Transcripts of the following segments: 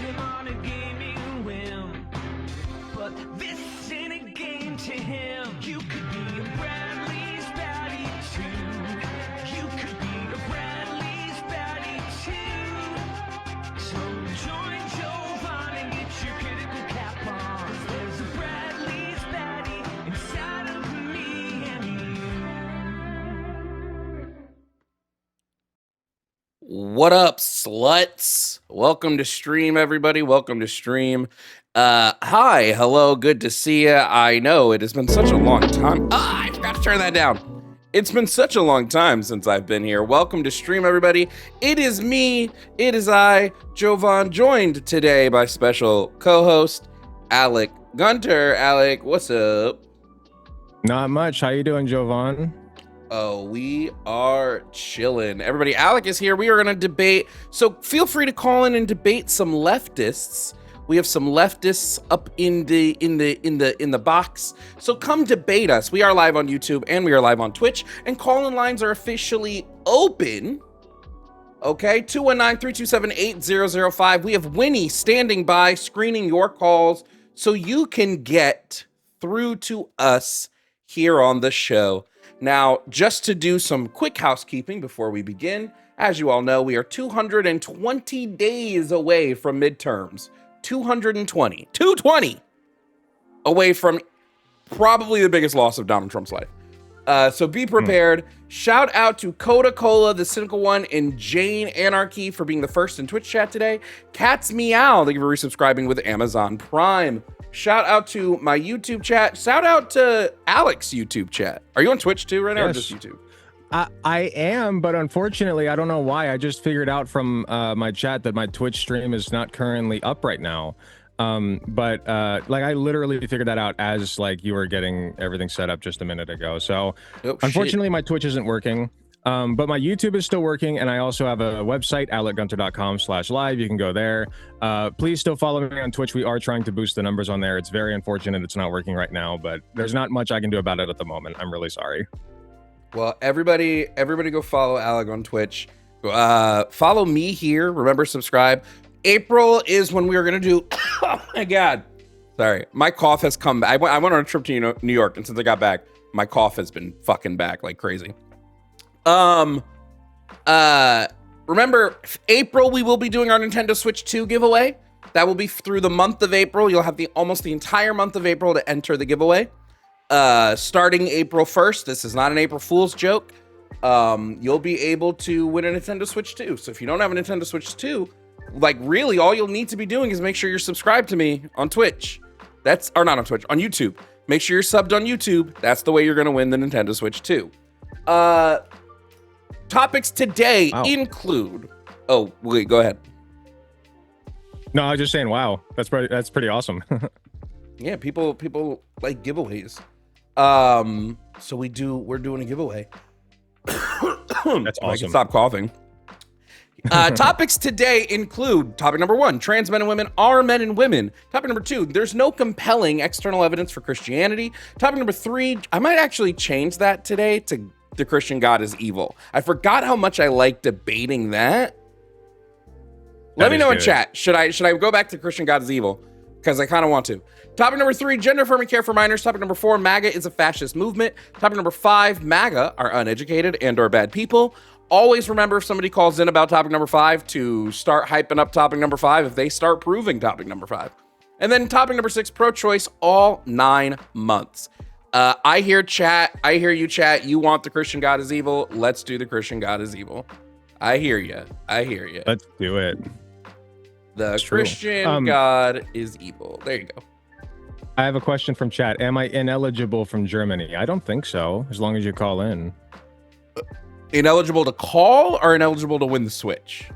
him on a gaming whim, but this ain't a game to him. You could be a Bradley's baddie too. You could be a Bradley's baddie too. So join Jovan and get your critical cap on. 'Cause there's a Bradley's baddie inside of me and you. What up, sluts? Welcome to stream, everybody. Welcome to stream. Hi, hello, good to see you. I know it has been such a long time. I forgot to turn that down. It's been such a long time since I've been here. Welcome to stream, everybody. It is me, it is I, Jovan, joined today by special co-host Alec Gunter. Alec, what's up? Not much. How you doing, Jovan? Oh, we are chilling. Everybody, Alec is here. We are going to debate. So feel free to call in and debate some leftists. We have some leftists up in the box. So come debate us. We are live on YouTube and we are live on Twitch, and call-in lines are officially open. Okay, 219-327-8005. We have Winnie standing by, screening your calls so you can get through to us here on the show. Now, just to do some quick housekeeping before we begin, as you all know, we are 220 days away from midterms. 220 away from probably the biggest loss of Donald Trump's life. So be prepared. Shout out to Coca-Cola, the Cynical One, and Jane Anarchy for being the first in Twitch chat today. Cats Meow, thank you for resubscribing with Amazon Prime. Shout out to my YouTube chat. Shout out to Alec's YouTube chat. Are you on Twitch too right now, or just YouTube? I am, but unfortunately, I don't know why. I just figured out from my chat that my Twitch stream is not currently up right now. But I literally figured that out as you were getting everything set up just a minute ago. So unfortunately, my Twitch isn't working. But my YouTube is still working, and I also have a website, alecgunter.com/live. You can go there. Please still follow me on Twitch. We are trying to boost the numbers on there. It's very unfortunate it's not working right now, but there's not much I can do about it at the moment. I'm really sorry. Well, everybody go follow Alec on Twitch. Follow me here. Remember, subscribe. April is when we are going to do... Oh, my God. Sorry. My cough has come back. I went on a trip to New York, and since I got back, my cough has been fucking back like crazy. Remember, April, we will be doing our Nintendo Switch 2 giveaway. That will be through the month of April. You'll have almost the entire month of April to enter the giveaway. Starting April 1st, this is not an April Fool's joke. You'll be able to win a Nintendo Switch 2. So if you don't have a Nintendo Switch 2, really all you'll need to be doing is make sure you're subscribed to me on Twitch. Or not on Twitch, on YouTube. Make sure you're subbed on YouTube. That's the way you're going to win the Nintendo Switch 2. Topics today include... Oh, wait, go ahead. No, I was just saying, wow. That's pretty awesome. Yeah, people like giveaways. So we're doing a giveaway. That's awesome. I can stop coughing. Topics today include topic number 1, trans men and women are men and women. Topic number 2, there's no compelling external evidence for Christianity. Topic number 3, I might actually change that today to the Christian God is evil. I forgot how much I like debating that. Let me know in chat. Should I go back to Christian God is evil? Because I kind of want to. Topic number 3, gender affirming care for minors. Topic number 4, MAGA is a fascist movement. Topic number 5, MAGA are uneducated and or bad people. Always remember, if somebody calls in about topic number 5, to start hyping up topic number 5 if they start proving topic number 5. And then topic number 6, pro-choice, all 9 months. I hear you, chat. You want the Christian God is evil. Let's do the Christian God is evil. I hear you. Let's do it. The Christian God is evil. There you go. I have a question from chat. Am I ineligible from Germany? I don't think so, as long as you call in. Ineligible to call or ineligible to win the Switch?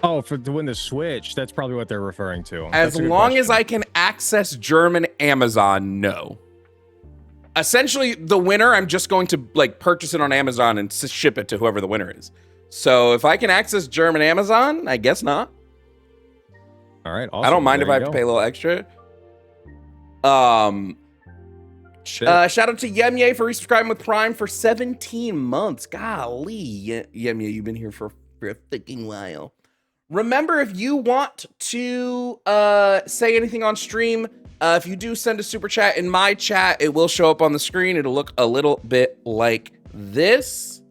Oh, to win the Switch. That's probably what they're referring to. As long as I can access German Amazon, no. Essentially, the winner, I'm just going to purchase it on Amazon and ship it to whoever the winner is. So if I can access German Amazon, I guess not. All right. Awesome. I don't mind if I have to pay a little extra. Shout out to Yemye for resubscribing with Prime for 17 months. Golly, Yemye, you've been here for a freaking while. Remember, if you want to say anything on stream, if you do send a super chat in my chat, it will show up on the screen. It'll look a little bit like this.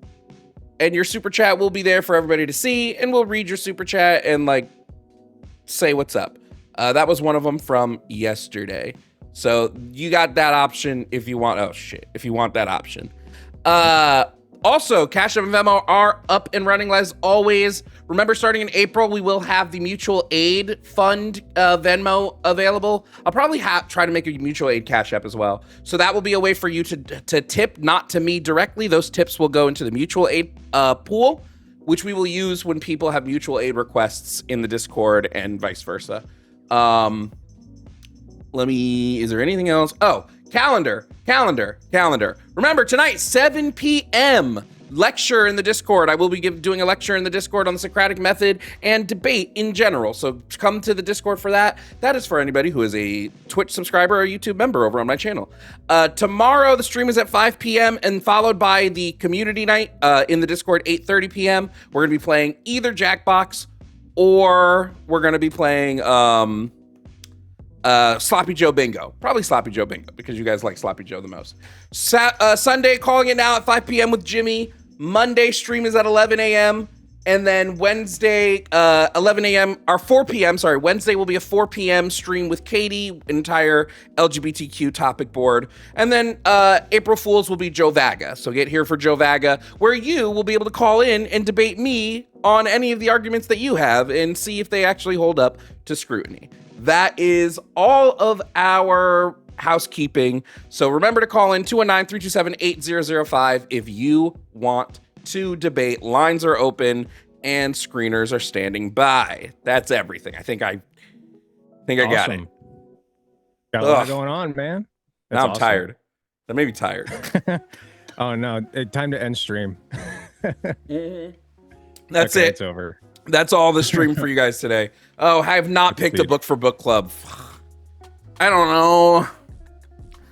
And your super chat will be there for everybody to see. And we'll read your super chat and like say what's up. That was one of them from yesterday. So you got that option if you want. Oh, shit. If you want that option. Also, Cash App and Venmo are up and running as always. Remember, starting in April, we will have the mutual aid fund Venmo available. I'll probably try to make a mutual aid Cash App as well. So that will be a way for you to tip, not to me directly. Those tips will go into the mutual aid pool, which we will use when people have mutual aid requests in the Discord and vice versa. Is there anything else? Oh, calendar. Remember, tonight, 7 p.m., lecture in the Discord. I will be doing a lecture in the Discord on the Socratic method and debate in general. So come to the Discord for that. That is for anybody who is a Twitch subscriber or YouTube member over on my channel. Tomorrow, the stream is at 5 p.m. and followed by the community night in the Discord, 8:30 p.m. We're going to be playing either Jackbox or we're going to be playing Sloppy Joe Bingo. Probably Sloppy Joe Bingo because you guys like Sloppy Joe the most. Sunday, calling it now at 5 p.m. with Jimmy. Monday stream is at 11 a.m. And then Wednesday, 11 a.m. or 4 p.m. Sorry, Wednesday will be a 4 p.m. stream with Katie, entire LGBTQ topic board. And then April Fools will be Joe Vaga. So get here for Joe Vaga, where you will be able to call in and debate me on any of the arguments that you have and see if they actually hold up to scrutiny. That is all of our housekeeping. So remember to call in 219-327-8005 if you want to debate. Lines are open and screeners are standing by. That's everything. I think I got it. Got a lot going on, man. Now I'm tired. I may be tired. Oh no, time to end stream. That's okay, it. It's over. That's all the stream for you guys today. Oh, I have not picked a book for book club. I don't know.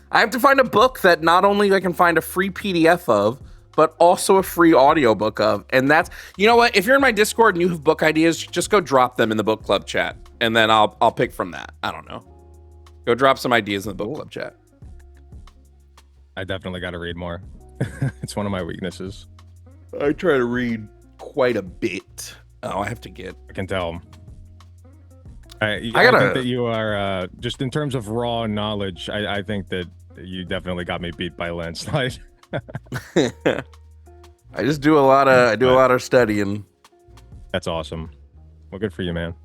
I have to find a book that not only I can find a free PDF of, but also a free audiobook of. And that's, you know what? If you're in my Discord and you have book ideas, just go drop them in the book club chat. And then I'll pick from that. I don't know. Go drop some ideas in the book club chat. I definitely got to read more. It's one of my weaknesses. I try to read quite a bit. Oh, I have to get. I can tell. I think that you are just in terms of raw knowledge. I think that you definitely got me beat by a landslide. I just do a lot of studying. That's awesome. Well, good for you, man.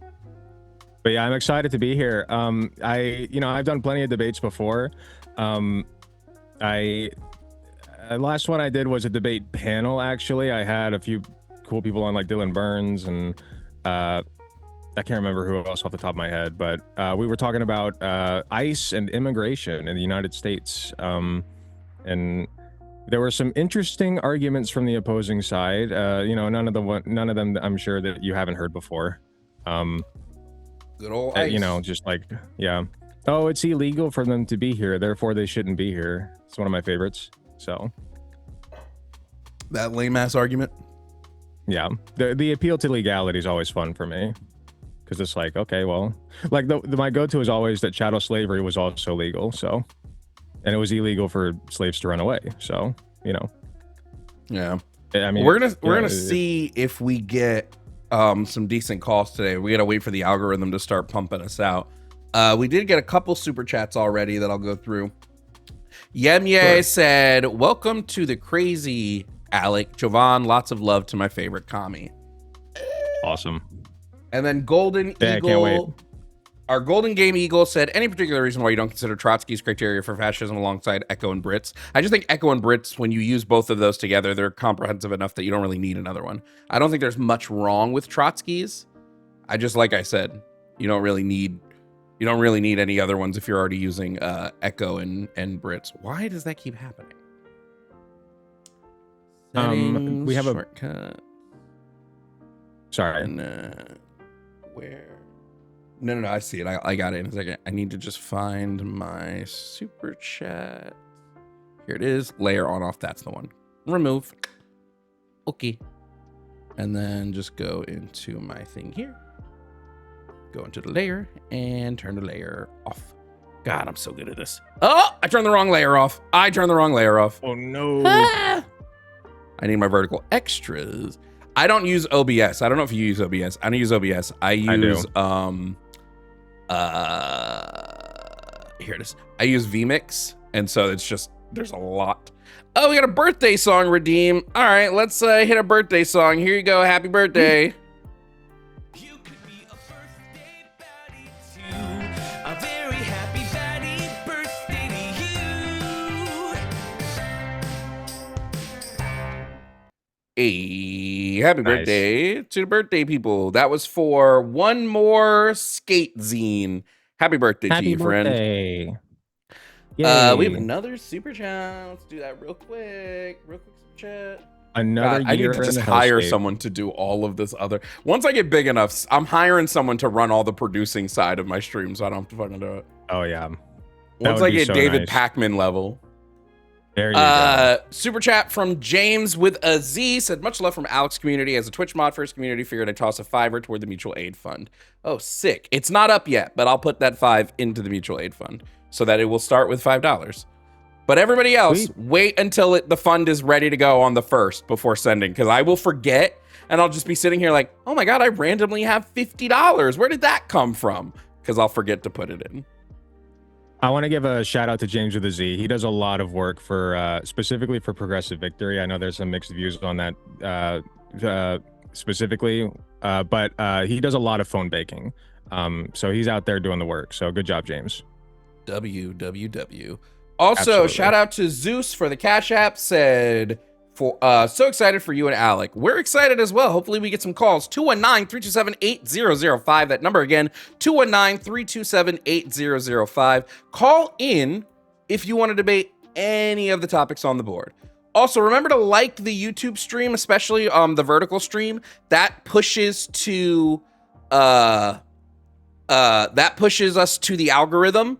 But yeah, I'm excited to be here. I've done plenty of debates before. Last one I did was a debate panel. Actually, I had a few cool people on, like Dylan Burns and I can't remember who else off the top of my head, but we were talking about ICE and immigration in the United States, and there were some interesting arguments from the opposing side. None of them I'm sure that you haven't heard before. Good old ICE. Just like, yeah. Oh, it's illegal for them to be here, therefore they shouldn't be here. It's one of my favorites. So that lame ass argument. Yeah, the appeal to legality is always fun for me. Because it's like, okay, well, like my go-to is always that chattel slavery was also legal, so, and it was illegal for slaves to run away, so, Yeah. I mean, we're gonna see if we get some decent calls today. We gotta wait for the algorithm to start pumping us out. We did get a couple super chats already that I'll go through. Yemye said, "Welcome to the crazy Alec Jovan. Lots of love to my favorite commie." Awesome. And then Golden Eagle, I can't wait. Our Golden Game Eagle said, "Any particular reason why you don't consider Trotsky's criteria for fascism alongside Echo and Brits?" I just think Echo and Brits, when you use both of those together, they're comprehensive enough that you don't really need another one. I don't think there's much wrong with Trotsky's. Like I said, you don't really need any other ones if you're already using Echo and Brits. Why does that keep happening? Settings, we have a shortcut. Sorry. And, where? No, I see it. I got it in a second. I need to just find my super chat. Here it is. Layer on off. That's the one. Remove. Okay. And then just go into my thing here. Go into the layer and turn the layer off. God, I'm so good at this. Oh, I turned the wrong layer off. Oh no. Ah! I need my vertical extras. I don't use OBS. I don't know if you use OBS. I don't use OBS. I use here it is. I use vMix, and so it's just there's a lot. Oh, we got a birthday song redeem. All right, let's hit a birthday song. Here you go. Happy birthday. You could be a birthday baddie too. A very happy baddie birthday to you. Hey, happy birthday to the birthday people. That was for One More Skate Zine. Happy birthday to you, friend. Yay. We have another super chat. Let's do that real quick. Super chat. Another God, I need year to in just the hire hellscape. someone to do all of this other. Once I get big enough, I'm hiring someone to run all the producing side of my stream, so I don't have to fucking do it. Oh yeah. Once I get David Packman level. There you go. Super chat from James with a Z said, much love from Alex community. As a Twitch mod for his community, figured I'd toss a $5 toward the mutual aid fund. Oh, sick. It's not up yet, but I'll put that $5 into the mutual aid fund so that it will start with $5. But everybody else, wait until the fund is ready to go on the 1st before sending, because I will forget and I'll just be sitting here like, oh my God, I randomly have $50. Where did that come from? Because I'll forget to put it in. I want to give a shout out to James with a Z. He does a lot of work for specifically for Progressive Victory. I know there's some mixed views on that specifically, but he does a lot of phone baking. So he's out there doing the work. So good job, James. WWW. Also, Absolutely. shout out to Zeus for the Cash App. Said, so excited for you and Alec. We're excited as well. Hopefully we get some calls. 219-327-8005. That number again, 219-327-8005. Call in if you want to debate any of the topics on the board. Also, remember to like the YouTube stream, especially the vertical stream. That pushes to that pushes us to the algorithm.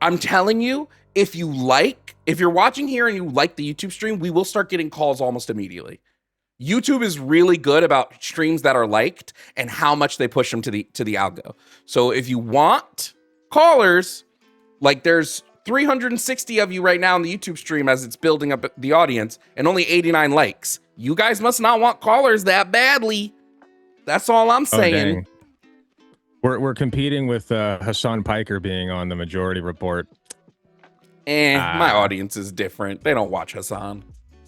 I'm telling you, if you're watching here and you like the YouTube stream, we will start getting calls almost immediately. YouTube is really good about streams that are liked and how much they push them to the algo. So if you want callers, like there's 360 of you right now in the YouTube stream as it's building up the audience and only 89 likes. You guys must not want callers that badly. That's all I'm saying. We're competing with Hassan Piker being on the Majority Report. My audience is different. They don't watch Hassan.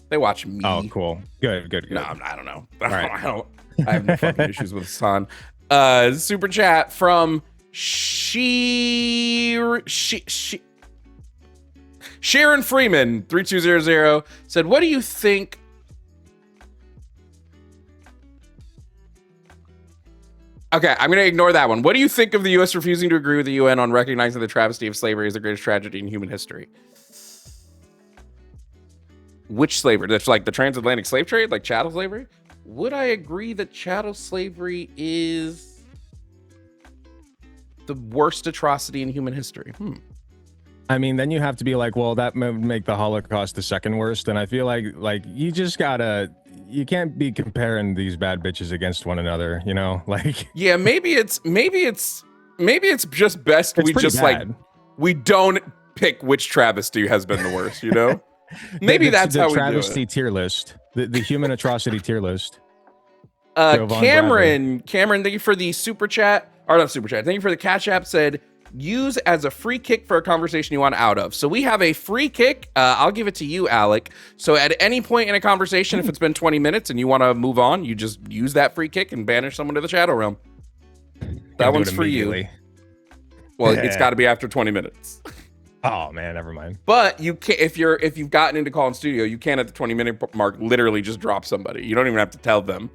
They watch me. Oh, cool. Good. No, I don't know. Right. I have no fucking issues with Hassan. Super chat from Sharon Freeman 3200 said, "What do you think?" Okay, I'm going to ignore that one. What do you think of the U.S. refusing to agree with the UN on recognizing the travesty of slavery as the greatest tragedy in human history? Which slavery? That's like the transatlantic slave trade, like chattel slavery? Would I agree that chattel slavery is the worst atrocity in human history? I mean, then you have to be like, well, that would make the Holocaust the second worst. And I feel like you just you can't be comparing these bad bitches against one another, you know? Like, yeah, maybe it's just best we just bad. Like we don't pick which travesty has been the worst, you know? Maybe that's how we do it. The travesty tier list, the human atrocity tier list. Cameron, thank you for the super chat. Or not super chat. Thank you for the Cash App. Said, use as a free kick for a conversation you want out of. So we have a free kick. I'll give it to you, Alec. So at any point in a conversation, if it's been 20 minutes and you want to move on, you just use that free kick and banish someone to the shadow realm. That one's for you. Well, it's got to be after 20 minutes. Oh man, never mind. But you can, if you've gotten into call in studio, you can at the 20-minute mark literally just drop somebody. You don't even have to tell them.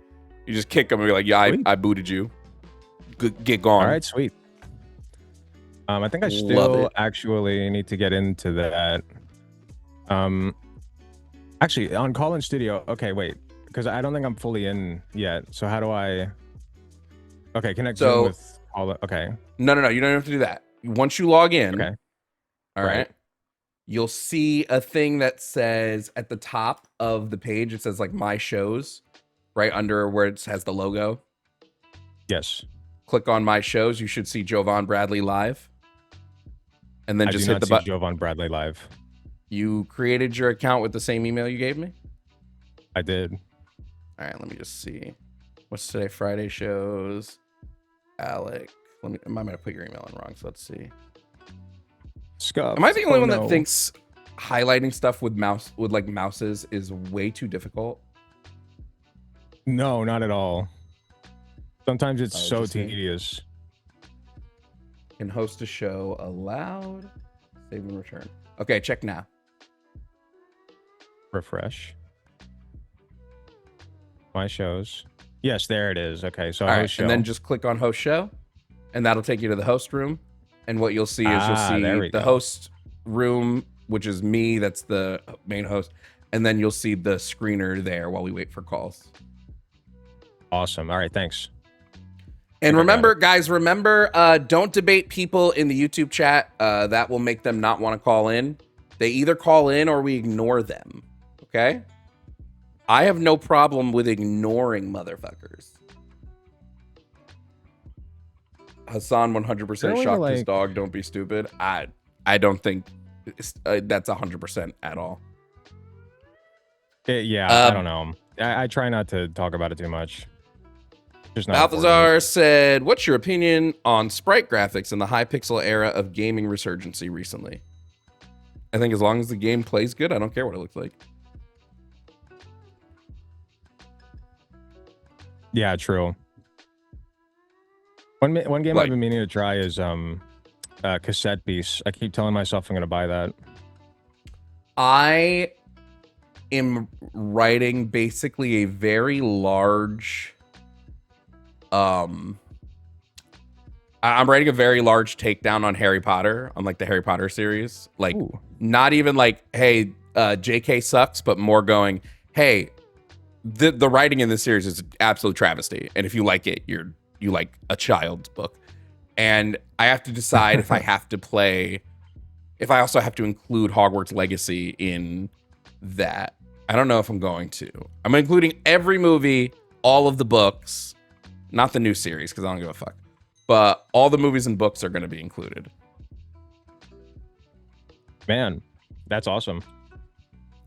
You just kick them and be like, yeah, I booted you. Get gone. All right, sweet. I think I still actually need to get into that. Actually, on call-in studio. Okay, wait, because I don't think I'm fully in yet. So how do I? Okay, connect Zoom with all the. Okay. No. You don't have to do that. Once you log in. Okay. All right. You'll see a thing that says at the top of the page. It says like my shows, right under where it has the logo. Yes. click on my shows, you should see Jovan Bradley live. And then I just do hit not the see button. Jovan Bradley live. You created your account with the same email you gave me? I did. All right, let me just see. What's today? Friday shows. Alec. I might have put your email in wrong, so let's see. Scuffed. Am I the only Oh, one no. that thinks highlighting stuff with mouses is way too difficult? No, not at all. Sometimes it's so just me. tedious. Can host a show allowed? Save and return. Okay, check now. Refresh. My shows. Yes, there it is. Okay, so All right, host show. and then just click on host show, and that'll take you to the host room. And what you'll see is you'll see there we the go. host room, which is me. That's the main host. And then you'll see the screener there while we wait for calls. Awesome. All right, thanks. And I got remember, guys, don't debate people in the YouTube chat. That will make them not want to call in. They either call in or we ignore them. Okay? I have no problem with ignoring motherfuckers. Hassan 100% Really, shocked his like- dog. Don't be stupid. I don't think that's 100% at all. Yeah, I don't know. I try not to talk about it too much. Just not important. Balthazar said, what's your opinion on sprite graphics in the high pixel era of gaming resurgency recently? I think as long as the game plays good, I don't care what it looks like. Yeah, true. One game Like- I've been meaning to try is cassette piece. I keep telling myself I'm gonna buy that. I am writing basically a very large I'm writing a very large takedown on Harry Potter, on like the Harry Potter series. Like Ooh. not even like, hey, JK sucks, but more going, hey, the writing in this series is an absolute travesty. And if you like it, you like a child's book. And I have to decide if I also have to include Hogwarts Legacy in that. I don't know if I'm going to. I'm including every movie, all of the books, not the new series because I don't give a fuck. But all the movies and books are going to be included. Man, that's awesome.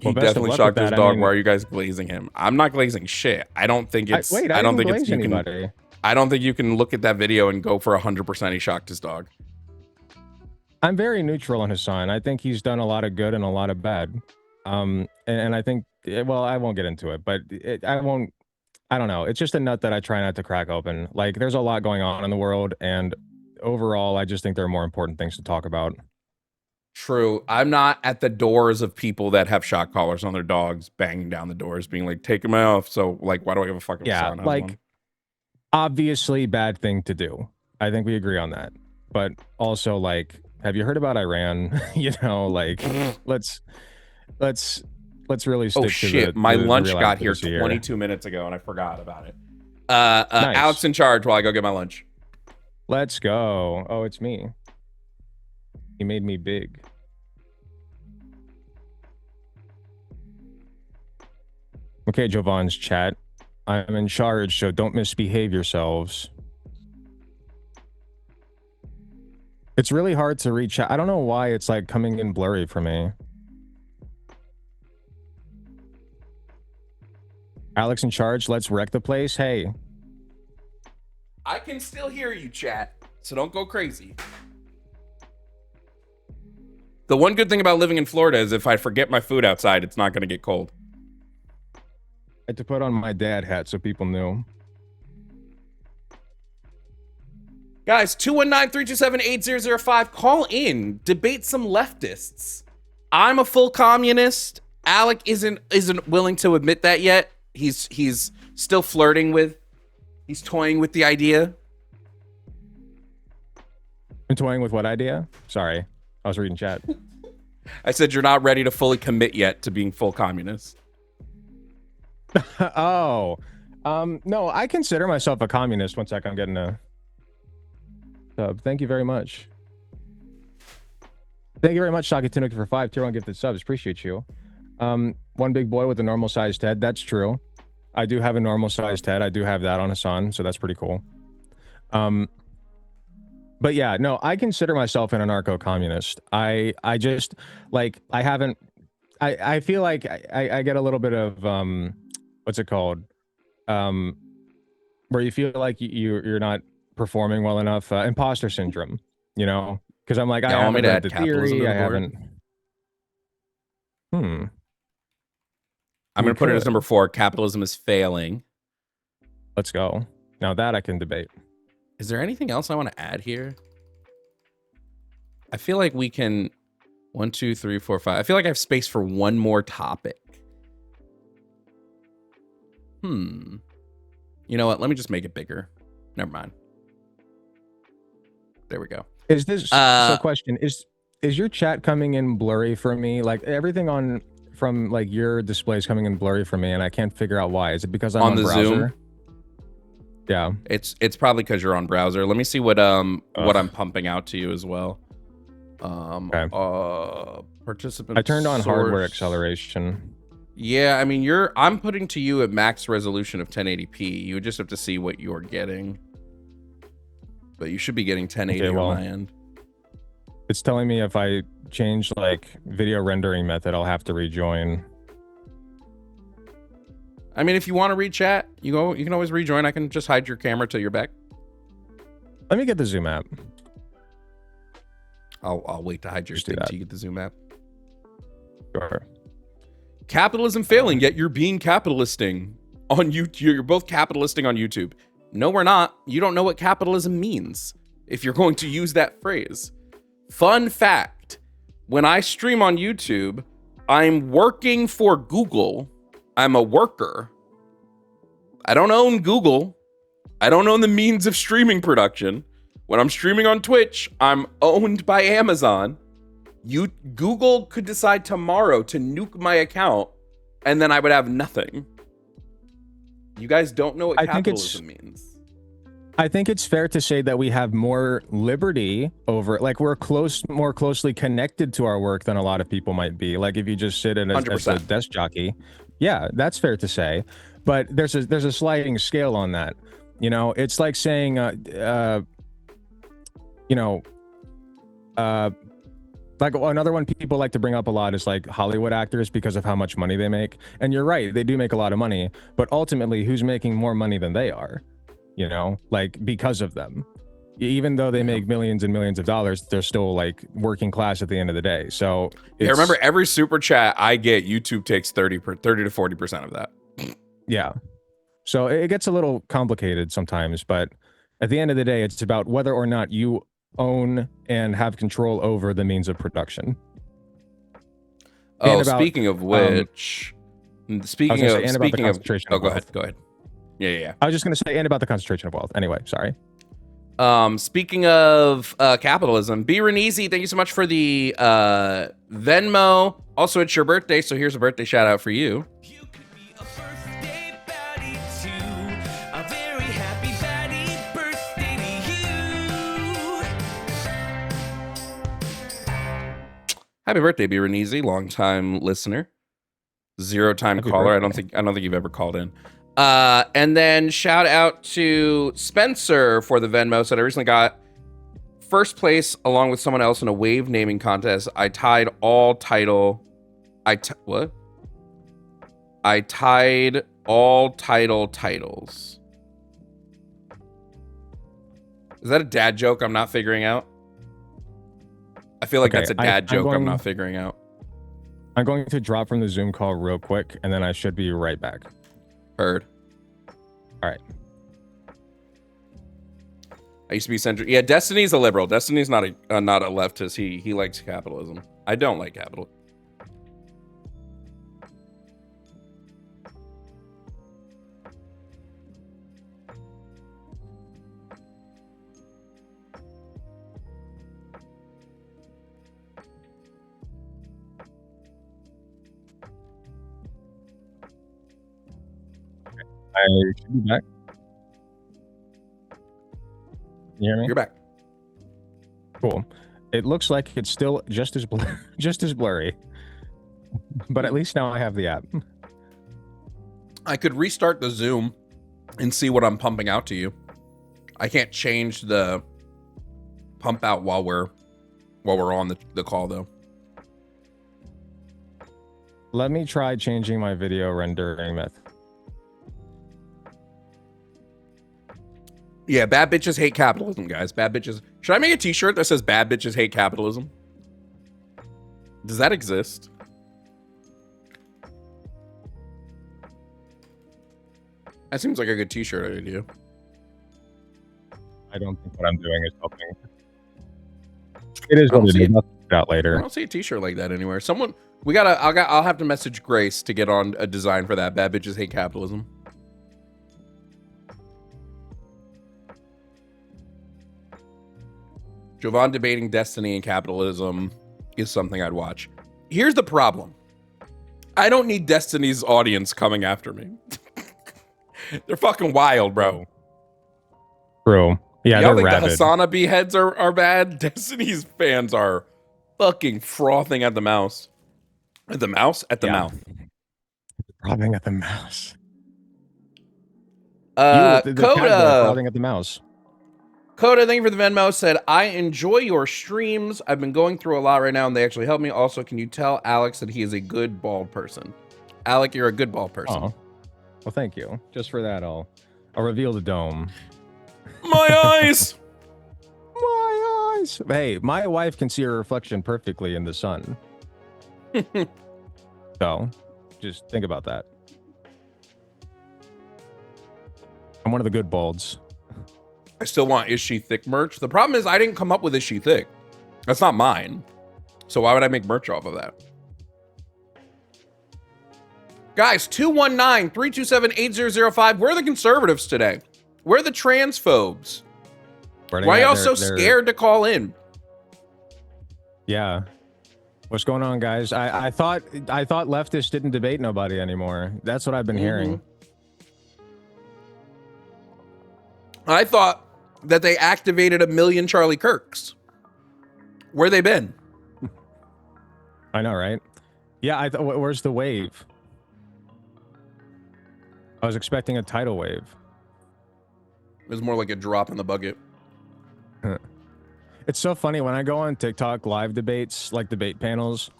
He Well, best of definitely luck shocked with his that. I dog. mean- Why are you guys glazing him? I'm not glazing shit. I don't think it's. Wait, I don't think didn't it's. glaze You can. anybody. I don't think you can look at that video and go for 100% he shocked his dog. I'm very neutral on Hassan. I think he's done a lot of good and a lot of bad. And I think, well, I won't get into it, but I don't know. It's just a nut that I try not to crack open. Like, there's a lot going on in the world, and overall, I just think there are more important things to talk about. True. I'm not at the doors of people that have shock collars on their dogs, banging down the doors, being like, "Take them off." So, like, why do I give a fuck if Yeah, someone has like, one? obviously bad thing to do. I think we agree on that. But also, like, have you heard about Iran? You know, like, let's really stick Oh to shit! the, My the lunch real got here accuracy 22 minutes ago, and I forgot about it. Nice. Alex in charge while I go get my lunch. Let's go. Oh, it's me. He made me big. Okay, Jovan's chat. I'm in charge, so don't misbehave yourselves. It's really hard to reach out. I don't know why it's like coming in blurry for me. Alex in charge, let's wreck the place. Hey. I can still hear you, chat, so don't go crazy. The one good thing about living in Florida is if I forget my food outside, it's not going to get cold. I had to put on my dad hat so people knew. Guys, 219-327-8005. Call in. Debate some leftists. I'm a full communist. Alec isn't willing to admit that yet. He's still flirting with. He's toying with the idea. I'm toying with what idea? Sorry. I was reading chat. I said you're not ready to fully commit yet to being full communist. Oh. No, I consider myself a communist. One sec, I'm getting a sub. Thank you very much. Thank you very much, Saki Tunic, for 5 tier 1 gifted subs. Appreciate you. One big boy with a normal sized head. That's true. I do have a normal sized head. I do have that on Hassan, so that's pretty cool. But yeah, no, I consider myself an anarcho-communist. I just like I feel like I get a little bit of what's it called? Where you feel like you're not performing well enough, imposter syndrome, you know? Because I'm like, I Yeah, want me haven't to read add the capitalism theory, to I the board? haven't. Hmm. I'm We going to put it as could. number 4. Capitalism is failing. Let's go. Now that I can debate. Is there anything else I want to add here? I feel like we can 1, 2, 3, 4, 5. I feel like I have space for one more topic. You know what? Let me just make it bigger. Never mind. There we go. Is this so question, is your chat coming in blurry for me? Like everything on from like your display is coming in blurry for me and I can't figure out why. Is it because I'm on the browser? Zoom? Yeah. It's probably because you're on browser. Let me see what I'm pumping out to you as well. Okay. Participant I turned on source. hardware acceleration. Yeah, I mean I'm putting to you at max resolution of 1080p. You would just have to see what you're getting. But you should be getting 1080 on my end. It's telling me if I change like video rendering method, I'll have to rejoin. I mean, if you want to re-chat, you can always rejoin. I can just hide your camera till you're back. Let me get the Zoom app. I'll wait to hide your thing till you get the Zoom app. Sure. Capitalism failing, yet you're being capitalisting on YouTube. You're both capitalisting on YouTube. No, we're not. You don't know what capitalism means if you're going to use that phrase. Fun fact, when I stream on YouTube, I'm working for Google. I'm a worker. I don't own Google. I don't own the means of streaming production. When I'm streaming on Twitch, I'm owned by Amazon. Google could decide tomorrow to nuke my account, and then I would have nothing. You guys don't know what capitalism means. I think it's fair to say that we have more liberty over, like we're more closely connected to our work than a lot of people might be. Like if you just sit in as a desk jockey, yeah, that's fair to say. But there's a sliding scale on that. You know, it's like saying, like another one people like to bring up a lot is like Hollywood actors because of how much money they make. And you're right, they do make a lot of money, but ultimately who's making more money than they are? You know, like because of them. Even though they make millions and millions of dollars, they're still like working class at the end of the day. So yeah, remember every super chat I get, YouTube takes 30 to 40% of that. Yeah. So it gets a little complicated sometimes, but at the end of the day, it's about whether or not you own and have control over the means of production. Oh, speaking of which, speaking of concentration of wealth. Go ahead. Yeah. I was just going to say, and about the concentration of wealth. Anyway, sorry. Speaking of capitalism, B. Renese, thank you so much for the Venmo. Also, it's your birthday, so here's a birthday shout out for you. You could be a birthday baddie too. A very happy baddie birthday to you. Happy birthday, B. Renese, long-time listener, zero-time caller. Birthday. I don't think you've ever called in. And then shout out to Spencer for the Venmo. Said I recently got first place along with someone else in a wave naming contest. I tied all title. What? I tied all titles. Is that a dad joke I'm not figuring out? I feel like that's a dad joke I'm not figuring out. I'm going to drop from the Zoom call real quick, and then I should be right back. Heard. All right. I used to be central. Yeah, Destiny's a liberal. Destiny's not a leftist. He likes capitalism. I don't like capital. I should be back. Can you hear me? You're back. Cool. It looks like it's still just as blurry, but at least now I have the app. I could restart the Zoom and see what I'm pumping out to you. I can't change the pump out while we're on the call though. Let me try changing my video rendering method. Yeah, bad bitches hate capitalism, guys. Bad bitches. Should I make a t-shirt that says bad bitches hate capitalism? Does that exist? That seems like a good t-shirt idea. I don't think what I'm doing is helping. It is what it is. I'll figure it out I later. don't see a t-shirt like that anywhere. Someone, I'll have to message Grace to get on a design for that. Bad bitches hate capitalism. Jovan debating destiny and capitalism is something I'd watch. Here's the problem. I don't need Destiny's audience coming after me. They're fucking wild, bro. True. Yeah, Y'all they're think rabid. the Hasana B heads are bad? Destiny's fans are fucking frothing at the mouse. At the mouse? At the mouth. Frothing at the mouse. Coda. Frothing at the mouse. Coda, thank you for the Venmo. Said, I enjoy your streams. I've been going through a lot right now and they actually help me. Also, can you tell Alex that he is a good bald person? Alec, you're a good bald person. Oh. Well, thank you. Just for that, I'll reveal the dome. My eyes! My eyes! Hey, my wife can see her reflection perfectly in the sun. So, just think about that. I'm one of the good balds. I still want Is She Thick merch. The problem is I didn't come up with Is She Thick. That's not mine. So why would I make merch off of that? Guys, 219-327-8005. Where are the conservatives today? Where are the transphobes? Why are y'all so scared to call in? Yeah. What's going on, guys? I thought leftists didn't debate nobody anymore. That's what I've been hearing. I thought that they activated 1 million Charlie Kirks. Where they been? I know, right? Yeah, I thought, where's the wave? I was expecting a tidal wave. It was more like a drop in the bucket. It's so funny when I go on TikTok live debates, like debate panels.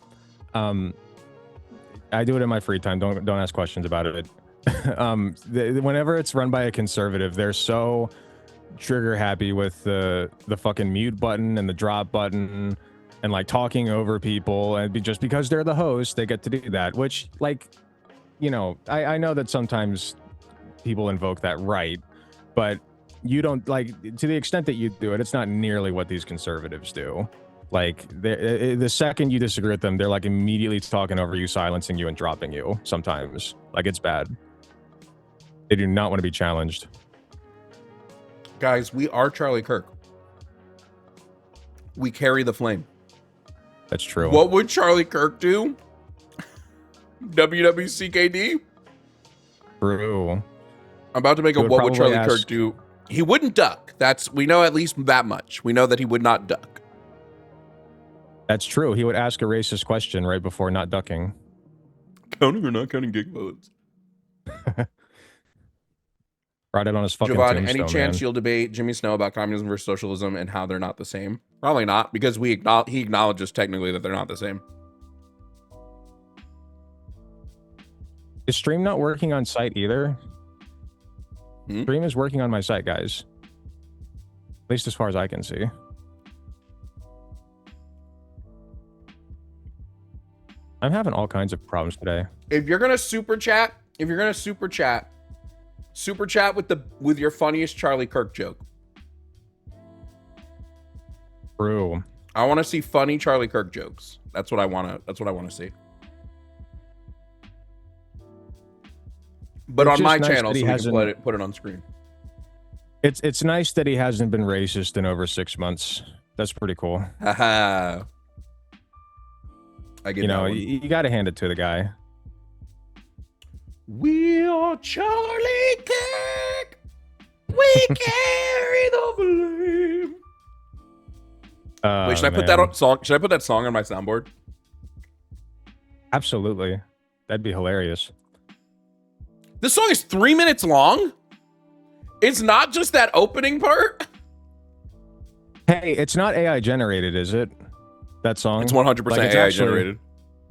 I do it in my free time. Don't ask questions about it. Whenever it's run by a conservative, they're so trigger happy with the fucking mute button and the drop button and like talking over people, and just because they're the host, they get to do that. Which, like, you know, I know that sometimes people invoke that right, but you don't, like, to the extent that you do it, it's not nearly what these conservatives do. Like, the second you disagree with them, they're like immediately talking over you, silencing you, and dropping you sometimes. Like, it's bad. They do not want to be challenged. Guys, we are Charlie Kirk. We carry the flame. That's true. What would Charlie Kirk do? WWCKD? True. I'm about to make a what would Charlie Kirk do? He wouldn't duck. We know at least that much. We know that he would not duck. That's true. He would ask a racist question right before not ducking. Counting or not counting gig votes? Write it on his fucking Jovan, tombstone, any chance man. you'll debate Jimmy Snow about communism versus socialism and how they're not the same? Probably not, because he acknowledges technically that they're not the same. Is stream not working on site either? Stream is working on my site, guys. At least as far as I can see. I'm having all kinds of problems today. If you're gonna super chat with your funniest Charlie Kirk joke. True. I want to see funny Charlie Kirk jokes. That's what I want to see. But on my channel, so we can put it on screen. It's nice that he hasn't been racist in over 6 months. That's pretty cool. Haha. I get, you know, you got to hand it to the guy. We are Charlie Kirk. We carry the flame. Wait, should I put that on song? Should I put that song on my soundboard? Absolutely. That'd be hilarious. This song is 3 minutes long. It's not just that opening part. Hey, it's not AI generated, is it? That song? It's 100% Like, it's AI actually- generated.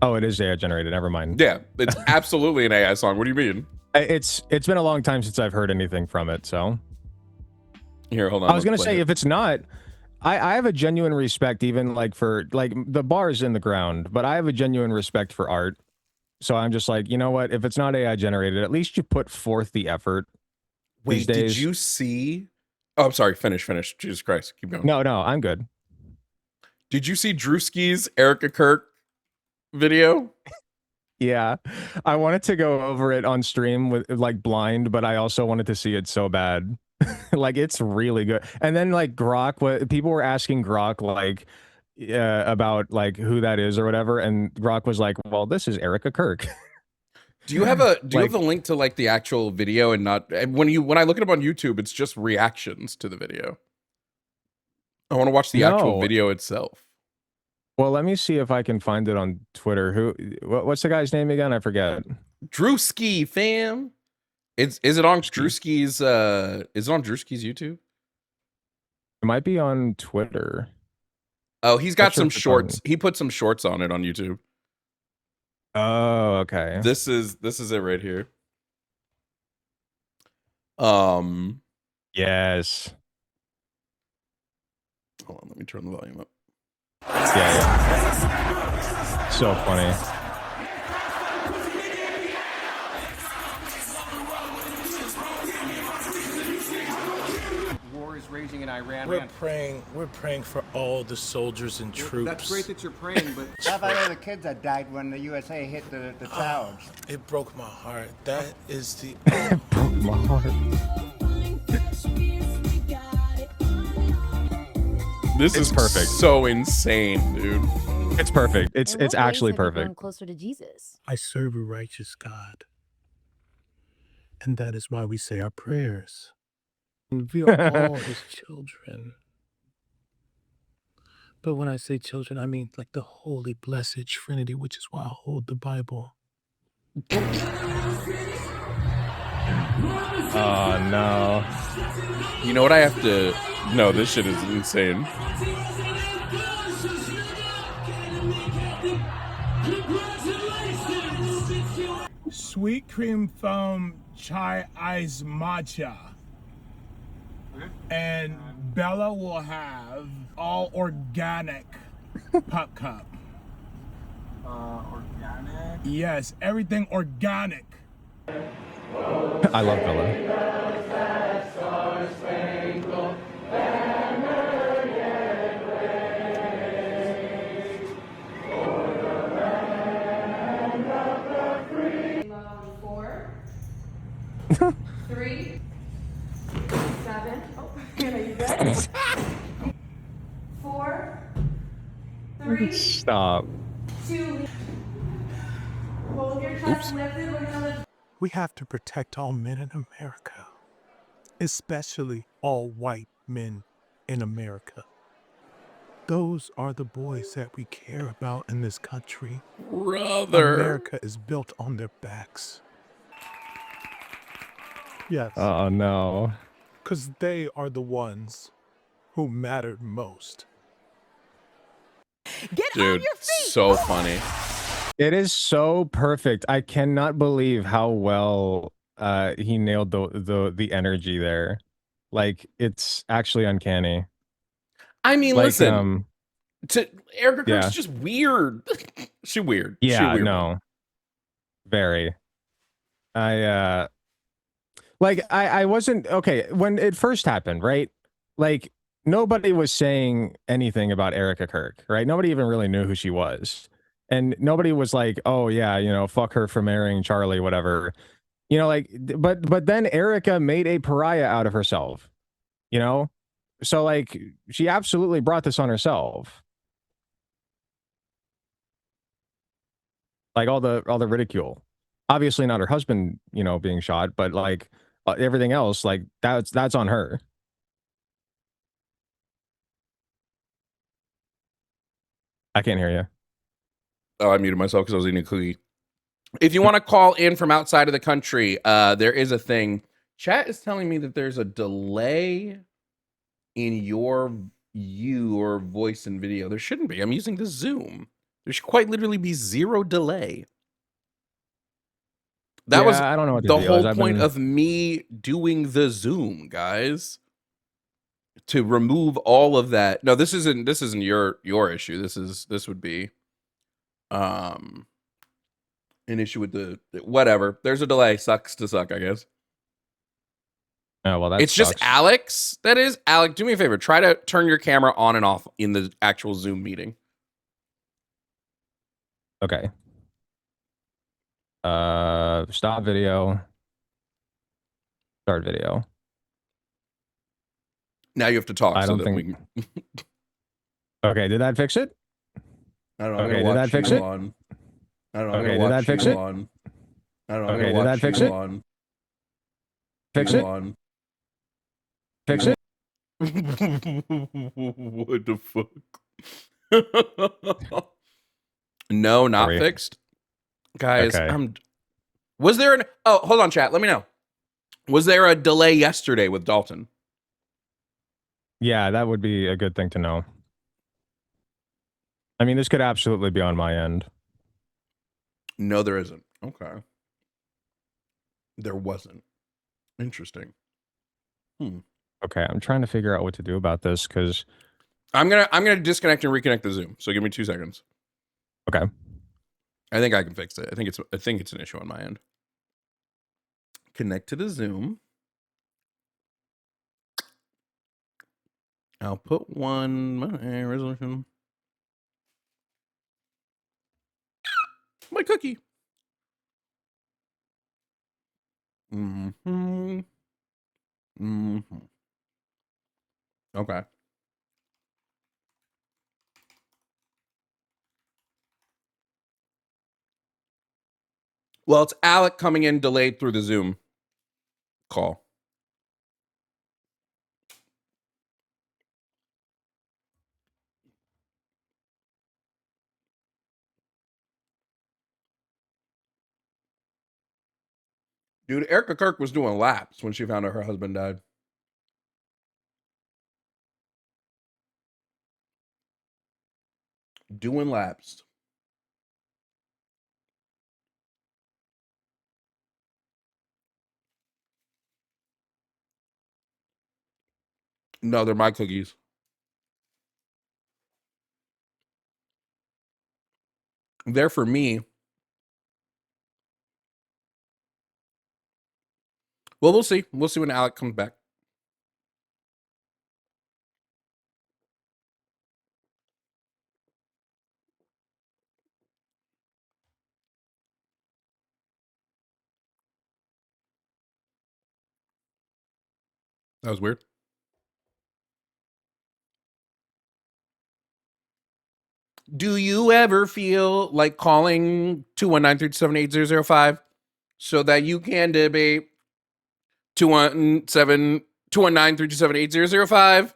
Oh, it is AI generated. Never mind. Yeah, it's absolutely an AI song. What do you mean? It's been a long time since I've heard anything from it, so. Here, hold on. I was gonna say, if it's not, I have a genuine respect, even like for like the bar's in the ground, but I have a genuine respect for art. So I'm just like, you know what? If it's not AI generated, at least you put forth the effort. Wait, did you see? Oh, I'm sorry. Finish. Jesus Christ. Keep going. No, I'm good. Did you see Drewski's Erica Kirk video? Yeah, I wanted to go over it on stream with like blind, but I also wanted to see it so bad. Like, it's really good. And then like Grok, what people were asking Grok like about like who that is or whatever, and Grok was like, "Well, this is Erica Kirk." Do you have you have the link to like the actual video and not when I look it up on YouTube, it's just reactions to the video. I want to watch the actual video itself. Well, let me see if I can find it on Twitter. What's the guy's name again? I forget. Drewski, fam. Is it on Drewski's YouTube? It might be on Twitter. Oh, he's got some shorts. He put some shorts on it on YouTube. Oh, okay. This is it right here. Yes. Hold on, let me turn the volume up. Yeah. So funny. War is raging in Iran. We're praying for all the soldiers and troops. That's great that you're praying, but How about all the kids that died when the USA hit the towers? It broke my heart. That is the Broke my heart. This is perfect. So insane, dude. It's perfect. It's In what ways actually have you grown perfect. closer to Jesus. I serve a righteous God. And that is why we say our prayers. And we are all his children. But when I say children, I mean like the holy, blessed Trinity, which is why I hold the Bible. Oh no. You know what I have to? No, this shit is insane. Sweet cream foam chai ice matcha. And Bella will have all organic pup cup. Organic? Yes, everything organic. I love Bella. Three, 7. Oh, Hannah, you good? 4, 3, Stop. 2. Hold your chest lifted. We're gonna lift. We have to protect all men in America, especially all white men in America. Those are the boys that we care about in this country. Brother. America is built on their backs. Yes, Oh no. because they are the ones who mattered most. Dude, so funny. It is so perfect. I cannot believe how well he nailed the energy there. Like, it's actually uncanny. I mean, Like, listen, to Erica Kirk's yeah. just weird. She weird. Yeah, she weird. no. Very. I wasn't okay when it first happened, right? Like, nobody was saying anything about Erica Kirk, right? Nobody even really knew who she was. And nobody was like, oh yeah, you know, fuck her for marrying Charlie, whatever. You know, like, but then Erica made a pariah out of herself, you know? So like, she absolutely brought this on herself. Like all the ridicule. Obviously not her husband, you know, being shot, but like everything else, like that's on her. I can't hear you. Oh, I muted myself because I was eating a cookie. If you want to call in from outside of the country, there is a thing. Chat is telling me that there's a delay in your voice and video. There shouldn't be. I'm using the Zoom. There should quite literally be zero delay. That was I don't know what the deal is. whole point of me doing the Zoom, guys. To remove all of that. No, this isn't your issue. This would be an issue with the whatever. There's a delay. Sucks to suck, I guess. Oh, well, that It's sucks. just Alex. That is Alec. Do me a favor. Try to turn your camera on and off in the actual Zoom meeting. Okay. Stop video. Start video. Now you have to talk. I don't so that think. we can... Okay, did that fix it? I don't know. Okay, did that fix it? On. I don't know. Okay, did that fix it? On. I don't know. Okay, did that fix it? On. Fix it? On. Fix it? What the fuck? No, not Sorry. fixed. Guys, Okay. was there an hold on, chat. Let me know. Was there a delay yesterday with Dalton? Yeah, that would be a good thing to know. I mean, this could absolutely be on my end. No, there isn't. Okay. There wasn't. Interesting. Okay, I'm trying to figure out what to do about this because. I'm gonna disconnect and reconnect the Zoom. So give me 2 seconds. Okay. I think I can fix it. I think it's an issue on my end. Connect to the Zoom. I'll put one resolution. My cookie. Okay. Well, it's Alec coming in delayed through the Zoom call. Dude, Erica Kirk was doing laps when she found out her husband died. Doing laps. No, they're my cookies. They're for me. Well, we'll see. We'll see when Alec comes back. That was weird. Do you ever feel like calling 219-327-8005 so that you can debate 219-327-8005?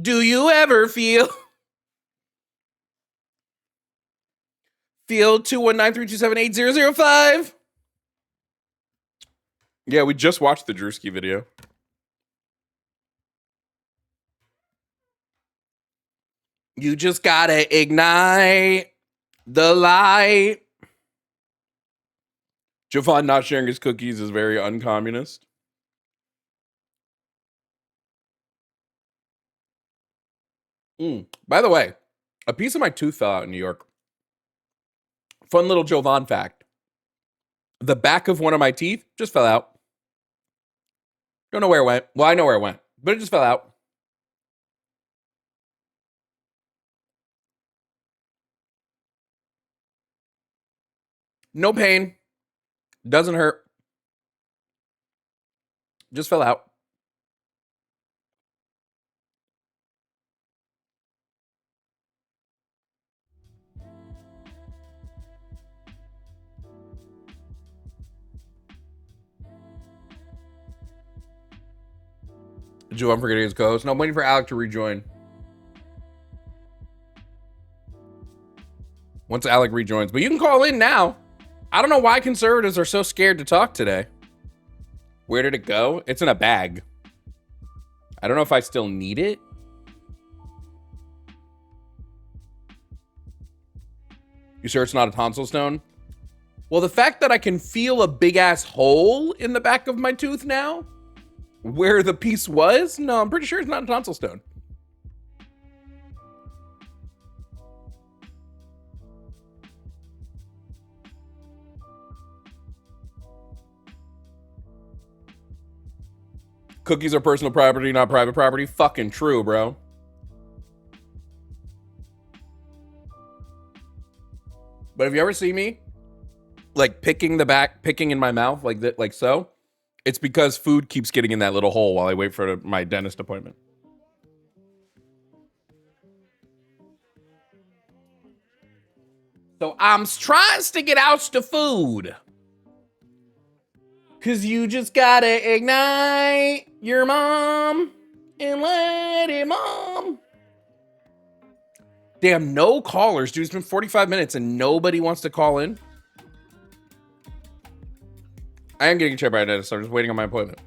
Do you ever feel 219-327-8005? Yeah, we just watched the Drewski video. You just gotta ignite the light. Jovan not sharing his cookies is very uncommunist. By the way, a piece of my tooth fell out in New York. Fun little Jovan fact. The back of one of my teeth just fell out. Don't know where it went. Well, I know where it went, but it just fell out. No pain. Doesn't hurt. Just fell out. Joe, I'm forgetting his co-host. No, I'm waiting for Alec to rejoin. Once Alec rejoins. But you can call in now. I don't know why conservatives are so scared to talk today. Where did it go? It's in a bag. I don't know if I still need it. You sure it's not a tonsil stone? Well, the fact that I can feel a big ass hole in the back of my tooth now, where the piece was, no, I'm pretty sure it's not a tonsil stone. Cookies are personal property, not private property. Fucking true, bro. But if you ever see me like picking in my mouth like that, like so, it's because food keeps getting in that little hole while I wait for my dentist appointment. So I'm trying to get out to food. Cause you just gotta ignite your mom and let it mom. Damn, no callers, dude. It's been 45 minutes and nobody wants to call in. I am getting checked by a dentist, so I'm just waiting on my appointment.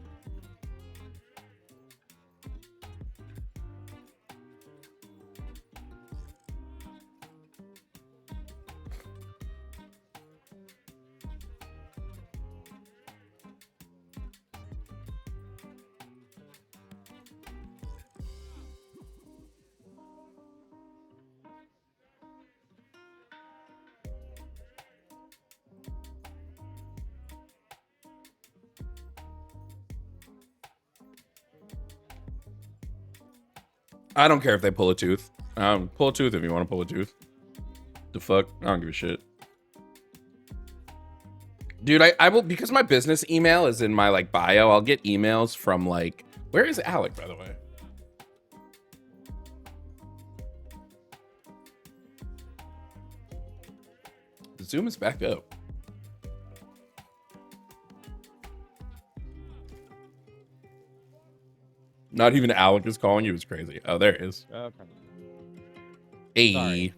I don't care if they pull a tooth. Pull a tooth if you want to pull a tooth. The fuck? I don't give a shit. Dude, I will, because my business email is in my like bio, I'll get emails from like, where is Alec, by the way? Zoom is back up. Not even Alec is calling you. It's crazy. Oh, there it is. Okay. Hey. Sorry.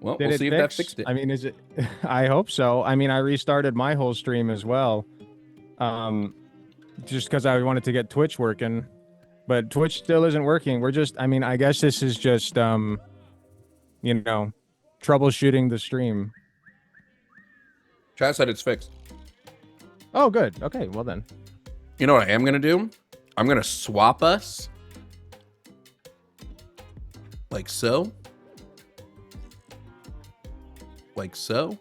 Well, Did we'll it see if that fixed it. I mean, is it? I hope so. I mean, I restarted my whole stream as well, just because I wanted to get Twitch working, but Twitch still isn't working. We're just, I mean, I guess this is just, you know, troubleshooting the stream. Chat said it's fixed. Oh, good. Okay, well then. You know what I am gonna do? I'm gonna swap us like so. Like so.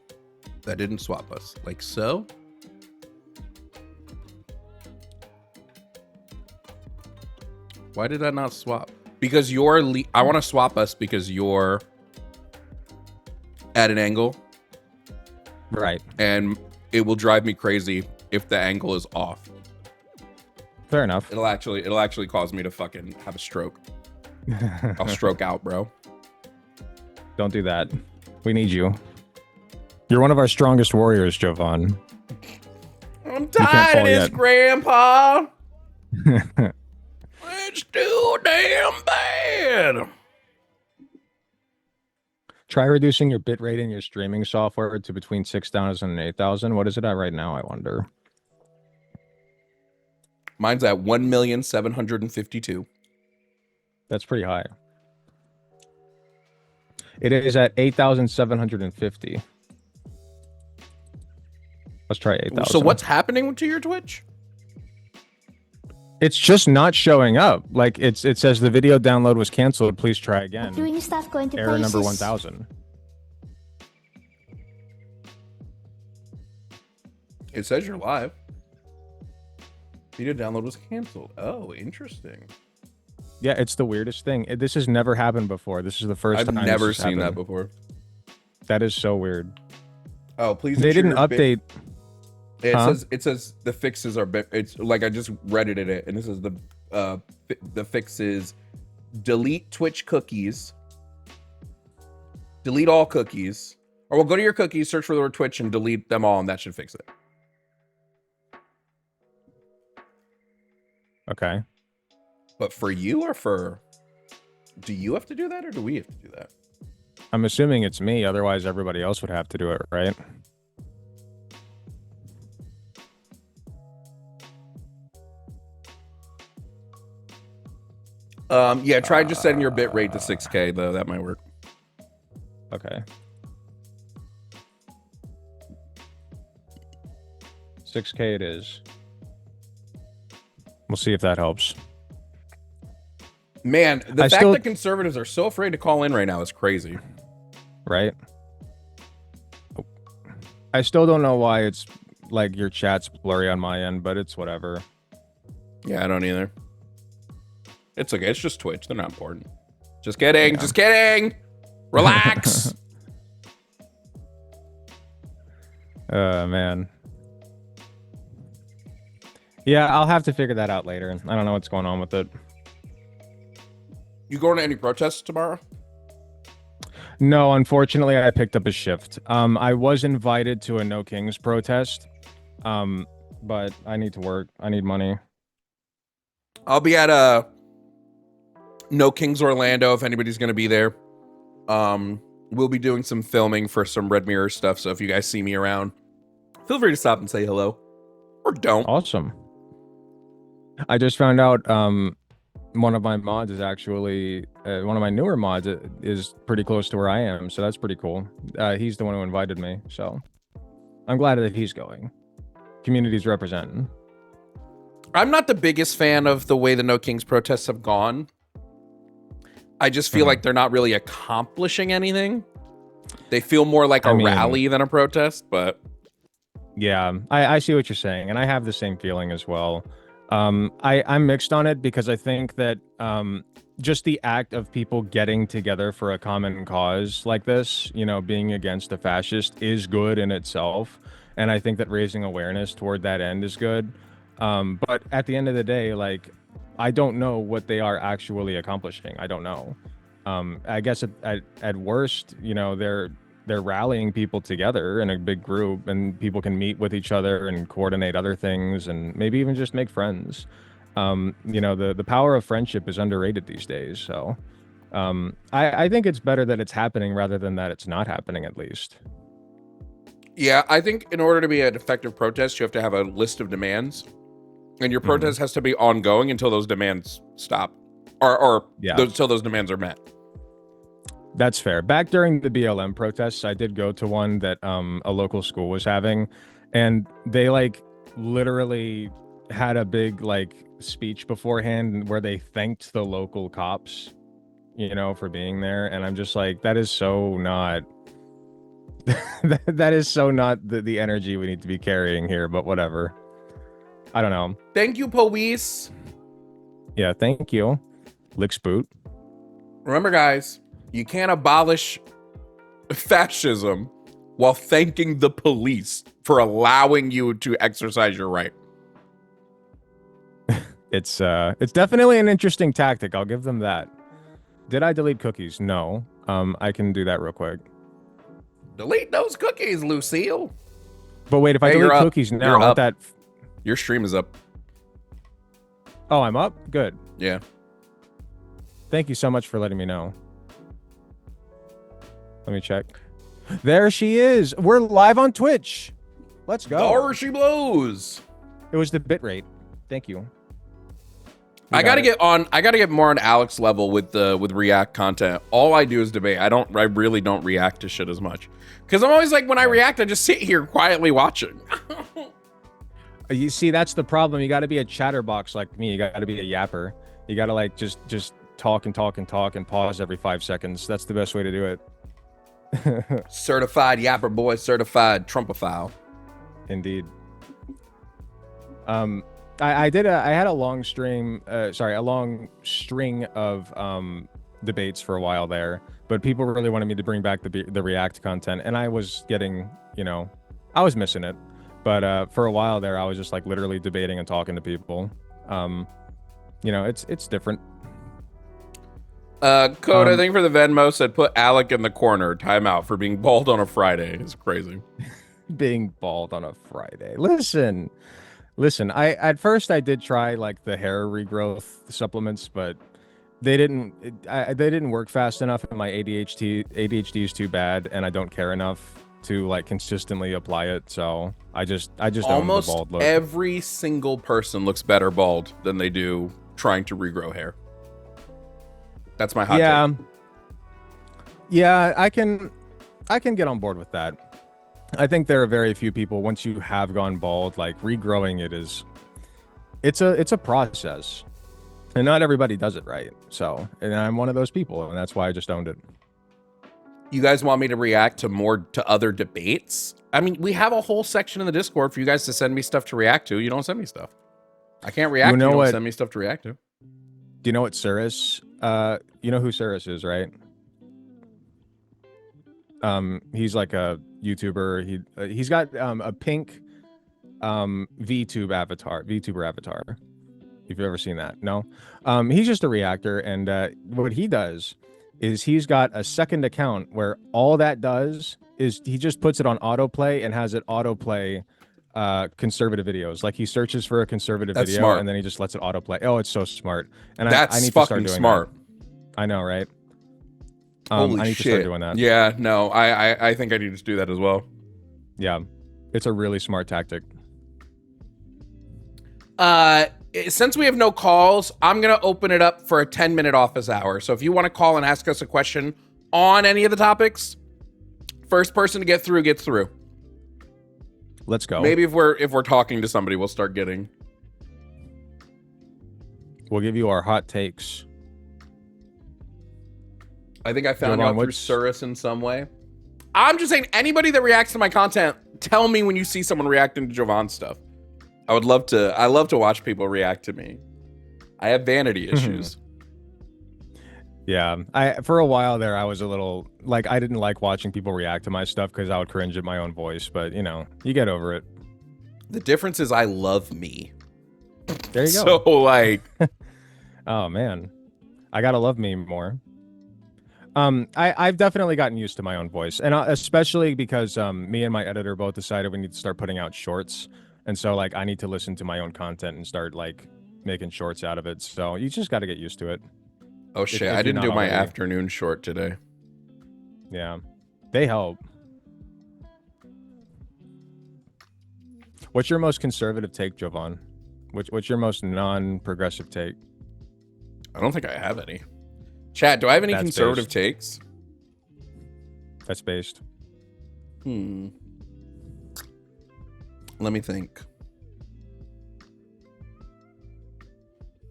That didn't swap us. Like so. Why did that not swap? Because you're I want to swap us because you're at an angle. Right. And it will drive me crazy if the angle is off. Fair enough. It'll actually cause me to fucking have a stroke. I'll stroke out, bro. Don't do that. We need you. You're one of our strongest warriors, Jovan. I'm tired of this, yet. Grandpa. It's too damn bad. Try reducing your bitrate in your streaming software to between 6,000 and 8,000. What is it at right now, I wonder? Mine's at 1,752,000. That's pretty high. It is at 8,750. Let's try 8,000. So what's happening to your Twitch? It's just not showing up. Like it says the video download was canceled. Please try again. Doing stuff going to Error places. number 1,000. It says you're live. Video download was canceled. Oh, interesting. Yeah, it's the weirdest thing. This has never happened before. This is the first time. I've never seen that before. That is so weird. Oh, please. They didn't update. It says the fixes are. It's like I just read it in it, and this is the fixes: delete Twitch cookies, delete all cookies, or we'll go to your cookies, search for the word Twitch, and delete them all, and that should fix it. Okay. But for you or for, do you have to do that or do we have to do that? I'm assuming it's me. Otherwise, everybody else would have to do it, right? Yeah, try just setting your bit rate to 6K though. That might work. Okay. 6K it is. We'll see if that helps. Man, the fact that conservatives are so afraid to call in right now is crazy. Right? I still don't know why it's like your chat's blurry on my end, but it's whatever. Yeah, I don't either. It's okay. It's just Twitch. They're not important. Just kidding. Yeah. Just kidding. Relax. Man. Yeah, I'll have to figure that out later. I don't know what's going on with it. You going to any protests tomorrow? No, unfortunately, I picked up a shift. I was invited to a No Kings protest, but I need to work. I need money. I'll be at No Kings Orlando if anybody's going to be there. We'll be doing some filming for some Red Mirror stuff, so if you guys see me around, feel free to stop and say hello. Or don't. Awesome. I just found out one of my mods is actually one of my newer mods is pretty close to where I am, so that's pretty cool. He's the one who invited me, so I'm glad that he's going. Community's representing. I'm not the biggest fan of the way the No Kings protests have gone. I just feel like they're not really accomplishing anything. They feel more like a rally than a protest, but yeah, I see what you're saying, and I have the same feeling as well. I'm mixed on it because I think that just the act of people getting together for a common cause like this, you know, being against a fascist is good in itself. And I think that raising awareness toward that end is good. But at the end of the day, like, I don't know what they are actually accomplishing. I don't know. I guess at worst, you know, they're rallying people together in a big group, and people can meet with each other and coordinate other things, and maybe even just make friends. You know, the power of friendship is underrated these days. So I think it's better that it's happening rather than that it's not happening, at least. Yeah, I think in order to be an effective protest, you have to have a list of demands, and your protest has to be ongoing until those demands stop, or until those demands are met. That's fair. Back during the BLM protests, I did go to one that a local school was having, and they like literally had a big like speech beforehand where they thanked the local cops, you know, for being there. And I'm just like, that is so not that is so not the energy we need to be carrying here, but whatever. I don't know. Thank you, police. Yeah, thank you. Licks boot. Remember, guys, you can't abolish fascism while thanking the police for allowing you to exercise your right. It's definitely an interesting tactic. I'll give them that. Did I delete cookies? No. I can do that real quick. Delete those cookies, Lucille. But wait, if I delete cookies now, that your stream is up. Oh, I'm up? Good. Yeah. Thank you so much for letting me know. Let me check. There she is. We're live on Twitch. Let's go. There she blows. It was the bitrate. Thank you. I gotta get more on Alex level with React content. All I do is debate. I really don't react to shit as much. Because I'm always like, when I react, I just sit here quietly watching. You see, that's the problem. You gotta be a chatterbox like me. You gotta be a yapper. You gotta like just talk and talk and talk and pause every 5 seconds. That's the best way to do it. Certified yapper boy, certified Trumpophile. Indeed. I had a long string of debates for a while there, but people really wanted me to bring back the React content, and I was getting, you know, I was missing it. But for a while there, I was just like literally debating and talking to people. You know, it's different. Code, I think for the Venmo said put Alec in the corner, timeout for being bald on a Friday. It's crazy. Being bald on a Friday. Listen, at first I did try like the hair regrowth supplements, but they didn't work fast enough, and my ADHD is too bad, and I don't care enough to like consistently apply it. So I just almost own the bald look. Every single person looks better bald than they do trying to regrow hair. That's my hot Yeah. take. Yeah, I can get on board with that. I think there are very few people, once you have gone bald, like regrowing it's a process. And not everybody does it right. So, and I'm one of those people, and that's why I just owned it. You guys want me to react to other debates? I mean, we have a whole section in the Discord for you guys to send me stuff to react to. You don't send me stuff. I can't react. You don't send me stuff to react to. Do you know what Cirrus? You know who Cirrus is, right? He's like a YouTuber. He's got a pink VTuber avatar. If you've ever seen that, no. He's just a reactor, and what he does is he's got a second account where all that does is he just puts it on autoplay and has it autoplay conservative videos. Like he searches for a conservative video smart. and then he just lets it autoplay. Oh, it's so smart. And That's I need to fucking start doing smart. That. I know, right? Holy I need shit. to start doing that. Yeah, no, I think I need to do that as well. Yeah, it's a really smart tactic. Since we have no calls, I'm going to open it up for a 10-minute office hour. So if you want to call and ask us a question on any of the topics, first person to get through gets through. Let's go. Maybe if we're talking to somebody, we'll start getting. We'll give you our hot takes. I think I found Jovan, out through Cirrus in some way. I'm just saying, anybody that reacts to my content, tell me when you see someone reacting to Jovan stuff. I love to watch people react to me. I have vanity issues. Yeah, for a while there, I was a little like I didn't like watching people react to my stuff because I would cringe at my own voice. But you know, you get over it. The difference is I love me. There you go. So like, oh man, I gotta love me more. I've definitely gotten used to my own voice, and especially because me and my editor both decided we need to start putting out shorts, and so like I need to listen to my own content and start like making shorts out of it. So you just got to get used to it. oh shit, if I you're didn't not do my already. afternoon short today. Yeah, they help. What's your most conservative take, Jovan? What's your most non-progressive take? I don't think I have any. Chat, do I have any That's conservative based. takes? That's based. Let me think.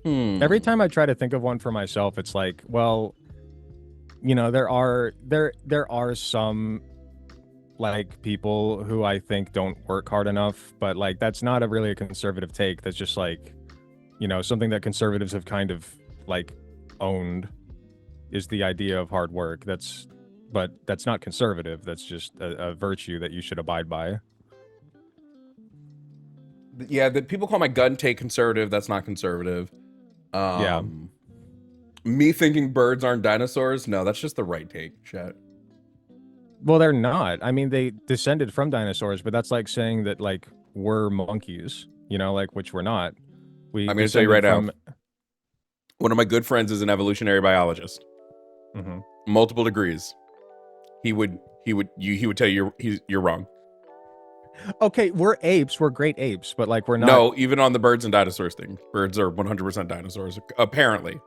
Every time I try to think of one for myself, it's like, well, you know, there are some like people who I think don't work hard enough, but like that's not really a conservative take. That's just like, you know, something that conservatives have kind of like owned is the idea of hard work. But that's not conservative. That's just a virtue that you should abide by. Yeah, the people call my gun take conservative. That's not conservative. Yeah. Me thinking birds aren't dinosaurs. No, that's just the right take, chat. Well, they're not. I mean, they descended from dinosaurs, but that's like saying that like we're monkeys, you know, like which we're not. I'm going to tell you right descended now. One of my good friends is an evolutionary biologist. Mhm. Multiple degrees. He would tell you you're wrong. Okay, we're apes. We're great apes, but like we're not. No, even on the birds and dinosaurs thing. Birds are 100% dinosaurs, apparently.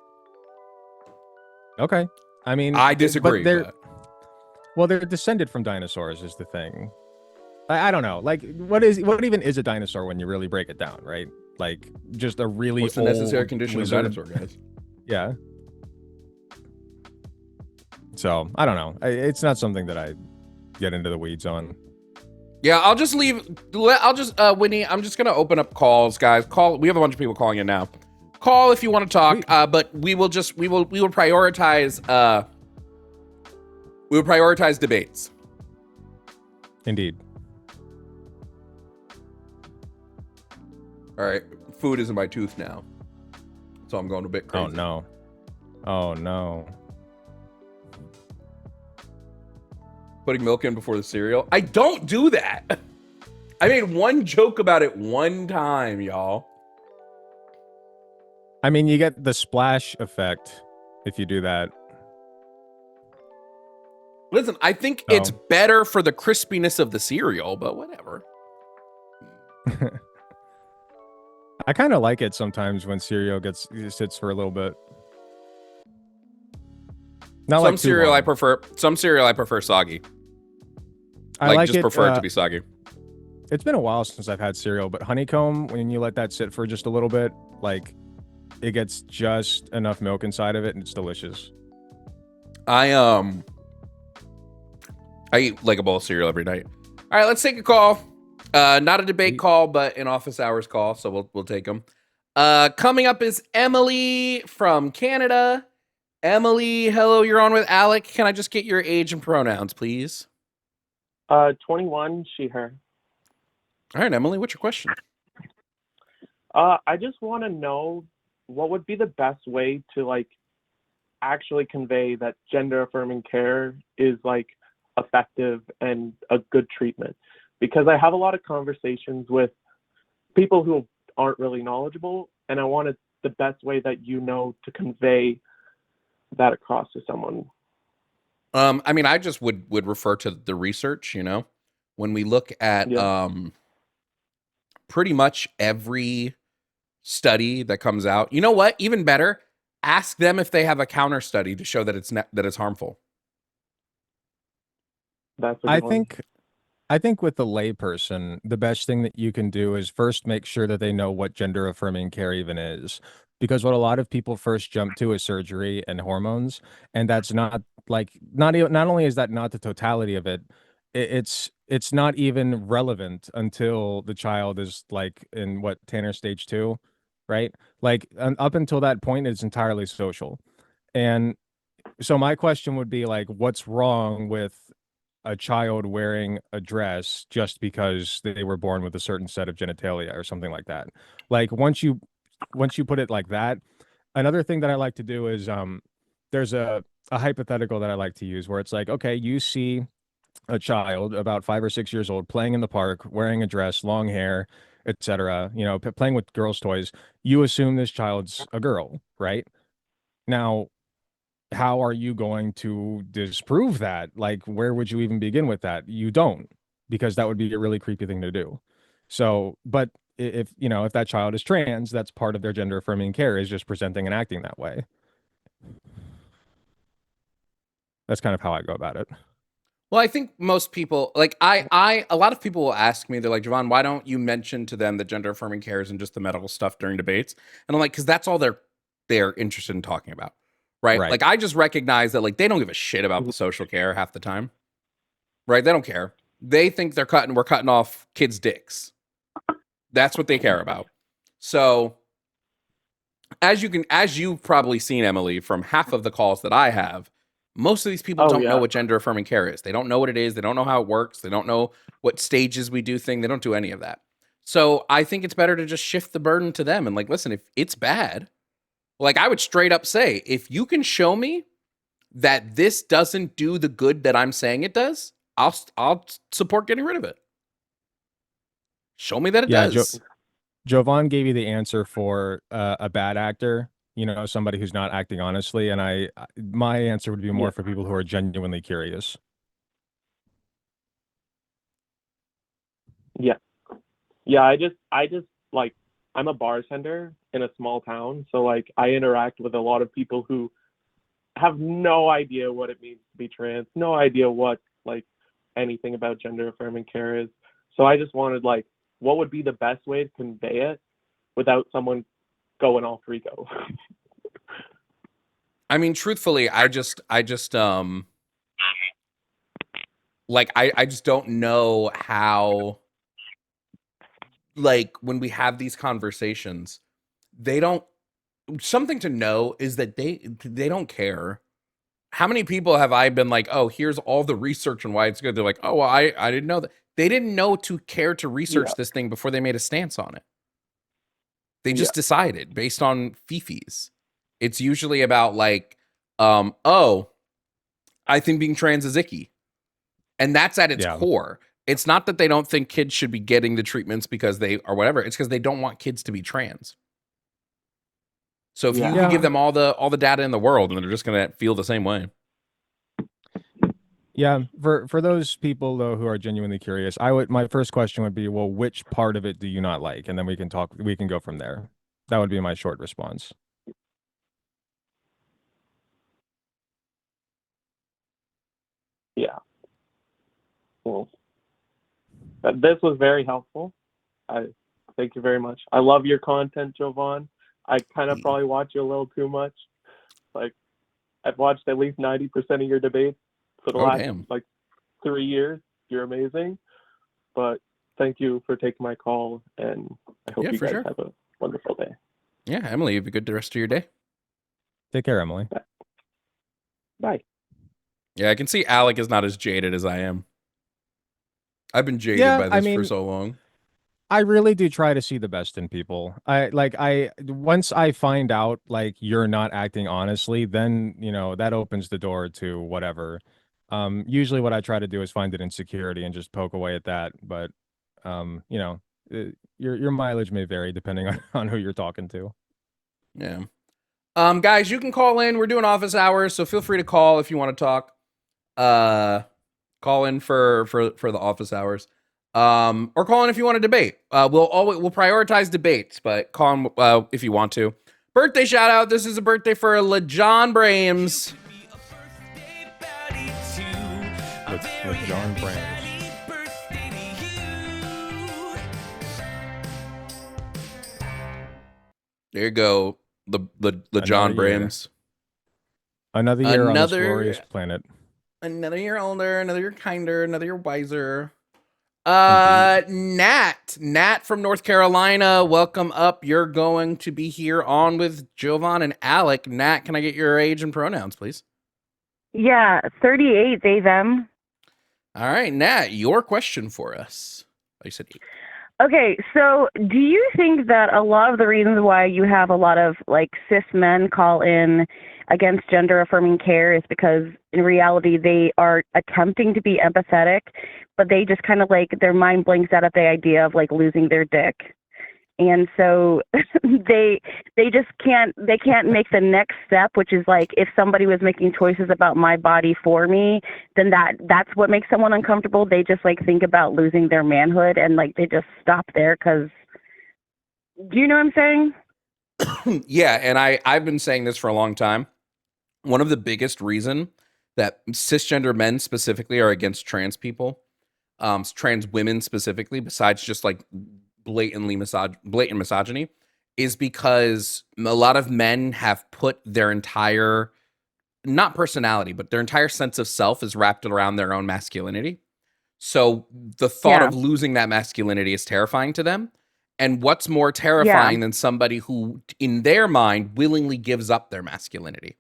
Okay. I mean, I disagree. But well, they're descended from dinosaurs is the thing. I don't know. Like, what even is a dinosaur when you really break it down, right? Like, just a really What's the old necessary condition lizard. of dinosaur, guys? Yeah. So I don't know. It's not something that I get into the weeds on. Yeah, I'll just Winnie, I'm just gonna open up calls, guys. Call. We have a bunch of people calling in now. Call if you want to talk. But we will prioritize debates. Indeed. All right, food is in my tooth now, so I'm going a bit crazy. Oh no. Oh no. Putting milk in before the cereal. I don't do that. I made one joke about it one time, y'all. I mean, you get the splash effect if you do that. Listen, I think it's better for the crispiness of the cereal, but whatever. I kind of like it sometimes when cereal sits for a little bit. Not Some like too cereal long. I prefer. Some cereal I prefer soggy. I like just it. prefer it to be soggy. It's been a while since I've had cereal, but honeycomb, when you let that sit for just a little bit, like it gets just enough milk inside of it, and it's delicious. I eat like a bowl of cereal every night. All right, let's take a call. Not a debate call, but an office hours call, so we'll take them. Coming up is Emily from Canada. Emily, hello, you're on with Alec. Can I just get your age and pronouns, please? 21, she, her. All right, Emily, what's your question? I just want to know what would be the best way to like actually convey that gender affirming care is like effective and a good treatment, because I have a lot of conversations with people who aren't really knowledgeable, and I wanted the best way that you know to convey that across to someone. I mean, I just would refer to the research, you know, when we look at pretty much every study that comes out. You know what? Even better, ask them if they have a counter study to show that it's harmful. That's a good one. I think with the layperson, the best thing that you can do is first make sure that they know what gender affirming care even is. Because what a lot of people first jump to is surgery and hormones, and that's not like not only is that not the totality of it, it's not even relevant until the child is like in what, Tanner stage 2, right? Like up until that point, it's entirely social. And so my question would be like, what's wrong with a child wearing a dress just because they were born with a certain set of genitalia or something like that? Like once you put it like that, another thing that I like to do is there's a hypothetical that I like to use where it's like, okay, you see a child about 5 or 6 years old playing in the park, wearing a dress, long hair, etc., you know, playing with girls' toys. You assume this child's a girl, right? Now, how are you going to disprove that? Like, where would you even begin with that? You don't, because that would be a really creepy thing to do. So, but if you know, if that child is trans, that's part of their gender affirming care, is just presenting and acting that way. That's kind of how I go about it. Well, I think most people, like a lot of people will ask me, they're like, Jovan, why don't you mention to them that gender affirming care isn't just the medical stuff during debates? And I'm like, because that's all they're interested in talking about, right? Right. Like I just recognize that like they don't give a shit about the social care half the time, right? They don't care. They think we're cutting off kids' dicks. That's what they care about. So as you've probably seen, Emily, from half of the calls that I have, most of these people don't know what gender affirming care is. They don't know what it is. They don't know how it works. They don't know what stages we do thing. They don't do any of that. So I think it's better to just shift the burden to them and like, listen, if it's bad, like I would straight up say, if you can show me that this doesn't do the good that I'm saying it does, I'll support getting rid of it. Show me that it does. Jovan gave you the answer for a bad actor, you know, somebody who's not acting honestly, and my answer would be more for people who are genuinely curious. Yeah, I just like, I'm a bartender in a small town, so like I interact with a lot of people who have no idea what it means to be trans, no idea what like anything about gender affirming care is. So I just wanted like, what would be the best way to convey it without someone going all freako? I mean, truthfully, I just like I just don't know how, like when we have these conversations, they don't, something to know is that they don't care. How many people have I been like, oh, here's all the research and why it's good? They're like, oh, well, I didn't know that. They didn't know to care to research this thing before they made a stance on it. They just decided based on fifis. It's usually about like, oh, I think being trans is icky. And that's at its core. It's not that they don't think kids should be getting the treatments because they or whatever. It's because they don't want kids to be trans. So if you can give them all the data in the world, and they're just gonna feel the same way. Yeah, for those people though who are genuinely curious, my first question would be, well, which part of it do you not like? And then we can go from there. That would be my short response. Well, this was very helpful. I thank you very much. I love your content, Jovan. I kind of probably watch you a little too much. Like, I've watched at least 90% of your debates for the last like 3 years. You're amazing. But thank you for taking my call, and I hope you guys have a wonderful day. Yeah, Emily, you have a good rest of your day. Take care, Emily. Bye. Yeah, I can see Alec is not as jaded as I am. I've been jaded by this for so long. I really do try to see the best in people. Once I find out like you're not acting honestly, then that opens the door to whatever. Usually what I try to do is find an insecurity and just poke away at that. But your mileage may vary depending on who you're talking to. Yeah. Guys, you can call in. We're doing office hours, so feel free to call if you want to talk. Call in for the office hours. Or call in if you want to debate. We'll prioritize debates, but call in if you want to. Birthday shout out. This is a birthday for LeJohn Brames. LeJohn Brames. There you go. The John Brames. Another year on this glorious planet. Another year older, another year kinder, another year wiser. Nat from North Carolina, welcome up. You're going to be here on with Jovan and Alec. Nat, can I get your age and pronouns, please? Yeah, 38, they, them. All right, Nat, your question for us. Oh, you said 8. Okay, so do you think that a lot of the reasons why you have a lot of like cis men call in against gender affirming care is because in reality they are attempting to be empathetic, but they just kind of like their mind blinks out at the idea of like losing their dick. And so they can't make the next step, which is like if somebody was making choices about my body for me, then that's what makes someone uncomfortable. They just like think about losing their manhood and like they just stop there because, do you know what I'm saying? Yeah, and I've been saying this for a long time. One of the biggest reason that cisgender men specifically are against trans people, trans women specifically, besides just like blatant misogyny, is because a lot of men have put their entire, not personality, but their entire sense of self is wrapped around their own masculinity. So the thought of losing that masculinity is terrifying to them. And what's more terrifying than somebody who, in their mind, willingly gives up their masculinity?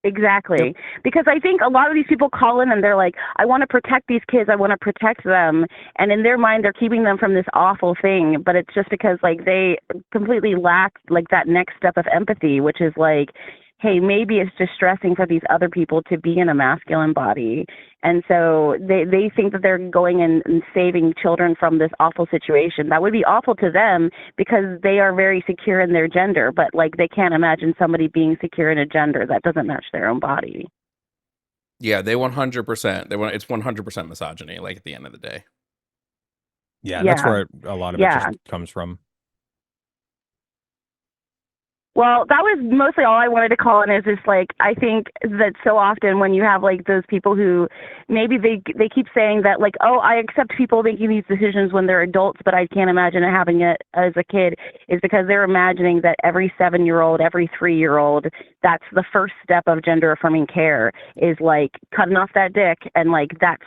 Exactly. Because I think a lot of these people call in and they're like, I want to protect these kids. I want to protect them. And in their mind, they're keeping them from this awful thing. But it's just because like they completely lack like that next step of empathy, which is like, hey, maybe it's distressing for these other people to be in a masculine body. And so they think that they're going and saving children from this awful situation. That would be awful to them because they are very secure in their gender, but like they can't imagine somebody being secure in a gender that doesn't match their own body. Yeah, they 100%. It's 100% misogyny, like at the end of the day. Yeah, that's where a lot of it just comes from. Well, that was mostly all I wanted to call in is just like, I think that so often when you have like those people who maybe they keep saying that like, oh, I accept people making these decisions when they're adults, but I can't imagine having it as a kid, is because they're imagining that every 7-year-old, every 3-year-old, that's the first step of gender affirming care is like cutting off that dick. And like, that's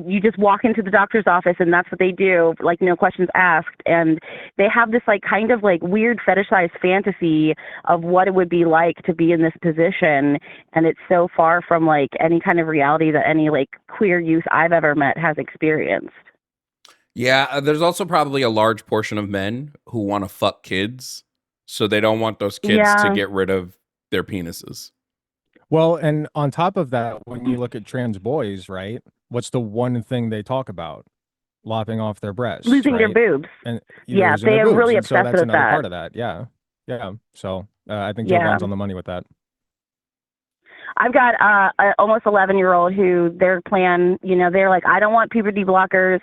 you just walk into the doctor's office and that's what they do, like no questions asked. And they have this like kind of like weird fetishized fantasy of what it would be like to be in this position. And it's so far from like any kind of reality that any like queer youth I've ever met has experienced. Yeah, there's also probably a large portion of men who want to fuck kids, so they don't want those kids to get rid of their penises. Well, and on top of that, when you look at trans boys, right, what's the one thing they talk about? Lopping off their breasts. Losing their boobs. And they are really obsessed so that's with another that. part of that. Yeah. So I think Jovan's on the money with that. I've got an almost 11-year-old who their plan, they're like, I don't want puberty blockers.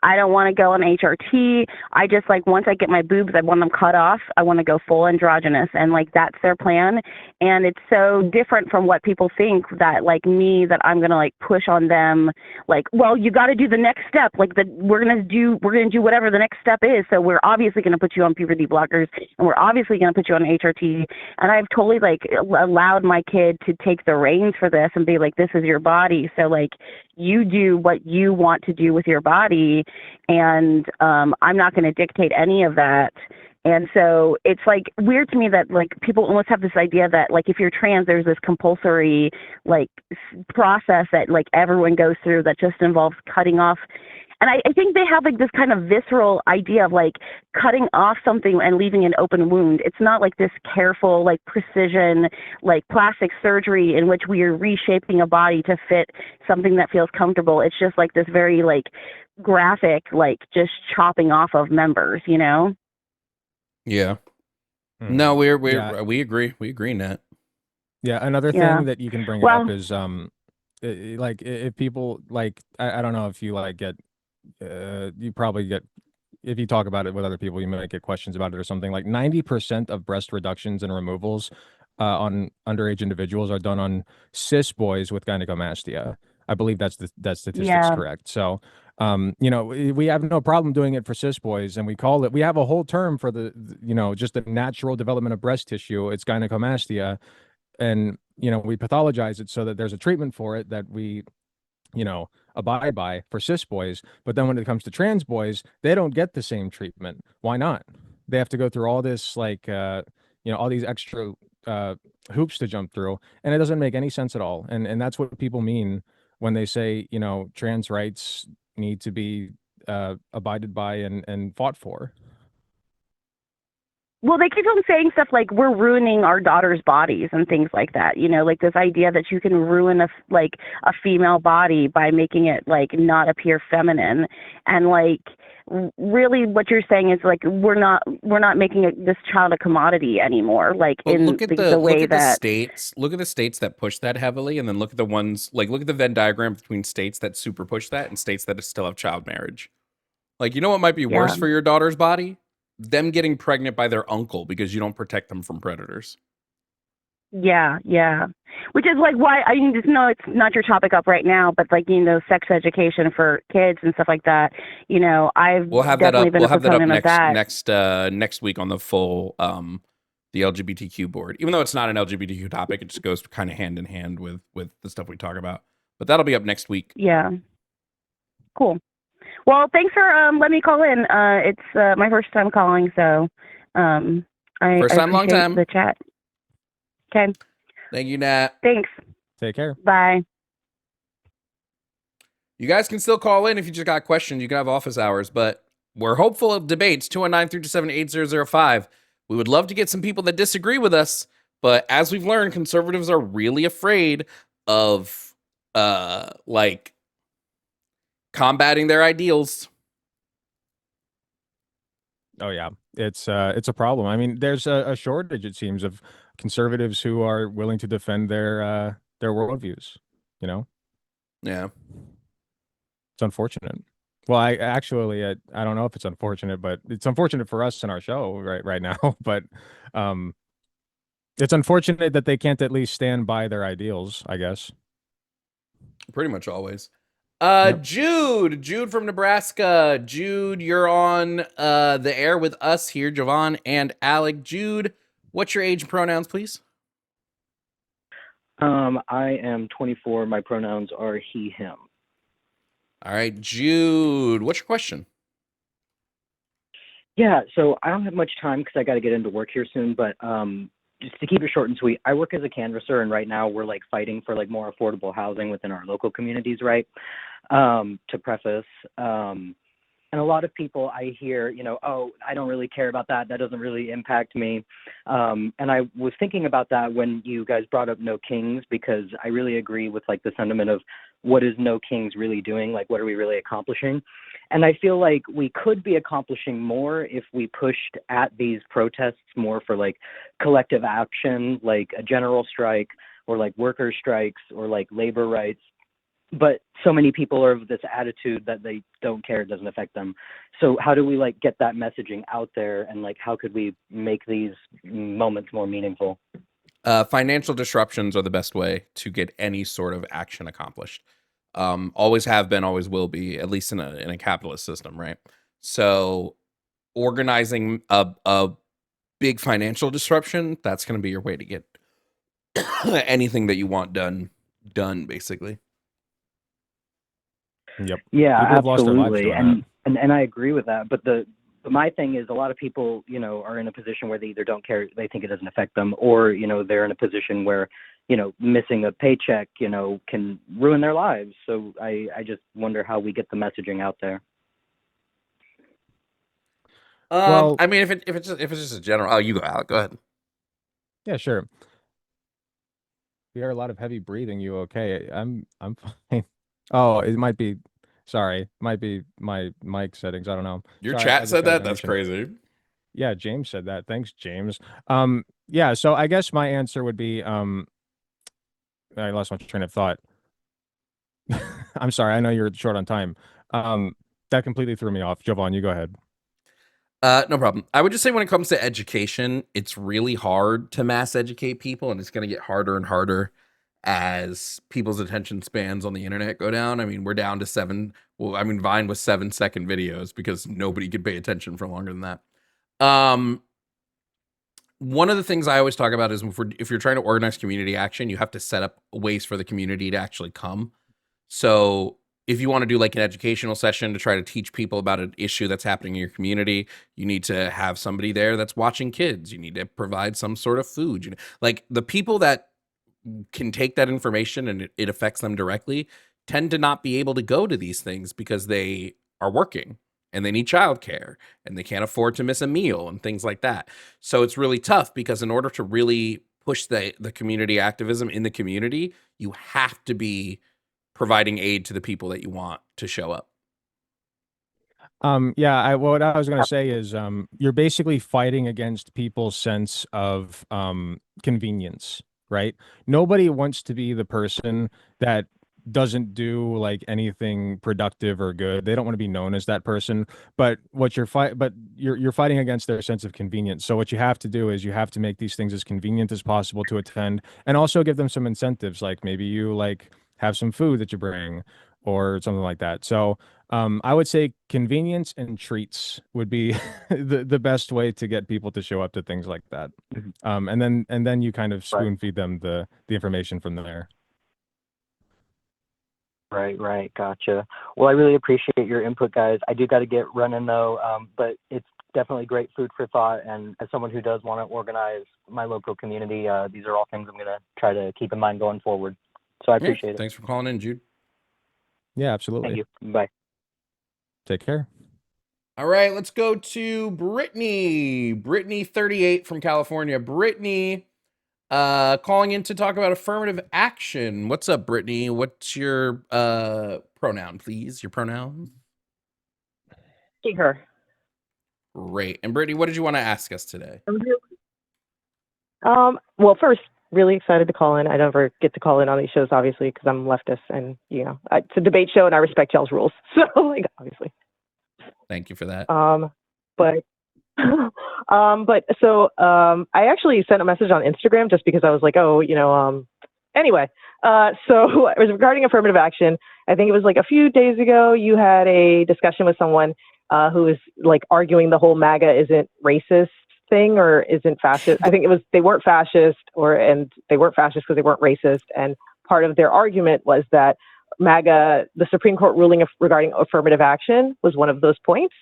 I don't want to go on HRT. I just like, once I get my boobs, I want them cut off. I want to go full androgynous. And like, that's their plan. And it's so different from what people think that like me, that I'm going to like push on them. Like, well, you got to do the next step. Like we're going to do whatever the next step is. So we're obviously going to put you on puberty blockers, and we're obviously going to put you on HRT. And I've totally like allowed my kid to take the reins for this and be like, this is your body. So like, you do what you want to do with your body, and I'm not going to dictate any of that. And so it's like weird to me that like people almost have this idea that like if you're trans, there's this compulsory like process that like everyone goes through that just involves cutting off. And I think they have like this kind of visceral idea of like cutting off something and leaving an open wound. It's not like this careful, like precision, like plastic surgery in which we are reshaping a body to fit something that feels comfortable. It's just like this very like graphic, like just chopping off of members, you know? Yeah. No, we agree. We agree, Nat. Yeah. Another thing that you can bring up is like if people like I don't know if you like get you probably get, if you talk about it with other people, you might get questions about it or something. Like 90% of breast reductions and removals on underage individuals are done on cis boys with gynecomastia. I believe that statistic's correct. So, you know, we have no problem doing it for cis boys, and we have a whole term for the you know, just the natural development of breast tissue. It's gynecomastia, and you know, we pathologize it so that there's a treatment for it that we, you know, abide by for cis boys. But then when it comes to trans boys, they don't get the same treatment. Why not? They have to go through all this like you know, all these extra hoops to jump through, and it doesn't make any sense at all. And that's what people mean when they say, you know, trans rights need to be abided by and fought for. Well, they keep on saying stuff like we're ruining our daughters' bodies and things like that. You know, like this idea that you can ruin a female body by making it like not appear feminine, and like really what you're saying is like we're not making this child a commodity anymore. Like in look at the way look at that the states. Look at the states that push that heavily, and then look at the ones like look at the Venn diagram between states that super push that and states that still have child marriage. Like, you know what might be worse for your daughter's body? Them getting pregnant by their uncle because you don't protect them from predators. Yeah. Which is like why I mean, no, it's not your topic up right now, but like, you know, sex education for kids and stuff like that. You know, We'll have that up. We'll have that up next week on the full the LGBTQ board. Even though it's not an LGBTQ topic, it just goes kind of hand in hand with the stuff we talk about. But that'll be up next week. Yeah. Cool. Well, thanks for letting me call in. It's my first time calling, so first time, long time. The chat. Okay. Thank you, Nat. Thanks. Take care. Bye. You guys can still call in if you just got questions. You can have office hours, but we're hopeful of debates. 219-327-8005. We would love to get some people that disagree with us, but as we've learned, conservatives are really afraid of like combating their ideals. Oh yeah, it's a problem. I mean, there's a shortage, it seems, of conservatives who are willing to defend their worldviews. You know. Yeah. It's unfortunate. Well, I don't know if it's unfortunate, but it's unfortunate for us in our show right now. But it's unfortunate that they can't at least stand by their ideals, I guess. Pretty much always. Jude from Nebraska. Jude, you're on the air with us here, Jovan and Alec. Jude, what's your age and pronouns, please? I am 24. My pronouns are he, him. All right, Jude, what's your question? Yeah, so I don't have much time because I got to get into work here soon, but just to keep it short and sweet, I work as a canvasser, and right now we're like fighting for like more affordable housing within our local communities, right? To preface, and a lot of people I hear, you know, oh, I don't really care about that. That doesn't really impact me. And I was thinking about that when you guys brought up No Kings, because I really agree with like the sentiment of what is No Kings really doing? Like, what are we really accomplishing? And I feel like we could be accomplishing more if we pushed at these protests more for like collective action, like a general strike or like worker strikes or like labor rights. but so many people are of this attitude that they don't care, it doesn't affect them. So how do we like get that messaging out there, and like how could we make these moments more meaningful? Financial disruptions are the best way to get any sort of action accomplished. Always have been, always will be, at least in a capitalist system, right? So organizing a big financial disruption, that's going to be your way to get anything that you want done, basically. Yep. Yeah, People have lost their lives absolutely. doing And I agree with that. But my thing is, a lot of people, you know, are in a position where they either don't care, they think it doesn't affect them, or, you know, they're in a position where, you know, missing a paycheck, you know, can ruin their lives. So I just wonder how we get the messaging out there. Well, I mean, if it's just a general, you go, Alec, go ahead. Yeah, sure. We hear a lot of heavy breathing. You okay? I'm fine. Oh, it might be. Sorry, might be my mic settings. I don't know. Your Sorry, I chat just said got a that? That's donation. crazy. Yeah, James said that. Thanks, James. Yeah. So I guess my answer would be I lost my train of thought. I'm sorry. I know you're short on time. That completely threw me off. Jovan, you go ahead. No problem. I would just say when it comes to education, it's really hard to mass educate people, and it's going to get harder and harder as people's attention spans on the internet go down. I mean, we're down to Vine was 7-second videos because nobody could pay attention for longer than that. One of the things I always talk about is if you're trying to organize community action, you have to set up ways for the community to actually come. So if you want to do like an educational session to try to teach people about an issue that's happening in your community, you need to have somebody there that's watching kids. You need to provide some sort of food. Like the people that can take that information and it affects them directly tend to not be able to go to these things because they are working and they need childcare and they can't afford to miss a meal and things like that. So it's really tough because in order to really push the community activism in the community, you have to be providing aid to the people that you want to show up. Yeah, what I was going to say is you're basically fighting against people's sense of convenience, right? Nobody wants to be the person that doesn't do like anything productive or good. They don't want to be known as that person. But you're fighting against their sense of convenience. So what you have to do is you have to make these things as convenient as possible to attend, and also give them some incentives, like maybe you like have some food that you bring or something like that. So I would say convenience and treats would be the best way to get people to show up to things like that. And then you kind of spoon feed them the information from there. Right. Gotcha. Well, I really appreciate your input, guys. I do got to get running though, but it's definitely great food for thought. And as someone who does want to organize my local community, these are all things I'm going to try to keep in mind going forward. So I appreciate it. Thanks for calling in, Jude. Yeah, absolutely. Thank you. Bye. Take care. All right, let's go to Brittany. Brittany, 38 from California. Brittany, calling in to talk about affirmative action. What's up, Brittany? What's your pronoun, please? Your pronouns? She, her. Great. And Brittany, what did you want to ask us today? Well, first, really excited to call in. I never get to call in on these shows, obviously, because I'm leftist, and it's a debate show, and I respect y'all's rules. So, like, obviously. Thank you for that. I actually sent a message on Instagram just because I was like, anyway. So it was regarding affirmative action. I think it was like a few days ago, you had a discussion with someone who was like arguing the whole MAGA isn't racist thing or isn't fascist. I think it was they weren't fascist and they weren't fascist because they weren't racist. And part of their argument was that MAGA, the Supreme Court ruling regarding affirmative action was one of those points.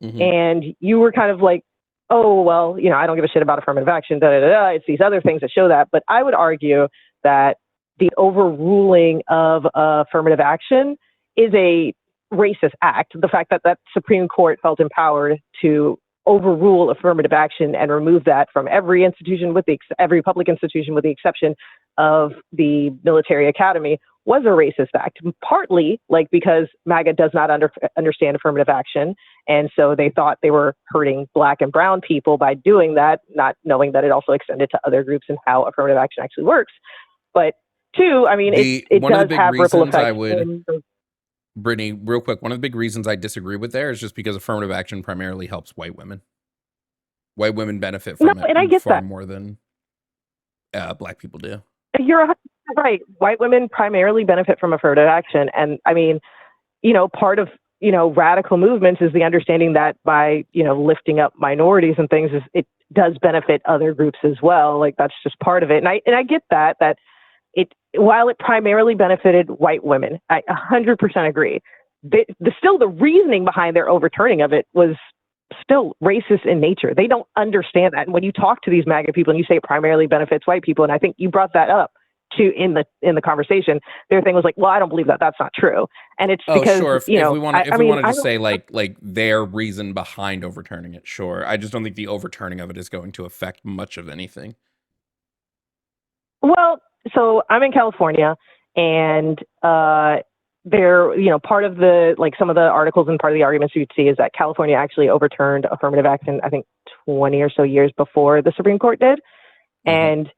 Mm-hmm. And you were kind of like, oh, well, I don't give a shit about affirmative action. It's these other things that show that. But I would argue that the overruling of affirmative action is a racist act. The fact that that Supreme Court felt empowered to overrule affirmative action and remove that from every institution, every public institution, with the exception of the military academy, was a racist act. Partly because MAGA does not understand affirmative action, and so they thought they were hurting Black and brown people by doing that, not knowing that it also extended to other groups and how affirmative action actually works. But too, I mean, it one of the does big have ripple reasons I effects. would, Brittany, real quick, one of the big reasons I disagree with there is just because affirmative action primarily helps white women. White women benefit from and I it get far that. more than black people do. You're 100% right. White women primarily benefit from affirmative action. And I mean, part of, radical movements is the understanding that by, lifting up minorities and things, it does benefit other groups as well. Like that's just part of it. And I get that while it primarily benefited white women, I 100% agree. Still the reasoning behind their overturning of it was still racist in nature. They don't understand that. And when you talk to these MAGA people and you say it primarily benefits white people, and I think you brought that up too in the conversation, their thing was like, well, I don't believe that. That's not true. And it's because, sure. If we want to just say like their reason behind overturning it, sure. I just don't think the overturning of it is going to affect much of anything. Well, so I'm in California, and there, part of the, like some of the articles and part of the arguments you'd see is that California actually overturned affirmative action, I think 20 or so years before the Supreme Court did. Mm-hmm. And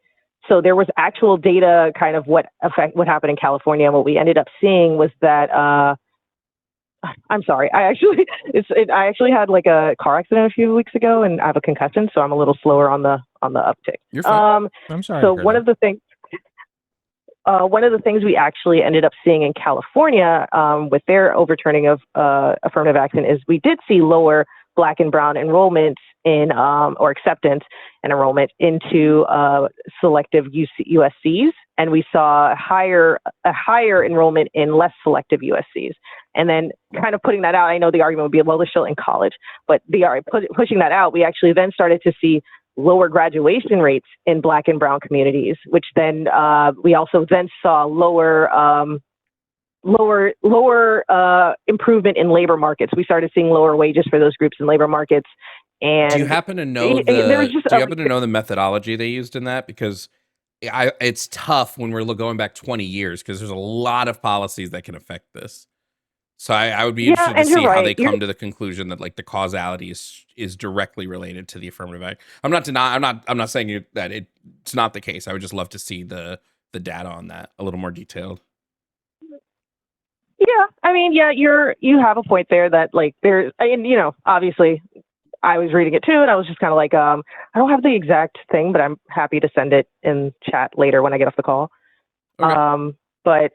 so there was actual data kind of what happened in California. And what we ended up seeing was that, I'm sorry, I actually had like a car accident a few weeks ago and I have a concussion. So I'm a little slower on the uptick. You're fine. I'm sorry. So one of the things we actually ended up seeing in California with their overturning of affirmative action is we did see lower Black and Brown enrollment in or acceptance and enrollment into selective USCs, and we saw a higher enrollment in less selective USCs. And then kind of putting that out, I know the argument would be, well, they're still in college, but pushing that out, we actually then started to see lower graduation rates in Black and Brown communities, which then we also then saw lower improvement in labor markets. We started seeing lower wages for those groups in labor markets. And do you happen to know the methodology they used in that? Because it's tough when we're going back 20 years because there's a lot of policies that can affect this. So I would be interested to see how they come to the conclusion that like the causality is directly related to the affirmative act. I'm not saying that it's not the case. I would just love to see the data on that a little more detailed. Yeah, I mean, you have a point there that like there, and obviously I was reading it too, and I was just kind of like, I don't have the exact thing, but I'm happy to send it in chat later when I get off the call. Okay. But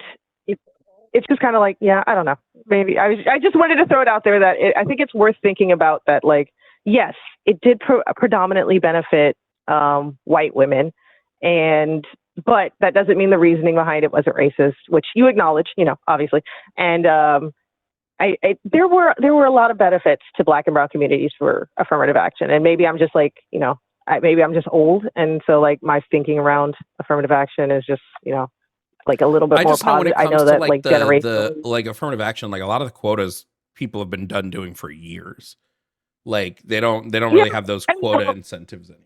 it's just kind of like, I don't know. Maybe I just wanted to throw it out there that I think it's worth thinking about that. Like, yes, it did predominantly benefit white women, but that doesn't mean the reasoning behind it wasn't racist, which you acknowledge, obviously. And there were a lot of benefits to Black and Brown communities for affirmative action. And maybe I'm just like, maybe I'm just old, and so like my thinking around affirmative action is just, like a little bit more positive. I know that like the like affirmative action, like a lot of the quotas people have been done doing for years. Like they don't really have those quota incentives anymore.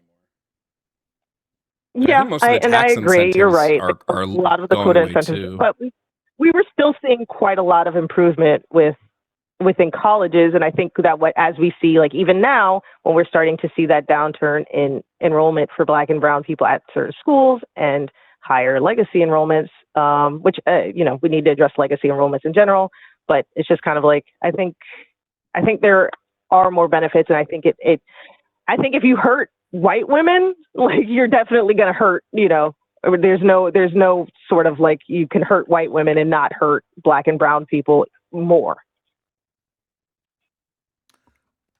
Yeah, I agree. You're right. A lot of the quota incentives, but we were still seeing quite a lot of improvement within colleges, and I think that as we see, like even now, when we're starting to see that downturn in enrollment for Black and Brown people at certain schools and higher legacy enrollments, which we need to address legacy enrollments in general, but it's just kind of like I think there are more benefits, and I think I think if you hurt white women, like you're definitely going to hurt, there's no sort of like you can hurt white women and not hurt Black and Brown people more.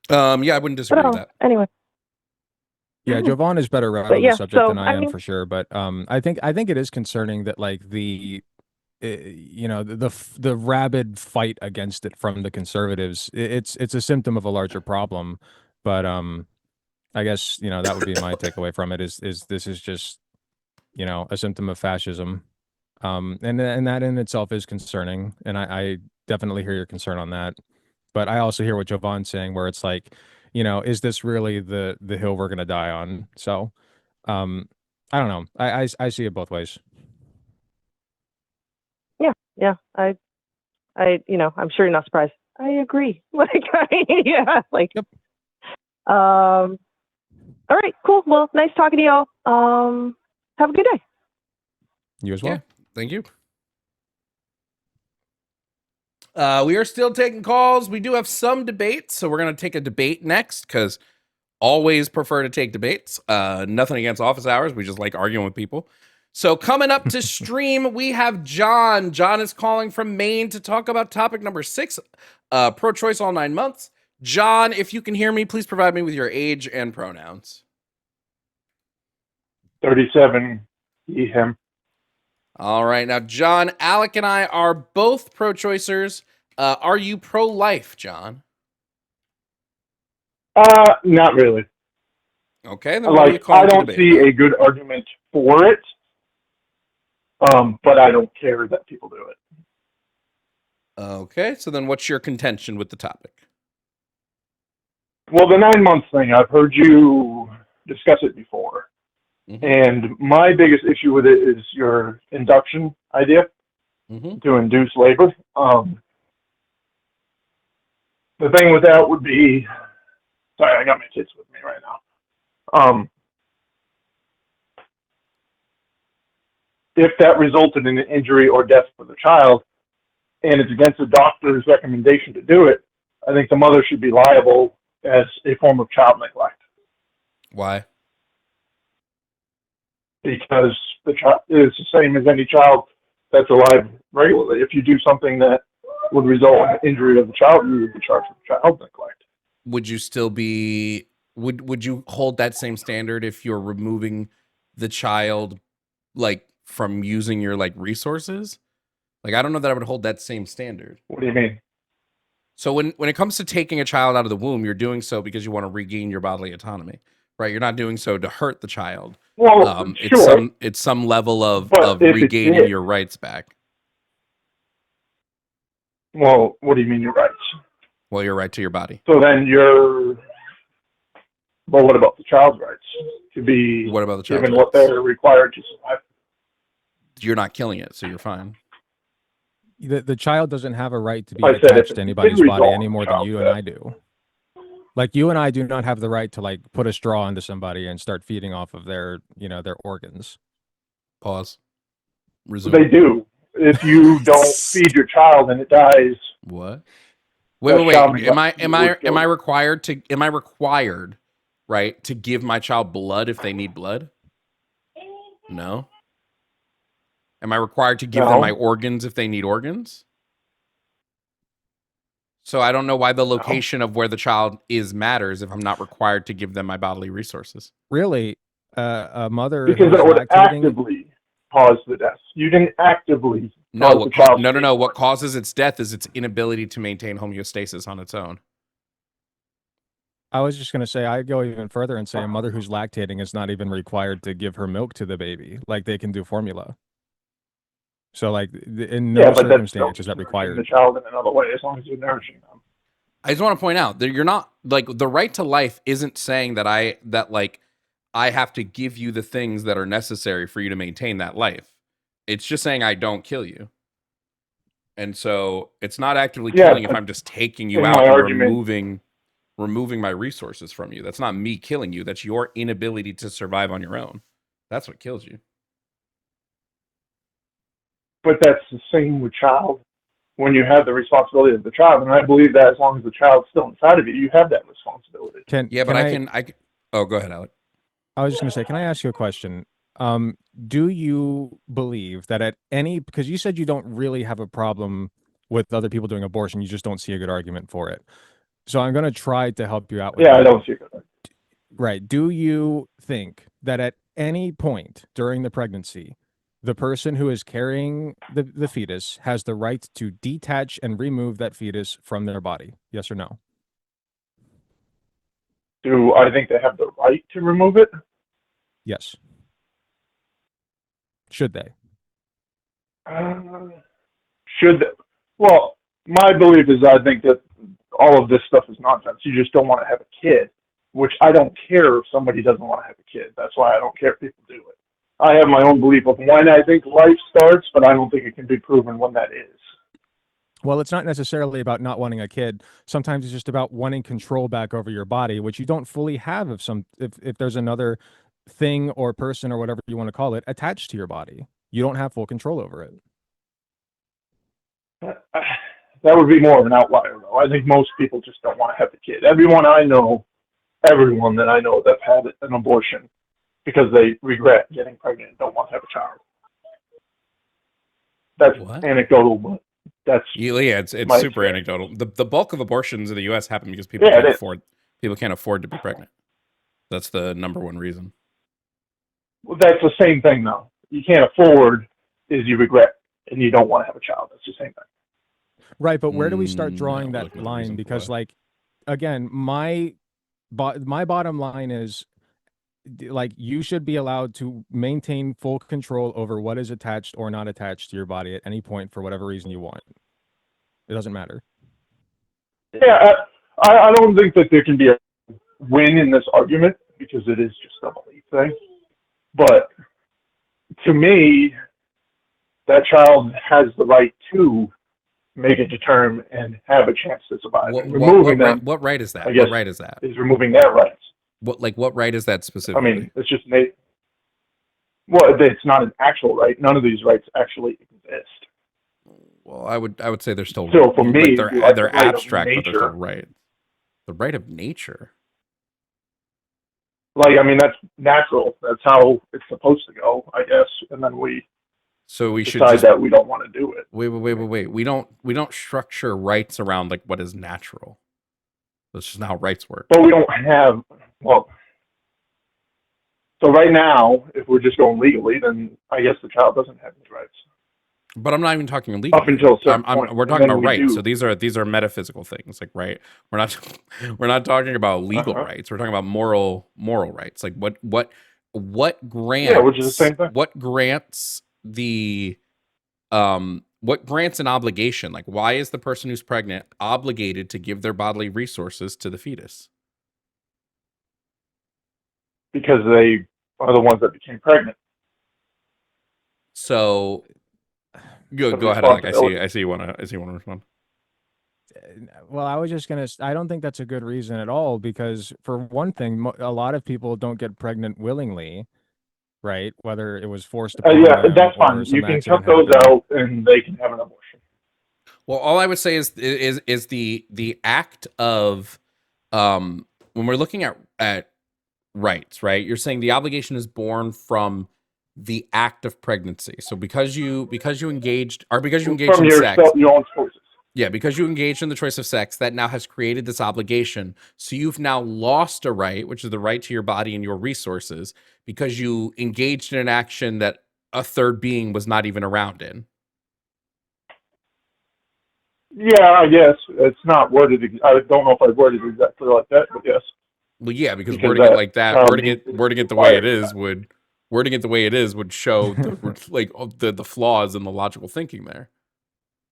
I wouldn't disagree with that. Anyway. Yeah, Jovan is better around on the subject than I am for sure. But I think it is concerning that like the rabid fight against it from the conservatives. It's a symptom of a larger problem. But I guess that would be my takeaway from it is this is just a symptom of fascism, and that in itself is concerning. And I definitely hear your concern on that. But I also hear what Jovan's saying, where it's like, is this really the hill we're gonna die on? So, I don't know. I see it both ways. Yeah. I'm sure you're not surprised. I agree. Yep. All right, cool. Well, nice talking to y'all. Have a good day. You as well. Yeah. Thank you. We are still taking calls. We do have some debates, so we're going to take a debate next because always prefer to take debates. Nothing against office hours. We just like arguing with people. So coming up to stream, we have John. John is calling from Maine to talk about topic number 6, pro-choice all 9 months. John, if you can hear me, please provide me with your age and pronouns. 37, he, him. All right. Now, John, Alec and I are both pro-choicers. Are you pro-life, John? Not really. Okay. Then what are you Like, calling I to don't debate see about? a good argument for it, but I don't care that people do it. Okay. So then what's your contention with the topic? Well, the 9 months thing, I've heard you discuss it before. Mm-hmm. And my biggest issue with it is your induction idea to induce labor. The thing with that would be, sorry, I got my kids with me right now. If that resulted in an injury or death for the child, and it's against the doctor's recommendation to do it, I think the mother should be liable as a form of child neglect. Why? Because the child is the same as any child that's alive regularly. If you do something that would result in the injury of the child, you would be charged with child neglect. Would you still be, would you hold that same standard if you're removing the child, like, from using your, like, resources? Like, I don't know that I would hold that same standard. What do you mean? So when it comes to taking a child out of the womb, you're doing so because you want to regain your bodily autonomy, right? You're not doing so to hurt the child. Well, sure. It's some level of if regaining your rights back. Well, what do you mean your rights? Well, your right to your body. So then well, what about the child's rights to be What about the child's given what rights? they're required to survive? You're not killing it, so you're fine. The child doesn't have a right to be I said if attached it to anybody's did body result any in more than child you and death. I do. Like, you and I do not have the right to, like, put a straw into somebody and start feeding off of their, their organs. Pause. Resume. They do. If you don't feed your child and it dies. What? Wait. Am I required, right, to give my child blood if they need blood? No. Am I required to give them my organs if they need organs? So I don't know why the location of where the child is matters if I'm not required to give them my bodily resources. Really, a mother Because who's that would lactating- actively cause the death. You didn't actively No, cause the child. no. What causes its death is its inability to maintain homeostasis on its own. I was just going to say, I'd go even further and say a mother who's lactating is not even required to give her milk to the baby. Like, they can do formula. So, like, in no circumstance is that required. The child in another way, as long as you're nourishing them. I just want to point out that you're not, like, the right to life isn't saying that I have to give you the things that are necessary for you to maintain that life. It's just saying I don't kill you. And so it's not actively killing if I'm just taking you out and removing my resources from you. That's not me killing you. That's your inability to survive on your own. That's what kills you. But that's the same with child. When you have the responsibility of the child, and I believe that as long as the child's still inside of you, you have that responsibility. Oh, go ahead, Alec. I was just going to say, can I ask you a question? Do you believe that because you said you don't really have a problem with other people doing abortion, you just don't see a good argument for it. So I'm going to try to help you out with that. I don't see a good argument. Right. Do you think that at any point during the pregnancy, the person who is carrying the fetus has the right to detach and remove that fetus from their body? Yes or no? Do I think they have the right to remove it? Yes. Should they? Should they? Well, my belief is I think that all of this stuff is nonsense. You just don't want to have a kid, which I don't care if somebody doesn't want to have a kid. That's why I don't care if people do it. I have my own belief of when I think life starts, but I don't think it can be proven when that is. Well, it's not necessarily about not wanting a kid. Sometimes it's just about wanting control back over your body, which you don't fully have if there's another thing or person or whatever you want to call it attached to your body. you don't have full control over it. That would be more of an outlier, though. I think most people just don't want to have the kid. Everyone that I know that's had an abortion because they regret getting pregnant and don't want to have a child. That's anecdotal, but that's it's my super experience. anecdotal. The bulk of abortions in the U.S. happen because people can't afford to be pregnant. That's the number one reason. Well, that's the same thing, though. You can't afford is you regret and you don't want to have a child. That's the same thing. Right, but where do we start drawing that line? Because, like, again, my bottom line is, like, you should be allowed to maintain full control over what is attached or not attached to your body at any point for whatever reason you want. It doesn't matter. Yeah, I don't think that there can be a win in this argument because it is just a belief thing. But to me, that child has the right to make it to term and have a chance to survive. What right is that? I guess, what right is that? Is removing their rights. What right is that specifically? I mean, it's just it's not an actual right. None of these rights actually exist. Well, I would say they're still. So for me, they're abstract, but they're still right. The right of nature. Like, I mean, that's natural. That's how it's supposed to go, I guess. And then we should decide that we don't want to do it. Wait. We don't structure rights around like what is natural. That's just not how rights work. But we don't have so right now, if we're just going legally, then I guess the child doesn't have any rights. But I'm not even talking legal. Up until a certain point. We're talking about rights. So these are metaphysical things, like right. We're not talking about legal rights. We're talking about moral rights. Like what grants? Yeah, which is the same thing. What grants what grants an obligation? Like, why is the person who's pregnant obligated to give their bodily resources to the fetus? Because they are the ones that became pregnant. So, go ahead, Alec. I see you want to respond. Well, I was just I don't think that's a good reason at all, because for one thing, a lot of people don't get pregnant willingly, right? Whether it was forced upon them, that's fine. You can cut those out and they can have an abortion. Well, all I would say is the act of when we're looking at rights, right? You're saying the obligation is born from the act of pregnancy. So because you engaged from in sex, your own choices. Yeah, because you engaged in the choice of sex, that now has created this obligation. So you've now lost a right, which is the right to your body and your resources, because you engaged in an action that a third being was not even around in. Yeah, I guess it's not worded. I don't know if I worded it exactly like that, but yes. Well, yeah, because wording it like that, wording it the way it is would show the flaws in the logical thinking there.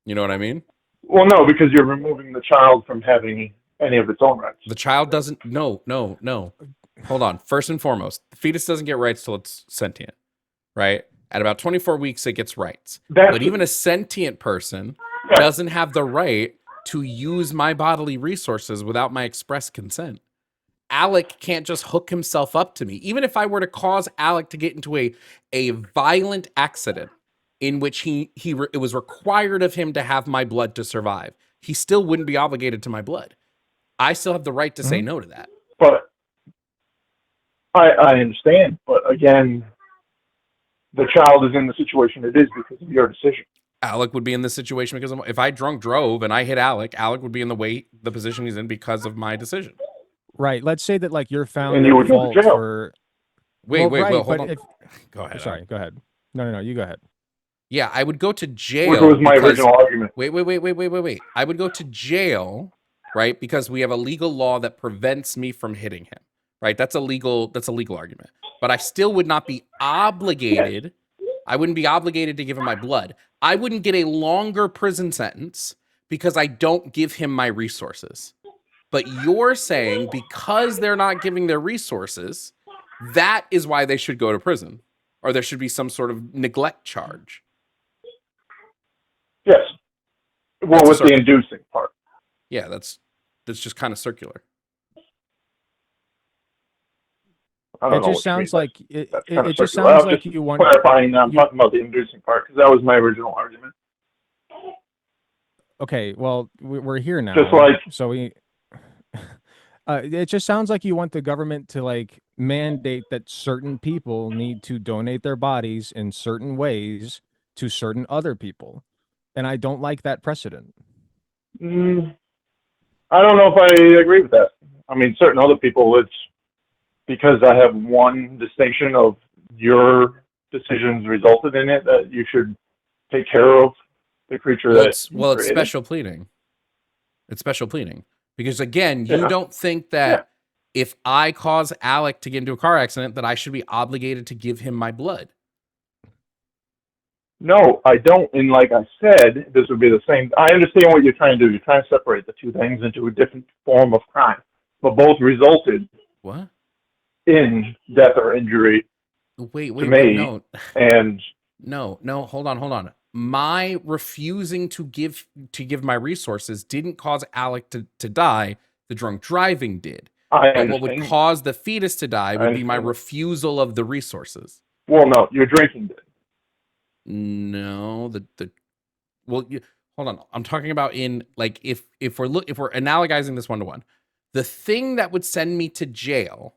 You know what I mean? Well, no, because you're removing the child from having any of its own rights. The child doesn't. No. Hold on. First and foremost, the fetus doesn't get rights till it's sentient, right? At about 24 weeks, it gets rights. But even a sentient person doesn't have the right to use my bodily resources without my express consent. Alec can't just hook himself up to me. Even if I were to cause Alec to get into a violent accident in which it was required of him to have my blood to survive, he still wouldn't be obligated to my blood. I still have the right to say no to that. But I understand. But again, the child is in the situation it is because of your decision. Alec would be in this situation because if I drunk drove and I hit Alec would be in the position he's in because of my decision. Right. Let's say that like you're found and you would fault go to jail. for. Wait, hold on. Go ahead. Sorry, go ahead. No, you go ahead. Yeah, I would go to jail. Which was my original argument. Wait. I would go to jail, right? Because we have a legal law that prevents me from hitting him, right? That's a legal argument. But I still would not be obligated. I wouldn't be obligated to give him my blood. I wouldn't get a longer prison sentence because I don't give him my resources. But you're saying because they're not giving their resources, that is why they should go to prison, or there should be some sort of neglect charge. Yes. Well, with the inducing part. Yeah, that's just kind of circular. I don't It know just what you mean. sounds like it. That's It, kind of it just circular. sounds I'm like just you want. clarifying that I'm You, talking about the inducing part because that was my original argument. okay, well, we're here Just now, like so we. It just sounds like you want the government to like mandate that certain people need to donate their bodies in certain ways to certain other people, and I don't like that precedent. I don't know if I agree with that. I mean, certain other people, it's because I have one distinction of your decisions resulted in it that you should take care of the creature Well, that it's you well, it's created. special pleading. It's special pleading because again, you Yeah. don't think that if I cause Alec to get into a car accident, that I should be obligated to give him my blood. No, I don't. And like I said, this would be the same. I understand what you're trying to do. You're trying to separate the two things into a different form of crime, but both resulted What? in death or injury Wait, to me. no. And No, hold on. My refusing to give my resources didn't cause Alec to die. The drunk driving did. I But what would understand. cause the fetus to die I would be my understand. refusal of the resources. Well, no, your drinking did. No, hold on. I'm talking about in like if we're analogizing this 1-to-1, the thing that would send me to jail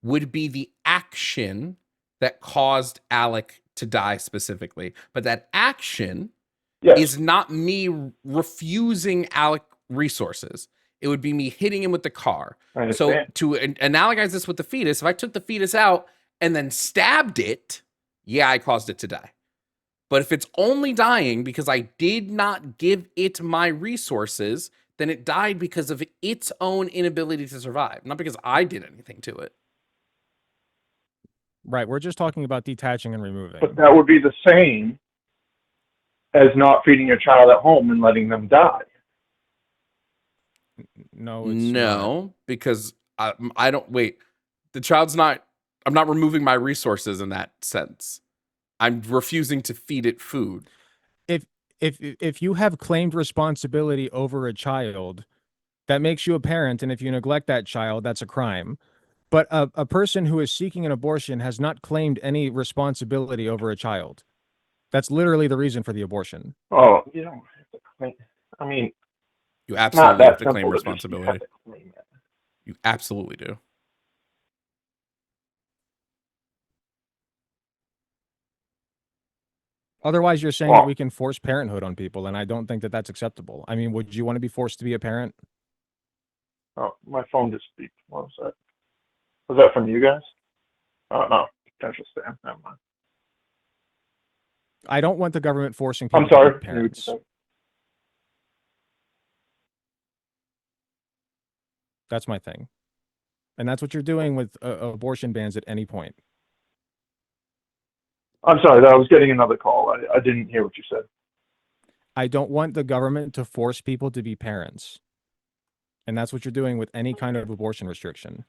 would be the action that caused Alec to die specifically. But that action is not me refusing Alec resources. It would be me hitting him with the car. So to analogize this with the fetus, if I took the fetus out and then stabbed it, yeah, I caused it to die. But if it's only dying because I did not give it my resources, then it died because of its own inability to survive, not because I did anything to it. Right, we're just talking about detaching and removing. But that would be the same as not feeding your child at home and letting them die. No, it's not. Because I don't wait. The child's not. I'm not removing my resources in that sense. I'm refusing to feed it food. If you have claimed responsibility over a child, that makes you a parent, and if you neglect that child, that's a crime. But a person who is seeking an abortion has not claimed any responsibility over a child. That's literally the reason for the abortion. Oh, you don't have to claim. I mean, you absolutely have to claim simple responsibility. You absolutely do. Otherwise, you're saying that we can force parenthood on people, and I don't think that that's acceptable. I mean, would you want to be forced to be a parent? Oh, my phone just beeped. What was that? Was that from you guys? Oh, no. Potential spam. Never mind. I don't want the government forcing people I'm sorry. to be parents. That's my thing. And that's what you're doing with abortion bans at any point. I'm sorry. I was getting another call. I didn't hear what you said. I don't want the government to force people to be parents. And that's what you're doing with any kind of abortion restriction.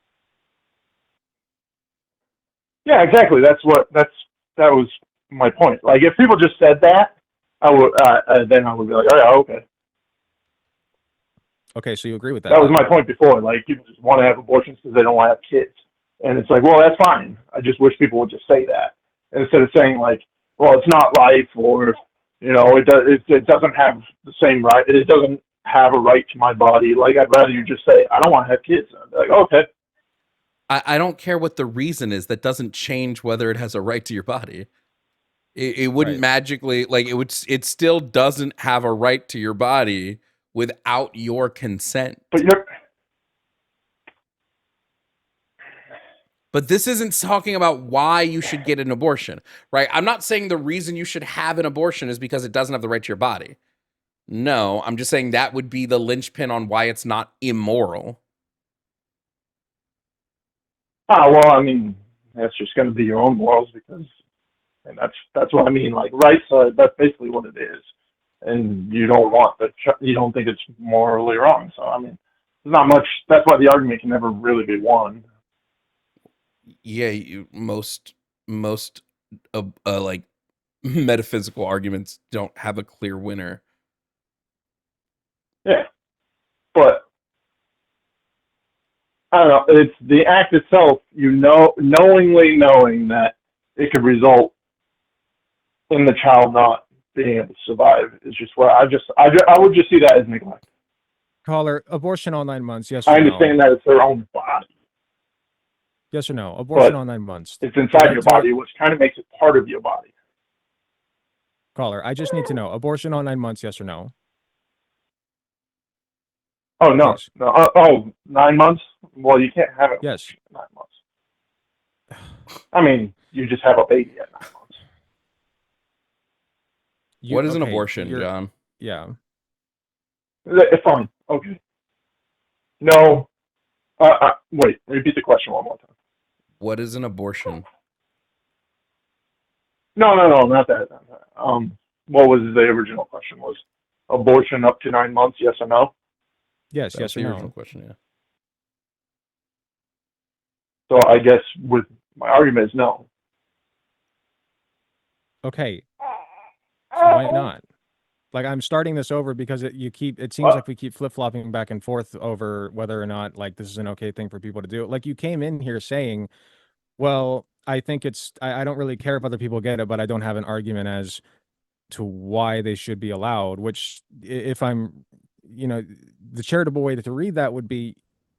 Yeah, exactly. That was my point. Like, if people just said that, I would then I would be like, oh yeah, okay. Okay, so you agree with that? That was my point before. Like, people just want to have abortions because they don't want to have kids, and it's like, well, that's fine. I just wish people would just say that instead of saying like, well, it's not life, or it doesn't have the same right. It doesn't have a right to my body. Like, I'd rather you just say, I don't want to have kids. I'd be like, okay. I don't care what the reason is. That doesn't change whether it has a right to your body. It wouldn't magically, like, it still doesn't have a right to your body without your consent. But this isn't talking about why you should get an abortion, right? I'm not saying the reason you should have an abortion is because it doesn't have the right to your body. No, I'm just saying that would be the linchpin on why it's not immoral. Well, I mean, that's just going to be your own morals and that's what I mean. Like, rights, that's basically what it is. And you don't think it's morally wrong. So, I mean, there's not much. That's why the argument can never really be won. Yeah, most like metaphysical arguments don't have a clear winner. Yeah, but I don't know. It's the act itself. Knowingly knowing that it could result in the child not being able to survive is just what I would just see that as neglect. Caller, abortion all 9 months, yes or I no? understand that it's their own body. Yes or no? Abortion But all 9 months. it's inside your body, which kind of makes it part of your body. Caller, I just need to know. Abortion all 9 months, yes or no? Oh, no. Please. No. 9 months? Well, you can't have it. Yes. 9 months. I mean, you just have a baby at 9 months. What is an abortion, John? Yeah. Fine. Okay. No. Wait. Repeat the question one more time. What is an abortion? No, not that. What was the original question? Was abortion up to 9 months? Yes or no? Yes. That's Yes or the no? original question. Yeah. So I guess with my argument is no. Okay. So why not? Like, I'm starting this over because it seems like we keep flip-flopping back and forth over whether or not, like, this is an okay thing for people to do. Like, you came in here saying, well, I think I don't really care if other people get it, but I don't have an argument as to why they should be allowed, which if I'm, the charitable way to read that would be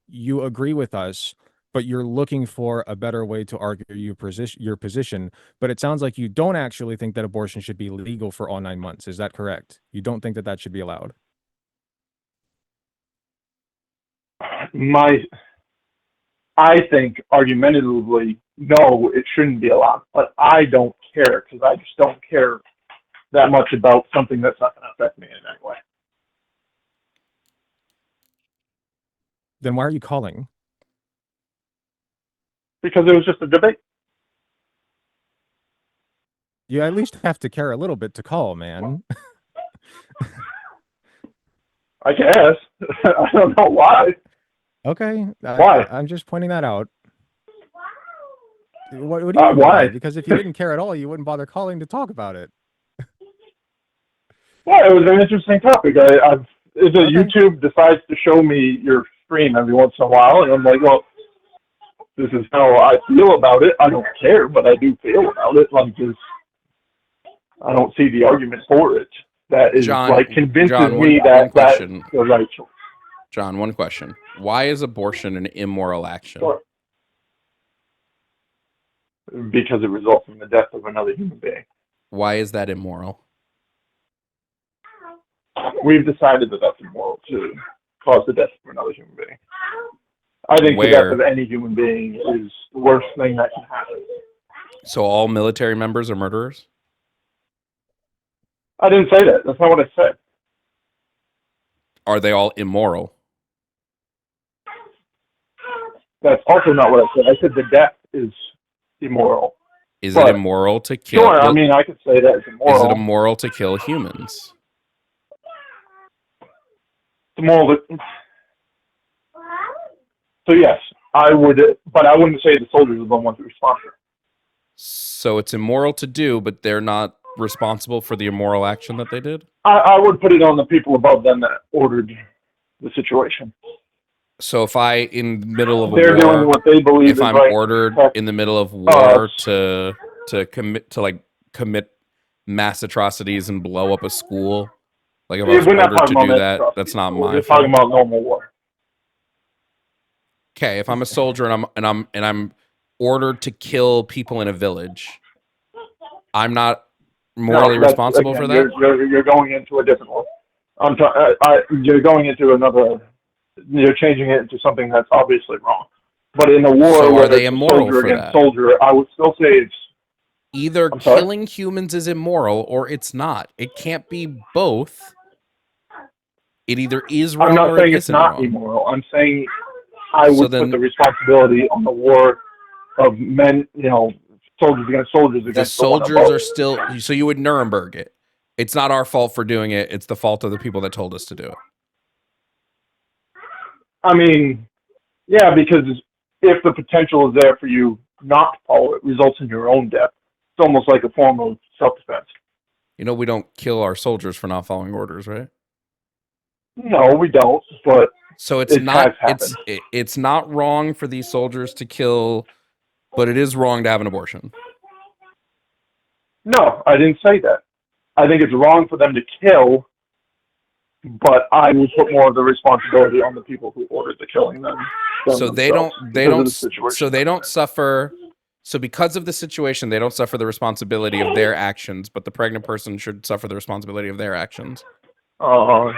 you agree with us, but you're looking for a better way to argue your position. But it sounds like you don't actually think that abortion should be legal for all 9 months. Is that correct? You don't think that should be allowed? I think argumentatively, no, it shouldn't be allowed. But I don't care because I just don't care that much about something that's not going to affect me in any way. Then why are you calling? Because it was just a debate. You at least have to care a little bit to call, man. I guess. I don't know why. Okay. Why? I'm just pointing that out. What do you mean why? Because if you didn't care at all, you wouldn't bother calling to talk about it. Well, it was an interesting topic. YouTube decides to show me your screen every once in a while, and I'm like, well, this is how I feel about it. I don't care, but I do feel about it. Like, I don't see the argument for it. That is convinces me that that's the right choice. John, one question. Why is abortion an immoral action? Sure. Because it results in the death of another human being. Why is that immoral? We've decided that that's immoral to cause the death of another human being. I think the death of any human being is the worst thing that can happen. So all military members are murderers? I didn't say that. That's not what I said. Are they all immoral? That's also not what I said. I said the death is immoral. Is it immoral to kill? Sure, I mean, I could say that it's immoral. Is it immoral to kill humans? It's immoral to... So yes, I would, but I wouldn't say the soldiers are the ones who respond. So it's immoral to do, but they're not responsible for the immoral action that they did? I would put it on the people above them that ordered the situation. So if I, in the middle of a They're war, doing what they believe if is I'm right. ordered in the middle of war to commit mass atrocities and blow up a school, like if I was ordered to do that, that's not my fault. We're talking about normal war. Okay, if I'm a soldier and I'm ordered to kill people in a village, I'm not morally responsible for that. You're going into a different one. You're going into another. You're changing it into something that's obviously wrong. But in a war, so where are they immoral soldier for against that? soldier, I would still say it's either killing humans is immoral or it's not. It can't be both. It either is wrong I'm not or saying it it's isn't not wrong. immoral. I'm saying I would put the responsibility on the war of men, soldiers against soldiers. The soldiers are still, so you would Nuremberg it. It's not our fault for doing it. It's the fault of the people that told us to do it. I mean, yeah, because if the potential is there for you not to follow it, results in your own death. It's almost like a form of self-defense. We don't kill our soldiers for not following orders, right? No, we don't. But so it's it not has it's not wrong for these soldiers to kill, but it is wrong to have an abortion. No, I didn't say that. I think it's wrong for them to kill, but I would put more of the responsibility on the people who ordered the killing than So they themselves don't suffer. So because of the situation, they don't suffer the responsibility of their actions, but the pregnant person should suffer the responsibility of their actions. Oh,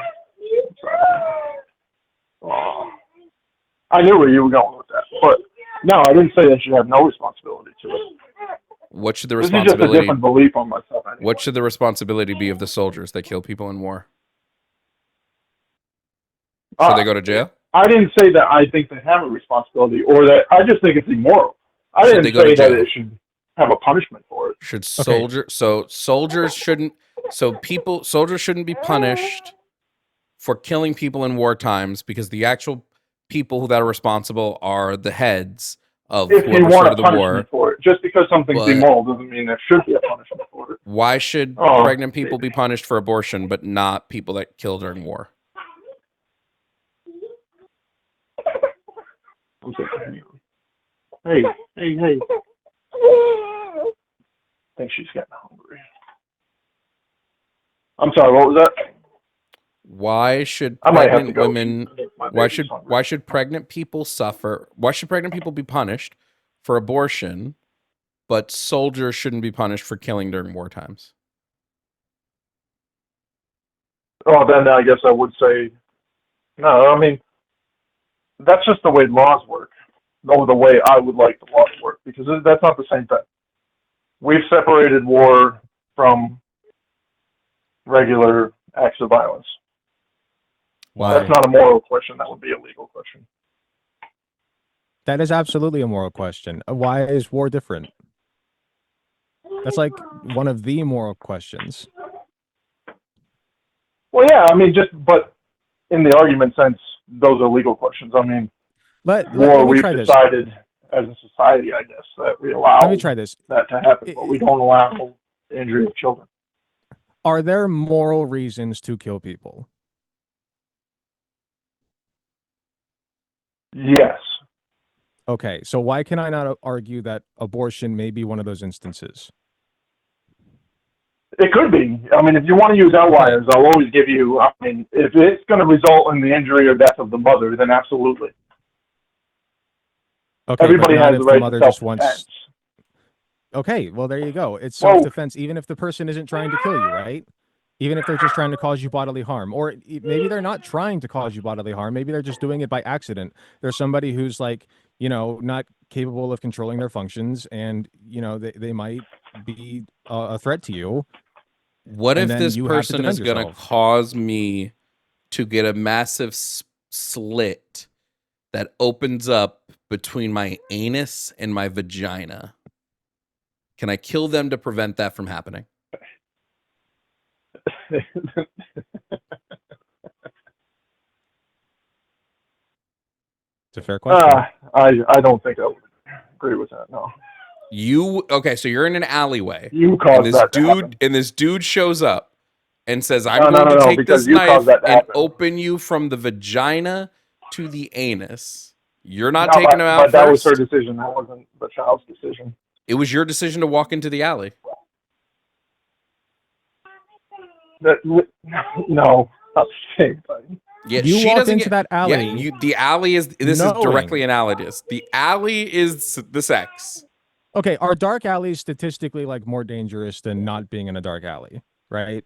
I knew where you were going with that, but no, I didn't say they should have no responsibility to it. What should the This is just a responsibility? different belief on myself. Anyway. What should the responsibility be of the soldiers that kill people in war? Should they go to jail? I didn't say that I think they have a responsibility, or that I just think it's immoral. I Should they didn't go to say that jail? it should have a punishment for it. Should soldiers shouldn't soldiers shouldn't be punished for killing people in war times because the actual people that are responsible are the heads of If you whoever want a started the punishment war. for it, just because something's But- immoral doesn't mean there should be a punishment for it. Why should Oh, pregnant people be punished for abortion, but not people that kill during war? I'm sorry. Hey. I think she's getting hungry. I'm sorry, what was that? Why should I might have to pregnant go. women? Why should pregnant people suffer? Why should pregnant people be punished for abortion, but soldiers shouldn't be punished for killing during war times? Oh, then I guess I would say no. I mean, that's just the way laws work, or the way I would like the laws to work, because that's not the same thing. We've separated war from regular acts of violence. Why? That's not a moral question. That would be a legal question. That is absolutely a moral question. Why is war different? That's like one of the moral questions. Well, yeah, I mean, but in the argument sense, those are legal questions. I mean, let war, me we've try this. decided as a society, I guess, that we allow Let me try this. that to happen, but we don't allow the injury of children. Are there moral reasons to kill people? Yes. Okay, so why can I not argue that abortion may be one of those instances? It could be. I mean, if you want to use outliers, I'll always give you, I mean, if it's going to result in the injury or death of the mother, then absolutely. Okay, Everybody but not has if the right mother to just self-defense. wants. Okay, well there you go. It's Whoa. self-defense, even if the person isn't trying to kill you, right? Even if they're just trying to cause you bodily harm, or maybe they're not trying to cause you bodily harm. Maybe they're just doing it by accident. There's somebody who's like, not capable of controlling their functions, and they might be a threat to you. What and if then this you have to person defend is going to yourself. cause me to get a massive slit that opens up between my anus and my vagina? Can I kill them to prevent that from happening? It's a fair question. I don't think I would agree with that, no. So you're in an alleyway. You caused that to happen. And this dude shows up and says, I'm No, going to take because this you knife caused that to and happen. open you from the vagina to the anus. You're not No, taking him out but that was first. her decision. That wasn't the child's decision. It was your decision to walk into the alley. No, not the same thing. Yeah, You she walked doesn't into that alley Yeah, the alley is. This knowing. is directly analogous. The alley is the sex. Okay, are dark alleys statistically more dangerous than not being in a dark alley, right?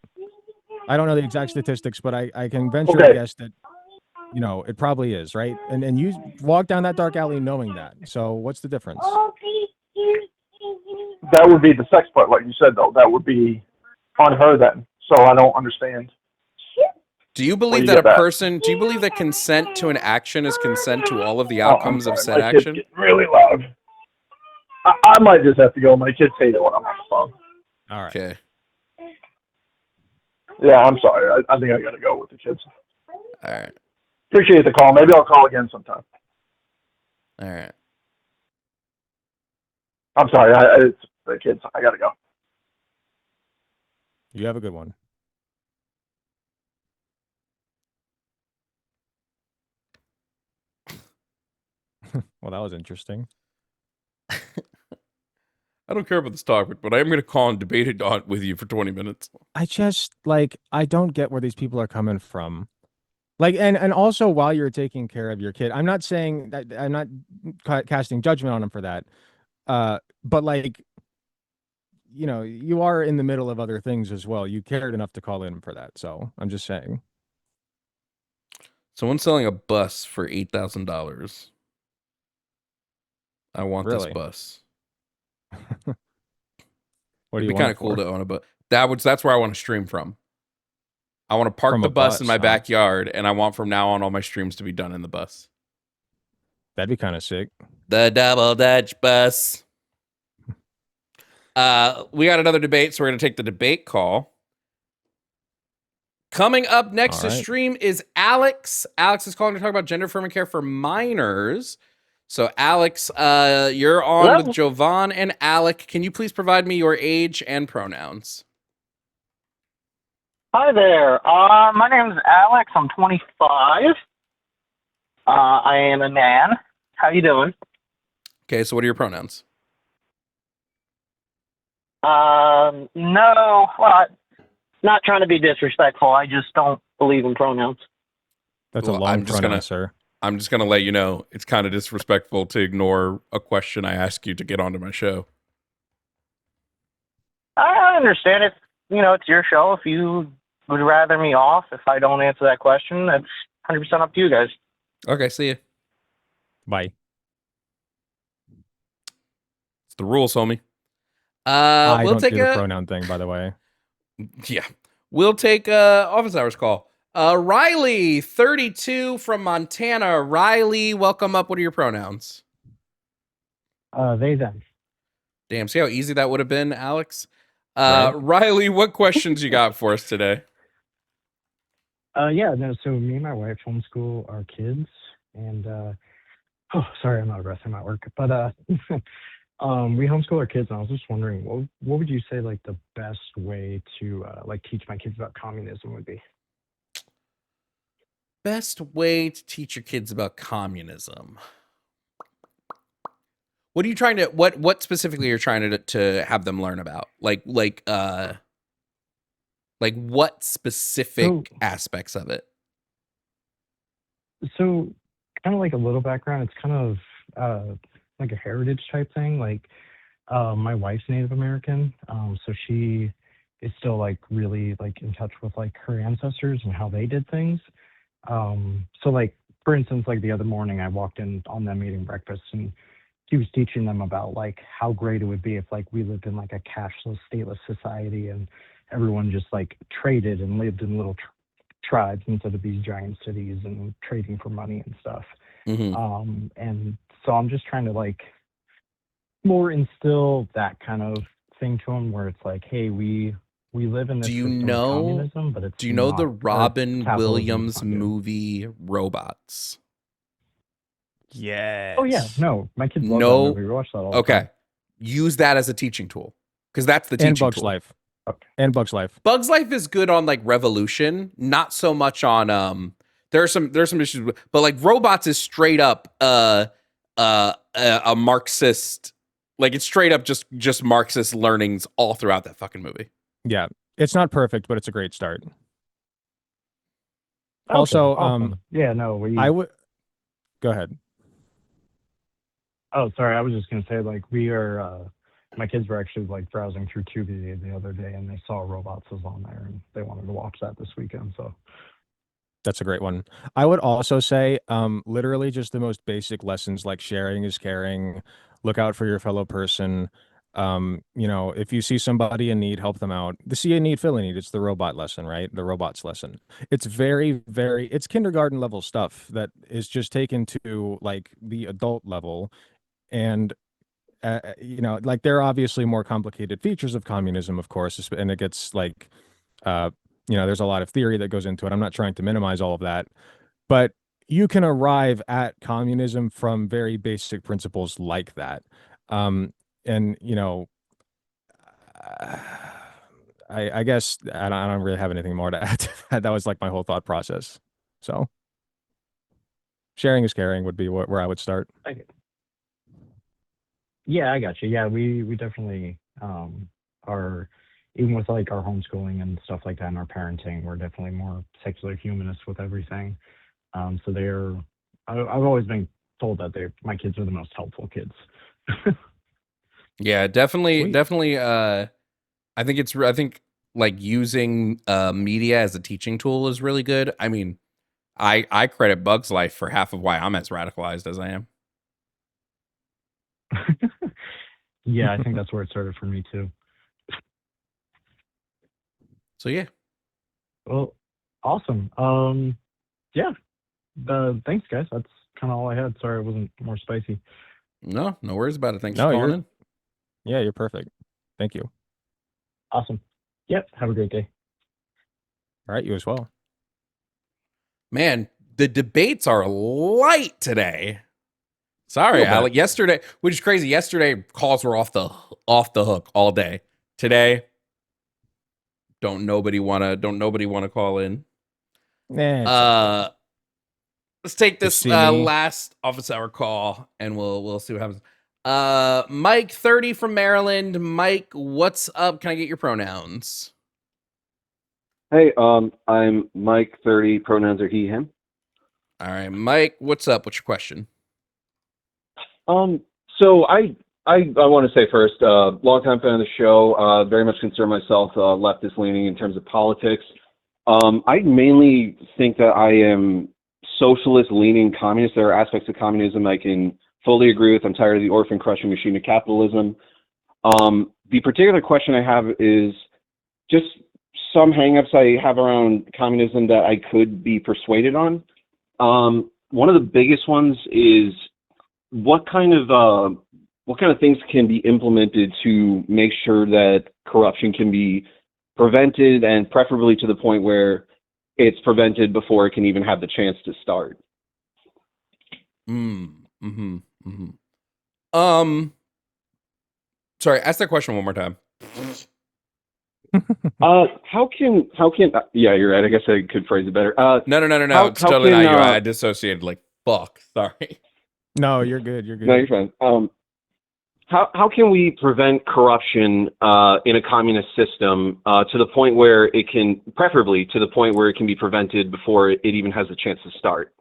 I don't know the exact statistics, but I can venture to guess that it probably is, right? And you walk down that dark alley knowing that. So what's the difference? That would be the sex part, like you said, though. That would be on her then. So I don't understand. Do you believe Where you that get that? do you believe that consent to an action is consent to all of the Oh, I'm outcomes of sorry. said My kid's action? getting really loud. I might just have to go. My kids hate it when I'm on the phone. All right. Okay. Yeah, I'm sorry. I think I got to go with the kids. All right. Appreciate the call. Maybe I'll call again sometime. All right. I'm sorry. It's the kids. I got to go. You have a good one. Well, that was interesting. I don't care about this topic, but I am going to call and debate it on with you for 20 minutes. I just like I don't get where these people are coming from. Like, and also while you're taking care of your kid, I'm not saying that I'm not casting judgment on them for that. But like, you know, you are in the middle of other things as well. You cared enough to call in for that. So I'm just saying. Someone's selling a bus for $8,000. I want this Really? bus. What do It'd you be kind want of cool for? to own a bus. That's where I want to stream from. I want to park From the a bus in bus, my huh? backyard, and I want from now on all my streams to be done in the bus. That'd be kind of sick. The double Dutch bus. We got another debate, so we're going to take the debate call. Coming up next All to right. stream is Alex. Alex is calling to talk about gender affirming care for minors. So, Alex, you're on Hello? with Jovan and Alec. Can you please provide me your age and pronouns? Hi there. My name's Alex. I'm 25. I am a man. How you doing? Okay, so what are your pronouns? No, well, not trying to be disrespectful. I just don't believe in pronouns. That's a long pronoun, sir. I'm just gonna let you know it's kind of disrespectful to ignore a question I ask you to get onto my show. I understand it. You know, it's your show. If you would rather me off, if I don't answer that question, that's 100% up to you guys. Okay, see you. Bye. It's the rules, homie. I We'll don't take do the pronoun thing, by the way. Yeah. We'll take office hours call. Riley, 32 from Montana. Riley, welcome up. What are your pronouns? They, them. Damn, see how easy that would have been, Alex? Right. Riley, what questions you got for us today? Yeah, no, so me and my wife homeschool our kids, and, oh, sorry, I'm out of breath, I'm at work, but, we homeschool our kids, and I was just wondering, what would you say, like, the best way to, like, teach my kids about communism would be? Best way to teach your kids about communism. What are you trying to what specifically you're trying to have them learn about? Like what specific aspects of it? So, kind of like a little background, it's kind of, like a heritage type thing, like, my wife's Native American, so she is still, like, really, like, in touch with, like, her ancestors and how they did things. So like, for instance, like the other morning I walked in on them eating breakfast and he was teaching them about like how great it would be if like we lived in like a cashless, stateless society and everyone just like traded and lived in little tribes instead of these giant cities and trading for money and stuff. And so I'm just trying to like more instill that kind of thing to them where it's like, hey, we live in this system of communism, but it's do you know the not- or Robin capitalism is Williams not good. movie Robots? Yes. Oh yeah, no, my kids love No. that movie. We watch that all the Okay. time. Use that as a teaching tool because that's the teaching And Bugs tool. Life. And Bugs Life. Bugs Life is good on like Revolution, not so much on there's some issues but like Robots is straight up a Marxist, like it's straight up just Marxist learnings all throughout that fucking movie. Yeah. It's not perfect, but it's a great start. Okay, Also, awesome. Yeah, no, I would go ahead. Oh, sorry, I was just gonna say like we are. My kids were actually like browsing through Tubi the other day, and they saw Robots was on there, and they wanted to watch that this weekend. So That's a great one. I would also say, literally just the most basic lessons like sharing is caring, look out for your fellow person. You know, if you see somebody in need, help them out. The see a need, fill a need. It's the robot lesson, right? The robots lesson. It's very, it's kindergarten level stuff that is just taken to like the adult level. And you know, like there are obviously more complicated features of communism, of course, and it gets like, you know, there's a lot of theory that goes into it. I'm not trying to minimize all of that, but you can arrive at communism from very basic principles like that. And you know, I guess I don't really have anything more to add to that. That was like my whole thought process. So Sharing is caring would be where I would start. Yeah, I got you. Yeah, we definitely are, even with like our homeschooling and stuff like that and our parenting, we're definitely more secular humanists with everything. So I've always been told that my kids are the most helpful kids. Yeah, definitely. I think like using media as a teaching tool is really good. I mean, I credit Bug's Life for half of why I'm as radicalized as I am. Yeah, I think that's where it started for me too. So yeah. Well, awesome. Yeah. Thanks, guys. That's kind of all I had. Sorry, it wasn't more spicy. No worries about it. Thanks No, for calling in. Yeah, you're perfect. Thank you. Awesome. Yep. Have a great day. All right, you as well. Man, the debates are light today. Sorry, Little bit. Alec. Yesterday, which is crazy. Yesterday, calls were off the hook all day. Today, don't nobody wanna call in. Nah, let's take Just this see me. last office hour call, and we'll see what happens. Mike 30 from Maryland. Mike, what's up? Can I get your pronouns? Hey, I'm Mike 30. Pronouns are he, him. All right, Mike, what's up? What's your question? So I want to say first, longtime fan of the show, very much consider myself leftist leaning in terms of politics. I mainly think that I am socialist leaning communist. There are aspects of communism I can fully agree with. I'm tired of the orphan crushing machine of capitalism. The particular question I have is just some hangups I have around communism that I could be persuaded on. One of the biggest ones is what kind of things can be implemented to make sure that corruption can be prevented, and preferably to the point where it's prevented before it can even have the chance to start. Sorry, ask that question one more time. How can yeah, you're right. I guess I could phrase it better. No. It's totally not you. I dissociated like fuck. Sorry. No, you're good. You're good. No, you're fine. How can we prevent corruption in a communist system to the point where it can, preferably to the point where it can be prevented before it even has a chance to start?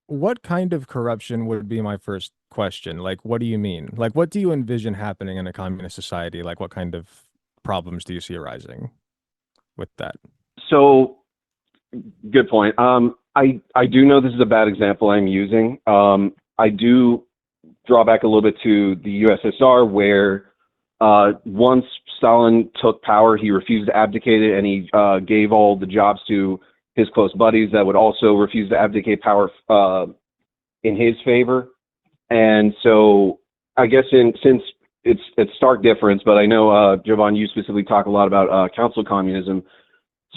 What kind of corruption would be my first question? Like, what do you mean? Like, what do you envision happening in a communist society? Like, what kind of problems do you see arising with that? So, good point. I do know this is a bad example I'm using. I do draw back a little bit to the USSR, where once Stalin took power, he refused to abdicate it, and he gave all the jobs to his close buddies that would also refuse to abdicate power in his favor. And so I guess since it's stark difference, but I know, Jovan, you specifically talk a lot about council communism.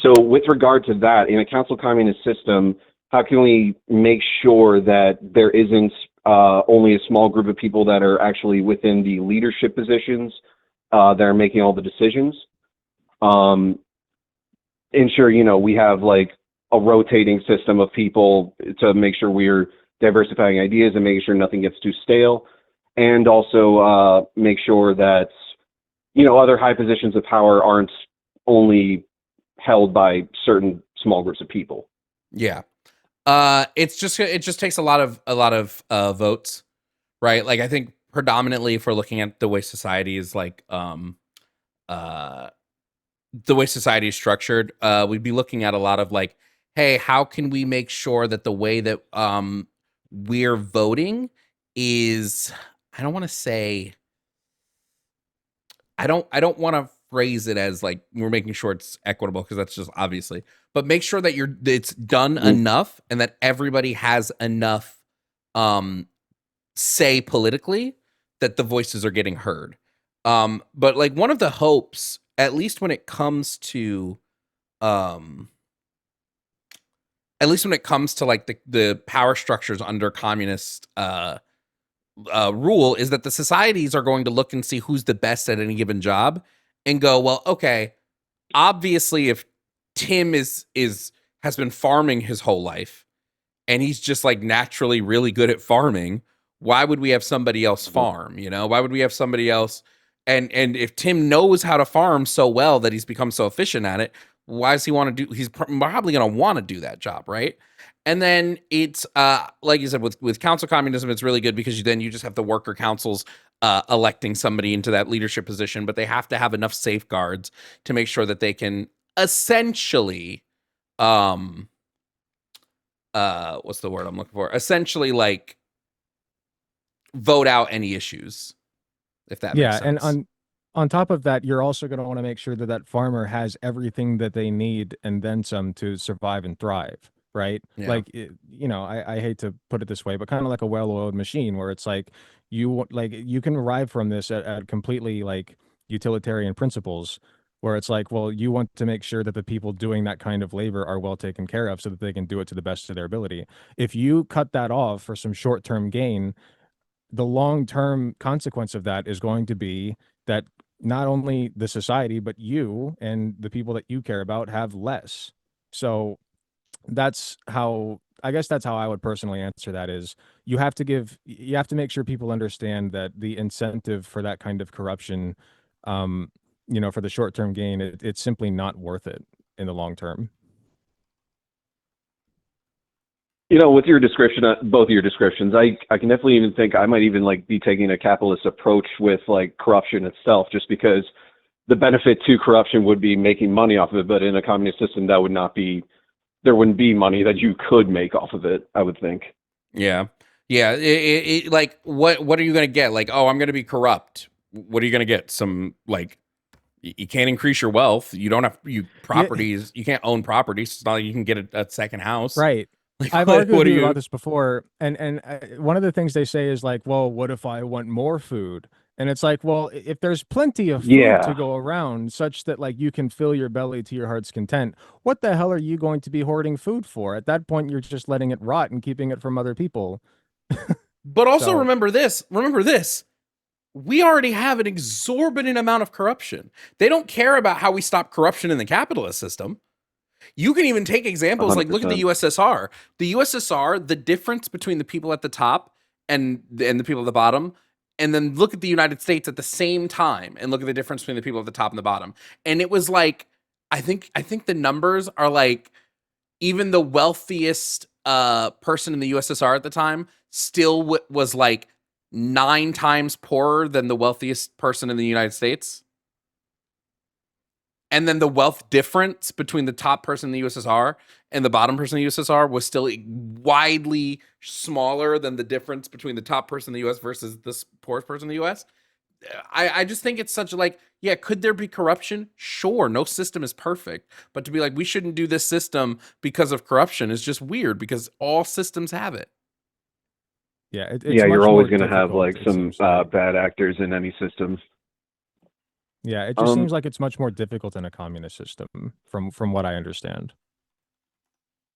So with regard to that, in a council communist system, how can we make sure that there isn't only a small group of people that are actually within the leadership positions that are making all the decisions? Ensure, we have like a rotating system of people to make sure we're diversifying ideas and making sure nothing gets too stale. And also make sure that, other high positions of power aren't only held by certain small groups of people. Yeah. It just takes a lot of votes, right? Like I think predominantly if we're looking at the way society is like the way society is structured, we'd be looking at a lot of like, hey, how can we make sure that the way that we're voting is, I don't want to phrase it as like we're making sure it's equitable, because that's just obviously, but make sure that it's done enough and that everybody has enough say politically that the voices are getting heard. But like one of the hopes, at least when it comes to like the power structures under communist rule, is that the societies are going to look and see who's the best at any given job and go, well, okay, obviously if Tim has been farming his whole life and he's just like naturally really good at farming, why would we have somebody else farm? You know, why would we have somebody else? And if Tim knows how to farm so well that he's become so efficient at it, why does he want to do? He's probably going to want to do that job, right? And then it's like you said with council communism, it's really good because then you just have the worker councils electing somebody into that leadership position, but they have to have enough safeguards to make sure that they can essentially what's the word I'm looking for? Essentially, like vote out any issues, if that makes sense. And on top of that, you're also going to want to make sure that that farmer has everything that they need and then some to survive and thrive, right? Yeah. Like, you know, I hate to put it this way, but kind of like a well-oiled machine where it's like you can arrive from this at completely like utilitarian principles where it's like, well, you want to make sure that the people doing that kind of labor are well taken care of so that they can do it to the best of their ability. If you cut that off for some short-term gain, the long-term consequence of that is going to be that not only the society, but you and the people that you care about have less. So I guess that's how I would personally answer that is you have to make sure people understand that the incentive for that kind of corruption, you know, for the short-term gain, it's simply not worth it in the long term. You know, with your description, both of your descriptions, I can definitely even think I might even like be taking a capitalist approach with like corruption itself, just because the benefit to corruption would be making money off of it. But in a communist system, that would not be, there wouldn't be money that you could make off of it, I would think. Yeah. Yeah. Like, what are you going to get? Like, oh, I'm going to be corrupt. What are you going to get? Some like, you can't increase your wealth. You don't have properties. You can't own properties. It's not like you can get a second house. Right. Like, I've what argued are with you you about this before, and one of the things they say is like, well, what if I want more food? And it's like, well, if there's plenty of food to go around such that like you can fill your belly to your heart's content, what the hell are you going to be hoarding food for? At that point, you're just letting it rot and keeping it from other people. But also remember this. We already have an exorbitant amount of corruption. They don't care about how we stop corruption in the capitalist system. You can even take examples 100%. like look at the USSR. The USSR, the difference between the people at the top and the people at the bottom, and then look at the United States at the same time and look at the difference between the people at the top and the bottom. And it was like, I think the numbers are like even the wealthiest person in the USSR at the time still was like 9 times poorer than the wealthiest person in the United States. And then the wealth difference between the top person in the USSR and the bottom person in the USSR was still widely smaller than the difference between the top person in the US versus the poorest person in the US. I just think it's such like, yeah, could there be corruption? Sure, no system is perfect. But to be like, we shouldn't do this system because of corruption is just weird because all systems have it. Yeah, it's you're always going to have like some bad actors in any system. Yeah, it just seems like it's much more difficult in a communist system from what I understand.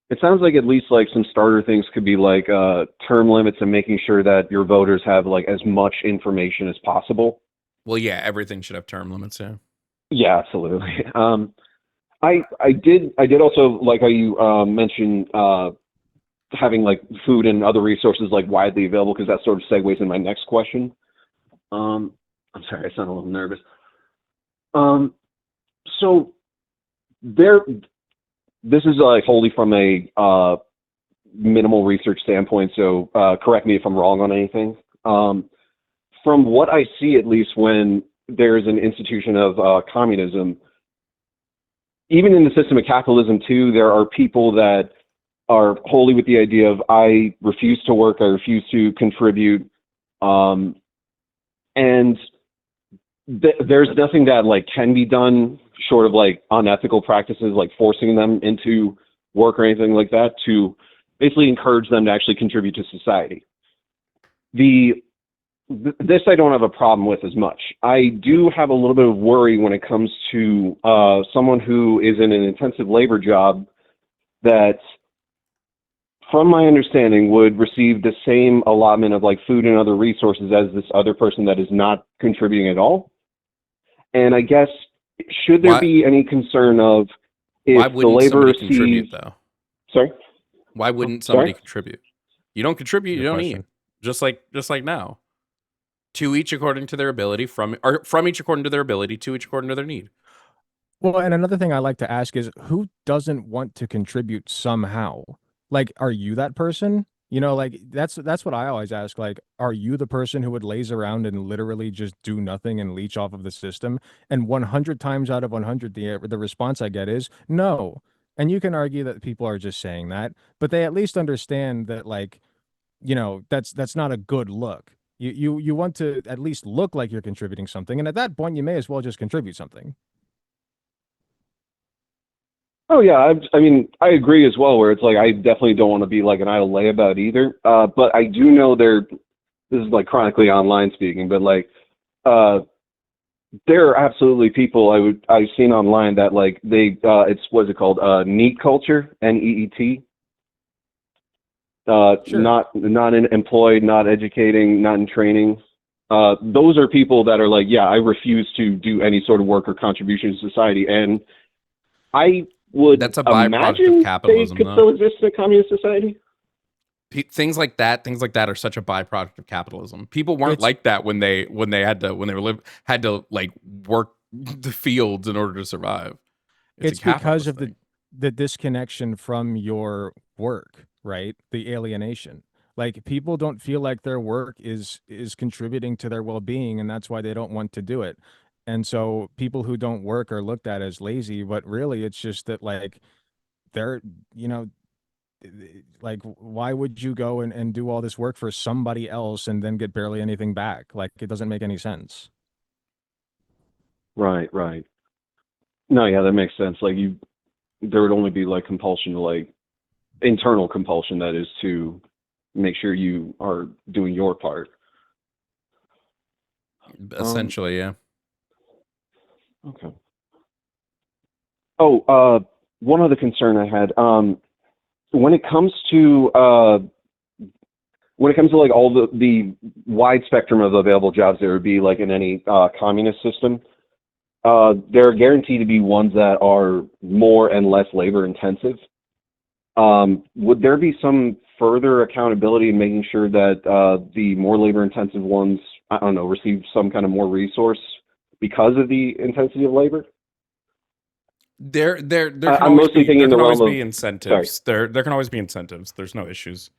It sounds like at least like some starter things could be like term limits and making sure that your voters have like as much information as possible. Well, yeah, everything should have term limits, yeah. Yeah, absolutely. I did also like how you mentioned having like food and other resources like widely available, because that sort of segues in my next question. I'm sorry, I sound a little nervous. So this is like wholly from a minimal research standpoint, so correct me if I'm wrong on anything. From what I see, at least when there's an institution of communism, even in the system of capitalism too, there are people that are wholly with the idea of I refuse to work, I refuse to contribute, and there's nothing that like can be done short of like unethical practices, like forcing them into work or anything like that, to basically encourage them to actually contribute to society. This I don't have a problem with as much. I do have a little bit of worry when it comes to someone who is in an intensive labor job that, from my understanding, would receive the same allotment of like food and other resources as this other person that is not contributing at all. And I guess, should there be any concern of if why the wouldn't laborer somebody contribute, though? Sorry? Why wouldn't somebody Sorry? contribute? You don't contribute, you Good don't question. eat. Just like now. To each according to their ability, from each according to their ability, to each according to their need. Well, and another thing I like to ask is who doesn't want to contribute somehow? Like, are you that person? You know, like that's what I always ask. Like, are you the person who would laze around and literally just do nothing and leech off of the system? And 100 times out of 100, the response I get is no. And you can argue that people are just saying that, but they at least understand that, like, you know, that's not a good look. You want to at least look like you're contributing something, and at that point, you may as well just contribute something. Oh yeah, I mean, I agree as well. Where it's like I definitely don't want to be like an idle layabout either. But I do know this is like chronically online speaking, but like there are absolutely people I've seen online that like they it's what's it called neat culture, NEET. Not employed, not educating, not in training. Those are people that are like, yeah, I refuse to do any sort of work or contribution to society, and I would That's a byproduct imagine of capitalism, they could though. still exist in a communist society. Things like that are such a byproduct of capitalism. People weren't like that when they had to like work the fields in order to survive. It's because of the disconnection from your work, right? The alienation. Like, people don't feel like their work is contributing to their well-being, and that's why they don't want to do it. And so people who don't work are looked at as lazy, but really it's just that, like, they're, you know, like, why would you go and do all this work for somebody else and then get barely anything back? Like, it doesn't make any sense. Right. No, yeah, that makes sense. Like there would only be like compulsion, like internal compulsion, that is, to make sure you are doing your part. Essentially, yeah. Okay. Oh, one other concern I had. When it comes to like all the wide spectrum of available jobs there would be like in any communist system, there are guaranteed to be ones that are more and less labor intensive. Would there be some further accountability in making sure that the more labor intensive ones, I don't know, receive some kind of more resource because of the intensity of labor? There can I'm always mostly be, thinking there in can the always realm be of incentives. There can always be incentives. There's no issues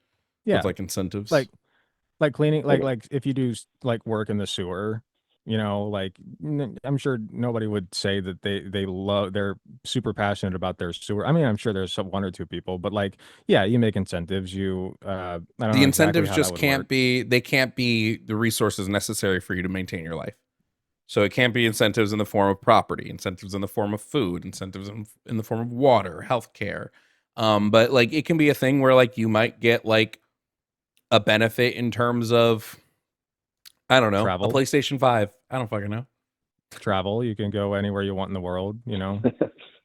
with like incentives. Like cleaning, Okay. like if you do like work in the sewer, you know, like I'm sure nobody would say that they're super passionate about their sewer. I mean, I'm sure there's one or two people, but like, yeah, you make incentives. You, I don't The know exactly incentives how just that would can't work. be, they can't be the resources necessary for you to maintain your life. So it can't be incentives in the form of property, incentives in the form of food, incentives in the form of water, healthcare. But like it can be a thing where like you might get like a benefit in terms of, I don't know, Travel. a PlayStation 5. I don't fucking know. Travel. You can go anywhere you want in the world, you know.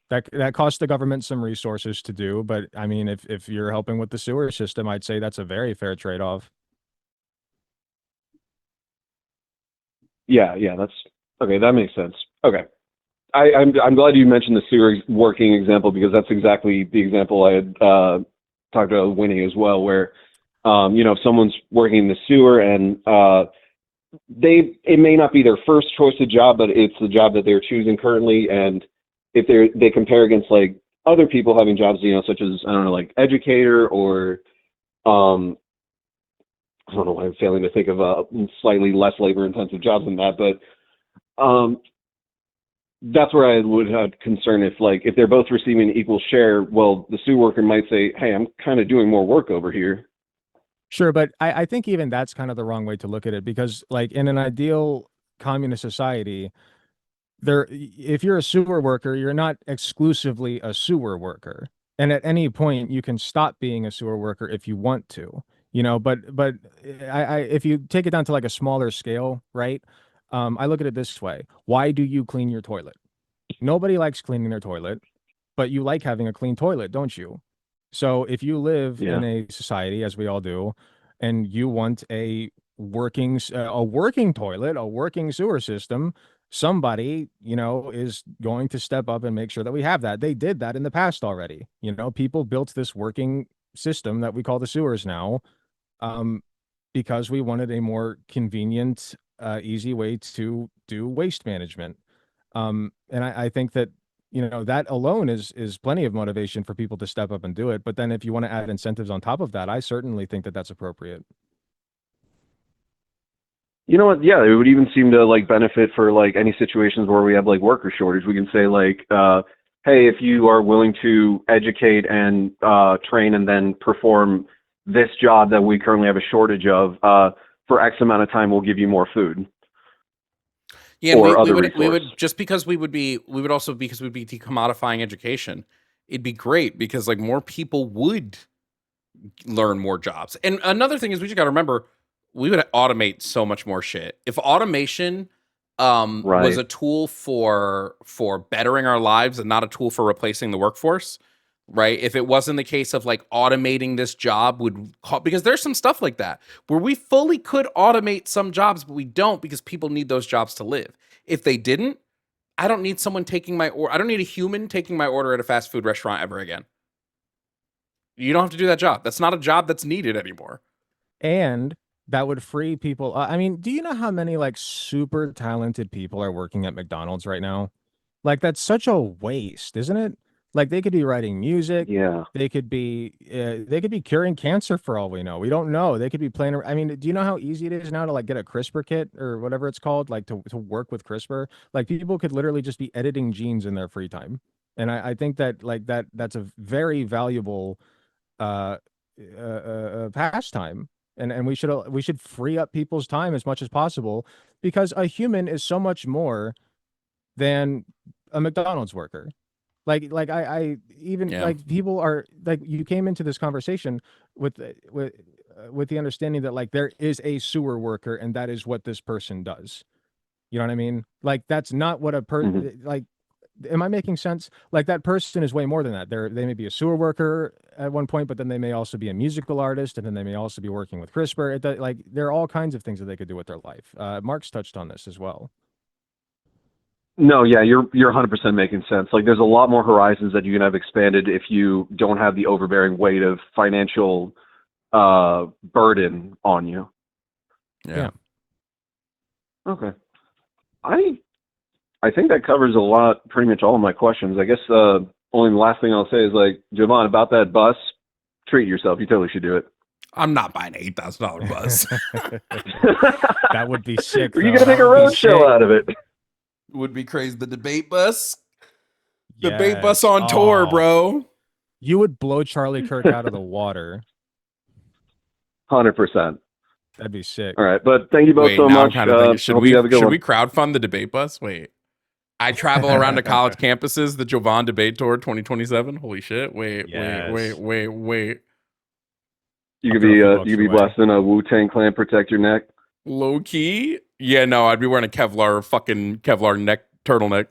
That costs the government some resources to do, but I mean, if you're helping with the sewer system, I'd say that's a very fair trade-off. Yeah, that's okay. That makes sense. Okay, I'm glad you mentioned the sewer working example, because that's exactly the example I had talked about Winnie as well, where you know, if someone's working in the sewer and it may not be their first choice of job, but it's the job that they're choosing currently, and if they compare against like other people having jobs, you know, such as, I don't know, like educator, or I don't know why I'm failing to think of slightly less labor intensive jobs than that, but that's where I would have concern if they're both receiving an equal share. Well, the sewer worker might say, hey, I'm kind of doing more work over here. Sure, but I think even that's kind of the wrong way to look at it, because like in an ideal communist society, if you're a sewer worker, you're not exclusively a sewer worker. And at any point you can stop being a sewer worker if you want to, you know, but if you take it down to like a smaller scale, right? I look at it this way. Why do you clean your toilet? Nobody likes cleaning their toilet, but you like having a clean toilet, don't you? So if you live in a society, as we all do, and you want a working toilet, a working sewer system, somebody, you know, is going to step up and make sure that we have that. They did that in the past already. You know, people built this working system that we call the sewers now, because we wanted a more convenient, easy way to do waste management. And I think that, that alone is plenty of motivation for people to step up and do it. But then if you want to add incentives on top of that, I certainly think that that's appropriate. You know what? Yeah, it would even seem to like benefit for like any situations where we have like worker shortage. We can say like, hey, if you are willing to educate and train and then perform this job that we currently have a shortage of, for X amount of time, we'll give you more food. Yeah, and we would just because we would be decommodifying education. It'd be great because like more people would learn more jobs. And another thing is we just got to remember we would automate so much more shit. If automation was a tool for bettering our lives and not a tool for replacing the workforce, right? If it wasn't the case of like automating this job because there's some stuff like that where we fully could automate some jobs, but we don't because people need those jobs to live. If they didn't, I don't need someone taking my order. I don't need a human taking my order at a fast food restaurant ever again. You don't have to do that job. That's not a job that's needed anymore. And that would free people. I mean, do you know how many like super talented people are working at McDonald's right now? Like that's such a waste, isn't it? Like they could be writing music. Yeah. They could be curing cancer for all we know. We don't know. They could be playing. I mean, do you know how easy it is now to like get a CRISPR kit or whatever it's called, like to work with CRISPR? Like people could literally just be editing genes in their free time. And I think that like that's a very valuable pastime. And we should free up people's time as much as possible because a human is so much more than a McDonald's worker. Like I even like people are like you came into this conversation with the understanding that like there is a sewer worker and that is what this person does. You know what I mean? Like that's not what a person like. Am I making sense? Like that person is way more than that. They may be a sewer worker at one point, but then they may also be a musical artist, and then they may also be working with CRISPR. Like there are all kinds of things that they could do with their life. Mark's touched on this as well. No, yeah, you're 100% making sense. Like there's a lot more horizons that you can have expanded if you don't have the overbearing weight of financial burden on you. Yeah. Okay. I think that covers a lot, pretty much all of my questions. I guess only the last thing I'll say is like, Jovan, about that bus, treat yourself. You totally should do it. I'm not buying an $8,000 bus. That would be sick. You're going to make a road show out of it. Would be crazy. The debate bus. Yes. Debate bus on tour, bro. You would blow Charlie Kirk out of the water. 100%. That'd be sick. All right, but thank you both so much. Should we crowdfund the debate bus? Wait. I travel around to college campuses, the Jovan Debate Tour 2027. Holy shit. Wait. You could be blessed in a Wu-Tang Clan Protect Your Neck. Low key? Yeah, no, I'd be wearing a Kevlar neck turtleneck.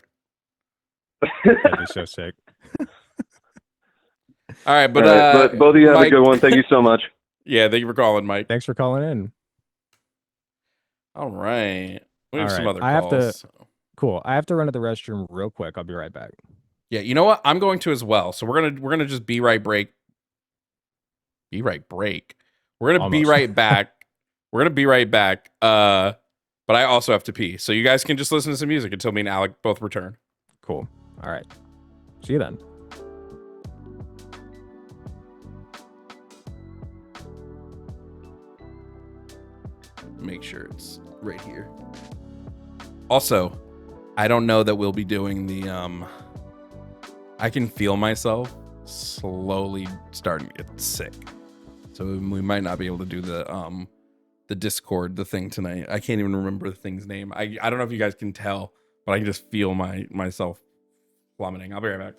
That'd be so sick. All right, but both of you have a good one. Thank you so much. Yeah, thank you for calling, Mike. Thanks for calling in. All right. We have some other calls. Cool. I have to run to the restroom real quick. I'll be right back. Yeah, you know what? I'm going to as well. So we're gonna just be right break. Be right break. We're gonna be right back. We're gonna be right back. But I also have to pee. So you guys can just listen to some music until me and Alec both return. Cool. All right. See you then. Make sure it's right here. Also, I don't know that we'll be doing the I can feel myself slowly starting to get sick. So we might not be able to do the Discord, the thing tonight. I can't even remember the thing's name. I don't know if you guys can tell, but I can just feel myself plummeting. I'll be right back.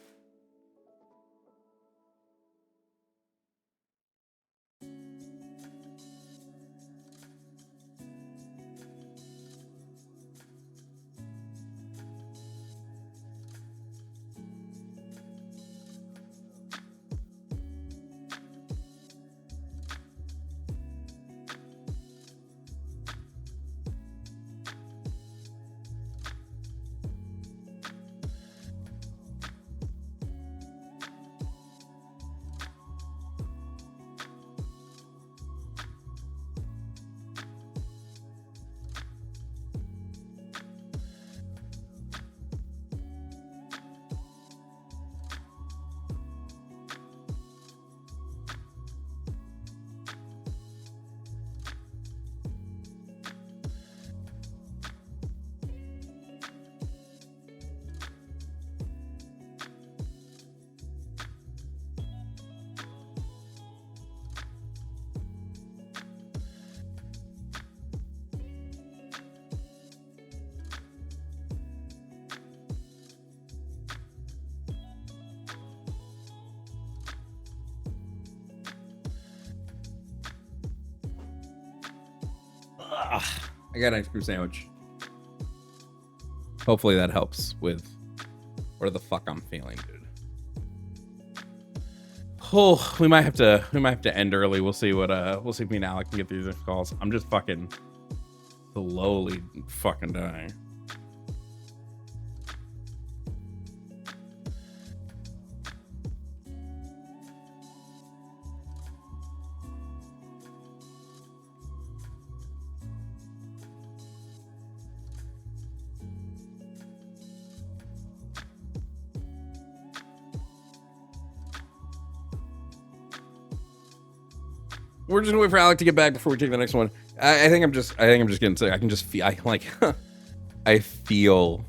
I got an ice cream sandwich. Hopefully that helps with where the fuck I'm feeling, dude. Oh, we might have to end early. We'll see if me and Alec can get through these calls. I'm just fucking slowly fucking dying. We're just gonna wait for Alec to get back before we take the next one. I think I'm just getting sick. I can just feel I feel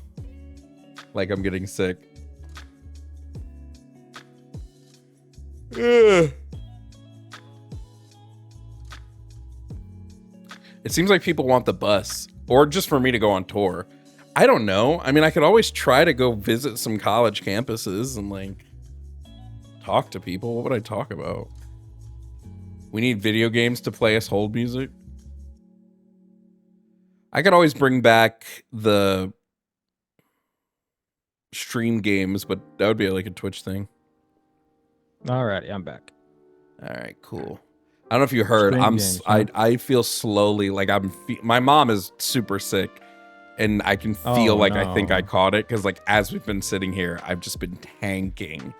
like I'm getting sick. Ugh. It seems like people want the bus or just for me to go on tour. I don't know. I mean, I could always try to go visit some college campuses and like talk to people. What would I talk about? We need video games to play us hold music. I could always bring back the stream games, but that would be like a Twitch thing. Alrighty, I'm back. All right, cool. I don't know if you heard. Stream games, huh? I feel slowly like my mom is super sick, and I can feel like I think I caught it because like as we've been sitting here, I've just been tanking.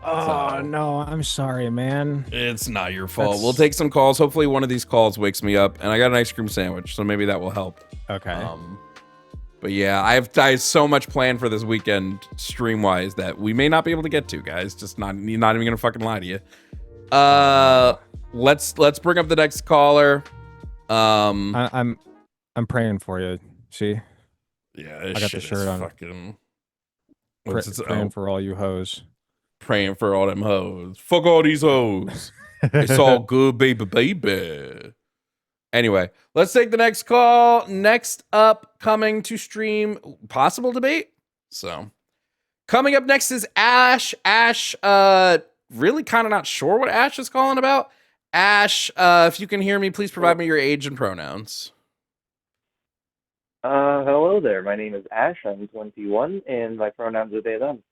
Oh no, I'm sorry, man. It's not your fault. We'll take some calls. Hopefully one of these calls wakes me up, and I got an ice cream sandwich, so maybe that will help. Okay. But yeah, I have so much planned for this weekend stream wise that we may not be able to get to, guys. Just not even gonna fucking lie to you. Let's bring up the next caller. I'm praying for you. See? Yeah, I got the shirt on. Fucking. Praying for all you hoes. Praying for all them hoes. Fuck all these hoes. It's all good, baby. Anyway, let's take the next call. Next up, coming to stream, possible debate. So, coming up next is Ash. Ash, really kind of not sure what Ash is calling about. Ash, if you can hear me, please provide me your age and pronouns. Hello there. My name is Ash. I'm 21, and my pronouns are they, them.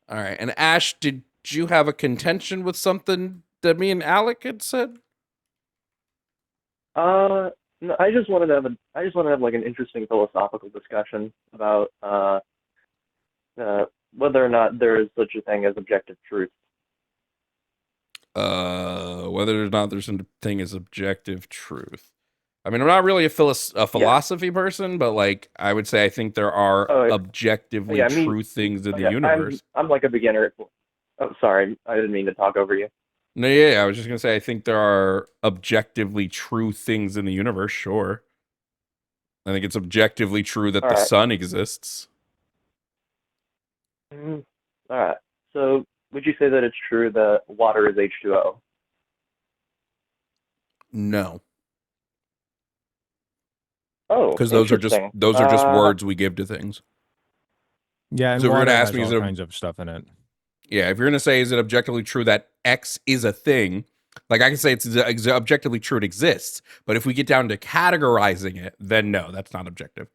All right. And Ash, did you have a contention with something that me and Alec had said? No, I just wanted to have like an interesting philosophical discussion about whether or not there is such a thing as objective truth. Whether or not there's a thing as objective truth. I mean, I'm not really a philosophy person, but like I would say I think there are objectively true things in the universe. I'm like a beginner. Oh, sorry, I didn't mean to talk over you. No, yeah, I was just gonna say I think there are objectively true things in the universe. Sure, I think it's objectively true that the sun exists. All right. So, would you say that it's true that water is H2O? No. Oh, because those are just words we give to things. Yeah, and so if you're water gonna ask has me, all is kinds of stuff in it. Yeah, if you're gonna say, is it objectively true that X is a thing? Like I can say it's objectively true it exists, but if we get down to categorizing it, then no, that's not objective.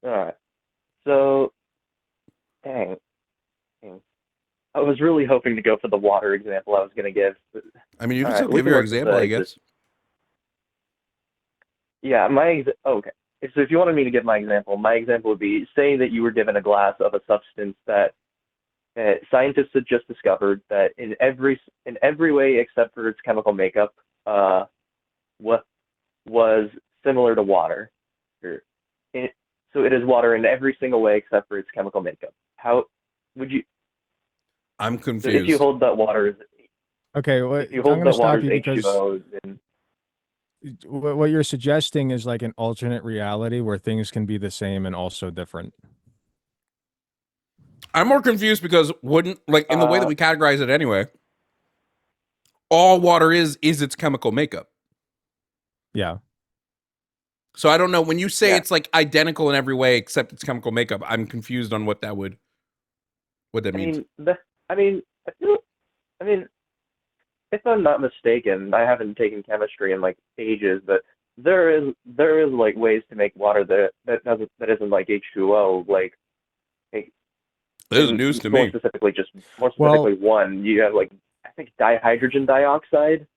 All right. So, dang. I was really hoping to go for the water example I was going to give. I mean, you can still give your example, I guess. Yeah, okay. So if you wanted me to give my example would be, say that you were given a glass of a substance that scientists had just discovered that in every way except for its chemical makeup, was similar to water. So it is water in every single way except for its chemical makeup. How would you? I'm confused. So if you hold that water is okay, if you hold that water is H2O, then what you're suggesting is like an alternate reality where things can be the same and also different. I'm more confused because wouldn't like in the way that we categorize it anyway, all water is its chemical makeup. Yeah. So I don't know when you say it's like identical in every way except its chemical makeup. I'm confused on what that means. I mean, if I'm not mistaken, I haven't taken chemistry in like ages, but there is like ways to make water that isn't like H2O. Like This is news to more me. specifically, one. You have like I think dihydrogen dioxide.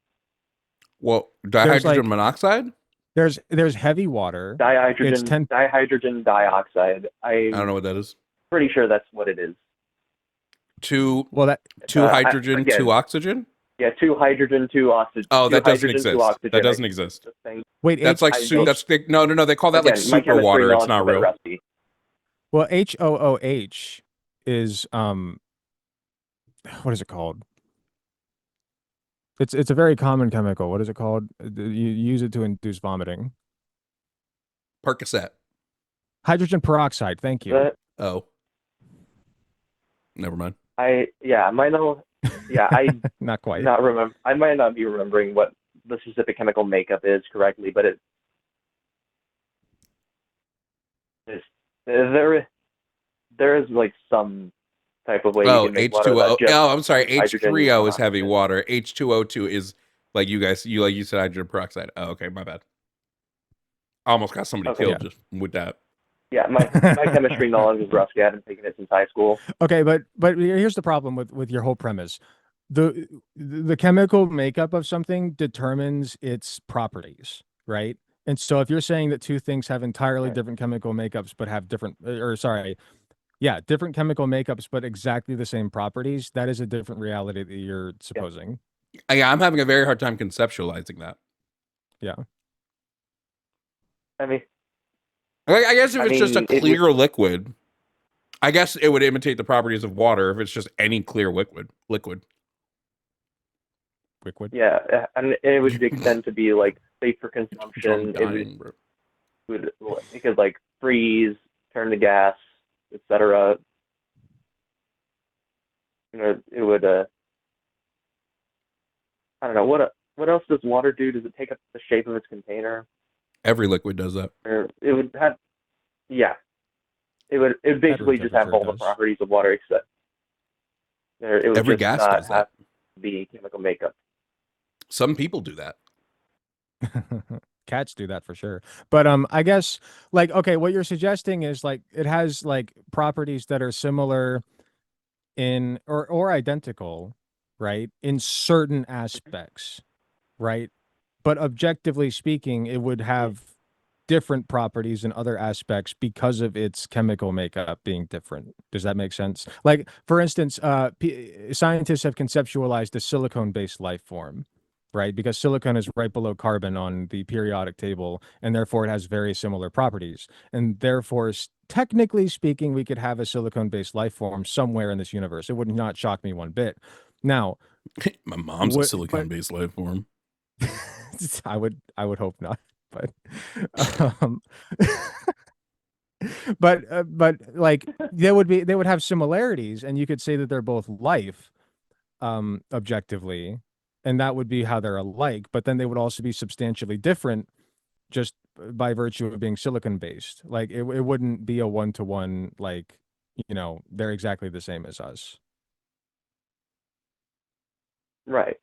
Well, dihydrogen monoxide. There's heavy water. Dihydrogen dioxide. I don't know what that is. Pretty sure that's what it is. Two hydrogen, two oxygen. Yeah, two hydrogen, two oxygen. Oh, that doesn't hydrogen, exist. two oxygen. That doesn't exist. Wait, that's like no. They call that like super water. It's not real. Well, HOOH is what is it called? It's a very common chemical. What is it called? You use it to induce vomiting. Percocet. Hydrogen peroxide. Thank you. Oh. Never mind. I might know. Yeah, I not quite. Not remember. I might not be remembering what the specific chemical makeup is correctly, but there is like some type of way. Oh, you can make H2O. water Oh, I'm sorry. hydrogen H3O is heavy water. H2O2 is like you said hydrogen peroxide. Oh, okay, my bad. I almost got somebody killed just with that. Yeah, my chemistry knowledge is rusty. I haven't taken it since high school. Okay, but here's the problem with your whole premise. The chemical makeup of something determines its properties, right? And so if you're saying that two things have entirely different chemical makeups but have different different chemical makeups but exactly the same properties, that is a different reality that you're supposing. Yeah, I'm having a very hard time conceptualizing that. Yeah. I mean, I guess if it's just a clear liquid, I guess it would imitate the properties of water if it's just any clear liquid. Yeah, and it would extend to be like safe for consumption. It could like freeze, turn to gas, etc. It would. I don't know what else does water do? Does it take up the shape of its container? Every liquid does that. Or it would have, it would basically just have all the properties of water except it would every just gas not does that. have the chemical makeup. Some people do that. Cats do that for sure. But I guess like okay, what you're suggesting is like it has like properties that are similar in or identical, right? In certain aspects, right? But objectively speaking, it would have different properties in other aspects because of its chemical makeup being different. Does that make sense? Like, for instance, scientists have conceptualized a silicone-based life form, right? Because silicon is right below carbon on the periodic table, and therefore it has very similar properties. And therefore, technically speaking, we could have a silicone-based life form somewhere in this universe. It would not shock me one bit. Now, my mom's a silicone-based life form. I would hope not, but but like they would have similarities, and you could say that they're both life, objectively, and that would be how they're alike. But then they would also be substantially different, just by virtue of being silicon based. Like it wouldn't be a one-to-one. Like they're exactly the same as us. Right.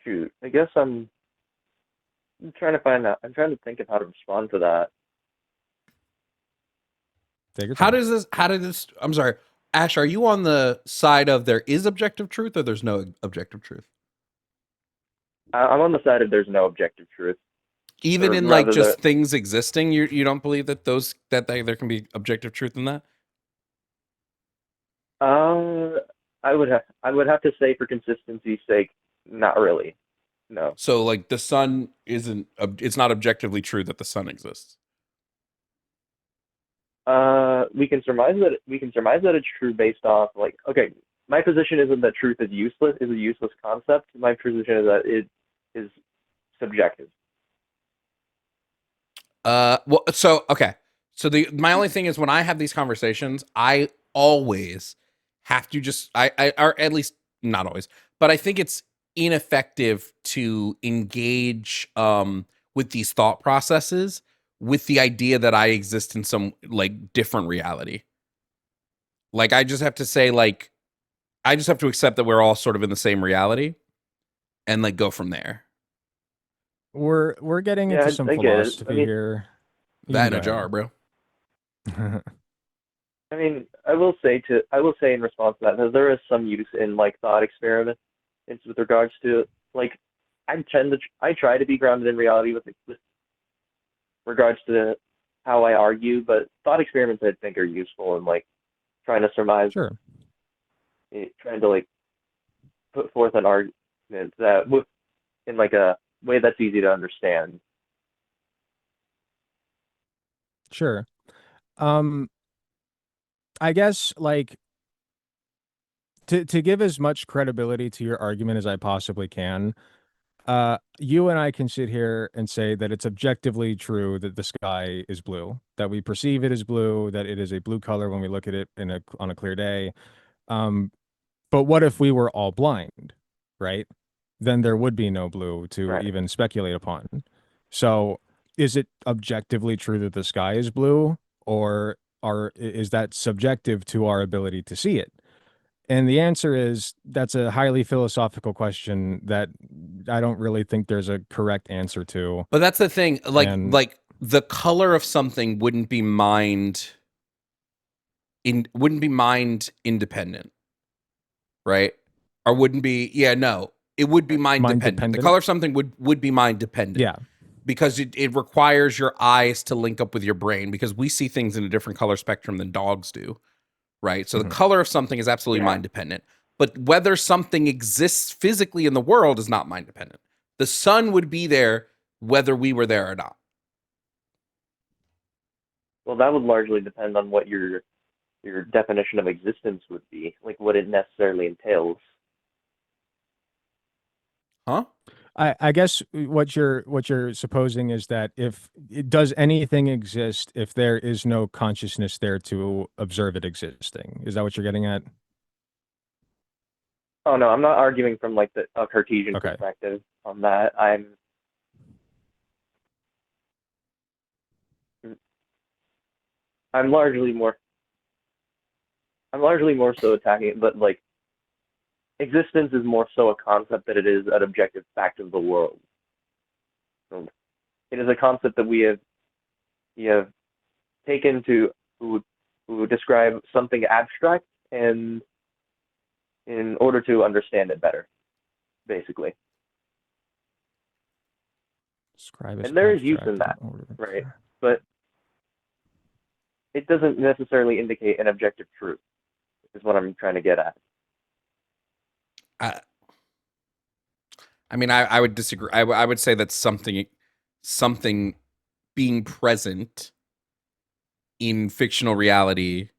Shoot, I guess I'm trying to find out. I'm trying to think of how to respond to that. How did this? I'm sorry, Ash. Are you on the side of there is objective truth or there's no objective truth? I'm on the side of there's no objective truth. Even in like just things existing, you don't believe that there can be objective truth in that? I would have to say for consistency's sake, not really. No. So like the sun it's not objectively true that the sun exists. We can surmise that it's true based off like my position isn't that truth is a useless concept. My position is that it is subjective. So my only thing is when I have these conversations, I always have to or at least not always, but I think it's ineffective to engage with these thought processes with the idea that I exist in some like different reality. Like I just have to say I just have to accept that we're all sort of in the same reality and like go from there. We're getting Yeah, into some I get it. I philosophy mean, here. You That can in a go jar, bro. ahead. I mean, I will say in response to that there is some use in like thought experiments with regards to like I try to be grounded in reality with regards to how I argue, but thought experiments I think are useful in like trying to surmise, Sure. trying to like put forth an argument that in like a way that's easy to understand. Sure. Um, I guess like to give as much credibility to your argument as I possibly can, you and I can sit here and say that it's objectively true that the sky is blue, that we perceive it as blue, that it is a blue color when we look at it on a clear day. Um, but what if we were all blind, right? Then there would be no blue to Right. even speculate upon. So, is it objectively true that the sky is blue, or is that subjective to our ability to see it? And the answer is that's a highly philosophical question that I don't really think there's a correct answer to. But that's the thing. And Like the color of something wouldn't be mind independent, right? Or wouldn't be. Yeah, no, it would be mind dependent. The dependent? color of something would be mind dependent. Yeah. Because it requires your eyes to link up with your brain, because we see things in a different color spectrum than dogs do, right? So the color of something is absolutely mind dependent. But whether something exists physically in the world is not mind dependent. The sun would be there whether we were there or not. Well, that would largely depend on what your definition of existence would be, like what it necessarily entails. Huh? I guess what you're supposing is that does anything exist if there is no consciousness there to observe it existing? Is that what you're getting at? Oh no, I'm not arguing from like a Cartesian Okay. perspective on that. I'm largely more so attacking it, but like existence is more so a concept that it is an objective fact of the world. So it is a concept that we have taken to describe something abstract, and in order to understand it better, basically. Describe as And there is use abstract in that, in order to- right? But it doesn't necessarily indicate an objective truth, is what I'm trying to get at. I mean, I would disagree. I would say that something being present in fictional reality,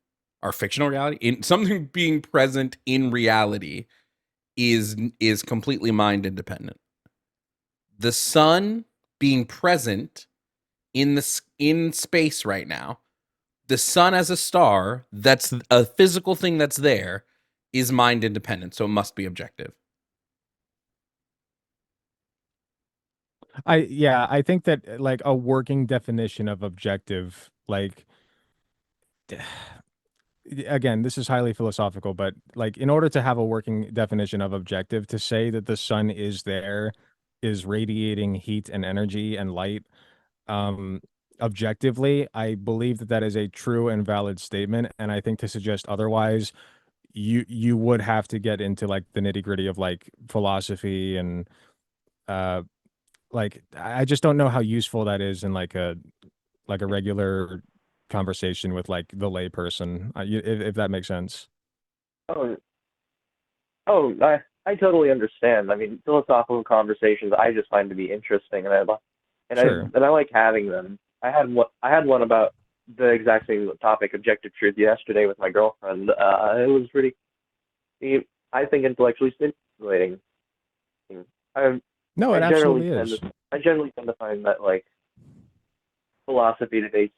in something being present in reality is completely mind independent. The sun being present in space right now, the sun as a star, that's a physical thing that's there, is mind independent, so it must be objective. I think that like a working definition of objective, like again, this is highly philosophical, but like in order to have a working definition of objective, to say that the sun is there, is radiating heat and energy and light, um, objectively, I believe that that is a true and valid statement. And I think to suggest otherwise, you would have to get into like the nitty gritty of like philosophy and like I just don't know how useful that is in like a regular conversation with like the lay person, if that makes sense. Oh, I totally understand. I mean, philosophical conversations I just find to be interesting, and Sure. I like having them. I had one about the exact same topic, objective truth, yesterday with my girlfriend. It was pretty, I think, intellectually stimulating. No, it absolutely is. I generally tend to find that like philosophy debates,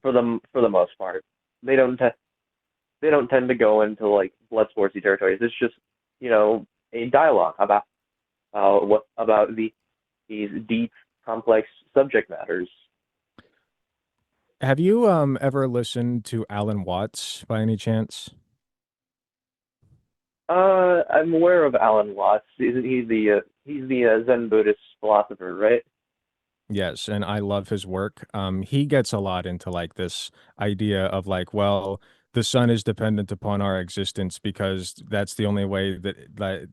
for the most part, they don't tend to go into like blood sportsy territories. It's just a dialogue about these deep, complex subject matters. Have you ever listened to Alan Watts by any chance? I'm aware of Alan Watts. He's the Zen Buddhist philosopher, right? Yes, and I love his work. He gets a lot into like this idea of like, well, the sun is dependent upon our existence because that's the only way that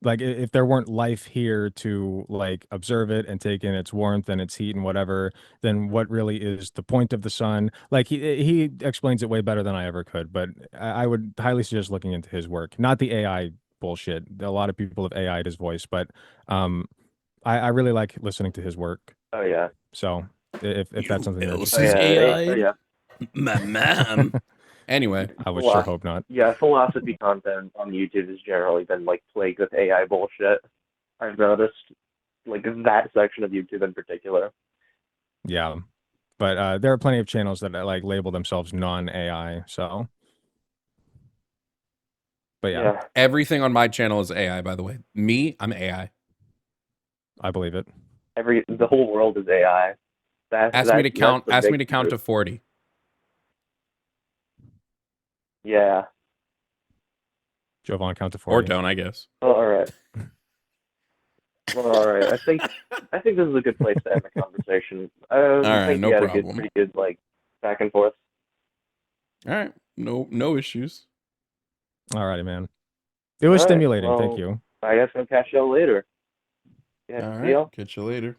if there weren't life here to like observe it and take in its warmth and its heat and whatever, then what really is the point of the sun? Like he explains it way better than I ever could, but I would highly suggest looking into his work, not the AI bullshit. A lot of people have AI'd his voice, but I really like listening to his work. Oh yeah. So if that's something that This Oh, is yeah. AI. Oh yeah. My man. Anyway, I would sure hope not. Yeah, philosophy content on YouTube has generally been like plagued with AI bullshit. I've noticed, like that section of YouTube in particular. Yeah, but there are plenty of channels that like label themselves non-AI. So, but yeah, everything on my channel is AI. By the way, I'm AI. I believe it. The whole world is AI. Ask me to count to 40. Yeah. Jovan, count to 40. Or don't, I guess. Oh, all right. Well, all right. I think this is a good place to end the conversation. All right, I think no we had problem. a pretty good like back and forth. All right, no issues. All righty, man. It was All right, stimulating. well, Thank you. I guess I'll catch y'all later. Yeah, All see right, y'all. catch you later.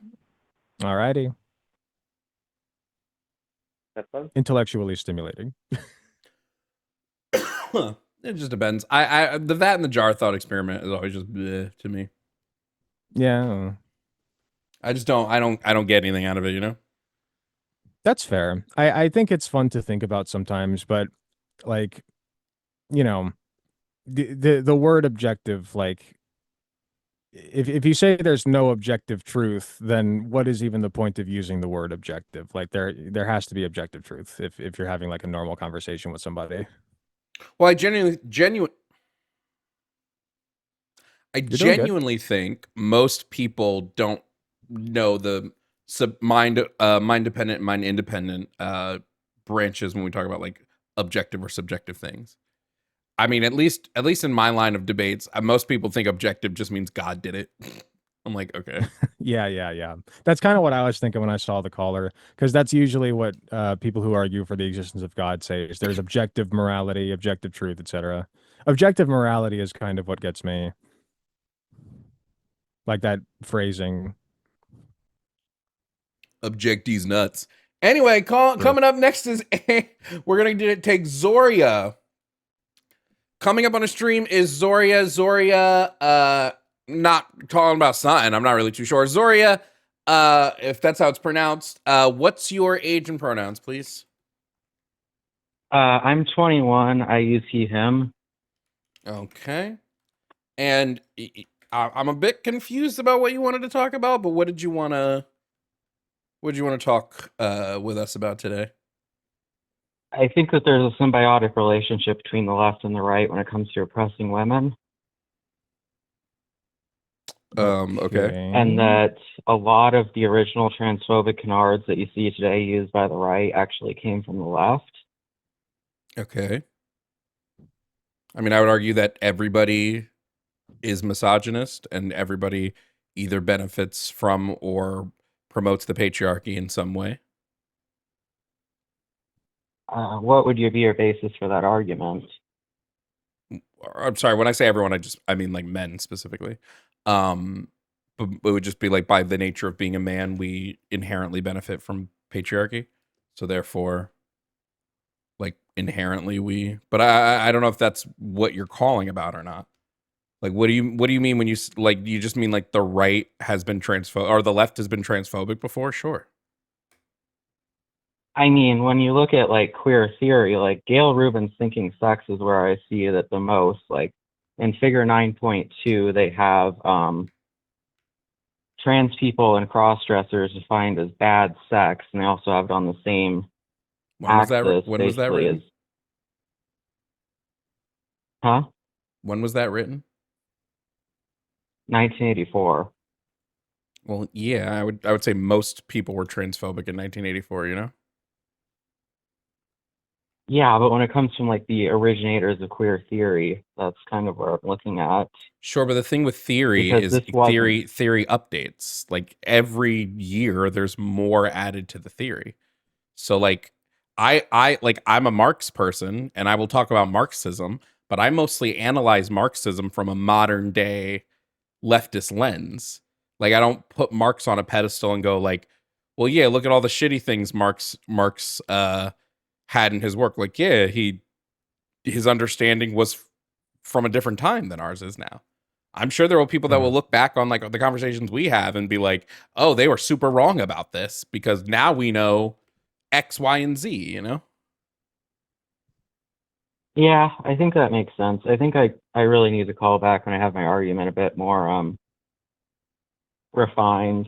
All righty. That's fun. Intellectually stimulating. It just depends. I the vat in the jar thought experiment is always just bleh to me. Yeah. I just don't get anything out of it, you know? That's fair. I think it's fun to think about sometimes, but like, you know, the word objective, like if you say there's no objective truth, then what is even the point of using the word objective? Like there has to be objective truth if you're having like a normal conversation with somebody. Well, I genuinely think most people don't know the mind dependent, mind independent branches when we talk about like objective or subjective things. I mean, at least in my line of debates, most people think objective just means God did it. I'm like, okay. Yeah. That's kind of what I was thinking when I saw the caller, because that's usually what people who argue for the existence of God say is there's objective morality, objective truth, etc. Objective morality is kind of what gets me. Like that phrasing. Objective's nuts. Anyway, coming up next is we're gonna take Zoria. Coming up on a stream is Zoria. Not talking about something. I'm not really too sure. Zoria, if that's how it's pronounced. What's your age and pronouns, please? I'm 21. I use he, him. Okay. And I'm a bit confused about what you wanted to talk about, but what did you want to talk with us about today? I think that there's a symbiotic relationship between the left and the right when it comes to oppressing women. Okay. And that a lot of the original transphobic canards that you see today used by the right actually came from the left. Okay. I mean, I would argue that everybody is misogynist and everybody either benefits from or promotes the patriarchy in some way. What would be your basis for that argument? I'm sorry, when I say everyone, I mean like men specifically. But it would just be like by the nature of being a man, we inherently benefit from patriarchy. So therefore, like inherently but I don't know if that's what you're calling about or not. Like, what do you mean when you like, you just mean like the right has been or the left has been transphobic before? Sure. I mean, when you look at like queer theory, like Gail Rubin's Thinking Sex is where I see that the most. Like in Figure 9.2, they have trans people and cross-dressers defined as bad sex, and they also have it on the same axis. When was that written? Huh? When was that written? 1984. Well, yeah, I would say most people were transphobic in 1984, you know? Yeah, but when it comes from like the originators of queer theory, that's kind of what I'm looking at. Sure, but the thing with theory Because is this wasn't. theory updates. Like every year there's more added to the theory. So like I'm a Marx person and I will talk about Marxism, but I mostly analyze Marxism from a modern day leftist lens. Like I don't put Marx on a pedestal and go like, well, yeah, look at all the shitty things Marx had in his work. Like, yeah, his understanding was from a different time than ours is now. I'm sure there will people that will look back on like the conversations we have and be like, oh, they were super wrong about this because now we know X, Y, and Z, you know? Yeah, I think that makes sense. I think I really need to call back when I have my argument a bit more refined.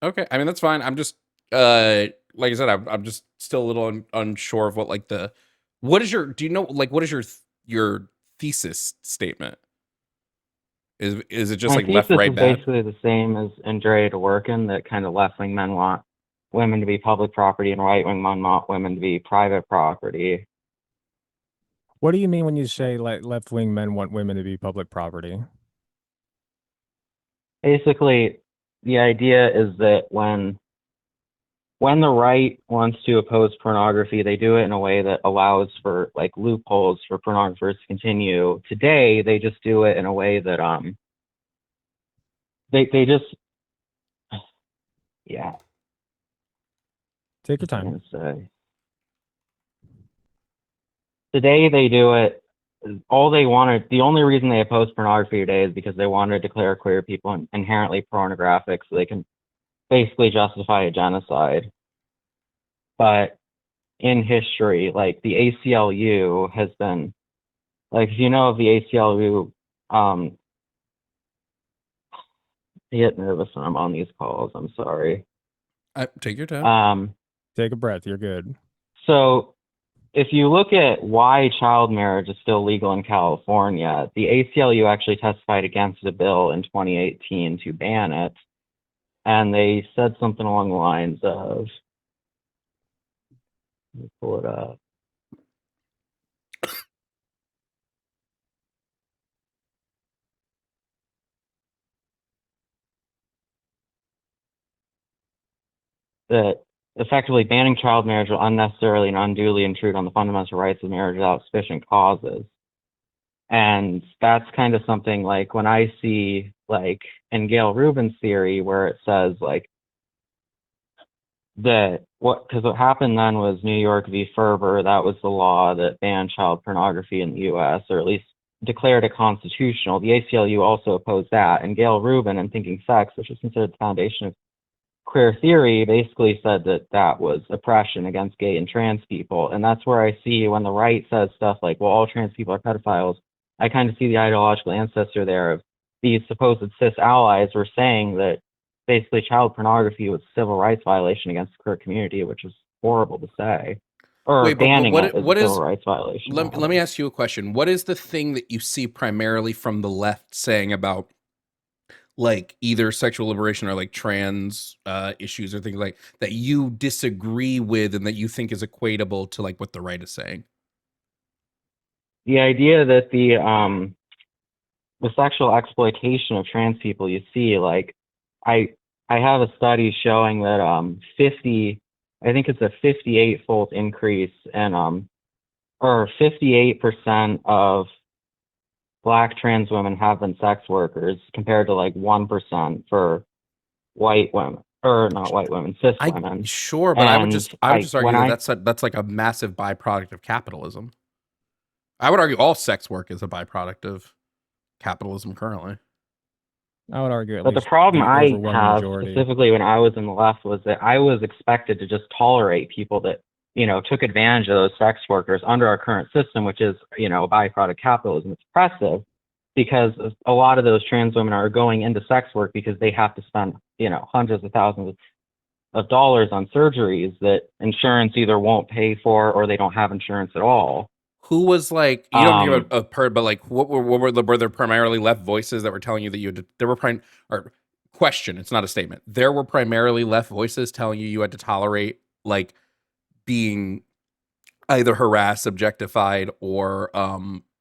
Okay. I mean, that's fine. I'm just, like I said, I'm just still a little unsure of what like what is your, do you know, like, what is your thesis statement? Is it just My like left, thesis right, is bad? basically the same as Andrea Dworkin, that kind of left-wing men want women to be public property and right-wing men want women to be private property. What do you mean when you say like left-wing men want women to be public property? Basically, the idea is that when the right wants to oppose pornography, they do it in a way that allows for like loopholes for pornographers to continue. Today, they just do it in a way that they just yeah. Take your time. Today they do it. The only reason they oppose pornography today is because they want to declare queer people inherently pornographic, so they can basically justify a genocide. But in history, like the ACLU has been, like if you know of the ACLU, I get nervous when I'm on these calls. I'm sorry. Take your time. Take a breath. You're good. So if you look at why child marriage is still legal in California, the ACLU actually testified against a bill in 2018 to ban it. And they said something along the lines of, let me pull it up. That effectively banning child marriage will unnecessarily and unduly intrude on the fundamental rights of marriage without sufficient causes. And that's kind of something like when I see like in Gail Rubin's theory where it says like because what happened then was New York v. Ferber, that was the law that banned child pornography in the US, or at least declared it constitutional. The ACLU also opposed that, and Gail Rubin in Thinking Sex, which is considered the foundation of queer theory, basically said that that was oppression against gay and trans people. And that's where I see when the right says stuff like, well, all trans people are pedophiles, I kind of see the ideological ancestor there of these supposed cis allies were saying that basically child pornography was a civil rights violation against the queer community, which is horrible to say. Or Wait, but banning it as what a is civil rights violation. let me ask you a question. What is the thing that you see primarily from the left saying about like either sexual liberation or like trans issues or things like that you disagree with and that you think is equatable to like what the right is saying? The idea that the sexual exploitation of trans people, you see, like I have a study showing that I think it's a 58-fold increase in or 58% of Black trans women have been sex workers compared to like 1% for white women, or not white women, cis women. Sure, but I would just argue that that's like a massive byproduct of capitalism. I would argue all sex work is a byproduct of capitalism currently. I would argue But the problem I have specifically when I was in the left was that I was expected to just tolerate people that, you know, took advantage of those sex workers under our current system, which is, you know, a byproduct of capitalism. It's oppressive because a lot of those trans women are going into sex work because they have to spend, you know, hundreds of thousands of dollars on surgeries that insurance either won't pay for or they don't have insurance at all. Who was like, you don't give a per, but like, were there primarily left voices that were telling you that you had to, there were or question, it's not a statement. There were primarily left voices telling you you had to tolerate like being either harassed, objectified, or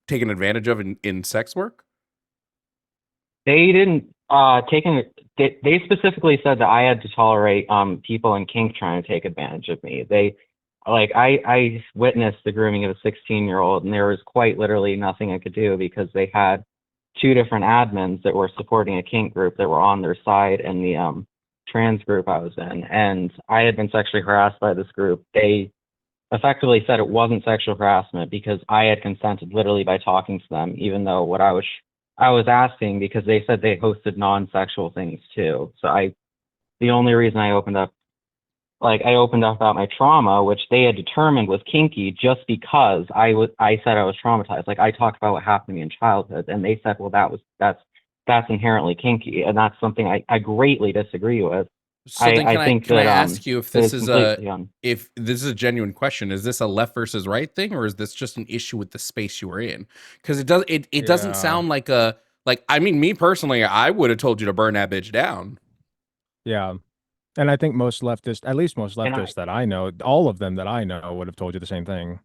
taken advantage of in sex work? They didn't they specifically said that I had to tolerate people in kink trying to take advantage of me. I witnessed the grooming of a 16-year-old, and there was quite literally nothing I could do because they had two different admins that were supporting a kink group that were on their side in the trans group I was in, and I had been sexually harassed by this group. They effectively said it wasn't sexual harassment because I had consented literally by talking to them, even though what I was asking, because they said they hosted non-sexual things too. So the only reason I opened up about my trauma, which they had determined was kinky, just because I said I was traumatized. Like, I talked about what happened to me in childhood, and they said, well, that's inherently kinky, and that's something I greatly disagree with. So then can I ask you if this is a genuine question? Is this a left versus right thing, or is this just an issue with the space you were in? Because it doesn't sound like me personally, I would have told you to burn that bitch down. Yeah. And I think most leftists, at least most leftists that I know, all of them that I know would have told you the same thing.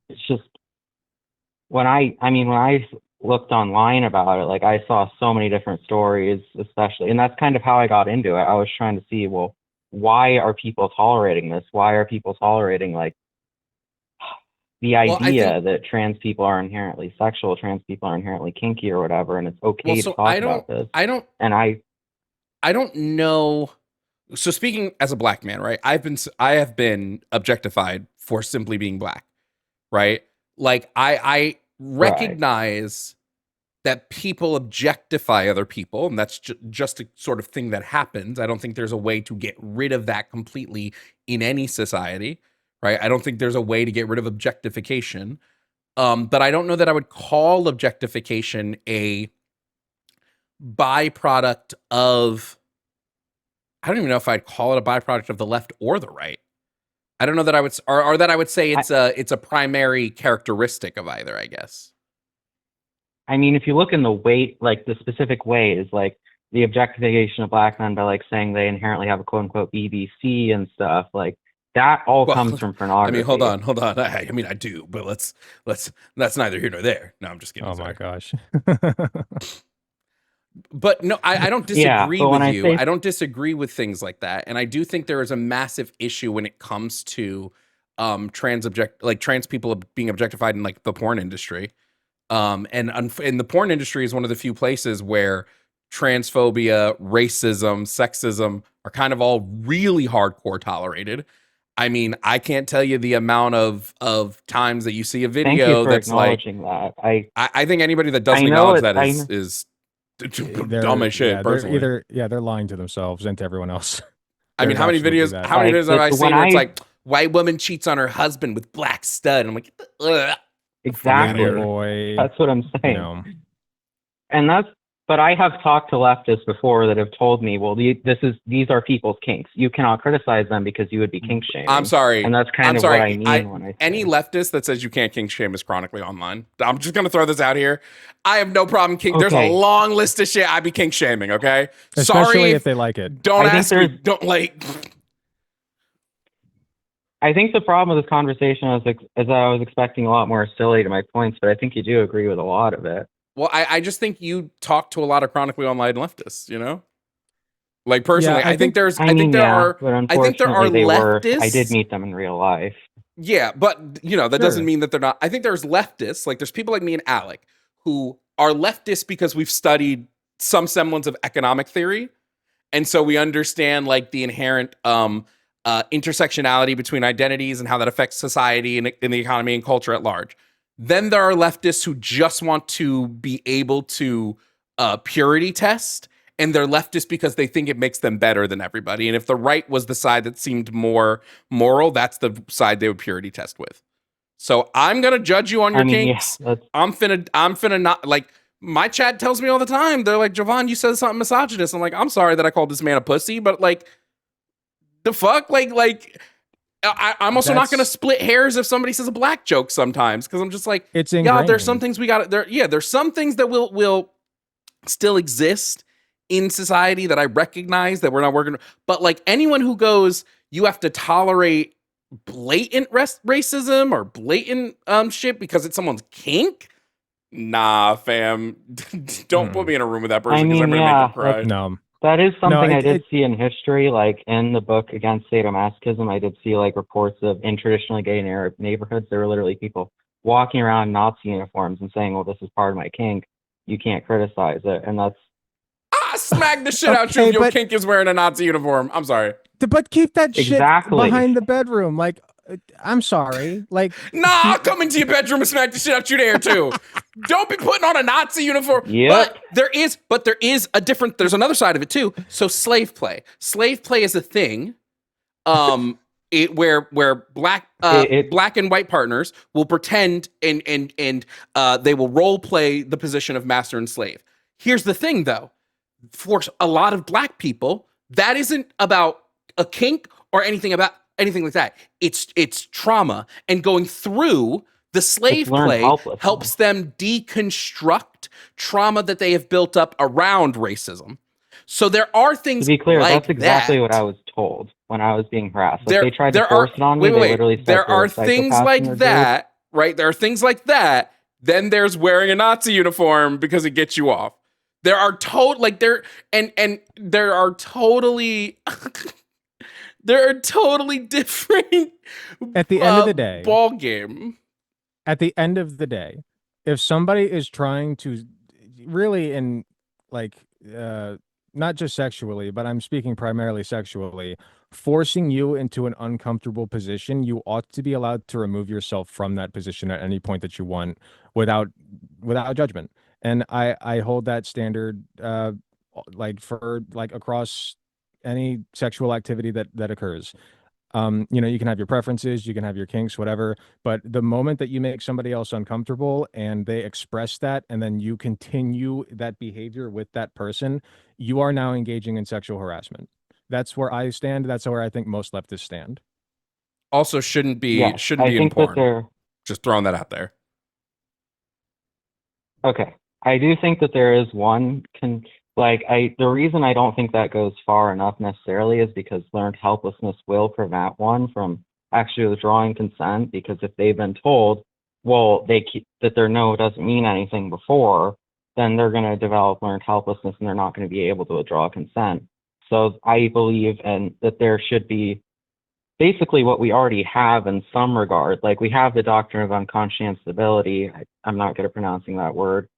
It's just when I looked online about it, like, I saw so many different stories, especially, and that's kind of how I got into it. I was trying to see, well, why are people tolerating this? Why are people tolerating, like, the idea that trans people are inherently sexual, trans people are inherently kinky or whatever, and it's okay to talk about this. I don't know. So speaking as a black man, right? I have been objectified for simply being black, right? Like, I recognize that people objectify other people, and that's just a sort of thing that happens. I don't think there's a way to get rid of that completely in any society, right? I don't think there's a way to get rid of objectification. But I don't know that I would call objectification a byproduct of, I don't even know if I'd call it a byproduct of the left or the right. I don't know that I would, or that I would say it's a primary characteristic of either, I guess. I mean, if you look in the specific ways, like the objectification of black men by, like, saying they inherently have a quote unquote BBC and stuff, like, that all comes from pornography. I mean, hold on. I mean, I do, but let's that's neither here nor there. No, I'm just kidding. Oh my gosh. But no, I don't disagree with you. I don't disagree with things like that. And I do think there is a massive issue when it comes to trans people being objectified in, like, the porn industry. And the porn industry is one of the few places where transphobia, racism, sexism are kind of all really hardcore tolerated. I mean, I can't tell you the amount of times that you see a video that's like, that. I think anybody that doesn't acknowledge that is dumb as shit. Personally, they're lying to themselves and to everyone else. I mean, how many videos have I seen where it's like, white woman cheats on her husband with black stud? I'm like, ugh. Exactly. Boy. That's what I'm saying. And but I have talked to leftists before that have told me, well, these are people's kinks. You cannot criticize them because you would be kink shaming. I'm sorry. And that's kind of what I mean when I say any leftist that says you can't kink shame is chronically online. I'm just going to throw this out here. I have no problem There's a long list of shit I'd be kink shaming, okay? Especially sorry if they like it. Don't ask me. Don't like... I think the problem with this conversation is I was expecting a lot more hostility to my points, but I think you do agree with a lot of it. Well, I just think you talk to a lot of chronically online leftists, you know? Like, personally, I think there are leftists. I did meet them in real life. Yeah, but, you know, that doesn't mean that they're not. I think there's leftists, like there's people like me and Alec who are leftists because we've studied some semblance of economic theory. And so we understand, like, the inherent intersectionality between identities and how that affects society and in the economy and culture at large. Then there are leftists who just want to be able to purity test, and they're leftists because they think it makes them better than everybody. And if the right was the side that seemed more moral, that's the side they would purity test with. So I'm gonna judge you on your kinks. Yeah, I'm finna not, like, my chat tells me all the time. They're like, Jovan, you said something misogynist. I'm like, I'm sorry that I called this man a pussy, but, like, the fuck, like. I'm also not going to split hairs if somebody says a black joke sometimes, because I'm just like, yeah, there's some things we got there. Yeah, there's some things that will still exist in society that I recognize that we're not working. But, like, anyone who goes, you have to tolerate blatant racism or blatant shit because it's someone's kink. Nah, fam. Don't put me in a room with that person because I'm gonna make them cry. No. That is something I did it- see in history, like in the book Against Sadomasochism, I did see like reports of in traditionally gay neighborhoods, there were literally people walking around in Nazi uniforms and saying, well, this is part of my kink. You can't criticize it. And that's... Smack the shit out you if your kink is wearing a Nazi uniform. I'm sorry. But keep that Exactly. shit behind the bedroom. Like, I'm sorry. Like, nah, I'll come into your bedroom and smack the shit out you there too. Don't be putting on a Nazi uniform. Yep. But there is a different. There's another side of it too. So slave play. Slave play is a thing. Where black and white partners will pretend and they will role play the position of master and slave. Here's the thing though. For a lot of black people, that isn't about a kink or anything like that. It's trauma, and going through the slave play helps them deconstruct trauma that they have built up around racism. So there are things. To be clear, like that's exactly that. what I was told when I was being harassed. Like, they tried to force it on me. They literally said there are a things psychopath like in their that, right? There are things like that. Then there's wearing a Nazi uniform because it gets you off. There are there are totally different at the end of the day ball game. At the end of the day, if somebody is trying to really not just sexually, but I'm speaking primarily sexually, forcing you into an uncomfortable position, you ought to be allowed to remove yourself from that position at any point that you want without judgment. And I hold that standard across any sexual activity that occurs. You can have your preferences, you can have your kinks, whatever, but the moment that you make somebody else uncomfortable and they express that, and then you continue that behavior with that person, you are now engaging in sexual harassment. That's where I stand. That's where I think most leftists stand. Also, shouldn't be in porn. Just throwing that out there. Okay. I do think that there is one the reason I don't think that goes far enough necessarily is because learned helplessness will prevent one from actually withdrawing consent, because if they've been told, well, that their no doesn't mean anything before, then they're going to develop learned helplessness and they're not going to be able to withdraw consent. So I believe that there should be basically what we already have in some regard. Like, we have the doctrine of unconscionability. I'm not good at pronouncing that word.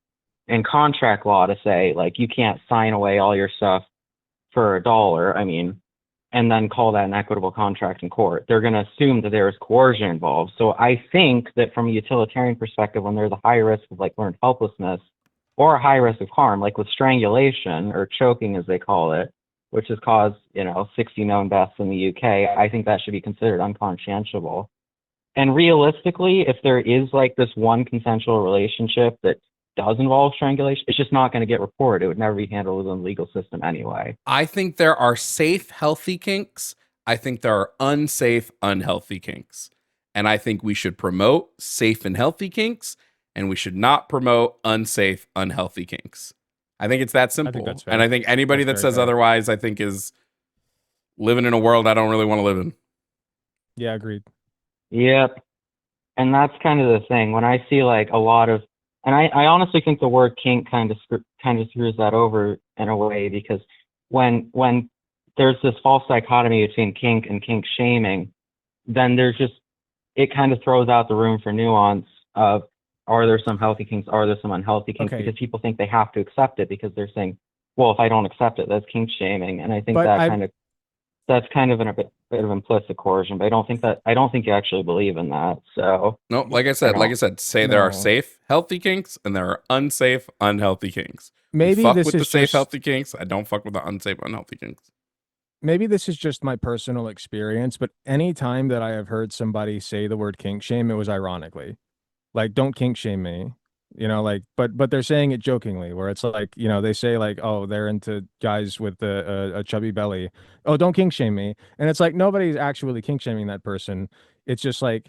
In contract law, to say, like, you can't sign away all your stuff for $1, and then call that an equitable contract in court. They're going to assume that there is coercion involved. So I think that from a utilitarian perspective, when there's a high risk of learned helplessness or a high risk of harm, like with strangulation or choking, as they call it, which has caused 60 known deaths in the UK, I think that should be considered unconscientiable. And realistically, if there is this one consensual relationship that does involve strangulation, it's just not going to get reported. It would never be handled within the legal system anyway. I think there are safe, healthy kinks. I think there are unsafe, unhealthy kinks. And I think we should promote safe and healthy kinks, and we should not promote unsafe, unhealthy kinks. I think it's that simple. And I think anybody that says otherwise, I think, is living in a world I don't really want to live in. Yeah, agreed. Yep. And that's kind of the thing. When I see a lot of, and I honestly think the word kink kind of screws that over in a way, because when there's this false dichotomy between kink and kink shaming, then it kind of throws out the room for nuance of, are there some healthy kinks? Are there some unhealthy kinks? Because people think they have to accept it because they're saying, well, if I don't accept it, that's kink shaming. And I think that's kind of a bit of implicit coercion, but I don't think you actually believe in that. So no, like I said, there are safe, healthy kinks, and there are unsafe, unhealthy kinks. Maybe fuck this with is the safe, just, healthy kinks. I don't fuck with the unsafe, unhealthy kinks. Maybe this is just my personal experience, but any time that I have heard somebody say the word kink shame, it was ironically. Don't kink shame me. But they're saying it jokingly, where it's they say oh, they're into guys with a chubby belly. Oh, don't kink shame me. And it's nobody's actually kink shaming that person. It's just I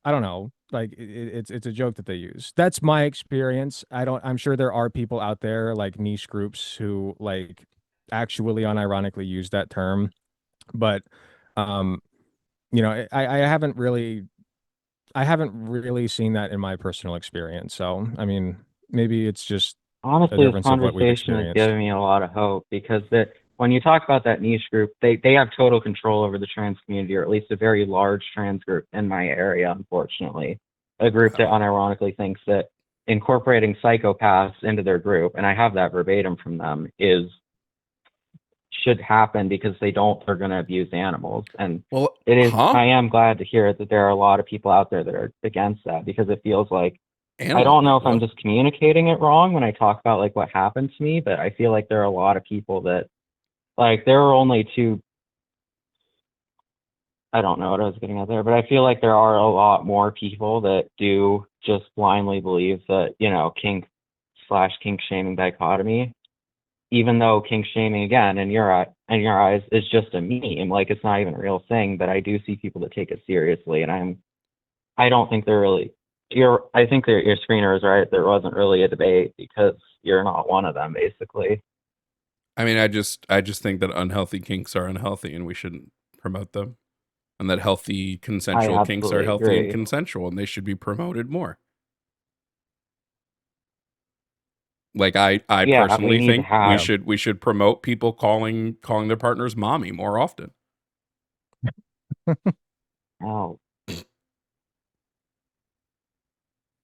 don't know, it's a joke that they use. That's my experience. I'm sure there are people out there, niche groups, who actually unironically use that term. But you know, I haven't really seen that in my personal experience. So, I mean, maybe it's just a Honestly, this difference of what we've conversation is experienced. giving me a lot of hope because when you talk about that niche group, they have total control over the trans community, or at least a very large trans group in my area, unfortunately. A group that unironically thinks that incorporating psychopaths into their group, and I have that verbatim from them, should happen because they're going to abuse animals. And Well, it is, I am glad to hear that there are a lot of people out there that are against that, because it feels like, I don't know if I'm just communicating it wrong when I talk about like what happened to me, but I feel like there are a lot of people that, like, there are only two, I don't know what I was getting at there, but I feel like there are a lot more people that do just blindly believe that, you know, kink/kink shaming dichotomy, even though kink shaming, again, in your eyes, is just a meme, like it's not even a real thing. But I do see people that take it seriously, and I don't think they're really. I think that your screener is right. There wasn't really a debate because you're not one of them, basically. I mean, I just think that unhealthy kinks are unhealthy and we shouldn't promote them, and that healthy consensual kinks are healthy and consensual and they should be promoted more. Like I personally think we should promote people calling their partners mommy more often. Oh.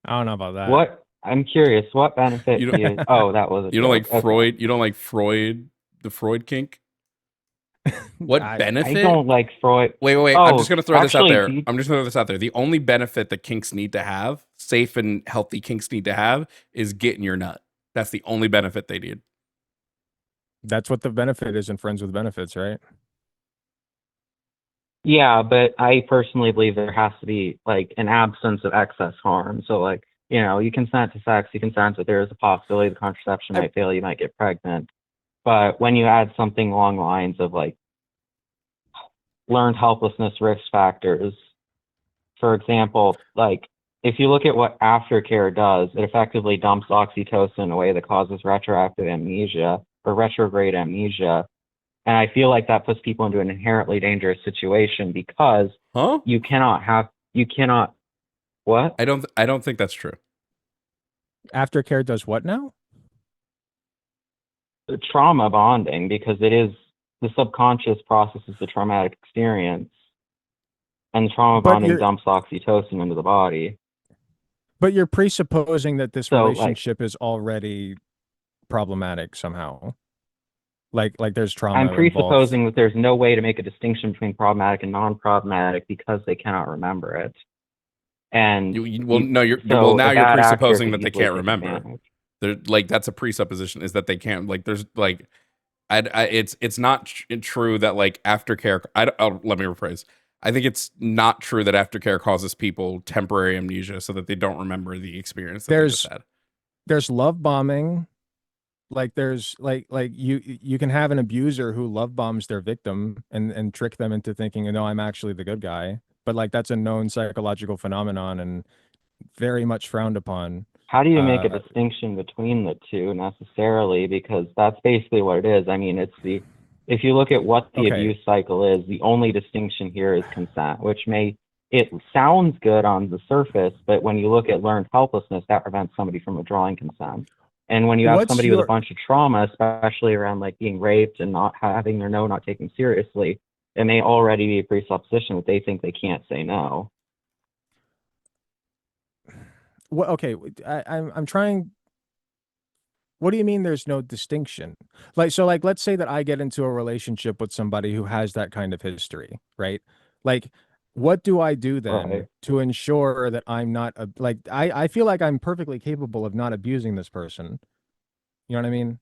I don't know about that. What? I'm curious. What benefit You do you? Oh, that was a you don't like joke. Okay. Freud. You don't like Freud, the Freud kink. What benefit? I don't like Freud. Wait. Oh, I'm just gonna throw this out there. actually, I'm just gonna throw this out there. The only benefit that kinks need to have, safe and healthy kinks need to have, is getting your nut. That's the only benefit they need. That's what the benefit is in Friends with Benefits, right? Yeah, but I personally believe there has to be like an absence of excess harm. So, like, you know, you consent to sex, you consent that there is a possibility the contraception might fail, you might get pregnant. But when you add something along the lines of like learned helplessness risk factors, for example, like if you look at what aftercare does, it effectively dumps oxytocin in a way that causes retroactive amnesia or retrograde amnesia. And I feel like that puts people into an inherently dangerous situation because you cannot, what? I don't think that's true. Aftercare does what now? The trauma bonding, because it is the subconscious processes the traumatic experience, and trauma bonding dumps oxytocin into the body. But you're presupposing that this relationship is already problematic somehow. Like there's trauma. I'm presupposing that there's no way to make a distinction between problematic and non-problematic because they cannot remember it. And now you're presupposing that they can't remember. They're like, that's a presupposition, is that they can't, like, there's like, it's not true that like aftercare. Let me rephrase. I think it's not true that aftercare causes people temporary amnesia so that they don't remember the experience that they just had. There's love bombing. Like there's like you can have an abuser who love bombs their victim and trick them into thinking, no, I'm actually the good guy. But like that's a known psychological phenomenon and very much frowned upon. How do you make a distinction between the two necessarily? Because that's basically what it is. I mean, if you look at what the abuse cycle is, the only distinction here is consent, which it sounds good on the surface, but when you look at learned helplessness, that prevents somebody from withdrawing consent. And when you have somebody with a bunch of trauma, especially around like being raped and not having their no not taken seriously, it may already be a presupposition that they think they can't say no. Well, okay, I'm trying. What do you mean there's no distinction? Like, so like, let's say that I get into a relationship with somebody who has that kind of history, right? Like, what do I do then to ensure that I'm not I feel like I'm perfectly capable of not abusing this person. You know what I mean?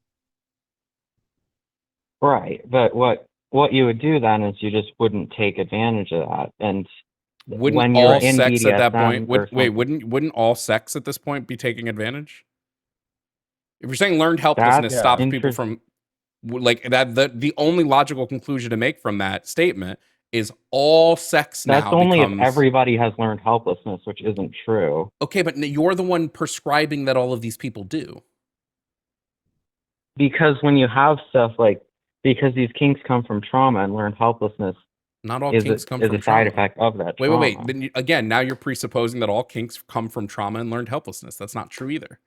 Right. But what you would do then is you just wouldn't take advantage of that. And wouldn't all sex at that point wouldn't all sex at this point be taking advantage? If you're saying learned helplessness stops people from like that, the only logical conclusion to make from that statement is all sex now. That's only if everybody has learned helplessness, which isn't true. Okay, but you're the one prescribing that all of these people do. Because when you have stuff like, because these kinks come from trauma and learned helplessness, Not all is kinks a, come is from a side trauma. effect of that Wait, trauma. wait, wait. Then again, now you're presupposing that all kinks come from trauma and learned helplessness. That's not true either.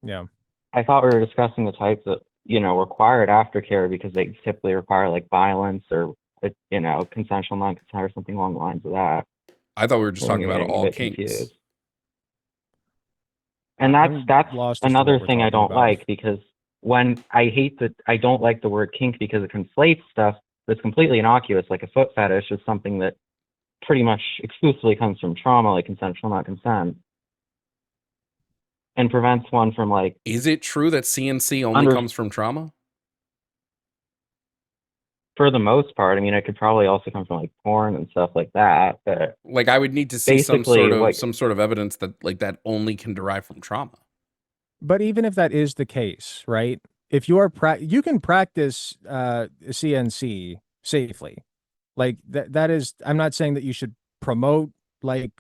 Yeah. I thought we were discussing the types that, required aftercare because they typically require like violence or, consensual non-consent or something along the lines of that. I thought we were just talking about Getting a all bit kinks. confused. And I'm that's lost as to another what we're thing I talking don't about. like, because when I don't like the word kink because it conflates stuff that's completely innocuous, like a foot fetish, is something that pretty much exclusively comes from trauma, like consensual non-consent, and prevents one from like. Is it true that CNC only comes from trauma? For the most part, I mean, it could probably also come from like porn and stuff like that. But Like, I would need to see some basically, sort of evidence that like that only can derive from trauma. But even if that is the case, right? If you are you can practice CNC safely. Like that is, I'm not saying that you should promote, like,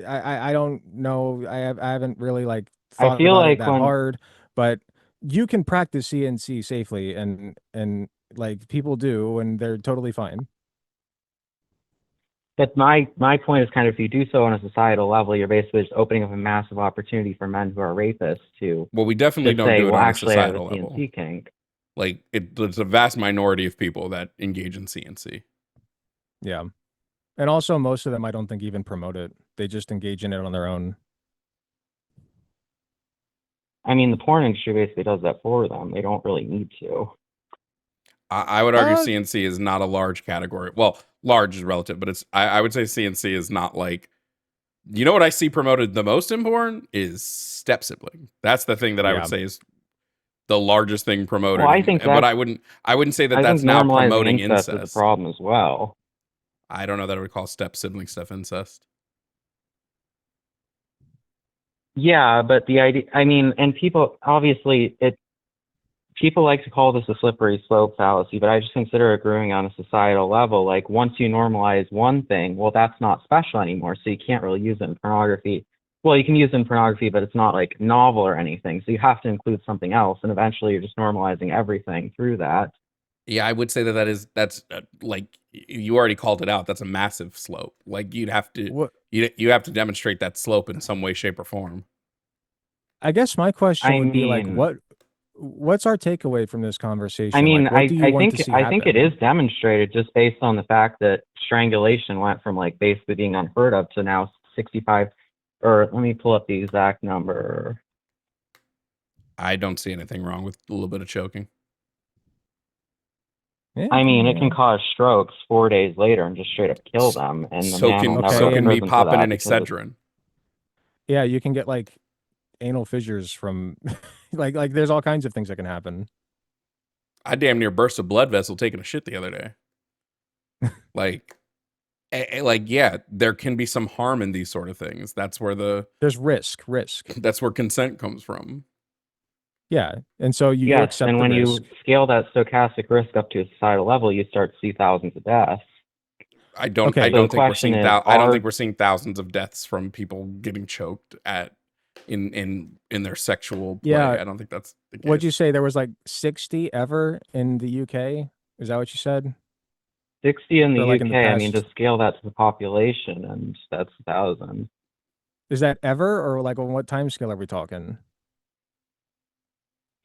I don't know. I haven't really like I thought feel about it like that when hard, but you can practice CNC safely, and like people do, and they're totally fine. But my point is kind of, if you do so on a societal level, you're basically just opening up a massive opportunity for men who are rapists to. Well, we definitely just don't say, do it well, on a actually, I have a societal level. CNC kink. Like, it's a vast minority of people that engage in CNC. Yeah. And also, most of them, I don't think, even promote it. They just engage in it on their own. I mean, the porn industry basically does that for them. They don't really need to. I would argue CNC is not a large category. Well, large is relative, but I would say CNC is not like, you know what I see promoted the most in porn is step sibling. That's the thing that I would say is the largest thing promoted. Well, I think but I wouldn't say that I that's think now normalizing promoting incest incest. is a problem as well. I don't know that I would call step sibling stuff incest. Yeah, but the idea, I mean, and people, obviously, people like to call this a slippery slope fallacy, but I just consider it growing on a societal level. Like, once you normalize one thing, well, that's not special anymore, so you can't really use it in pornography. Well, you can use it in pornography, but it's not like novel or anything, so you have to include something else, and eventually you're just normalizing everything through that. Yeah, I would say that's like, you already called it out. That's a massive slope. Like, you'd have to you have to demonstrate that slope in some way, shape, or form. I guess my question I would be like, mean- what's our takeaway from this conversation? I mean, like, what do you want to see I think it happen? is demonstrated just based on the fact that strangulation went from like basically being unheard of to now 65, or let me pull up the exact number. I don't see anything wrong with a little bit of choking. I mean, it can cause strokes 4 days later and just straight up kill them, and the man will never so go to can me prison for popping that an because it's- Excedrin. Yeah, you can get like anal fissures from like there's all kinds of things that can happen. I damn near burst a blood vessel taking a shit the other day. like, yeah, there can be some harm in these sort of things. That's where there's risk. That's where consent comes from. Yeah, and so you yes, accept and the when risk. you scale that stochastic risk up to a societal level, you start to see thousands of deaths. I don't think we're seeing I don't think we're seeing thousands of deaths from people getting choked in their sexual play. Yeah, I don't think that's the case. What'd you say? There was like 60 ever in the UK? Is that what you said? 60 in the Or, like, in UK. the I mean, past- to scale that to the population, and that's 1,000. Is that ever, or like on what time scale are we talking?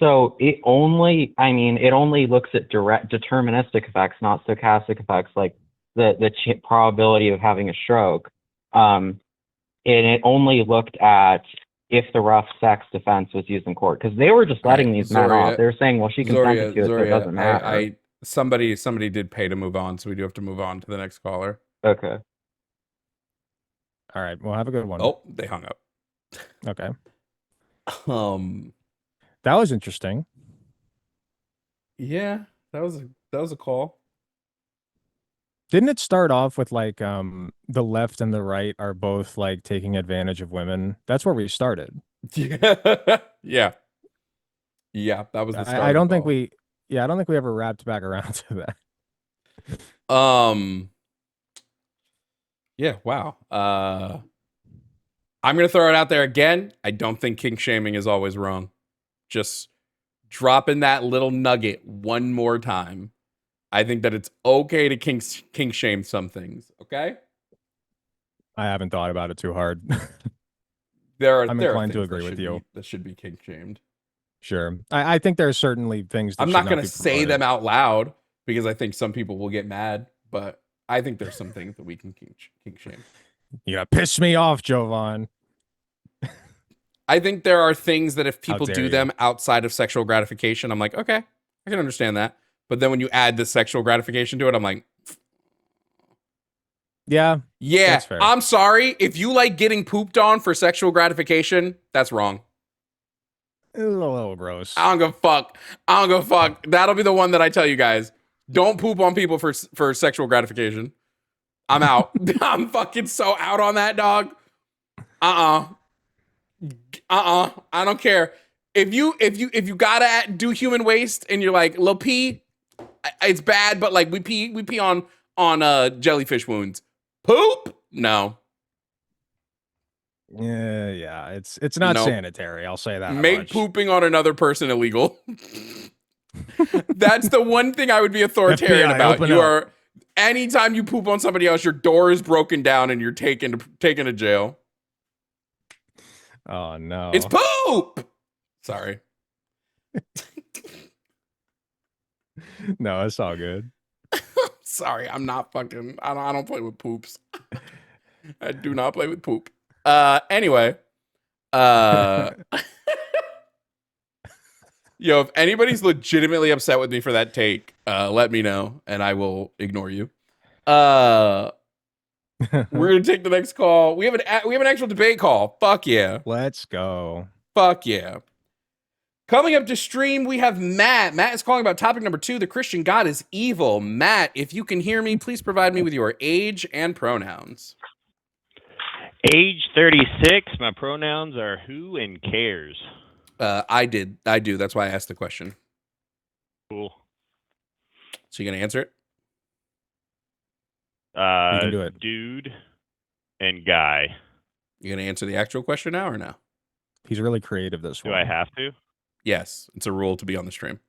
So it only looks at direct deterministic effects, not stochastic effects, like the probability of having a stroke. And it only looked at if the rough sex defense was used in court, because they were just letting these men off. They were saying, well, she consented to it, so it doesn't matter. Somebody did pay to move on, so we do have to move on to the next caller. Okay. All right. Well, have a good one. Oh, they hung up. Okay. That was interesting. Yeah, that was a call. Didn't it start off with like the left and the right are both like taking advantage of women? That's where we started. Yeah. Yeah, that was the start. I don't think we ever wrapped back around to that. Yeah, wow. I'm gonna throw it out there again. I don't think kink shaming is always wrong. Just dropping that little nugget one more time. I think that it's okay to kink shame some things. Okay. I haven't thought about it too hard. there I'm are inclined to things agree with you. that should be kink shamed. Sure. I think there are certainly things that I'm should not going to be say promoted. them out loud because I think some people will get mad, but I think there's some things that we can kink shame. You gotta piss me off, Jovan. I think there are things that if How people dare do you. them outside of sexual gratification, I'm like, okay, I can understand that. But then when you add the sexual gratification to it, I'm like, yeah, that's fair. I'm sorry. If you like getting pooped on for sexual gratification, that's wrong. A little gross. I don't give a fuck. I don't give a fuck. That'll be the one that I tell you guys. Don't poop on people for sexual gratification. I'm out. I'm fucking so out on that, dog. I don't care. If you gotta do human waste and you're like, low pee, it's bad, but like we pee on jellyfish wounds. Poop? No. Yeah, it's not Nope. sanitary. I'll say that Make much. pooping on another person illegal. That's the one thing I would be authoritarian FBI, about. open You up. are anytime you poop on somebody else, your door is broken down and you're taken to jail. Oh no. It's poop. Sorry. No, it's all good. Sorry, I'm not fucking. I don't play with poops. I do not play with poop. Anyway. Yo, if anybody's legitimately upset with me for that take, let me know and I will ignore you. We're gonna take the next call. We have an actual debate call. Fuck yeah. Let's go. Fuck yeah. Coming up to stream, we have Matt. Matt is calling about topic number 2. The Christian God is evil. Matt, if you can hear me, please provide me with your age and pronouns. Age 36. My pronouns are who and cares. I do. That's why I asked the question. Cool. So you gonna answer it? You can do it. Dude and guy. You gonna answer the actual question now or no? He's really creative this Do one. I have to? Yes, it's a rule to be on the stream.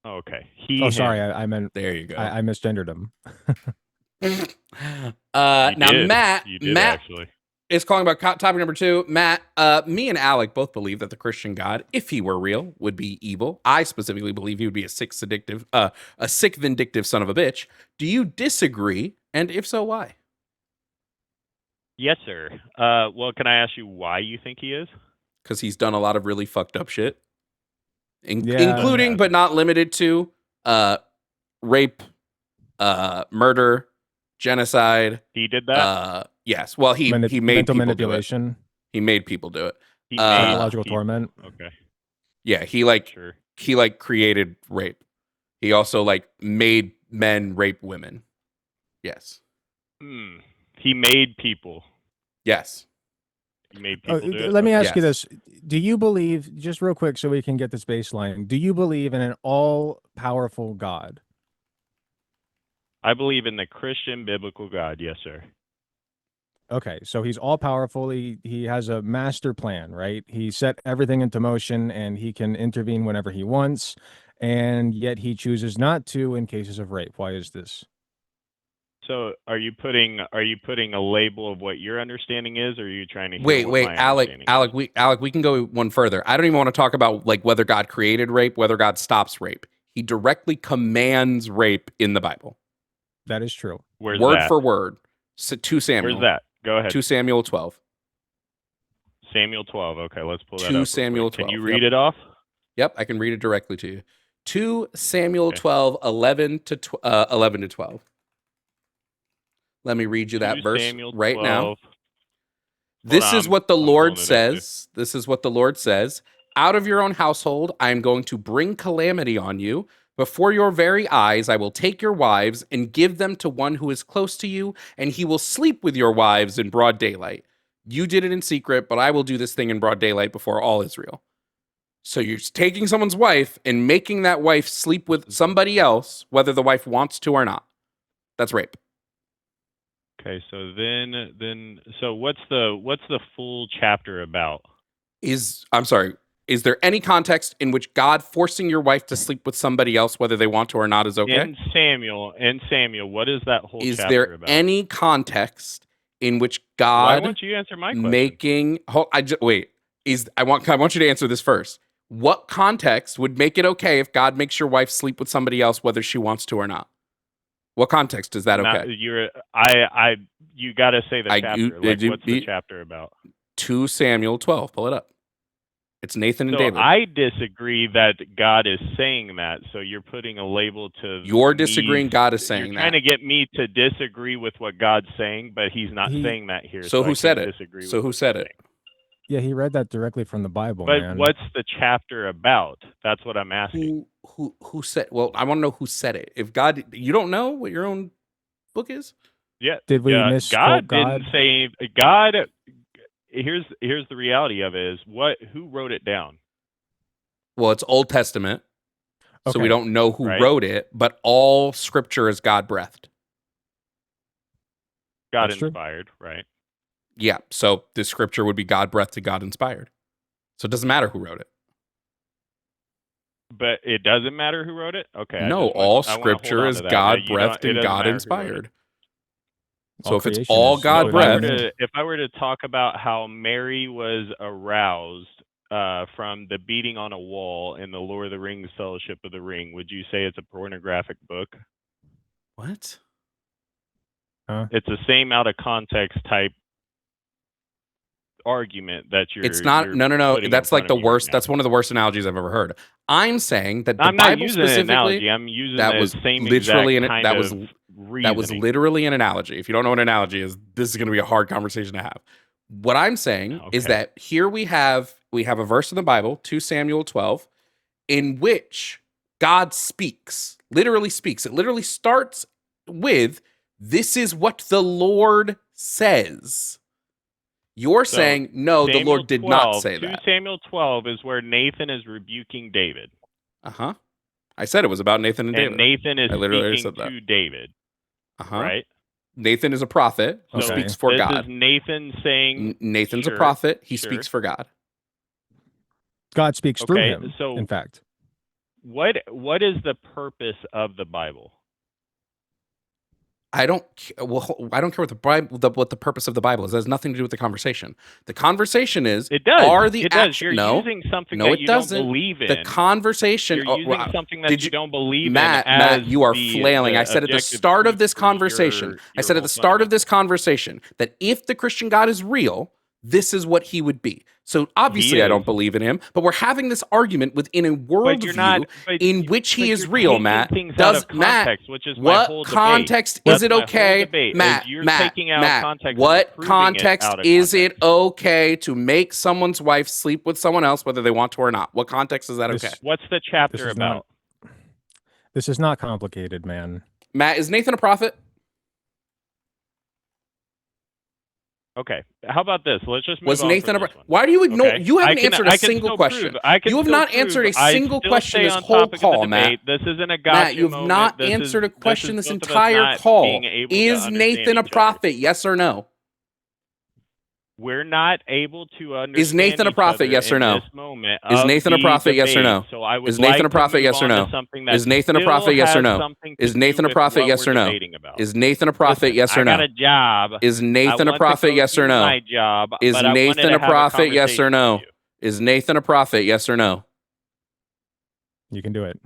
Oh, okay. Oh, sorry. I meant. There you go. I misgendered him. Now did. Matt You did, actually. is calling about topic number 2. Matt, me and Alec both believe that the Christian God, if he were real, would be evil. I specifically believe he would be a sick, vindictive son of a bitch. Do you disagree? And if so, why? Yes, sir. Well, can I ask you why you think he is? Because he's done a lot of really fucked up shit, Yeah. including but not limited to rape, murder, genocide. He did that? Yes. Well, he made mental people manipulation. do it. He made people do it. He Psychological torment. Okay. Yeah, he created rape. He also made men rape women. Yes. He made people. Yes. He made people do it? Let me ask you Yes. this. Do you believe, just real quick so we can get this baseline, do you believe in an all-powerful God? I believe in the Christian biblical God. Yes, sir. Okay, so he's all-powerful. He has a master plan, right? He set everything into motion, and he can intervene whenever he wants, and yet he chooses not to in cases of rape. Why is this? So, are you putting a label of what your understanding is, or are you trying to hear Wait, what my Alec, understanding Alec, we can go one further. I don't even want to talk about whether God created rape, whether God stops rape. He directly commands rape in the Bible. That is true. Where's word that? for word. So 2 Samuel. Where's that? Go ahead. 2 Samuel 12. Samuel 12. Okay, let's pull that up. 2 real Samuel quick. 12. Can you read it off? Yep, I can read it directly to you. 2 Samuel 12, 11 to 12. Let me read you that 2 verse Samuel right now. 12. This is what the Lord pulling it up, says. This is what the Lord says. Out of your own household, I am going to bring calamity on you. Before your very eyes, I will take your wives and give them to one who is close to you, and he will sleep with your wives in broad daylight. You did it in secret, but I will do this thing in broad daylight before all Israel. So you're taking someone's wife and making that wife sleep with somebody else, whether the wife wants to or not. That's rape. Okay, so so what's the full chapter about? I'm sorry. Is there any context in which God forcing your wife to sleep with somebody else, whether they want to or not, is okay? In Samuel, what is that whole Is chapter there about? any context in which Why God won't you answer my question? making? Wait. I want you to answer this first. What context would make it okay if God makes your wife sleep with somebody else, whether she wants to or not? What context is that okay? You got to say the chapter. What's the chapter about? 2 Samuel 12. Pull it up. It's Nathan and So David. I disagree that God is saying that. So you're putting a label to. You're disagreeing God is saying you're that. trying to get me to disagree with what God's saying, but He's not saying that here. So who I said can't it? disagree So with who what said he's it? Yeah, he read that directly from the Bible, But man. what's the chapter about? That's what I'm asking. Who said? Well, I want to know who said it. If God, you don't know what your own book is. Yeah. Did we God misquote didn't say God. Here's the reality of it: is who wrote it down? Well, it's Old Testament, so we Okay. don't know who Right. wrote it. But all Scripture is God breathed. God That's true. inspired, right? Yeah. So this Scripture would be God breathed to God inspired. So it doesn't matter who wrote it. But it doesn't matter who wrote it. Okay. No, all Scripture is God breathed and God inspired. So All if it's creation all is, God including breathed, man. If I were to talk about how Mary was aroused from the beating on a wall in the Lord of the Rings Fellowship of the Ring, would you say it's a pornographic book? what? It's the same out of context type argument that you're. It's not. you're No. putting in That's like front the of me right worst. now. That's one of the worst analogies I've ever heard. I'm saying that the I'm not Bible using an specifically. analogy. I'm using That the was same literally exact kind that of was reasoning. literally an analogy. If you don't know what an analogy is, this is going to be a hard conversation to have. What I'm saying is Okay. that here we have a verse in the Bible, 2 Samuel 12, in which God speaks, literally speaks. It literally starts with, "This is what the Lord says." You're So, saying, no, the Samuel Lord did not 12, say 2 that. Samuel 12 is where Nathan is rebuking David. Uh-huh. I said it was about Nathan and David. And Nathan is I literally speaking said that. to David. Uh-huh. Right? Nathan is a prophet who So speaks for this God. is Nathan saying. Nathan's a Sure, prophet. He sure. speaks for God. God speaks through Okay, him, so in fact. What is the purpose of the Bible? I don't care what the Bible, what the purpose of the Bible is. It has nothing to do with the conversation. The conversation is, It does. are the It does. action? You're No, using something no, that it you doesn't. don't believe in. The conversation. You're using something that you don't believe Matt, in. As Matt, you are the, flailing. the I said at the objective start of truth this for conversation. your I said at whole the start of this conversation that if the Christian God is real, this is what he would be. So obviously, I is. don't believe in him, but we're having this argument within a worldview in which he is real. taking Matt, things out does of Matt? context, which is my whole What debate. context That's is it my whole okay, debate, is Matt? you're Matt, taking out Matt, context and what proving it context out of is it okay to make someone's wife sleep with someone else, whether they want to or not? What context is that okay? What's the chapter about? This is not complicated, man. Matt, is Nathan a prophet? Okay. How about this? Let's just move Was on Nathan from a this one. Why do you ignore? Okay? You haven't answered a I can single still question. prove. I can You have still not prove. answered a I single still question stay this on whole topic of the call, Matt. debate. This isn't a gotcha Matt, you have moment. not This answered a is question this both of us entire not call. being able to Is understand Nathan a each other. prophet? Yes or no? We're not able to understand Is Nathan a each prophet? other Yes or in no? this moment Is of Nathan a the prophet? Yes or debate. no? So I would Is Nathan like a prophet? to move Yes or on no? to something that Is Nathan a still prophet? Yes or has no? something to Is Nathan do a with prophet? what Yes we're or no? debating about. Is Nathan a prophet? Listen, Yes or I no? got a job. Is Nathan I a want prophet? to go Yes or do no? my job, Is but I wanted Nathan to a have prophet? Yes or conversation no? with you. Is Nathan a prophet? Yes or no? You can do it.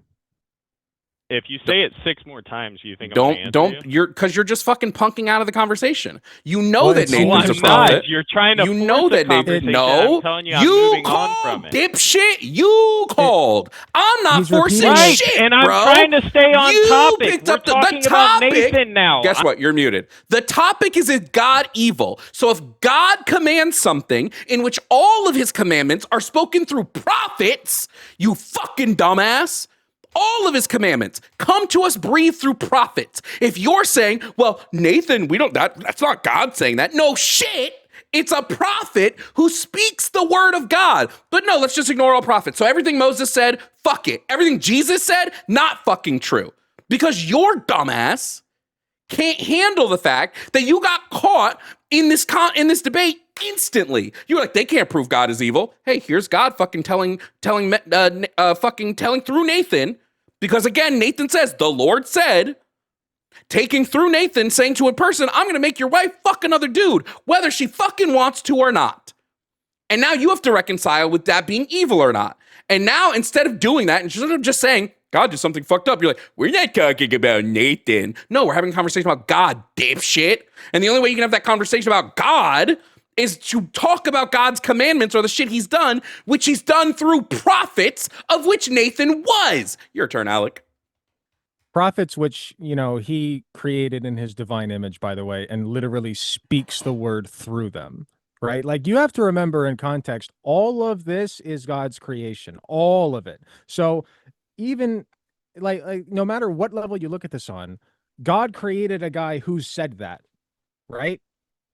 If you say it 6 more times, you think I'm going to answer Don't you? you're just fucking punking out of the conversation. You know Well, that it's Nathan's a not. prophet. You're trying to You force know a that Nathan. conversation. No, I'm telling you, I'm moving on from called, it. dipshit. You called. I'm not He's forcing repeating it. shit, and I'm bro. trying to stay on You topic. picked We're up the talking topic. about Nathan now. Guess what? You're muted. The topic is God evil? So if God commands something in which all of his commandments are spoken through prophets, you fucking dumbass. All of his commandments come to us breathed through prophets. If you're saying, well, Nathan, that's not God saying that. No shit. It's a prophet who speaks the word of God. But no, let's just ignore all prophets. So everything Moses said, fuck it. Everything Jesus said, not fucking true. Because your dumbass can't handle the fact that you got caught in this debate Instantly, you're like, they can't prove God is evil. Hey, here's God fucking telling through Nathan, because again, Nathan says the Lord said, taking through Nathan, saying to a person, I'm going to make your wife fuck another dude, whether she fucking wants to or not. And now you have to reconcile with that being evil or not. And now instead of doing that, instead of just saying, God did something fucked up, you're like, we're not talking about Nathan. No, we're having a conversation about God, dipshit. And the only way you can have that conversation about God is to talk about God's commandments or the shit he's done, which he's done through prophets, of which Nathan was. Your turn, Alec. Prophets, which, you know, he created in his divine image, by the way, and literally speaks the word through them, right? Like, you have to remember in context, all of this is God's creation, all of it. So even like no matter what level you look at this on, God created a guy who said that, right?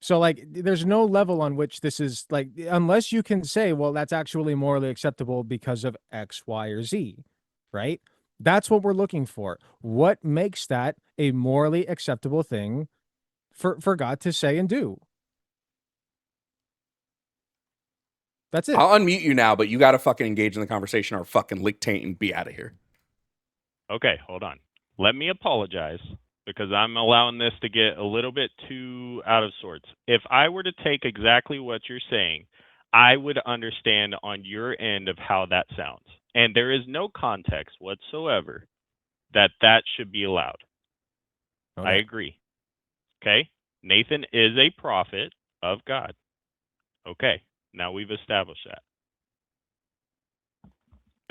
So like, there's no level on which this is like, unless you can say, well, that's actually morally acceptable because of X, Y, or Z, right? That's what we're looking for. What makes that a morally acceptable thing for God to say and do? That's it. I'll unmute you now, but you got to fucking engage in the conversation or fucking lick taint and be out of here. Okay, hold on. Let me apologize because I'm allowing this to get a little bit too out of sorts. If I were to take exactly what you're saying, I would understand on your end of how that sounds. And there is no context whatsoever that that should be allowed. Okay. I agree. Okay? Nathan is a prophet of God. Okay. Now we've established that.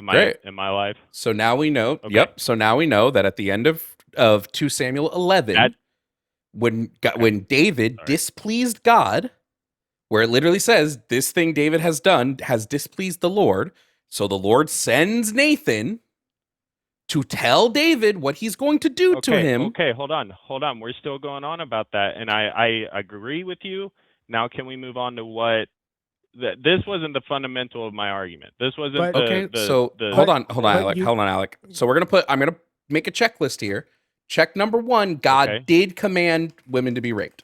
Great. Am I live? So now we know. Okay. Yep. So now we know that at the end of 2 Samuel 11, when David displeased God, where it literally says this thing David has done has displeased the Lord, so the Lord sends Nathan to tell David what he's going to do to him. Okay, hold on. We're still going on about that, and I agree with you. Now, can we move on to what? This wasn't the fundamental of my argument. This wasn't hold on, Alec. So I'm gonna make a checklist here. Check number 1: God did command women to be raped.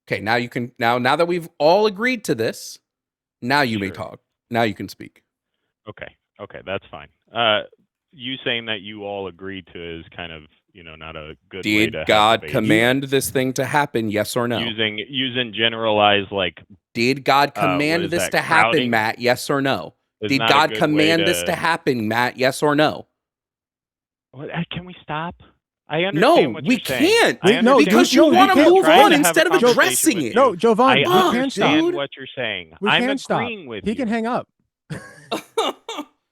Okay, now you can now that we've all agreed to this, now you may talk. Now you can speak. Okay, that's fine. You saying that you all agreed to is kind of, not a good way to Did God have command this thing to happen? Yes or no? Using generalized like. Did God command this to happen, Matt? Yes or no? Did God command this to happen, Matt? Yes or no? Can we stop? I understand what you're saying. No, because you want to move on instead of addressing it. No, Jovan, I we can understand stop. what you're saying. We I'm can stop. agreeing with He you. can hang up.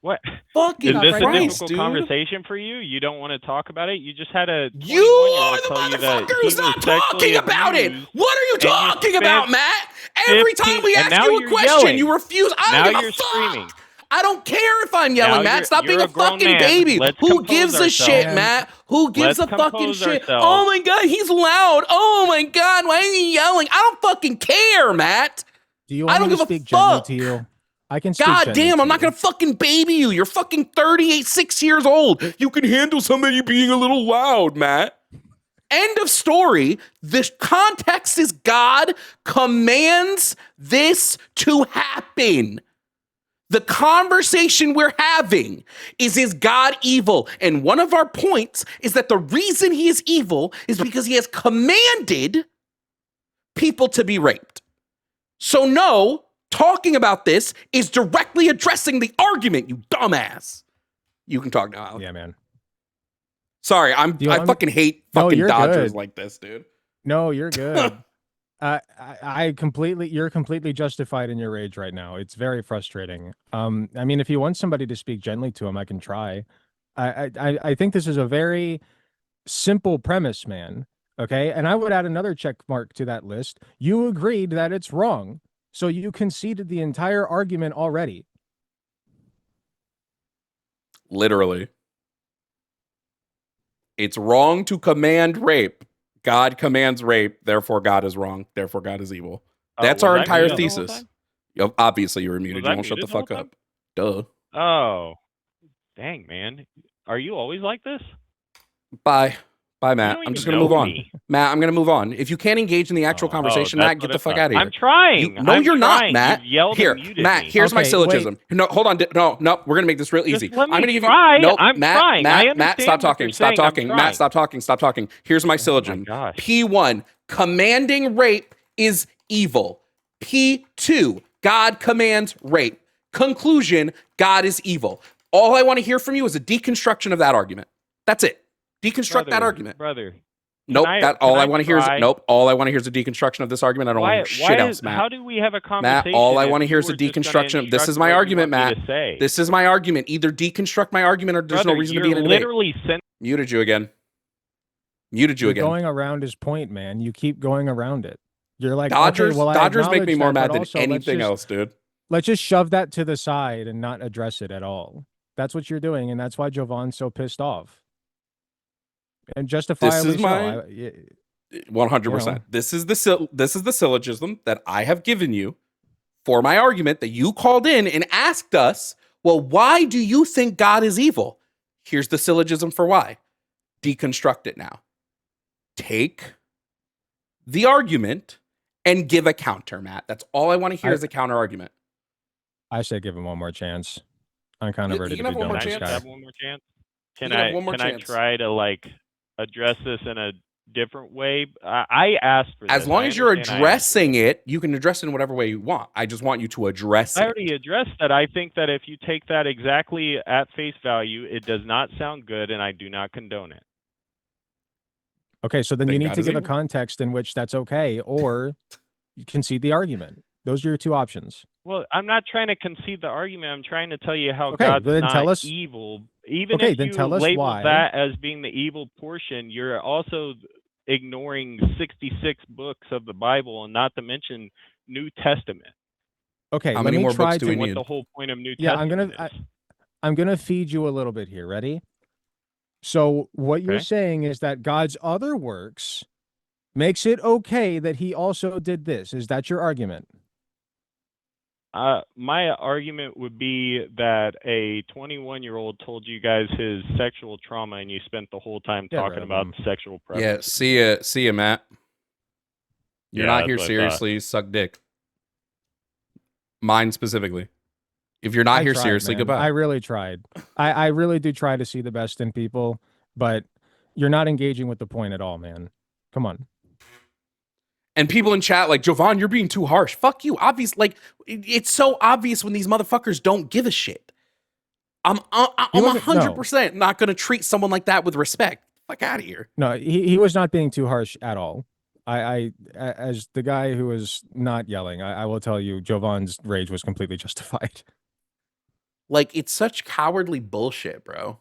What? Fucking Is this Christ, a difficult dude. conversation for you? You don't want to talk about it? You just had a You are the motherfucker who's not talking about it. What are you talking about, Matt? Every time we ask you a question, you refuse. I don't give a fuck. Screaming. I don't care if I'm yelling, Matt. Stop being a fucking man. baby. Let's Who compose gives a shit, ourselves. Matt? Who gives Let's a fucking compose shit? ourselves. Oh my God, he's loud. Oh my God, why is he yelling? I don't fucking care, Matt. Do you I want don't me to give a speak gently fuck. to you? I can speak God gently damn, to I'm not you. gonna fucking baby you. You're fucking 6 years old. You can handle somebody being a little loud, Matt. End of story. The context is God commands this to happen. The conversation we're having is God evil? And one of our points is that the reason he is evil is because he has commanded people to be raped. So no, talking about this is directly addressing the argument, you dumbass. You can talk now, Alec. Yeah, man. Sorry, I fucking hate fucking you're Dodgers good. like this, dude. No, you're good. You're completely justified in your rage right now. It's very frustrating. I mean, if you want somebody to speak gently to him, I can try. I think this is a very simple premise, man. Okay. And I would add another check mark to that list. You agreed that it's wrong. So you conceded the entire argument already. Literally. It's wrong to command rape. God commands rape, therefore God is wrong, therefore God is evil. That's our entire thesis. Obviously, you were muted. You won't shut the fuck up. Duh. Oh, dang, man. Are you always like this? Bye, Bye, Matt. don't I'm just even going to move know on. me. Matt, I'm going to move on. If you can't engage in the actual conversation, that's Matt, what get the it fuck was. out of here. I'm trying. No, I'm you're not, trying. Matt. You've yelled Here, and muted Matt, me. here's my Okay, syllogism. No, hold on. No, we're going to make this real easy. Just let me I'm going to give try. you. Nope, I'm Matt, trying. I Matt, Matt, stop understand what you're talking. Stop saying. I'm talking. Matt, trying. stop talking. Stop talking. Here's my syllogism. gosh. P1, commanding rape is evil. P2, God commands rape. Conclusion, God is evil. All I want to hear from you is a deconstruction of that argument. That's it. Deconstruct that argument. Brother. Nope. All I want to hear is try? nope. All I want to hear is a deconstruction of this argument. I don't want to hear shit else, Matt. How do we have a conversation? Matt, all I if want to hear is you a were just gonna deconstruction. This instruct is my what you argument, want me Matt. to say? This is my argument. Either deconstruct my argument or there's Brother, no reason to you're be in a debate. literally Muted you again. Muted you You're again. going around his point, man. You keep going around it. You're like, Dodgers. okay, well, I Dodgers make me acknowledge more that, mad but than also let's anything just- else, dude. Let's just shove that to the side and not address it at all. That's what you're doing, and that's why Jovan's so pissed off. And justifiably This is my so. 100%. This is the syllogism that I have given you for my argument that you called in and asked us. Well, why do you think God is evil? Here's the syllogism for why. Deconstruct it now. Take the argument and give a counter, Matt. That's all I want to hear is a counter argument. I say give him one more chance. I'm kind of ready to can be have one done more with this chance. guy. Have one more chance? You Can can have I one more can I chance. try to like address this in a different way? I asked for this. As long I as you're understand I addressing it, you can address it in whatever way you want. I just want you to address I it. already addressed that. I think that if you take that exactly at face value, it does not sound good, and I do not condone it. Okay, so then Think you need God to is give a evil. context in which that's okay, or you concede the argument. Those are your two options. Well, I'm not trying to concede the argument. I'm trying to tell you how Okay, God's then not tell us- evil. Even Okay, if then you tell us label why. that as being the evil portion, you're also ignoring 66 books of the Bible, and not to mention New Testament. Okay, How let many me more try books do to. we What need? the whole point of New Yeah, Testament is. I'm gonna feed you a little bit here. Ready? So what you're Okay. saying is that God's other works makes it okay that he also did this. Is that your argument? My argument would be that a 21-year-old told you guys his sexual trauma, and you spent the whole time Yeah, talking about sexual Yeah, preferences. see ya, Matt. You're Yeah, not that's here what I seriously. Suck dick. Mine specifically. If you're not I here tried, seriously, man. goodbye. I really tried. I really do try to see the best in people, but you're not engaging with the point at all, man. Come on. And people in chat like, Jovan, you're being too harsh. Fuck you. Obvious, like it's so obvious when these motherfuckers don't give a shit. I'm wasn't- 100% not gonna treat someone like that with respect. Fuck out of here. No, he was not being too harsh at all. As the guy who was not yelling, I will tell you, Jovan's rage was completely justified. Like it's such cowardly bullshit, bro.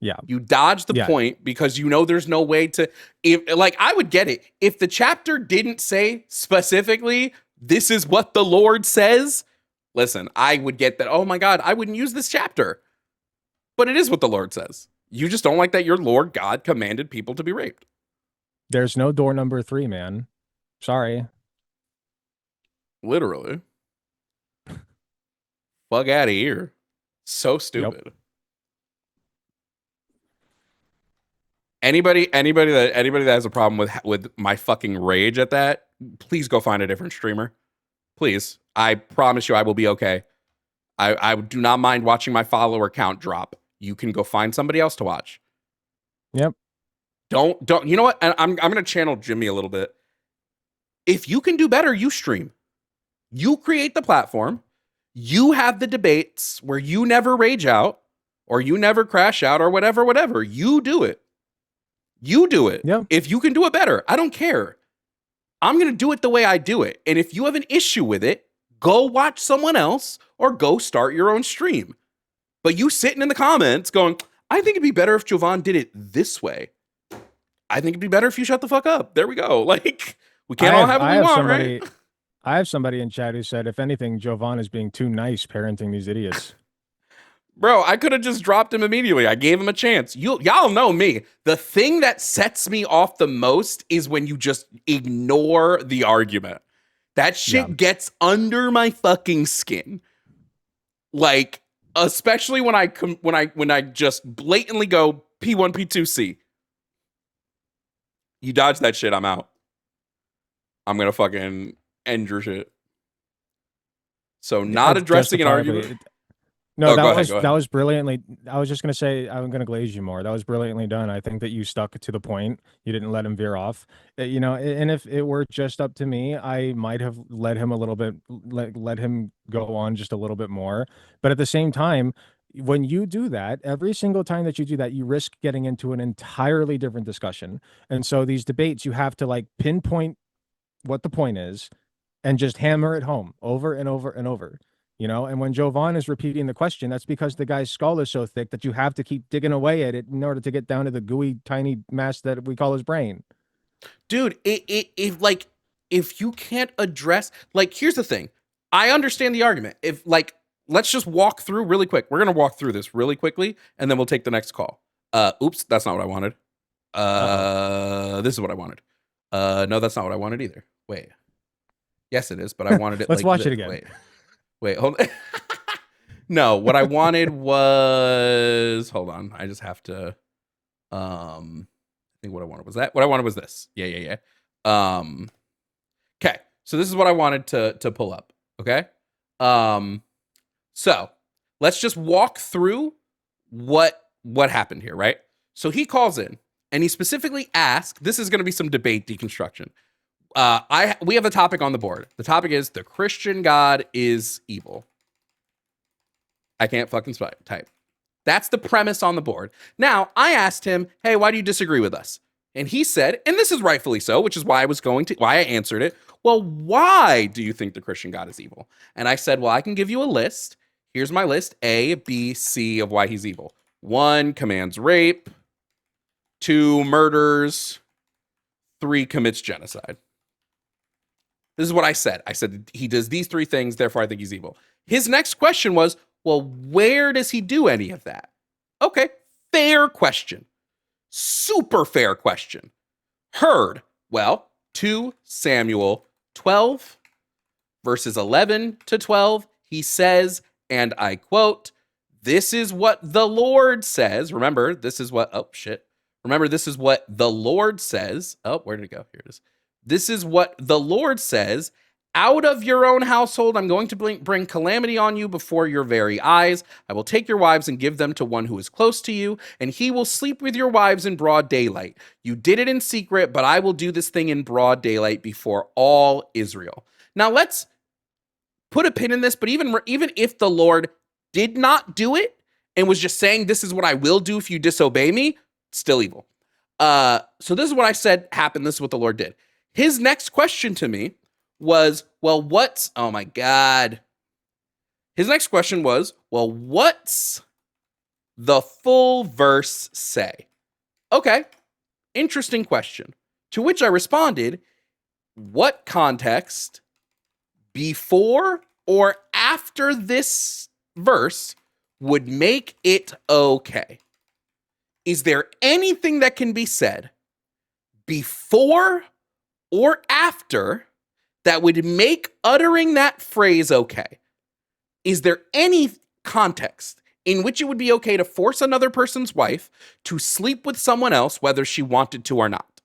Yeah. You dodge the Yeah. point because you know there's no way to if like I would get it. If the chapter didn't say specifically this is what the Lord says, listen, I would get that. Oh my God, I wouldn't use this chapter. But it is what the Lord says. You just don't like that your Lord God commanded people to be raped. There's no door number 3, man. Sorry. Literally. Fuck out of here. So stupid. Anybody that has a problem with my fucking rage at that, please go find a different streamer. Please. I promise you I will be okay. I do not mind watching my follower count drop. You can go find somebody else to watch. Yep. Don't you know what? And I'm gonna channel Jimmy a little bit. If you can do better, you stream. You create the platform. You have the debates where you never rage out or you never crash out or whatever. You do it. You do it. Yeah. If you can do it better, I don't care. I'm going to do it the way I do it. And if you have an issue with it, go watch someone else or go start your own stream. But you sitting in the comments going, I think it'd be better if Jovan did it this way. I think it'd be better if you shut the fuck up. There we go. Like, we can't all have what we want, right? I have somebody in chat who said, if anything, Jovan is being too nice parenting these idiots. Bro, I could have just dropped him immediately. I gave him a chance. Y'all know me. The thing that sets me off the most is when you just ignore the argument. That shit gets under my fucking skin. Like, especially when I just blatantly go P1, P2, C. You dodge that shit, I'm out. I'm gonna fucking end your shit. So not addressing an argument. No, Oh, that go ahead, was go ahead. that was brilliantly. I was just gonna say I'm gonna glaze you more. That was brilliantly done. I think that you stuck to the point. You didn't let him veer off. You know, and if it were just up to me, I might have let him a little bit, let him go on just a little bit more. But at the same time, when you do that, every single time that you do that, you risk getting into an entirely different discussion. And so these debates, you have to like pinpoint what the point is and just hammer it home over and over and over. You know, and when Jovan is repeating the question, that's because the guy's skull is so thick that you have to keep digging away at it in order to get down to the gooey, tiny mass that we call his brain. Dude, if you can't address, like, here's the thing. I understand the argument. If, like, let's just walk through really quick. We're gonna walk through this really quickly, and then we'll take the next call. Oops, that's not what I wanted. This is what I wanted. No, that's not what I wanted either. Wait. Yes, it is, but I wanted it. Let's watch it again. Wait, hold on. No, what I wanted was, hold on. I just have to, I think what I wanted was that. What I wanted was this. Yeah. Okay. So this is what I wanted to pull up. Okay. So let's just walk through what happened here, right? So he calls in and he specifically asked, this is going to be some debate deconstruction. We have a topic on the board. The topic is the Christian God is evil. I can't fucking type. That's the premise on the board. Now, I asked him, hey, why do you disagree with us? And he said, and this is rightfully so, which is why I answered it. Well, why do you think the Christian God is evil? And I said, well, I can give you a list. Here's my list, A, B, C of why he's evil. 1, commands rape. 2, murders. 3, commits genocide. This is what I said. I said, he does these 3 things, therefore I think he's evil. His next question was, well, where does he do any of that? Okay, fair question. Super fair question. Heard. Well, 2 Samuel 12, verses 11 to 12, he says, and I quote, this is what the Lord says. Remember, this is what, Remember, this is what the Lord says. Oh, where did it go? Here it is. This is what the Lord says. Out of your own household, I'm going to bring calamity on you before your very eyes. I will take your wives and give them to one who is close to you, and he will sleep with your wives in broad daylight. You did it in secret, but I will do this thing in broad daylight before all Israel. Now let's put a pin in this, but even if the Lord did not do it and was just saying, this is what I will do if you disobey me, still evil. So this is what I said happened. This is what the Lord did. His next question to me was, well, oh my God. His next question was, well, what's the full verse say? Okay, interesting question. To which I responded, what context before or after this verse would make it okay? Is there anything that can be said before or after that would make uttering that phrase okay? Is there any context in which it would be okay to force another person's wife to sleep with someone else, whether she wanted to or not?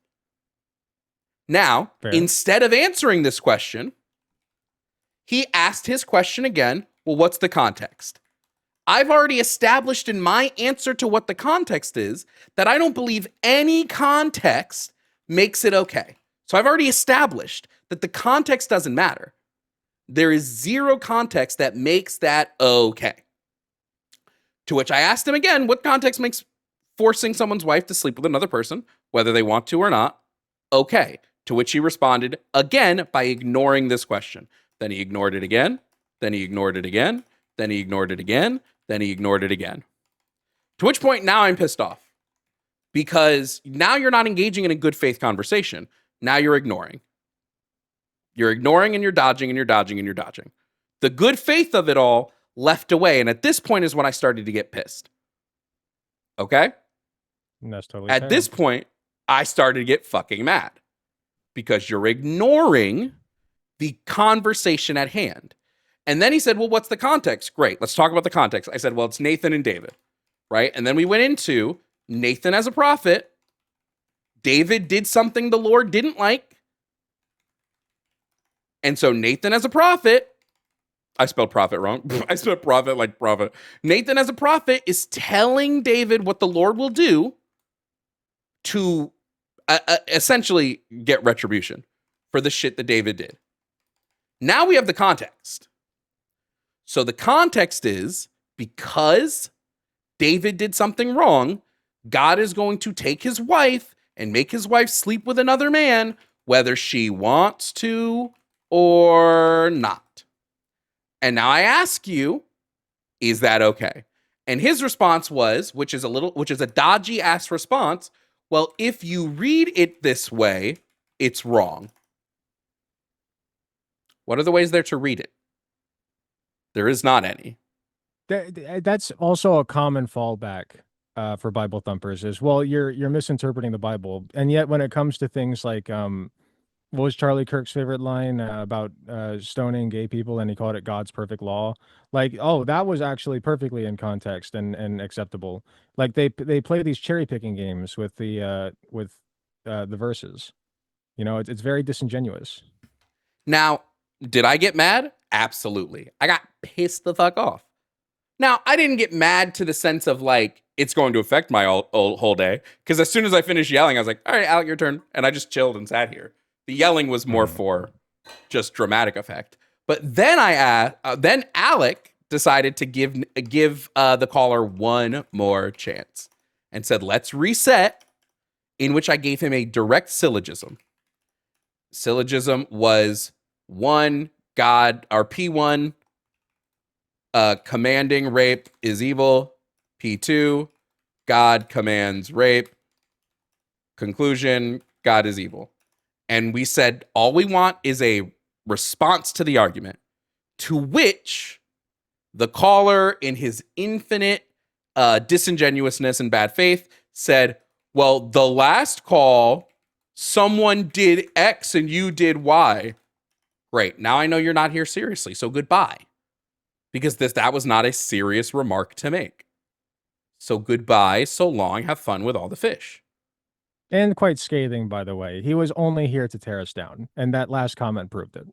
Now, instead of answering this question, he asked his question again, well, what's the context? I've already established in my answer to what the context is that I don't believe any context makes it okay. So I've already established that the context doesn't matter. There is zero context that makes that okay. To which I asked him again, what context makes forcing someone's wife to sleep with another person, whether they want to or not, okay? To which he responded again by ignoring this question. Then he ignored it again. Then he ignored it again. Then he ignored it again. Then he ignored it again. To which point now I'm pissed off because now you're not engaging in a good faith conversation. Now you're ignoring. You're ignoring and you're dodging and you're dodging and you're dodging. The good faith of it all left away. And at this point is when I started to get pissed. Okay? And that's totally At fair. this point, I started to get fucking mad because you're ignoring the conversation at hand. And then he said, well, what's the context? Great. Let's talk about the context. I said, well, it's Nathan and David, right? And then we went into Nathan as a prophet, David did something the Lord didn't like. And so Nathan as a prophet, I spelled prophet wrong. I spelled prophet like prophet. Nathan as a prophet is telling David what the Lord will do to essentially get retribution for the shit that David did. Now we have the context. So the context is because David did something wrong, God is going to take his wife and make his wife sleep with another man, whether she wants to or not. And now I ask you, is that okay? And his response was, which is a dodgy ass response, well, if you read it this way, it's wrong. What are the ways there to read it? There is not any. That's also a common fallback for Bible thumpers is, well, you're misinterpreting the Bible. And yet when it comes to things like, what was Charlie Kirk's favorite line about stoning gay people, and he called it God's perfect law? Like, oh, that was actually perfectly in context and acceptable. Like they play these cherry picking games with the verses. You know, it's very disingenuous. Now, did I get mad? Absolutely. I got pissed the fuck off. Now, I didn't get mad to the sense of like, it's going to affect my whole day. Because as soon as I finished yelling, I was like, all right, Alec, your turn. And I just chilled and sat here. The yelling was more for just dramatic effect. But then then Alec decided to give the caller one more chance and said, let's reset, in which I gave him a direct syllogism. Syllogism was one, God, or P1, commanding rape is evil. P2, God commands rape. Conclusion, God is evil. And we said, all we want is a response to the argument, to which the caller, in his infinite disingenuousness and bad faith, said, well, the last call, someone did X and you did Y. Great. Now I know you're not here seriously, so goodbye. Because that was not a serious remark to make. So goodbye, so long, have fun with all the fish. And quite scathing, by the way. He was only here to tear us down, and that last comment proved it.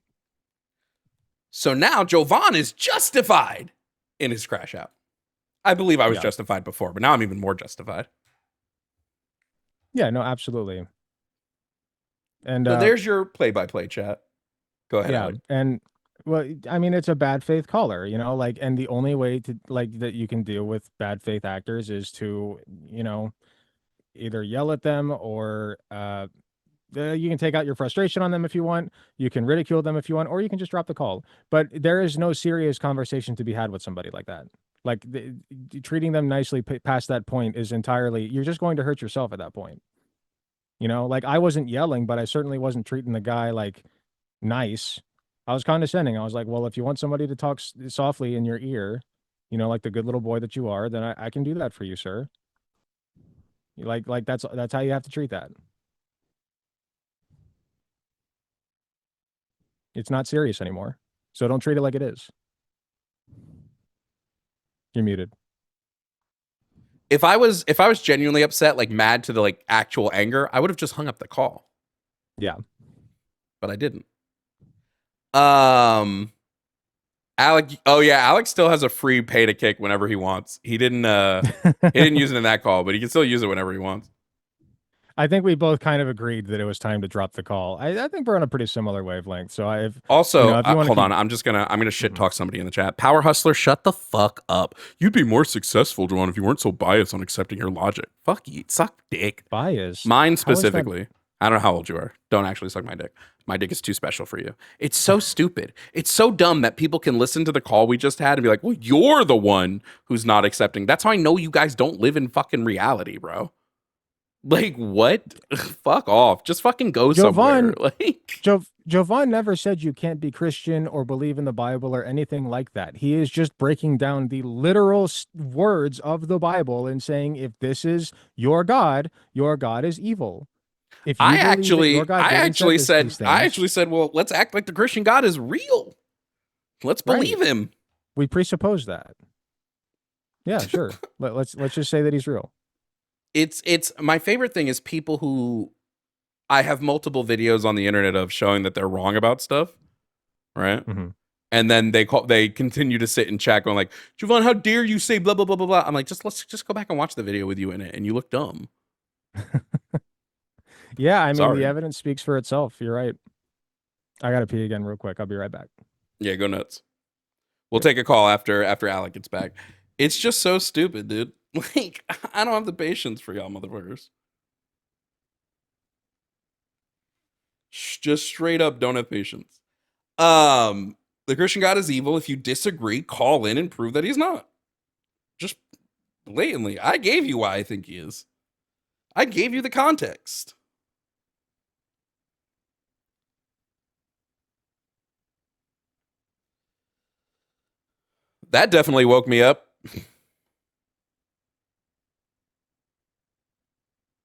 So now Jovan is justified in his crash out. I believe I was justified before, but now I'm even more justified. Yeah, no, absolutely. And so there's your play-by-play chat. Go ahead, Alec. And well, I mean, it's a bad faith caller, you know, like, and the only way to that you can deal with bad faith actors is to, you know, either yell at them or you can take out your frustration on them if you want. You can ridicule them if you want, or you can just drop the call. But there is no serious conversation to be had with somebody like that. Like treating them nicely past that point is entirely, you're just going to hurt yourself at that point. You know, like I wasn't yelling, but I certainly wasn't treating the guy like nice. I was condescending. I was like, well, if you want somebody to talk softly in your ear, you know, like the good little boy that you are, then I can do that for you, sir. Like that's how you have to treat that. It's not serious anymore. So don't treat it like it is. You're muted. If I was genuinely upset, like mad to the like actual anger, I would have just hung up the call. Yeah. But I didn't. Alec, oh yeah, Alex still has a free pay to kick whenever he wants. He didn't use it in that call, but he can still use it whenever he wants. I think we both kind of agreed that it was time to drop the call. I think we're on a pretty similar wavelength. So I've also, you know, hold on, I'm gonna shit talk somebody in the chat. Power Hustler, shut the fuck up. You'd be more successful, Jovan, if you weren't so biased on accepting your logic. Fuck you, suck dick. Bias. Mine specifically. I don't know how old you are. Don't actually suck my dick. My dick is too special for you. It's so stupid. It's so dumb that people can listen to the call we just had and be like, well, you're the one who's not accepting. That's how I know you guys don't live in fucking reality, bro. Like, what? Fuck off. Just fucking go somewhere. Like, Jovan never said you can't be Christian or believe in the Bible or anything like that. He is just breaking down the literal words of the Bible and saying, if this is your God is evil. If you I actually said, well, let's act like the Christian God is real. Let's believe him. We presuppose that. Yeah, sure. Let's just say that he's real. It's my favorite thing is people who I have multiple videos on the internet of showing that they're wrong about stuff, right? And then they continue to sit in chat going like, Jovan, how dare you say blah blah blah blah blah. I'm like, let's just go back and watch the video with you in it, and you look dumb. Yeah, I mean, Sorry. the evidence speaks for itself. You're right. I gotta pee again real quick. I'll be right back. Yeah, go nuts. We'll take a call after Alec gets back. It's just so stupid, dude. Like, I don't have the patience for y'all motherfuckers. Just straight up don't have patience. The Christian God is evil. If you disagree, call in and prove that he's not. Just blatantly. I gave you why I think he is. I gave you the context. That definitely woke me up.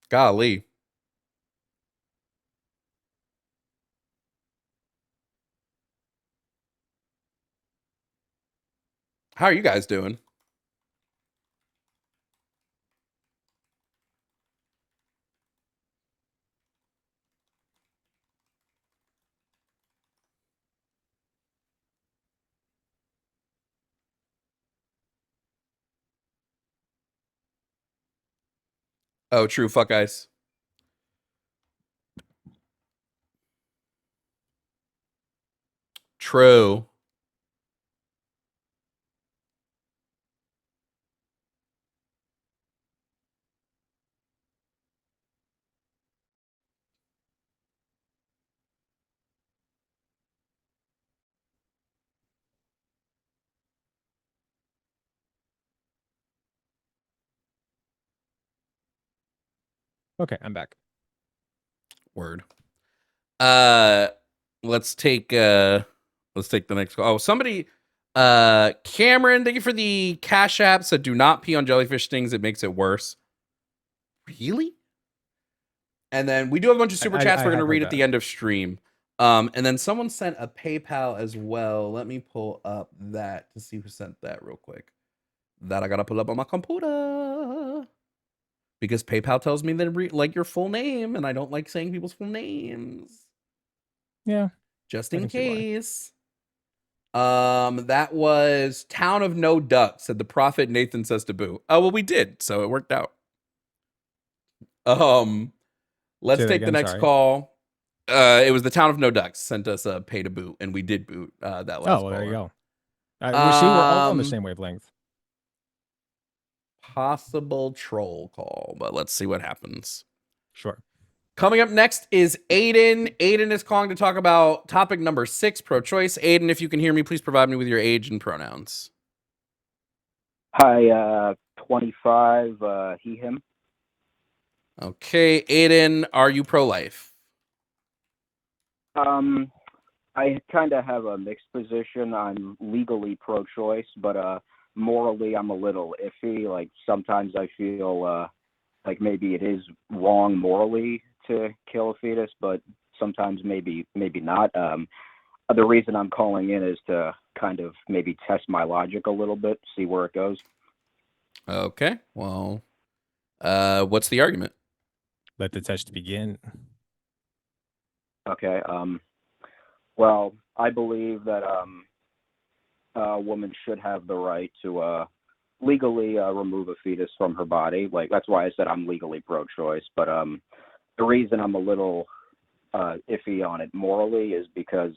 Golly. How are you guys doing? Oh, true. Fuck ice. True. Okay, I'm back. Word. Let's take the next call. Oh, somebody Cameron, thank you for the Cash App. Said do not pee on jellyfish stings, it makes it worse. Really? And then we do have a bunch of super chats we're gonna read at the end of stream. And then someone sent a PayPal as well. Let me pull up that to see who sent that real quick. That I gotta pull up on my computer. Because PayPal tells me that like your full name, and I don't like saying people's full names. Yeah. Just in case. That was Town of No Ducks, said the prophet Nathan says to boo. Oh, well, we did, so it worked out. Let's take the next call. It was the Town of No Ducks sent us a pay to boot, and we did boot that last Oh, well, there you caller. go. We see we're all on the same wavelength. Possible troll call, but let's see what happens. Sure. Coming up next is Aiden. Aiden is calling to talk about topic number 6, pro-choice. Aiden, if you can hear me, please provide me with your age and pronouns. Hi, 25, he, him. Okay, Aiden, are you pro-life? I kind of have a mixed position. I'm legally pro-choice, but morally I'm a little iffy. Like sometimes I feel like maybe it is wrong morally to kill a fetus, but sometimes maybe not. The reason I'm calling in is to kind of maybe test my logic a little bit, see where it goes. Okay, well, what's the argument? Let the test begin. Okay. Well, I believe that a woman should have the right to legally remove a fetus from her body. Like that's why I said I'm legally pro-choice. But the reason I'm a little iffy on it morally is because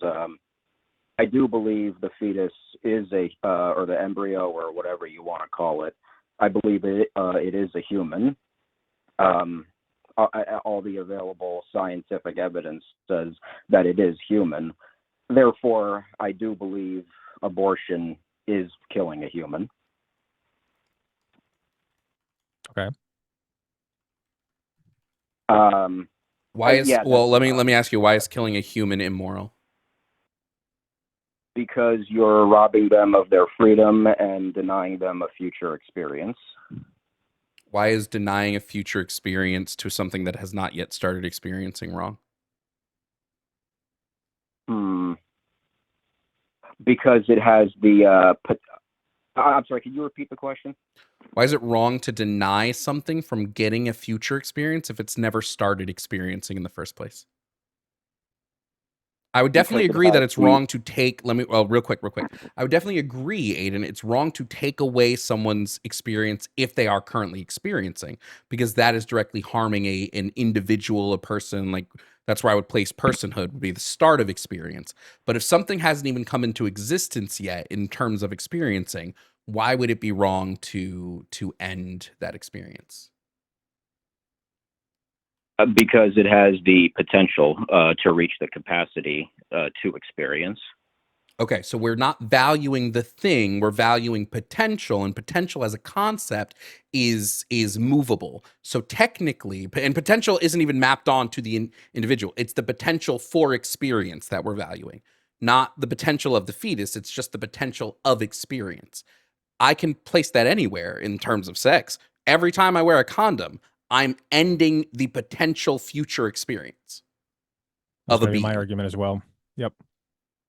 I do believe the fetus is or the embryo or whatever you want to call it. I believe it is a human. All the available scientific evidence says that it is human. Therefore, I do believe abortion is killing a human. Okay. Why is yeah, well? Let me ask you. Why is killing a human immoral? Because you're robbing them of their freedom and denying them a future experience. Why is denying a future experience to something that has not yet started experiencing wrong? Because it has the I'm sorry, can you repeat the question? Why is it wrong to deny something from getting a future experience if it's never started experiencing in the first place? I would definitely Because of agree that how it's we wrong to take, real quick. I would definitely agree, Aiden, it's wrong to take away someone's experience if they are currently experiencing, because that is directly harming an individual, a person. Like, that's where I would place personhood, would be the start of experience. But if something hasn't even come into existence yet in terms of experiencing, why would it be wrong to end that experience? because it has the potential to reach the capacity to experience. Okay, so we're not valuing the thing, we're valuing potential, and potential as a concept is movable. So technically, and potential isn't even mapped on to the individual. It's the potential for experience that we're valuing, not the potential of the fetus. It's just the potential of experience. I can place that anywhere in terms of sex. Every time I wear a condom, I'm ending the potential future experience That's of a going to be my being. argument as well. Yep.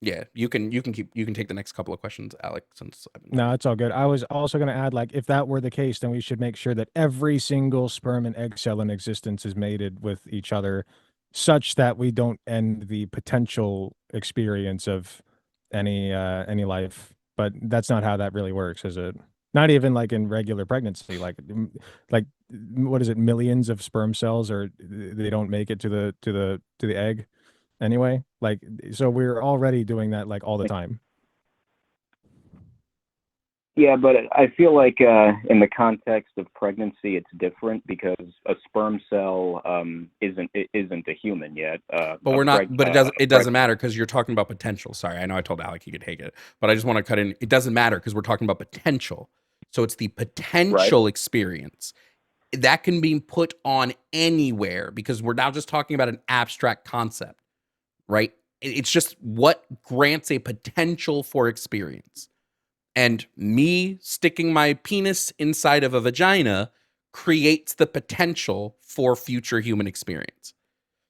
Yeah, you can take the next couple of questions, Alex, since I've been No, it's all good. I was also going to add, like, if that were the case, then we should make sure that every single sperm and egg cell in existence is mated with each other, such that we don't end the potential experience of any life. But that's not how that really works, is it? Not even like in regular pregnancy. Like what is it? Millions of sperm cells, or they don't make it to the egg anyway. Like, so we're already doing that like all the time. Yeah, but I feel like in the context of pregnancy, it's different because a sperm cell isn't a human yet. But we're not. But it doesn't matter because you're talking about potential. Sorry, I know I told Alec he could take it, but I just want to cut in. It doesn't matter because we're talking about potential. So it's the potential experience that can be put on anywhere because we're now just talking about an abstract concept, right? It's just what grants a potential for experience. And me sticking my penis inside of a vagina creates the potential for future human experience.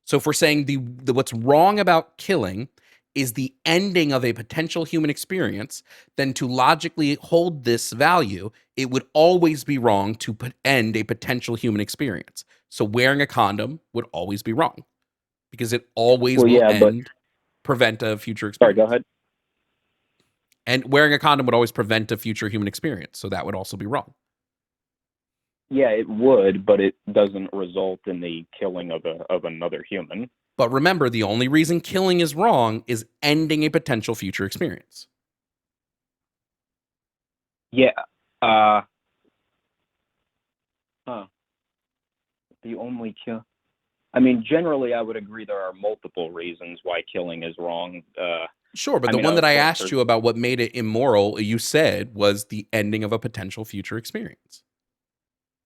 So if we're saying the what's wrong about killing is the ending of a potential human experience, then to logically hold this value, it would always be wrong to end a potential human experience. So wearing a condom would always be wrong because it always will prevent a future experience. Sorry, go ahead. And wearing a condom would always prevent a future human experience. So that would also be wrong. Yeah, it would, but it doesn't result in the killing of another human. But remember, the only reason killing is wrong is ending a potential future experience. Yeah. The only kill. I mean, generally, I would agree there are multiple reasons why killing is wrong. Sure, but the one that I asked you about what made it immoral, you said was the ending of a potential future experience.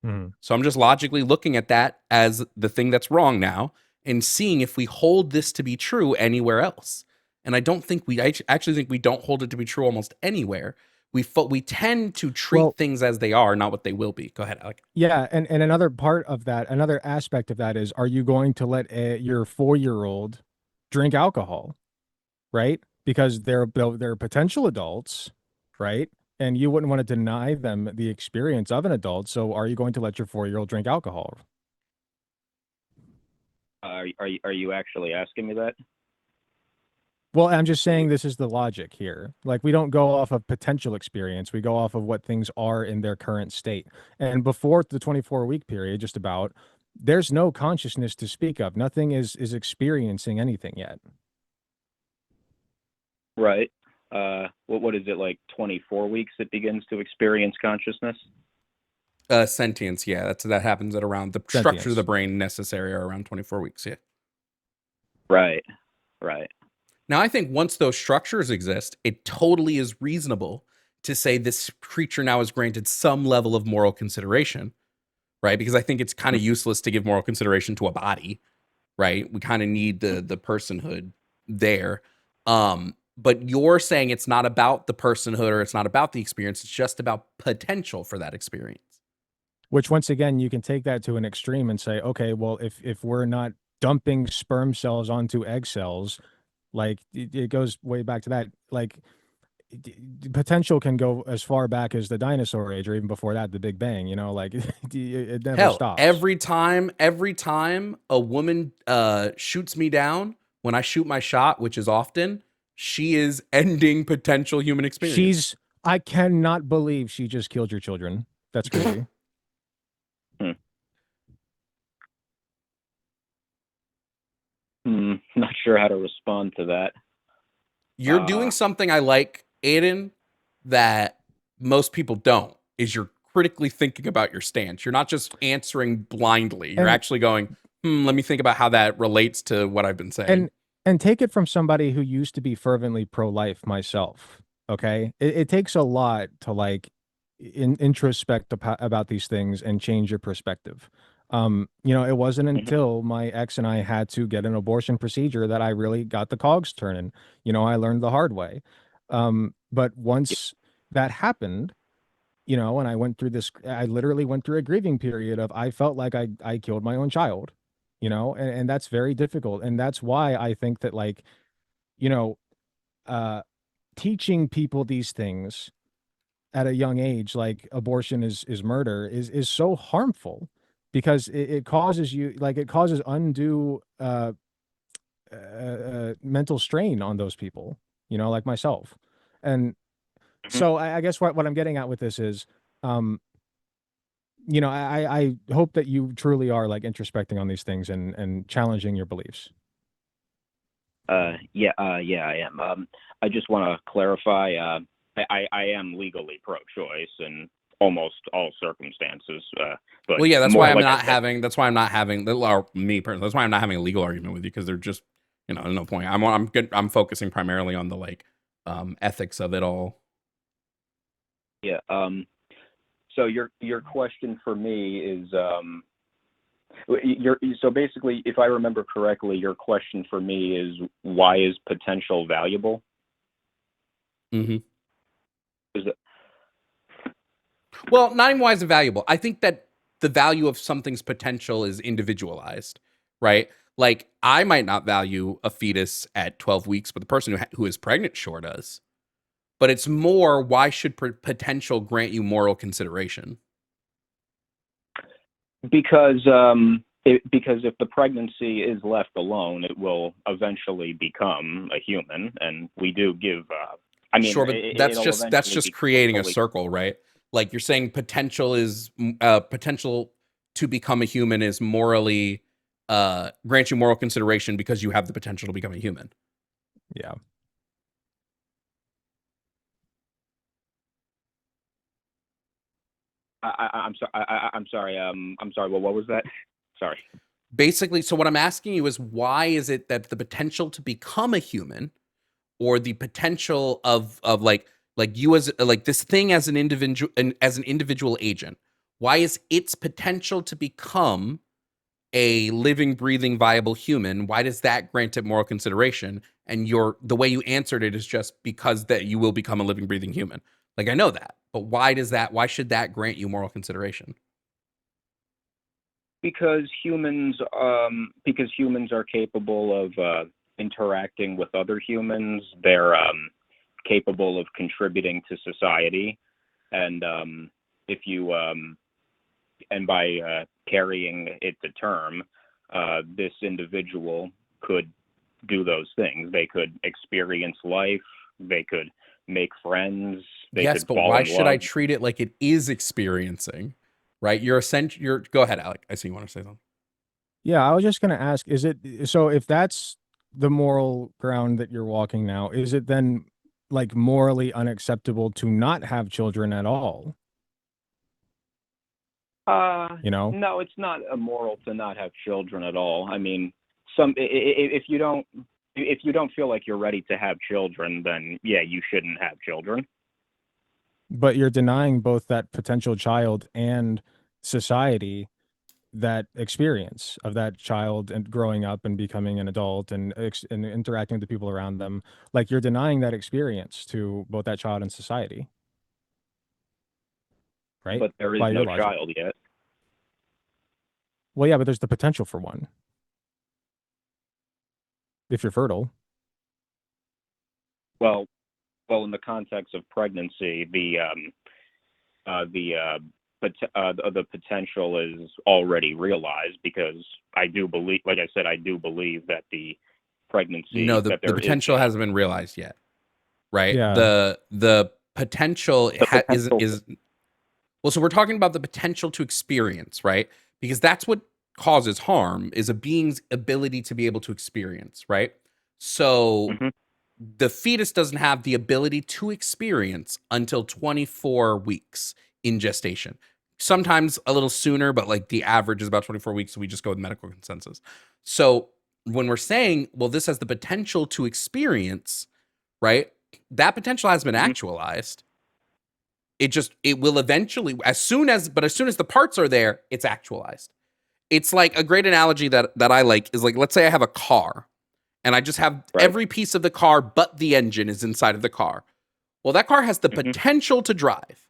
So I'm just logically looking at that as the thing that's wrong now and seeing if we hold this to be true anywhere else. And I don't think I actually think we don't hold it to be true almost anywhere. We tend to treat things as they are, not what they will be. Go ahead, Alec. Yeah, and another part of that, another aspect of that is, are you going to let your 4-year-old drink alcohol, right? Because they're potential adults, right? And you wouldn't want to deny them the experience of an adult. So are you going to let your 4-year-old drink alcohol? Are you actually asking me that? Well, I'm just saying this is the logic here. Like, we don't go off of potential experience. We go off of what things are in their current state. And before the 24-week period, just about, there's no consciousness to speak of. Nothing is experiencing anything yet. Right. What is it, like 24 weeks it begins to experience consciousness? Sentience, yeah. That happens at around the structures of the brain necessary are around 24 weeks, yeah. Right. Now, I think once those structures exist, it totally is reasonable to say this creature now is granted some level of moral consideration, right? Because I think it's kind of useless to give moral consideration to a body, right? We kind of need the personhood there. But you're saying it's not about the personhood or it's not about the experience. It's just about potential for that experience. Which, once again, you can take that to an extreme and say, okay, well, if we're not dumping sperm cells onto egg cells, like it goes way back to that. Like, potential can go as far back as the dinosaur age, or even before that, the Big Bang. You know, like it never Hell, stops. every time a woman shoots me down when I shoot my shot, which is often, she is ending potential human experience. I cannot believe she just killed your children. That's crazy. Not sure how to respond to that. You're doing something I like, Aiden, that most people don't, is you're critically thinking about your stance. You're not just answering blindly. You're And- actually going, let me think about how that relates to what I've been saying. And take it from somebody who used to be fervently pro-life myself. Okay, it takes a lot to like introspect about these things and change your perspective. You know, it wasn't until my ex and I had to get an abortion procedure that I really got the cogs turning. You know, I learned the hard way. But once that happened, you know, and I went through this, I literally went through a grieving period of, I felt like I killed my own child, you know, and that's very difficult. And that's why I think that, like, you know, teaching people these things at a young age, like abortion is murder, is so harmful, because it causes you, like, it causes undue mental strain on those people, you know, like myself. And so I guess what I'm getting at with this is, you know, I hope that you truly are like introspecting on these things and challenging your beliefs. Yeah, I am. I just want to clarify. I am legally pro-choice in almost all circumstances. But Well, yeah, that's more why I'm like not having. That's why I'm not having. Or me personally, that's why I'm not having a legal argument with you, because they're just, you know, there's no point. I'm good. I'm focusing primarily on the like ethics of it all. Yeah. So your question for me is, so basically, if I remember correctly, your question for me is, why is potential valuable? Mm-hmm. Is it? Well, not even why is it valuable. I think that the value of something's potential is individualized, right? Like, I might not value a fetus at 12 weeks, but the person who is pregnant sure does. But it's more, why should potential grant you moral consideration? Because because if the pregnancy is left alone, it will eventually become a human, and we do give. I mean, Sure, but that's it'll just eventually be creating a fully- circle, right? Like, you're saying potential is potential to become a human is morally grant you moral consideration because you have the potential to become a human. Yeah. I'm sorry. I'm sorry. I'm sorry. Well, what was that? Sorry. Basically, so what I'm asking you is, why is it that the potential to become a human, or the potential of like you as like this thing as an individual agent, why is its potential to become a living, breathing, viable human, why does that grant it moral consideration? And the way you answered it is just because that you will become a living, breathing human. Like, I know that, but why should that grant you moral consideration? Because humans are capable of interacting with other humans. They're capable of contributing to society, and if you and by carrying it to term, this individual could do those things. They could experience life. They could make friends. They Yes, could but fall why in should I love. treat it like it is experiencing? Right? Go ahead, Alec. I see you want to say something. Yeah, I was just gonna ask, is it so if that's the moral ground that you're walking now, is it then like morally unacceptable to not have children at all? You know? No, it's not immoral to not have children at all. I mean, if you don't feel like you're ready to have children, then yeah, you shouldn't have children. But you're denying both that potential child and society that experience of that child and growing up and becoming an adult and interacting with the people around them. Like, you're denying that experience to both that child and society. Right? But there is By your no logic. child yet. Well, yeah, but there's the potential for one. If you're fertile. Well, well, in the context of pregnancy, the potential is already realized, because I do believe, like I said, I do believe that the pregnancy, No, that the there potential is hasn't been realized yet, right? Yeah. The potential the potential. is well, so we're talking about the potential to experience, right? Because that's what causes harm, is a being's ability to be able to experience, right? So Mhm. the fetus doesn't have the ability to experience until 24 weeks in gestation. Sometimes a little sooner, but like the average is about 24 weeks. So we just go with medical consensus. So when we're saying, well, this has the potential to experience, right? That potential has been actualized. It will eventually, as soon as the parts are there, it's actualized. It's like a great analogy that I like is like, let's say I have a car and I just have every piece of the car but the engine is inside of the car. Well, that car has the potential to drive,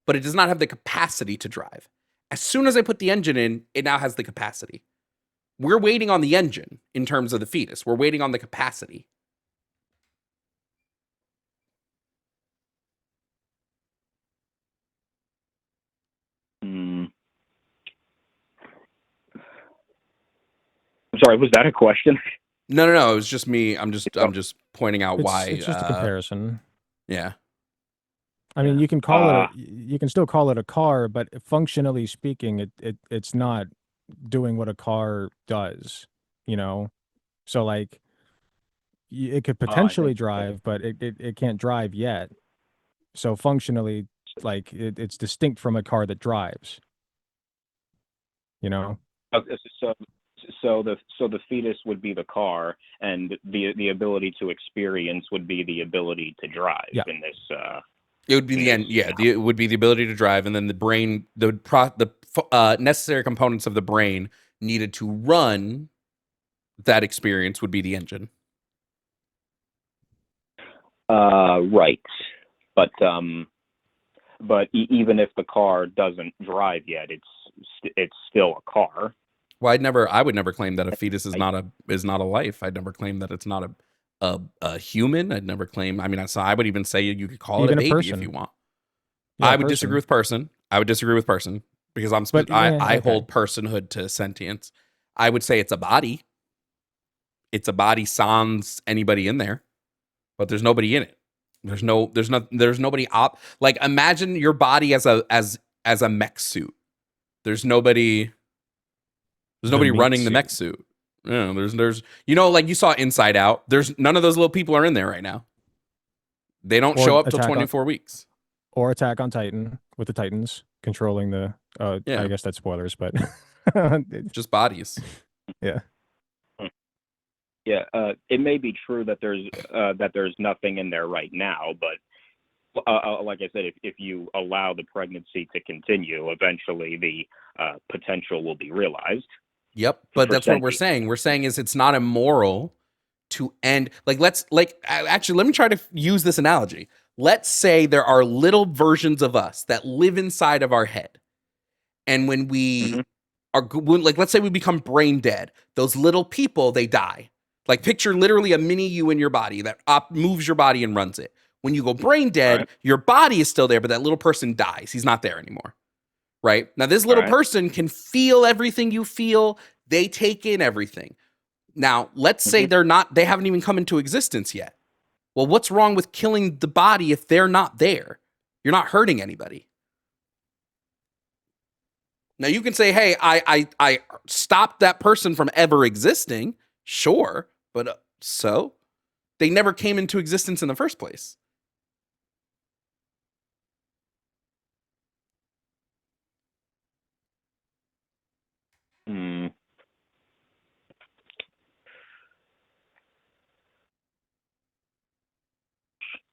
but it does not have the capacity to drive. As soon as I put the engine in, it now has the capacity. We're waiting on the engine in terms of the fetus. We're waiting on the capacity. I'm sorry, was that a question? No. It was just me. I'm just pointing out why. It's just a comparison. Yeah. I mean, you can call you can still call it a car, but functionally speaking, it's not doing what a car does, you know? So like it could potentially drive, but it can't drive yet. So functionally, like it's distinct from a car that drives, you know? So the fetus would be the car, and the ability to experience would be the ability to drive in this. It would be the end. Yeah, it would be the ability to drive, and then the brain, the necessary components of the brain needed to run that experience would be the engine. Right, but even if the car doesn't drive yet, it's still a car. Well, I would never claim that a fetus is not a life. I'd never claim that it's not a human. I'd never claim. I mean, I would even say you could call it a baby if you want. Yeah, I would disagree with person. I would disagree with person because I hold personhood to sentience. I would say it's a body. It's a body sans anybody in there, but there's nobody in it. There's nobody like imagine your body as a mech suit. There's nobody running the mech suit. Yeah, there's like you saw Inside Out. There's none of those little people are in there right now. They don't show up till 24 weeks. Or Attack on Titan with the Titans controlling the I guess that's spoilers, but just bodies. Yeah. Yeah, it may be true that there's nothing in there right now, but like I said, if you allow the pregnancy to continue, eventually the potential will be realized. Yep, but that's what we're saying. We're saying is it's not immoral to end. Actually, let me try to use this analogy. Let's say there are little versions of us that live inside of our head, and when we let's say we become brain dead, those little people, they die. Like picture literally a mini you in your body that moves your body and runs it. When you go brain dead, your body is still there, but that little person dies. He's not there anymore. Right? Now, this little person can feel everything you feel. They take in everything. Now, let's say they haven't even come into existence yet. Well, what's wrong with killing the body if they're not there? You're not hurting anybody. Now, you can say, hey, I stopped that person from ever existing. Sure. But so? They never came into existence in the first place.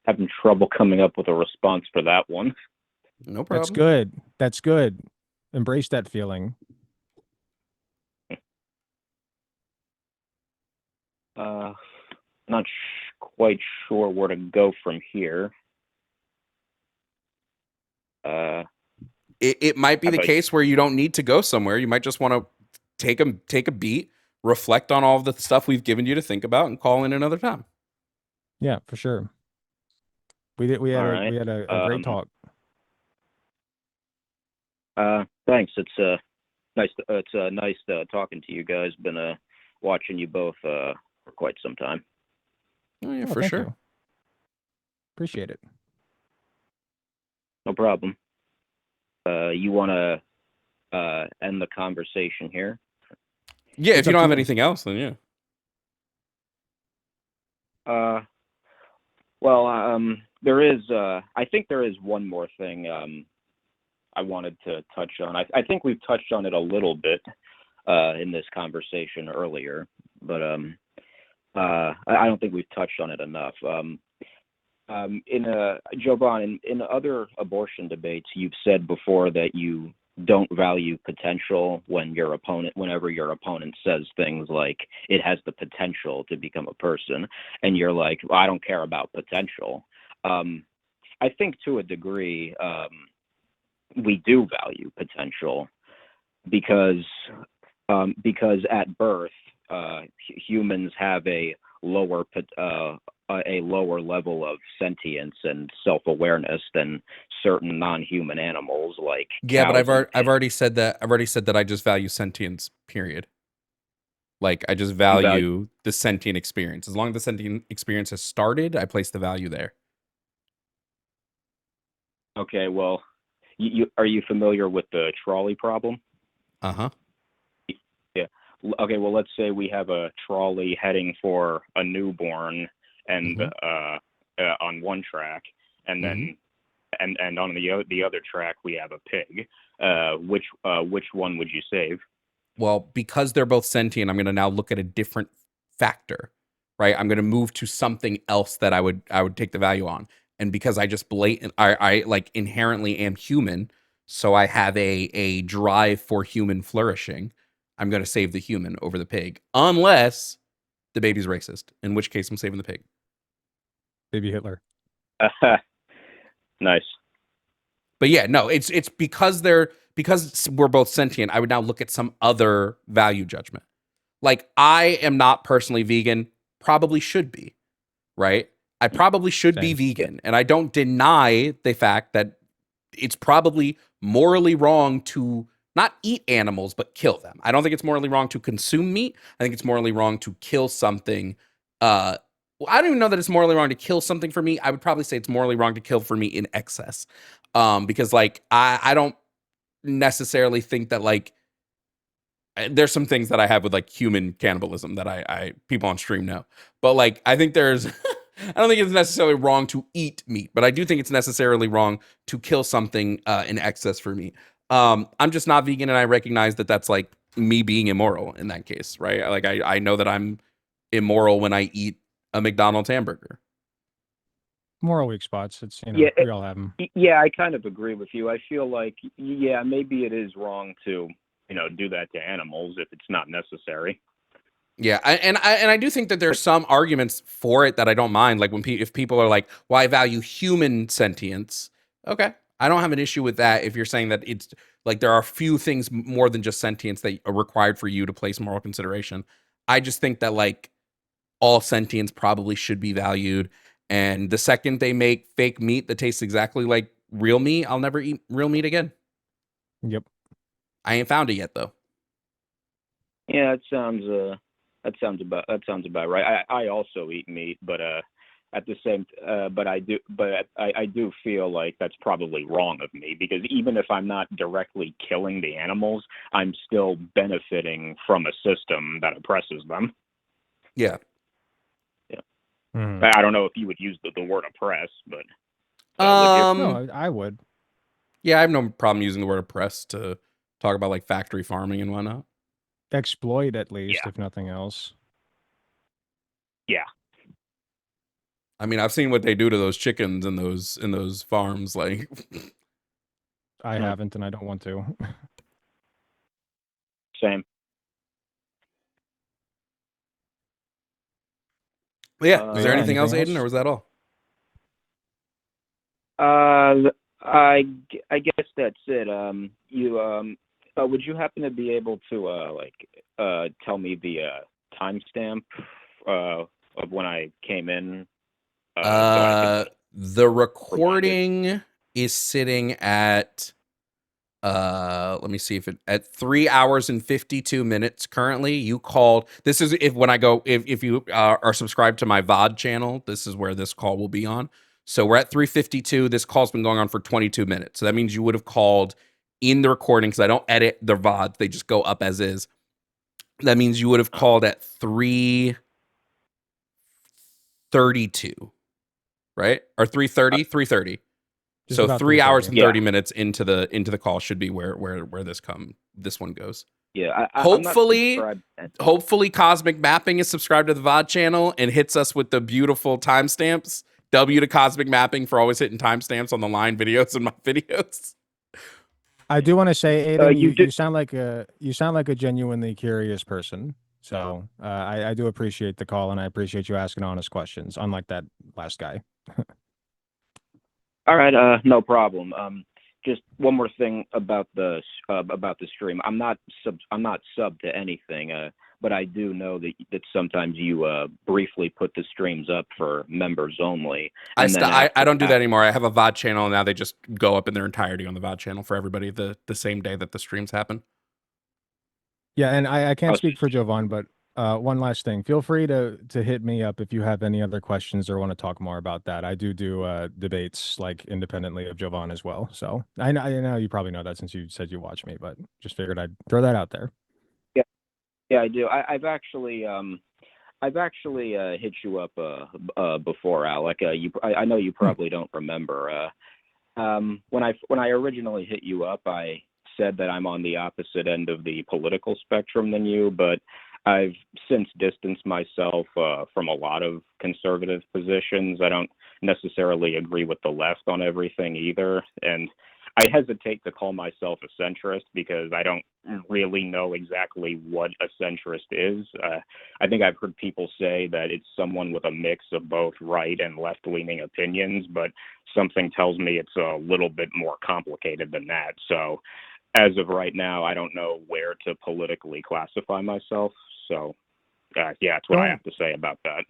Having trouble coming up with a response for that one. No problem. That's good. That's good. Embrace that feeling. Not quite sure where to go from here. It might be the case where you don't need to go somewhere. You might just want to take a beat, reflect on all of the stuff we've given you to think about, and call in another time. Yeah, for sure. We did. We had All a right. we had a great talk. Thanks. It's nice talking to you guys. Been watching you both for quite some time. Oh yeah, Oh, for thank sure. you. Appreciate it. No problem. You want to end the conversation here? Yeah, It's if you up don't to have you. anything else, then yeah. Well, there is. I think there is one more thing I wanted to touch on. I think we've touched on it a little bit in this conversation earlier, but I don't think we've touched on it enough. Jovan, in other abortion debates, you've said before that you don't value potential whenever your opponent says things like it has the potential to become a person, and you're like, well, I don't care about potential. I think to a degree we do value potential because at birth humans have a lower level of sentience and self-awareness than certain non-human animals like Yeah, but cows and I've already said that. I've already said that I just value sentience. Period. Like I just value- value the sentient experience. As long as the sentient experience has started, I place the value there. Okay, well, are you familiar with the trolley problem? Uh-huh. Yeah. Okay, well, let's say we have a trolley heading for a newborn and on one track, and then and on the other track we have a pig. Which one would you save? Well, because they're both sentient, I'm going to now look at a different factor, right? I'm going to move to something else that I would take the value on. And because I just I like inherently am human, so I have a drive for human flourishing, I'm going to save the human over the pig, unless the baby's racist, in which case I'm saving the pig. Baby Hitler. Nice. But yeah, no, it's because we're both sentient, I would now look at some other value judgment. Like I am not personally vegan, probably should be, right? I probably should be vegan, and I don't deny the fact that it's probably morally wrong to not eat animals but kill them. I don't think it's morally wrong to consume meat. I think it's morally wrong to kill something. Well, I don't even know that it's morally wrong to kill something for me. I would probably say it's morally wrong to kill for me in excess, because like I don't necessarily think that like there's some things that I have with like human cannibalism that I people on stream know, but like I think there's I don't think it's necessarily wrong to eat meat, but I do think it's necessarily wrong to kill something in excess for meat. I'm just not vegan, and I recognize that that's like me being immoral in that case, right? Like I know that I'm immoral when I eat a McDonald's hamburger. Moral weak spots. It's Yeah, we all have them. Yeah, I kind of agree with you. I feel like maybe it is wrong to do that to animals if it's not necessary. Yeah, I do think that there's some arguments for it that I don't mind. Like if people are like, "Well, I value human sentience," okay, I don't have an issue with that. If you're saying that it's like there are a few things more than just sentience that are required for you to place moral consideration. I just think that like all sentience probably should be valued. And the second they make fake meat that tastes exactly like real meat, I'll never eat real meat again. Yep. I ain't found it yet though. Yeah, that sounds about right. I also eat meat, but at the same I do feel like that's probably wrong of me, because even if I'm not directly killing the animals, I'm still benefiting from a system that oppresses them. Yeah. Yeah. Mm. I don't know if you would use the word oppress, but no, I would. Yeah, I have no problem using the word oppress to talk about like factory farming and whatnot. Exploit at least, Yeah. if nothing else. Yeah. I mean, I've seen what they do to those chickens in those farms. Like, I haven't, and I don't want to. Same. But yeah, is there anything else, anything Aiden, or was that all? I guess that's it. Would you happen to be able to tell me the timestamp of when I came in? The recording is sitting at let me see if it at 3 hours and 52 minutes currently. You called. This is if you are subscribed to my VOD channel, this is where this call will be on. So we're at 3:52. This call's been going on for 22 minutes. So that means you would have called in the recording, because I don't edit the VODs, they just go up as is. That means you would have called at 3:32, right? Or 3:30? 3:30. Just So about 3 hours 3:30. and Yeah. 30 minutes into the call should be where this one goes. Yeah, I'm not Hopefully, subscribed. hopefully Cosmic Mapping is subscribed to the VOD channel and hits us with the beautiful timestamps. W to Cosmic Mapping for always hitting timestamps on the line videos and my videos. I do want to say, Aiden, you you sound like a genuinely curious person. So I do appreciate the call, and I appreciate you asking honest questions, unlike that last guy. All right, no problem. Just one more thing about the stream. I'm not sub to anything, but I do know that sometimes you briefly put the streams up for members only. I And then don't do that anymore. I have a VOD channel, and now they just go up in their entirety on the VOD channel for everybody the same day that the streams happen. Yeah, and I can't speak for Jovan, but one last thing. Feel free to hit me up if you have any other questions or want to talk more about that. I do debates like independently of Jovan as well. So I know you probably know that since you said you watch me, but just figured I'd throw that out there. Yeah, I do. I've actually hit you up before, Alec. I know you probably don't remember. When I originally hit you up, I said that I'm on the opposite end of the political spectrum than you, but I've since distanced myself from a lot of conservative positions. I don't necessarily agree with the left on everything either, and I hesitate to call myself a centrist because I don't really know exactly what a centrist is. I think I've heard people say that it's someone with a mix of both right and left-leaning opinions, but something tells me it's a little bit more complicated than that. So as of right now, I don't know where to politically classify myself. So yeah, that's what I have to say about that.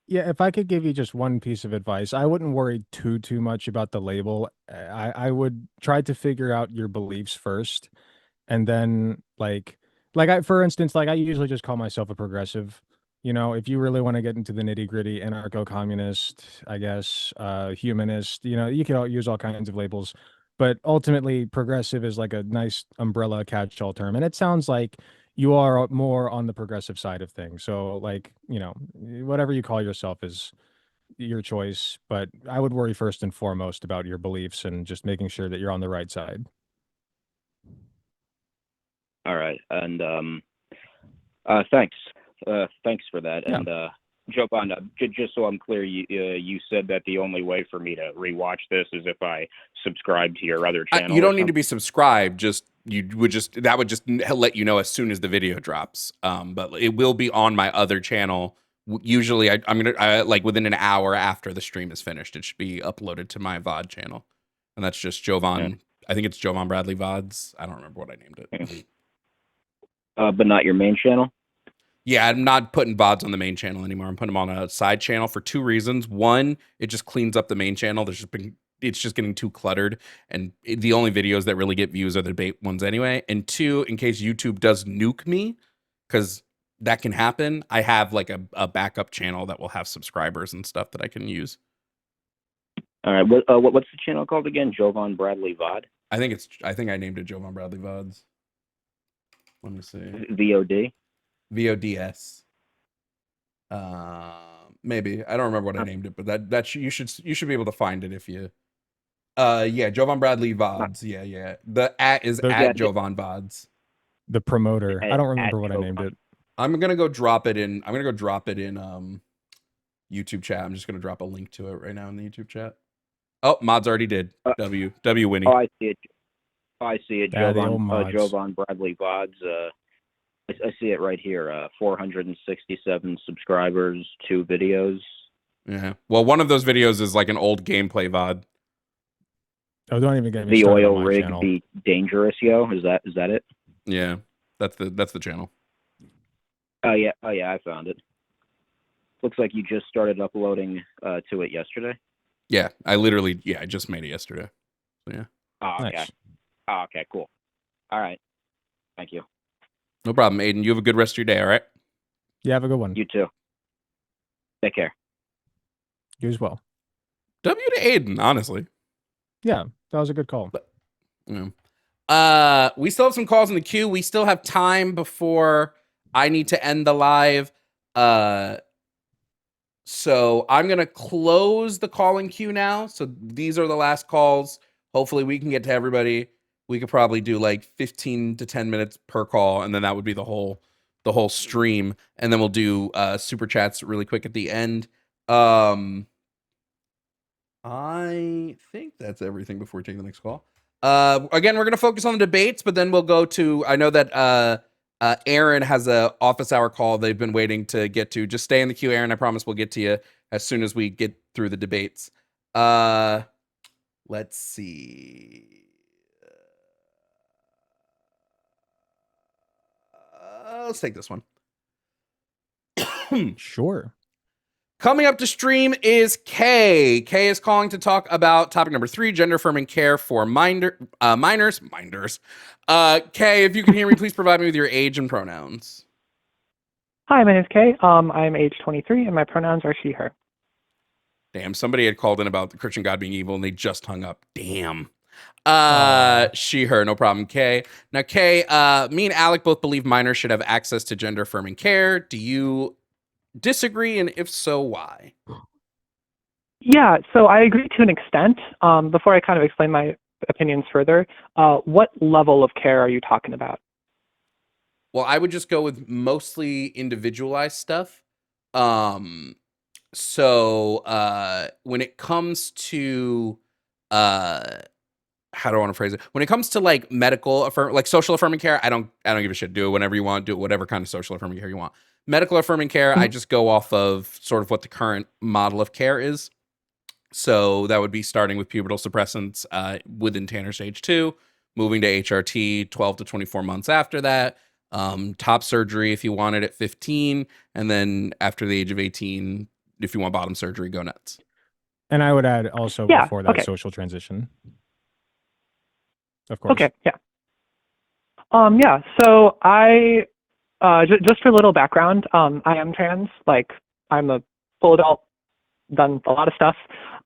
Yeah, if I could give you just one piece of advice, I wouldn't worry too much about the label. I would try to figure out your beliefs first, and then for instance, I usually just call myself a progressive. You know, if you really want to get into the nitty gritty, anarcho-communist, I guess, humanist, you can use all kinds of labels, but ultimately, progressive is like a nice umbrella catch-all term, and it sounds like you are more on the progressive side of things. So whatever you call yourself is your choice, but I would worry first and foremost about your beliefs and just making sure that you're on the right side. All right. And thanks for that. Yeah. And Jovan, just so I'm clear, you said that the only way for me to rewatch this is if I subscribe to your other channel. You don't need to be subscribed. That would just let you know as soon as the video drops. But it will be on my other channel. Usually, I'm gonna within an hour after the stream is finished, it should be uploaded to my VOD channel, and that's just Jovan. Yeah. I think it's Jovan Bradley VODs. I don't remember what I named it. But not your main channel? Yeah, I'm not putting VODs on the main channel anymore. I'm putting them on a side channel for two reasons. One, it just cleans up the main channel. It's just getting too cluttered, and the only videos that really get views are the debate ones anyway. And two, in case YouTube does nuke me, because that can happen, I have like a backup channel that will have subscribers and stuff that I can use. All right. What's the channel called again? Jovan Bradley VOD? I think I named it Jovan Bradley VODs. Let me see. VOD? VODS. Maybe. I don't remember what I named it, but that you should be able to find it if you Jovan Bradley VODs. Yeah. The is at Jovan VODs. The promoter. I don't remember what I named it. I'm gonna go drop it in YouTube chat. I'm just gonna drop a link to it right now in the YouTube chat. Oh, mods already did. W Winnie. Oh, I see it. I see it. Yeah, the old mods. Jovan Bradley VODs. I see it right here. 467 subscribers, 2 videos. Yeah. Well, one of those videos is like an old gameplay VOD. Oh, don't even get me The started oil on my rig channel. be dangerous, yo. Is that it? Yeah. That's the channel. Oh yeah, I found it. Looks like you just started uploading to it yesterday. Yeah, I just made it yesterday. So, yeah. Oh, okay. Nice. Oh, okay, cool. All right. Thank you. No problem, Aiden. You have a good rest of your day, all right? Yeah, have a good one. You too. Take care. You as well. W to Aiden, honestly. Yeah, that was a good call. Yeah. We still have some calls in the queue. We still have time before I need to end the live. So I'm going to close the calling queue now. So these are the last calls. Hopefully we can get to everybody. We could probably do like 15 to 10 minutes per call, and then that would be the whole stream. And then we'll do super chats really quick at the end. I think that's everything before we take the next call. Again, we're going to focus on the debates, but then we'll go to, I know that Aaron has a office hour call they've been waiting to get to. Just stay in the queue, Aaron. I promise we'll get to you as soon as we get through the debates. Let's see. Let's take this one. Sure. Coming up to stream is Kay. Kay is calling to talk about topic number 3, gender affirming care for minors. Kay, if you can hear me, please provide me with your age and pronouns. Hi, my name is Kay. I'm age 23, and my pronouns are she, her. Damn, somebody had called in about the Christian God being evil, and they just hung up. Damn. She, her, no problem, Kay. Now, Kay, me and Alec both believe minors should have access to gender affirming care. Do you disagree, and if so, why? Yeah, so I agree to an extent. Before I kind of explain my opinions further, what level of care are you talking about? Well, I would just go with mostly individualized stuff. So when it comes to how do I want to phrase it? When it comes to like social affirming care, I don't give a shit. Do it whenever you want. Do it whatever kind of social affirming care you want. Medical affirming care, I just go off of sort of what the current model of care is. So that would be starting with pubertal suppressants within Tanner stage 2, moving to HRT 12 to 24 months after that, top surgery if you want it at 15, and then after the age of 18, if you want bottom surgery, go nuts. And I would add also before that social transition. Of course. Okay, yeah. Yeah, so I, just for a little background, I am trans. Like, I'm a full adult, done a lot of stuff.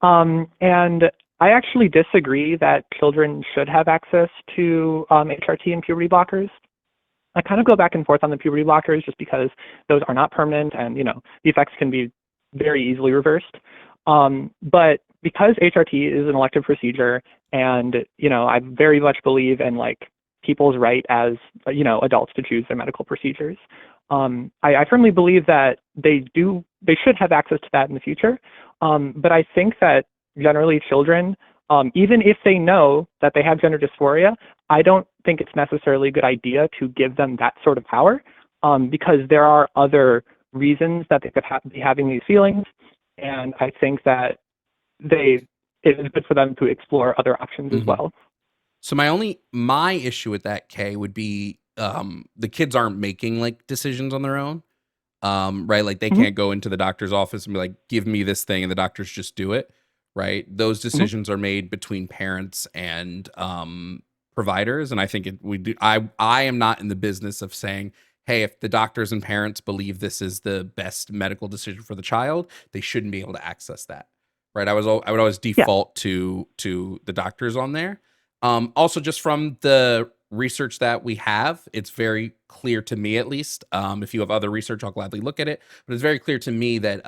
And I actually disagree that children should have access to HRT and puberty blockers. I kind of go back and forth on the puberty blockers just because those are not permanent and, the effects can be very easily reversed. But because HRT is an elective procedure and, I very much believe in like people's right as, adults to choose their medical procedures. I firmly believe that they should have access to that in the future. But I think that generally children, even if they know that they have gender dysphoria, I don't think it's necessarily a good idea to give them that sort of power, because there are other reasons that they could be having these feelings. And I think that it is good for them to explore other options as well. So my issue with that, Kay, would be the kids aren't making like decisions on their own, right? Like they can't go into the doctor's office and be like, give me this thing, and the doctors just do it, right? Those decisions are made between parents and providers, and I think I am not in the business of saying, hey, if the doctors and parents believe this is the best medical decision for the child, they shouldn't be able to access that, right? I would always default to the doctors on there. Also, just from the research that we have, it's very clear to me, at least. If you have other research, I'll gladly look at it. But it's very clear to me that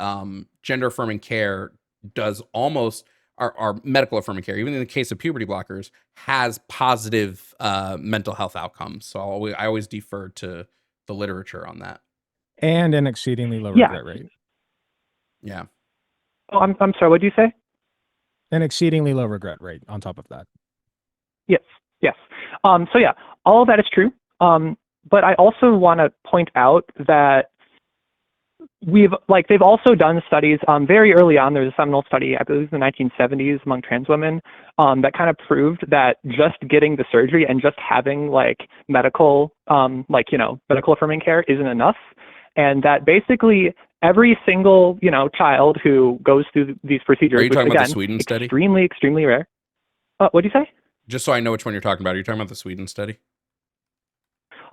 gender affirming care does almost, our medical affirming care, even in the case of puberty blockers, has positive mental health outcomes. So I always defer to the literature on that. And an exceedingly low regret rate. Yeah. Oh, I'm sorry, what did you say? An exceedingly low regret rate on top of that. Yes. So yeah, all of that is true. But I also want to point out that they've also done studies very early on. There was a seminal study, I believe in the 1970s among trans women, that kind of proved that just getting the surgery and just having like medical affirming care isn't enough. and that basically every single, child who goes through these procedures, Are you which talking about again, the Sweden study? extremely rare. What do you say? Just so I know which one you're talking about. Are you talking about the Sweden study?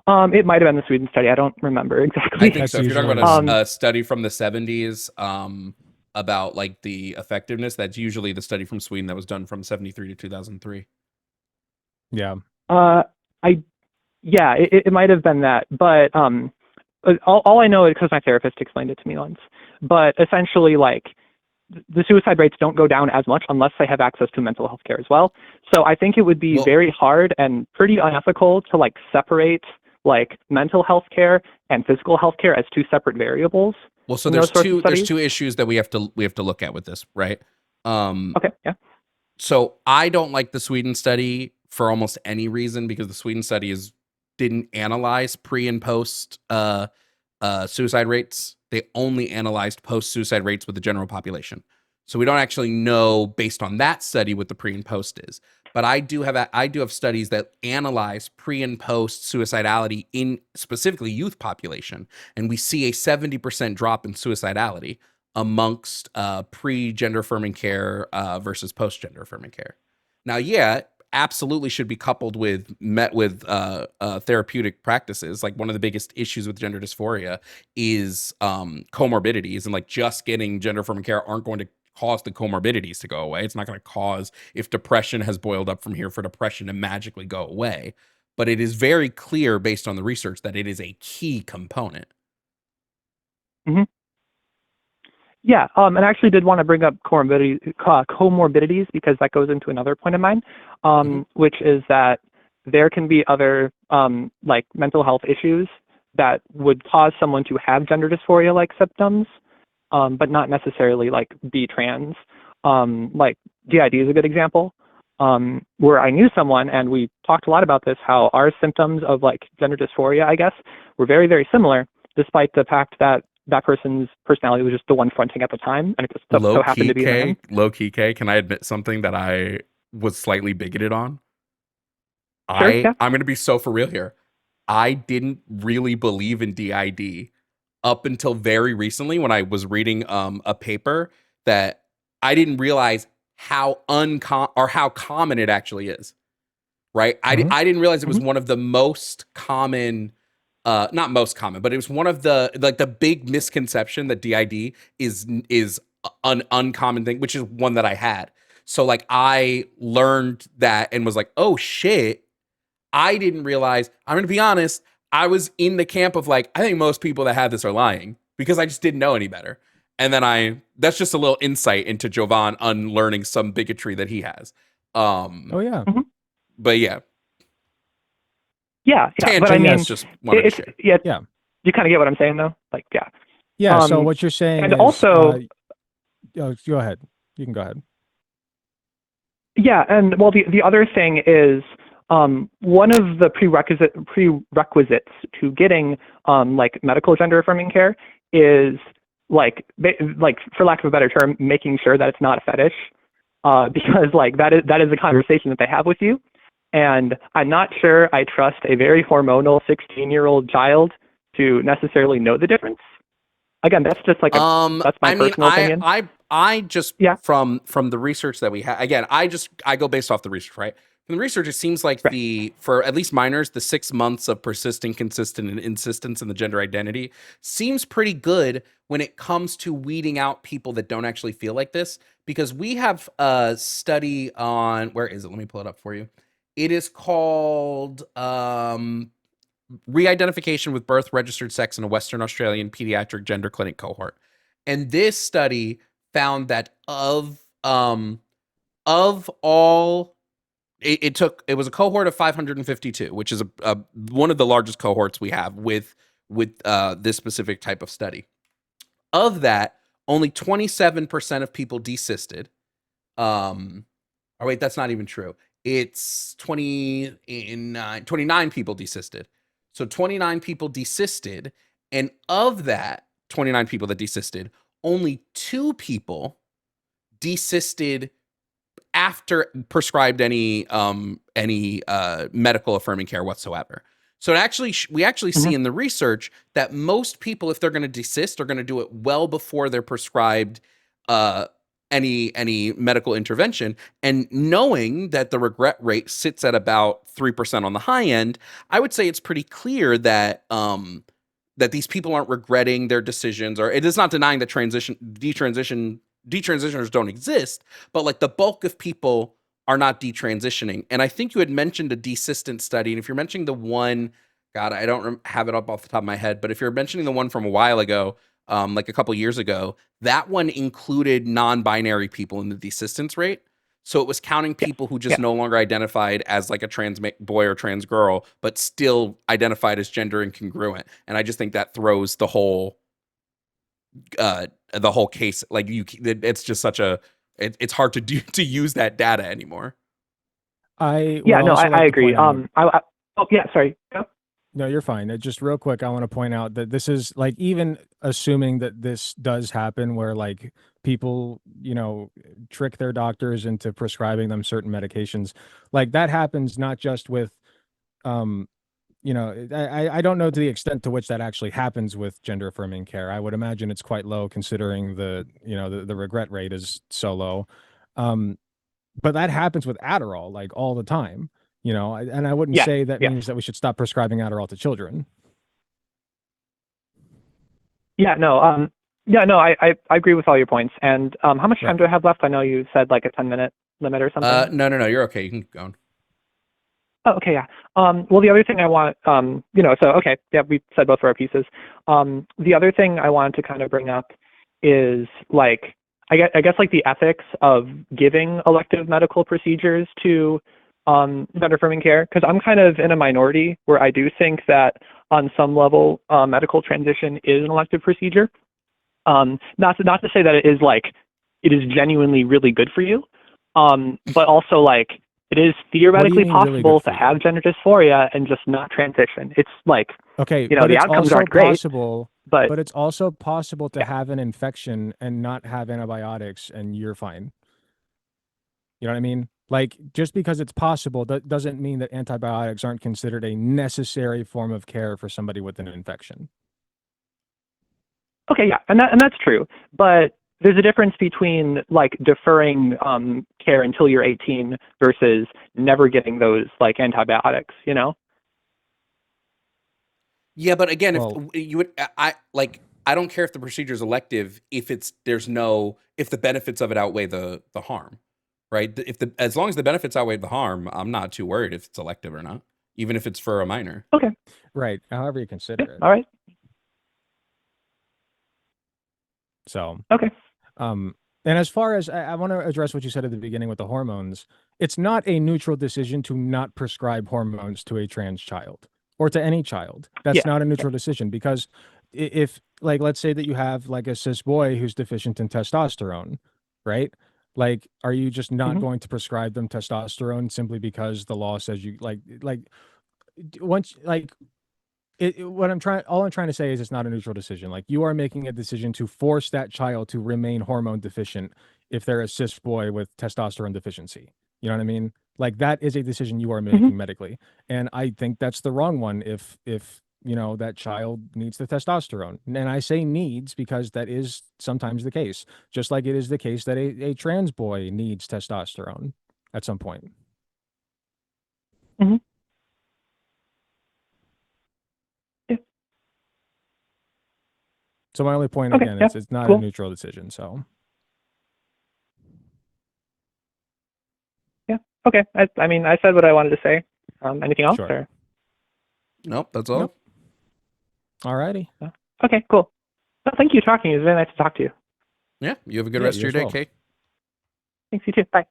It might have been the Sweden study. I don't remember exactly. I think so. If you're talking about a study from the 70s about like the effectiveness, that's usually the study from Sweden that was done from 73 to 2003. Yeah. It might have been that, but all I know is because my therapist explained it to me once. But essentially, like, the suicide rates don't go down as much unless they have access to mental health care as well. So I think it would be very hard and pretty unethical to like separate like mental health care and physical health care as two separate variables. Well, so there's two issues that we have to look at with this, right? Okay, yeah. So I don't like the Sweden study for almost any reason because the Sweden study didn't analyze pre and post suicide rates. They only analyzed post-suicide rates with the general population. So we don't actually know based on that study what the pre and post is. But I do have studies that analyze pre and post suicidality in specifically youth population. And we see a 70% drop in suicidality amongst pre-gender affirming care versus post-gender affirming care. Now, yeah, absolutely should be coupled with therapeutic practices. Like one of the biggest issues with gender dysphoria is comorbidities, and like just getting gender affirming care aren't going to cause the comorbidities to go away. It's not going to cause, if depression has boiled up from here, for depression to magically go away. But it is very clear based on the research that it is a key component. Mm-hmm. Yeah, and I actually did want to bring up comorbidities because that goes into another point of mine, which is that there can be other like mental health issues that would cause someone to have gender dysphoria-like symptoms, but not necessarily like be trans. Like DID is a good example, where I knew someone and we talked a lot about this, how our symptoms of like gender dysphoria, I guess, were very, very similar, despite the fact that that person's personality was just the one fronting at the time, and it just so happened to be them. Low-key K, can I admit something that I was slightly bigoted on? Sure, yeah. I'm going to be so for real here. I didn't really believe in DID up until very recently when I was reading a paper that I didn't realize how common it actually is. Right? I didn't realize it was one of the most common. Not most common, but it was one of the big misconception that DID is an uncommon thing, which is one that I had. So like I learned that and was like, oh shit, I didn't realize. I'm going to be honest. I was in the camp of like, I think most people that have this are lying because I just didn't know any better. And then that's just a little insight into Jovan unlearning some bigotry that he has. Oh yeah. But yeah. Yeah, Tangent, but I mean, just wanted to share. Yeah. You kind of get what I'm saying, though. Like, yeah. Yeah. So what you're saying, and is, also, go ahead. You can go ahead. Yeah, and well, the other thing is one of the prerequisites to getting like medical gender affirming care is like for lack of a better term, making sure that it's not a fetish, because like that is a conversation that they have with you. And I'm not sure I trust a very hormonal 16-year-old child to necessarily know the difference. Again, that's just like that's my personal opinion. I just from the research that we have. Again, I go based off the research, right? From the research, it seems like for at least minors, the 6 months of persisting, consistent, and insistence in the gender identity seems pretty good when it comes to weeding out people that don't actually feel like this. Because we have a study on, where is it? Let me pull it up for you. It is called Re-Identification with Birth Registered Sex in a Western Australian Pediatric Gender Clinic Cohort. And this study found that of all, it was a cohort of 552, which is one of the largest cohorts we have with this specific type of study. Of that, only 27% of people desisted. Or wait, that's not even true. It's 29 people desisted. So 29 people desisted. And of that 29 people that desisted, only 2 people desisted after prescribed any medical affirming care whatsoever. So we actually see in the research that most people, if they're going to desist, are going to do it well before they're prescribed any medical intervention. And knowing that the regret rate sits at about 3% on the high end, I would say it's pretty clear that that these people aren't regretting their decisions, or it is not denying that detransitioners don't exist, but like the bulk of people are not detransitioning. And I think you had mentioned a desistant study. And if you're mentioning the one, God, I don't have it up off the top of my head, but if you're mentioning the one from a while ago, like a couple years ago, that one included non-binary people in the desistance rate. So it was counting people who just no longer identified as like a trans boy or trans girl, but still identified as gender incongruent. And I just think that throws the whole case. Like it's just such a, it's hard to use that data anymore. I agree. Sorry. Go. No, you're fine. Just real quick, I want to point out that this is like, even assuming that this does happen where like people, trick their doctors into prescribing them certain medications, like that happens not just with, I don't know to the extent to which that actually happens with gender affirming care. I would imagine it's quite low considering the regret rate is so low. But that happens with Adderall like all the time. And I wouldn't say that means that we should stop prescribing Adderall to children. I agree with all your points. And how much time do I have left? I know you said like a 10-minute limit or something. No, you're okay. You can keep going. Oh, okay, yeah. Well, the other thing I want, we said both of our pieces. The other thing I wanted to kind of bring up is like, I guess like the ethics of giving elective medical procedures to gender affirming care, because I'm kind of in a minority where I do think that on some level medical transition is an elective procedure. Not to say that it is genuinely really good for you, but also like it is theoretically possible to have gender dysphoria and just not transition. It's like, the outcomes aren't great. But it's also possible to have an infection and not have antibiotics and you're fine. You know what I mean? Like, just because it's possible, that doesn't mean that antibiotics aren't considered a necessary form of care for somebody with an infection. Okay, yeah, and that's true. But there's a difference between like deferring care until you're 18 versus never getting those like antibiotics, Yeah, but again, I don't care if the procedure is elective if the benefits of it outweigh the harm, right? As long as the benefits outweigh the harm, I'm not too worried if it's elective or not, even if it's for a minor. Okay. Right. However you consider it. All right. So. Okay. And as far as I want to address what you said at the beginning with the hormones, it's not a neutral decision to not prescribe hormones to a trans child or to any child. That's not a neutral decision, because if, like, let's say that you have like a cis boy who's deficient in testosterone, right? Like, are you just not going to prescribe them testosterone simply because the law says you once like all I'm trying to say is it's not a neutral decision. Like, you are making a decision to force that child to remain hormone deficient if they're a cis boy with testosterone deficiency. You know what I mean? Like, that is a decision you are making medically. And I think that's the wrong one if that child needs the testosterone. And I say needs because that is sometimes the case, just like it is the case that a trans boy needs testosterone at some point. So my only point again is it's not a neutral decision. So. Yeah. Okay. I mean, I said what I wanted to say. Anything else? Sure. Or? Nope. That's all. Nope. All righty. Okay. Cool. Well, thank you for talking. It was very nice to talk to you. Yeah. You have a good rest of your day, Kate. Thanks. You too. Bye.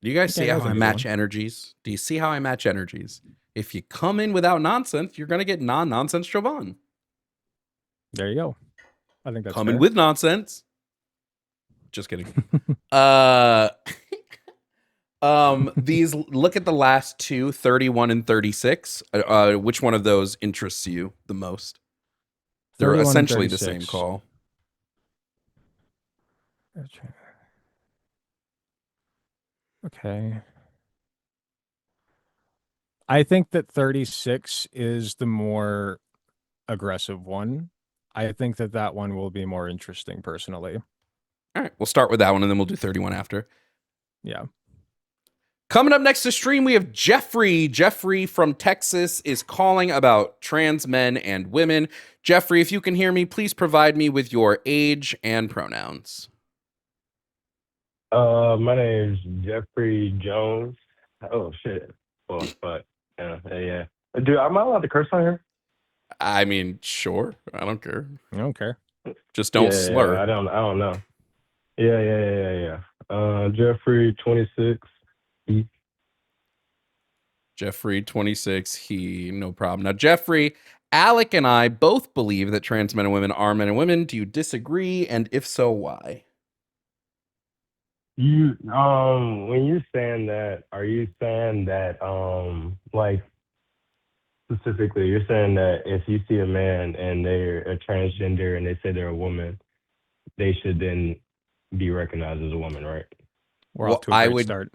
Do you guys see how I match energies? Do you see how I match energies? If you come in without nonsense, you're going to get non-nonsense Jovan. There you go. I think that's coming fair. with nonsense. Just kidding. These, look at the last two, 31 and 36. Which one of those interests you the most? They're essentially the same call. Okay. I think that 36 is the more aggressive one. I think that that one will be more interesting personally. All right, we'll start with that one and then we'll do 31 after. Yeah. Coming up next to stream, we have Jeffrey. Jeffrey from Texas is calling about trans men and women. Jeffrey, if you can hear me, please provide me with your age and pronouns. My name's Jeffrey Jones. Oh shit. Oh fuck. Yeah. Dude, am I allowed to curse on here? I mean, sure. I don't care. I don't care. Just don't slur. I don't know. Yeah. Jeffrey 26. Jeffrey 26. He, no problem. Now, Jeffrey, Alec and I both believe that trans men and women are men and women. Do you disagree? And if so, why? You when you're saying that, are you saying that like specifically you're saying that if you see a man and they're a transgender and they say they're a woman, they should then be recognized as a woman, right? We're off to a great start.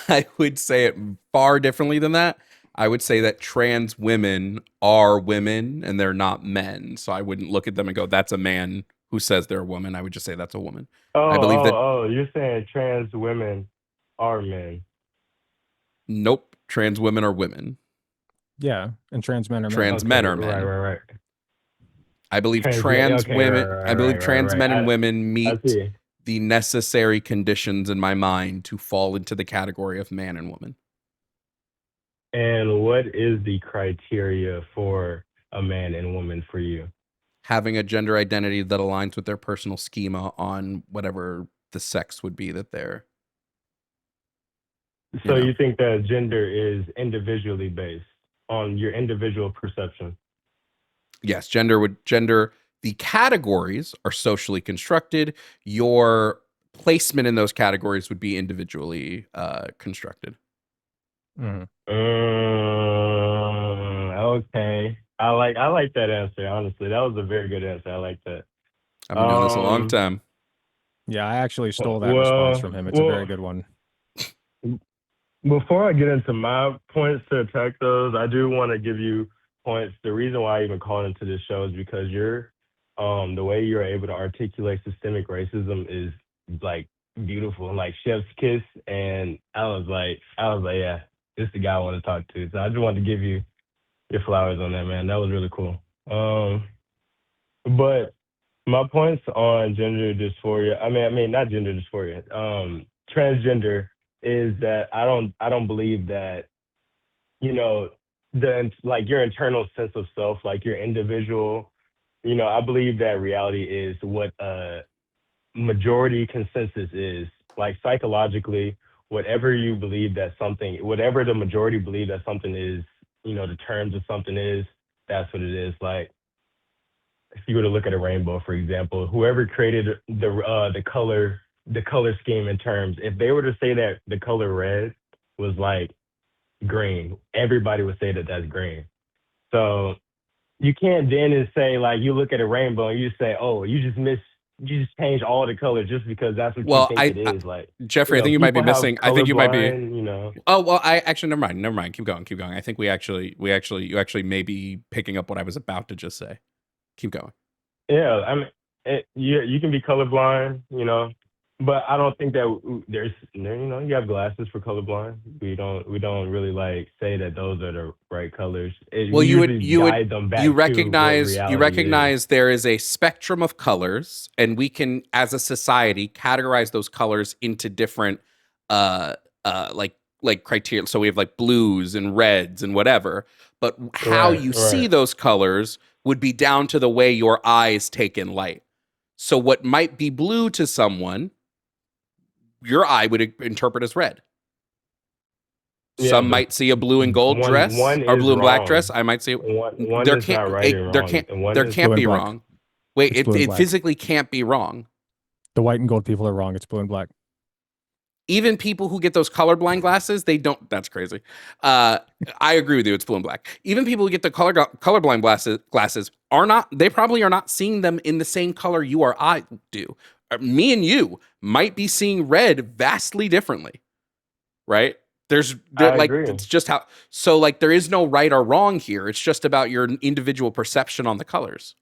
I would say it far differently than that. I would say that trans women are women and they're not men. So I wouldn't look at them and go, that's a man who says they're a woman. I would just say that's a woman. I believe that. Oh, you're saying trans women are men. Nope. Trans women are women. Yeah. And trans men are men. Trans men are men. Right. I believe trans women, I believe trans men and women meet the necessary conditions in my mind to fall into the category of man and woman. And what is the criteria for a man and woman for you? Having a gender identity that aligns with their personal schema on whatever the sex would be that they're. So you think that gender is individually based on your individual perception? Yes, the categories are socially constructed. Your placement in those categories would be individually constructed. Mm-hmm. Okay. I like that answer, honestly. That was a very good answer. I like that. I've been doing this a long time. Yeah, I actually stole that response from him. It's a very good one. Before I get into my points to attack those, I do want to give you points. The reason why I even called into this show is because you're the way you're able to articulate systemic racism is like beautiful, like chef's kiss. And I was like, yeah, this is the guy I want to talk to. So I just wanted to give you your flowers on that, man. That was really cool. But my points on gender dysphoria, I mean not gender dysphoria, transgender, is that I don't believe that, like your internal sense of self, like your individual, I believe that reality is what majority consensus is. Like psychologically, whatever you believe that something, whatever the majority believe that something is, the terms of something is, that's what it is. Like if you were to look at a rainbow, for example, whoever created the color scheme in terms, if they were to say that the color red was like green, everybody would say that that's green. So you can't then say, like, you look at a rainbow and you say, oh, you just change all the colors just because that's what you think it is. Like, Jeffrey, I think you might be missing. I think you might be. Oh well, I actually never mind. Keep going. I think you actually may be picking up what I was about to just say. Keep going. Yeah, I mean, you can be colorblind, but I don't think that there's, you have glasses for colorblind. We don't really like say that those are the right colors. Well, you recognize there is a spectrum of colors, and we can, as a society, categorize those colors into different, like criteria. So we have like blues and reds and whatever. But how you see those colors would be down to the way your eyes take in light. So what might be blue to someone, your eye would interpret as red. Yeah, some might see a blue and gold dress or blue and black dress. I might see there can't be wrong. Wait, it physically can't be wrong. The white and gold people are wrong. It's blue and black. Even people who get those colorblind glasses, they don't. That's crazy. I agree with you. It's blue and black. Even people who get the colorblind glasses are not. They probably are not seeing them in the same color you or I do. Me and you might be seeing red vastly differently, right? I like agree. it's just how. So like there is no right or wrong here. It's just about your individual perception on the colors.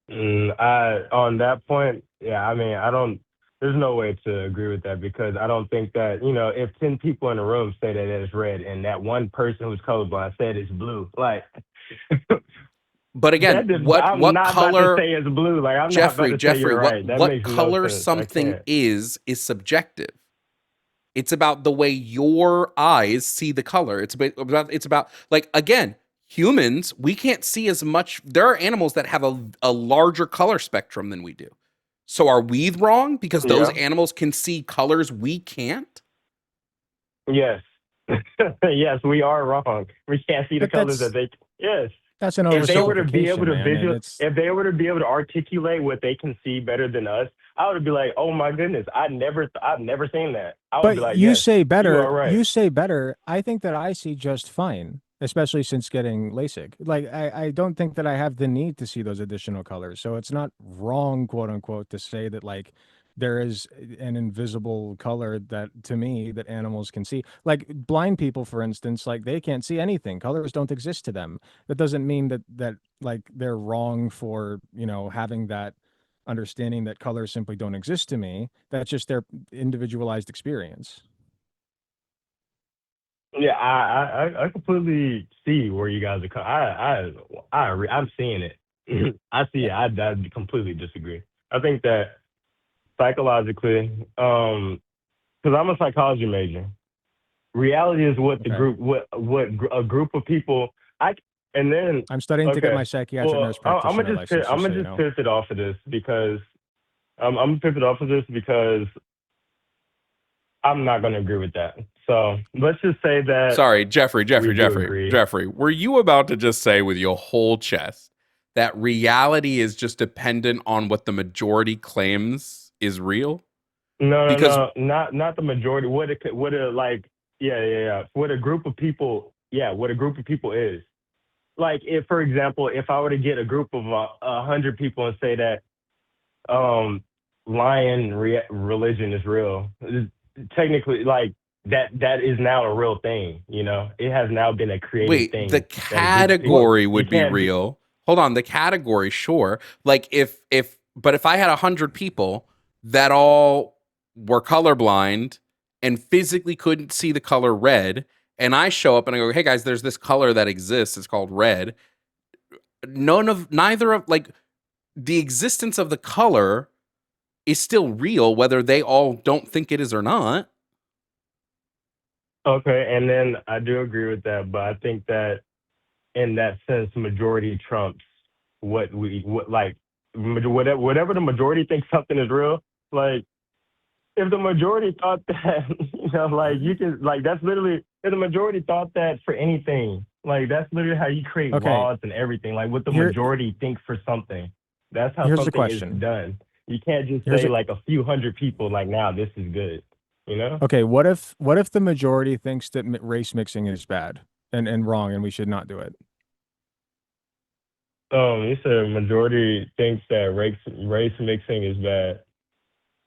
On that point, yeah, I mean, I don't. There's no way to agree with that because I don't think that if 10 people in a room say that it's red and that one person who's colorblind said it's blue, like But again, that just, what I'm what not about to color, say it's blue. Like I'm not about Jeffrey, to say Jeffrey, you're what right. That what makes no color sense. I something can't. is subjective. It's about the way your eyes see the color. It's about like again, humans, we can't see as much. There are animals that have a larger color spectrum than we do. So are we wrong because those Yeah. animals can see colors we can't? Yes. Yes, we are wrong. We can't see the But colors that they. Yes. that's an If they were to be able oversimplification, to man, and it's if they were to be able to articulate what they can see better than us, I would be like, oh my goodness, I've never seen that. I would be But like, you yes, say you are better. right. You say better. I think that I see just fine, especially since getting LASIK. Like I don't think that I have the need to see those additional colors. So it's not wrong, quote unquote, to say that like there is an invisible color that to me that animals can see. Like blind people, for instance, like they can't see anything. Colors don't exist to them. That doesn't mean that like they're wrong for, having that understanding that colors simply don't exist to me. That's just their individualized experience. Yeah, I completely see where you guys are coming. I'm seeing it. I see it. I completely disagree. I think that psychologically, because I'm a psychology major, reality is what the Okay. group, a group of people. And then I'm studying to get my okay, psychiatric nurse I'm practitioner gonna license, I'm just so gonna you just know. pivot off of this because I'm gonna pivot off of this because I'm not gonna agree with that. So let's just say that Sorry, Jeffrey, we do agree. Jeffrey. Were you about to just say with your whole chest that reality is just dependent on what the majority claims is real? No, no, Because no, not the majority. What a like, yeah. What a group of people, yeah, what a group of people is. Like, if, for example, if I were to get a group of 100 people and say that lion religion is real, technically, like that is now a real thing. It has now been a created wait, the thing that a group of people. category You would be can't. real. Hold on, the category, sure. Like but if I had 100 people that all were colorblind and physically couldn't see the color red, and I show up and I go, "Hey guys, there's this color that exists. It's called red." Neither of like the existence of the color is still real, whether they all don't think it is or not. Okay, and then I do agree with that, but I think that in that sense, majority trumps whatever the majority thinks something is real. Like if the majority thought that, like you can, like that's literally if the majority thought that for anything, like that's literally how you create Okay. laws and everything. Like what the Here majority thinks for something, that's how here's the something is question. done. You can't just Here's say a, like a few hundred people, like now this is good, you know? okay, what if the majority thinks that race mixing is bad and wrong and we should not do it? You said majority thinks that race mixing is bad.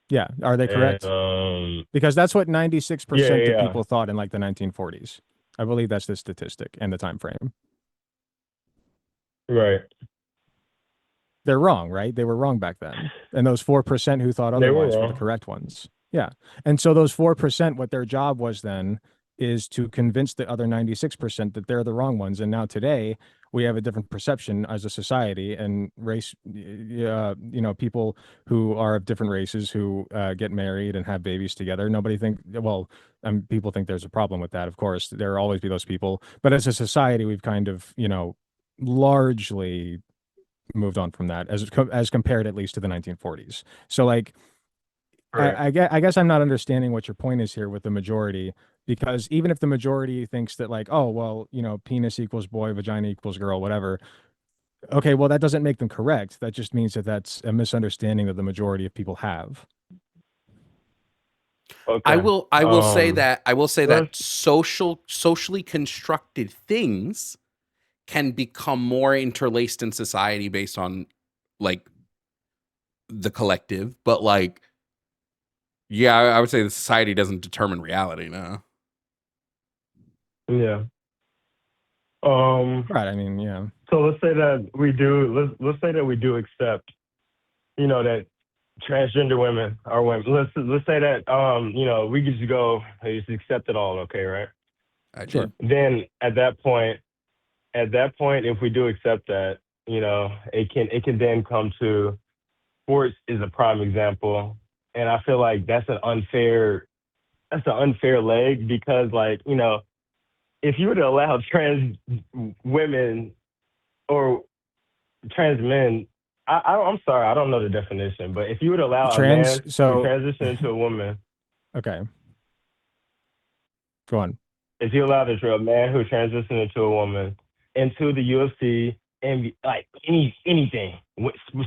Yeah, are they And correct? Because that's what 96% of yeah. people thought in like the 1940s. I believe that's the statistic and the time frame. Right. They're wrong, right? They were wrong back then. And those 4% who thought They were otherwise were the wrong. correct ones. Yeah. And so those 4%, what their job was then is to convince the other 96% that they're the wrong ones. And now today we have a different perception as a society and race, people who are of different races who get married and have babies together. People think there's a problem with that. Of course, there will always be those people. But as a society, we've kind of, largely moved on from that as compared at least to the 1940s. So like Right. I guess I'm not understanding what your point is here with the majority, because even if the majority thinks that like, oh well, penis equals boy, vagina equals girl, whatever, okay, well that doesn't make them correct. That just means that that's a misunderstanding that the majority of people have. Okay. I will say that let's- socially constructed things can become more interlaced in society based on like the collective, but like, yeah, I would say the society doesn't determine reality. No. Yeah. Right. I mean, yeah. So let's say that we do. Let's say that we do accept, that transgender women are women. Let's say that we could just go just accept it all. Okay, right? I Sure. did. Then at that point, if we do accept that, it can then come to sports is a prime example, and I feel like that's an unfair leg because if you were to allow trans women or trans men, I'm sorry, I don't know the definition, but if you would allow a man to transition into a woman, Okay. Go on. if you allow a man who transitioned into a woman into the UFC and like anything,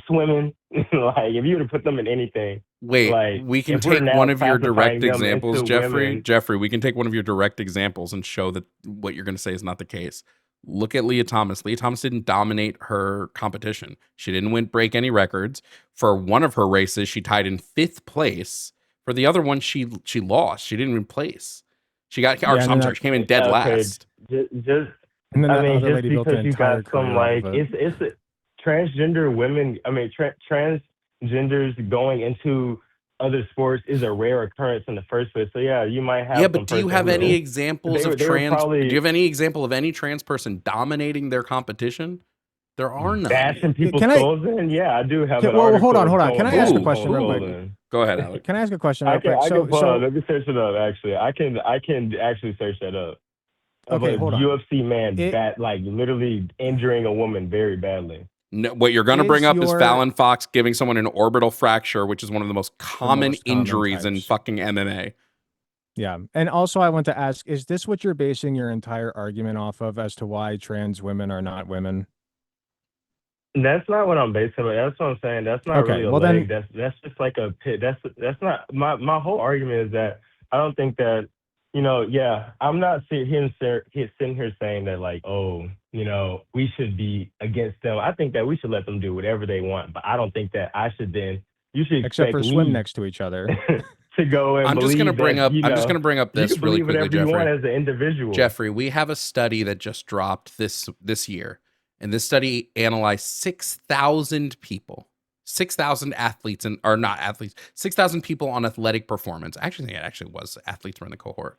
swimming, like if you were to put them in anything, Wait, like we can if we're take now one of your classifying direct them examples, into Jeffrey. women, Jeffrey, we can take one of your direct examples and show that what you're going to say is not the case. Look at Leah Thomas. Leah Thomas didn't dominate her competition. She didn't break any records. For one of her races, she tied in 5th place. For the other one, she lost. She didn't even place. She got. Or, Yeah, and I'm then sorry, she came in dead okay, last. just And then I that mean, other just lady built an because you got entire some career off of it. it's transgender women. I mean, transgenders going into other sports is a rare occurrence in the first place. So yeah, you might have Yeah, some but do you person have who any examples of they were trans? Do probably you have any example of any trans person dominating their competition? There are none. bashing people's Can I? souls in. Yeah, I do have an Well, hold article on, hold on. Can showing I ask a bashing question people's real souls quick? in. Go ahead, Alex. Can I ask a question real I can quick? pull it up. So Let me search it up. Actually, I can actually search that up. Of okay, a hold on. UFC man It literally injuring a woman very badly. No, what you're going to bring is up is your Fallon Fox giving someone an orbital fracture, which is one of the most the common most common injuries in types. fucking MMA. Yeah, and also I want to ask: is this what you're basing your entire argument off of as to why trans women are not women? That's not what I'm basing it. That's what I'm saying. That's not Okay, really a well leg. then, That's just like a pit. That's not my whole argument is that I don't think that yeah, I'm not sitting here saying that like, oh, we should be against them. I think that we should let them do whatever they want, but I don't think that you should except expect for swim me next to each other. to go and I'm just going to believe bring that up. I'm just going to bring up you this can really believe quickly, whatever you want Jeffrey. as an individual. Jeffrey, we have a study that just dropped this year, and this study analyzed 6,000 people, 6,000 athletes, or not athletes, 6,000 people on athletic performance. I actually think it actually was athletes were in the cohort.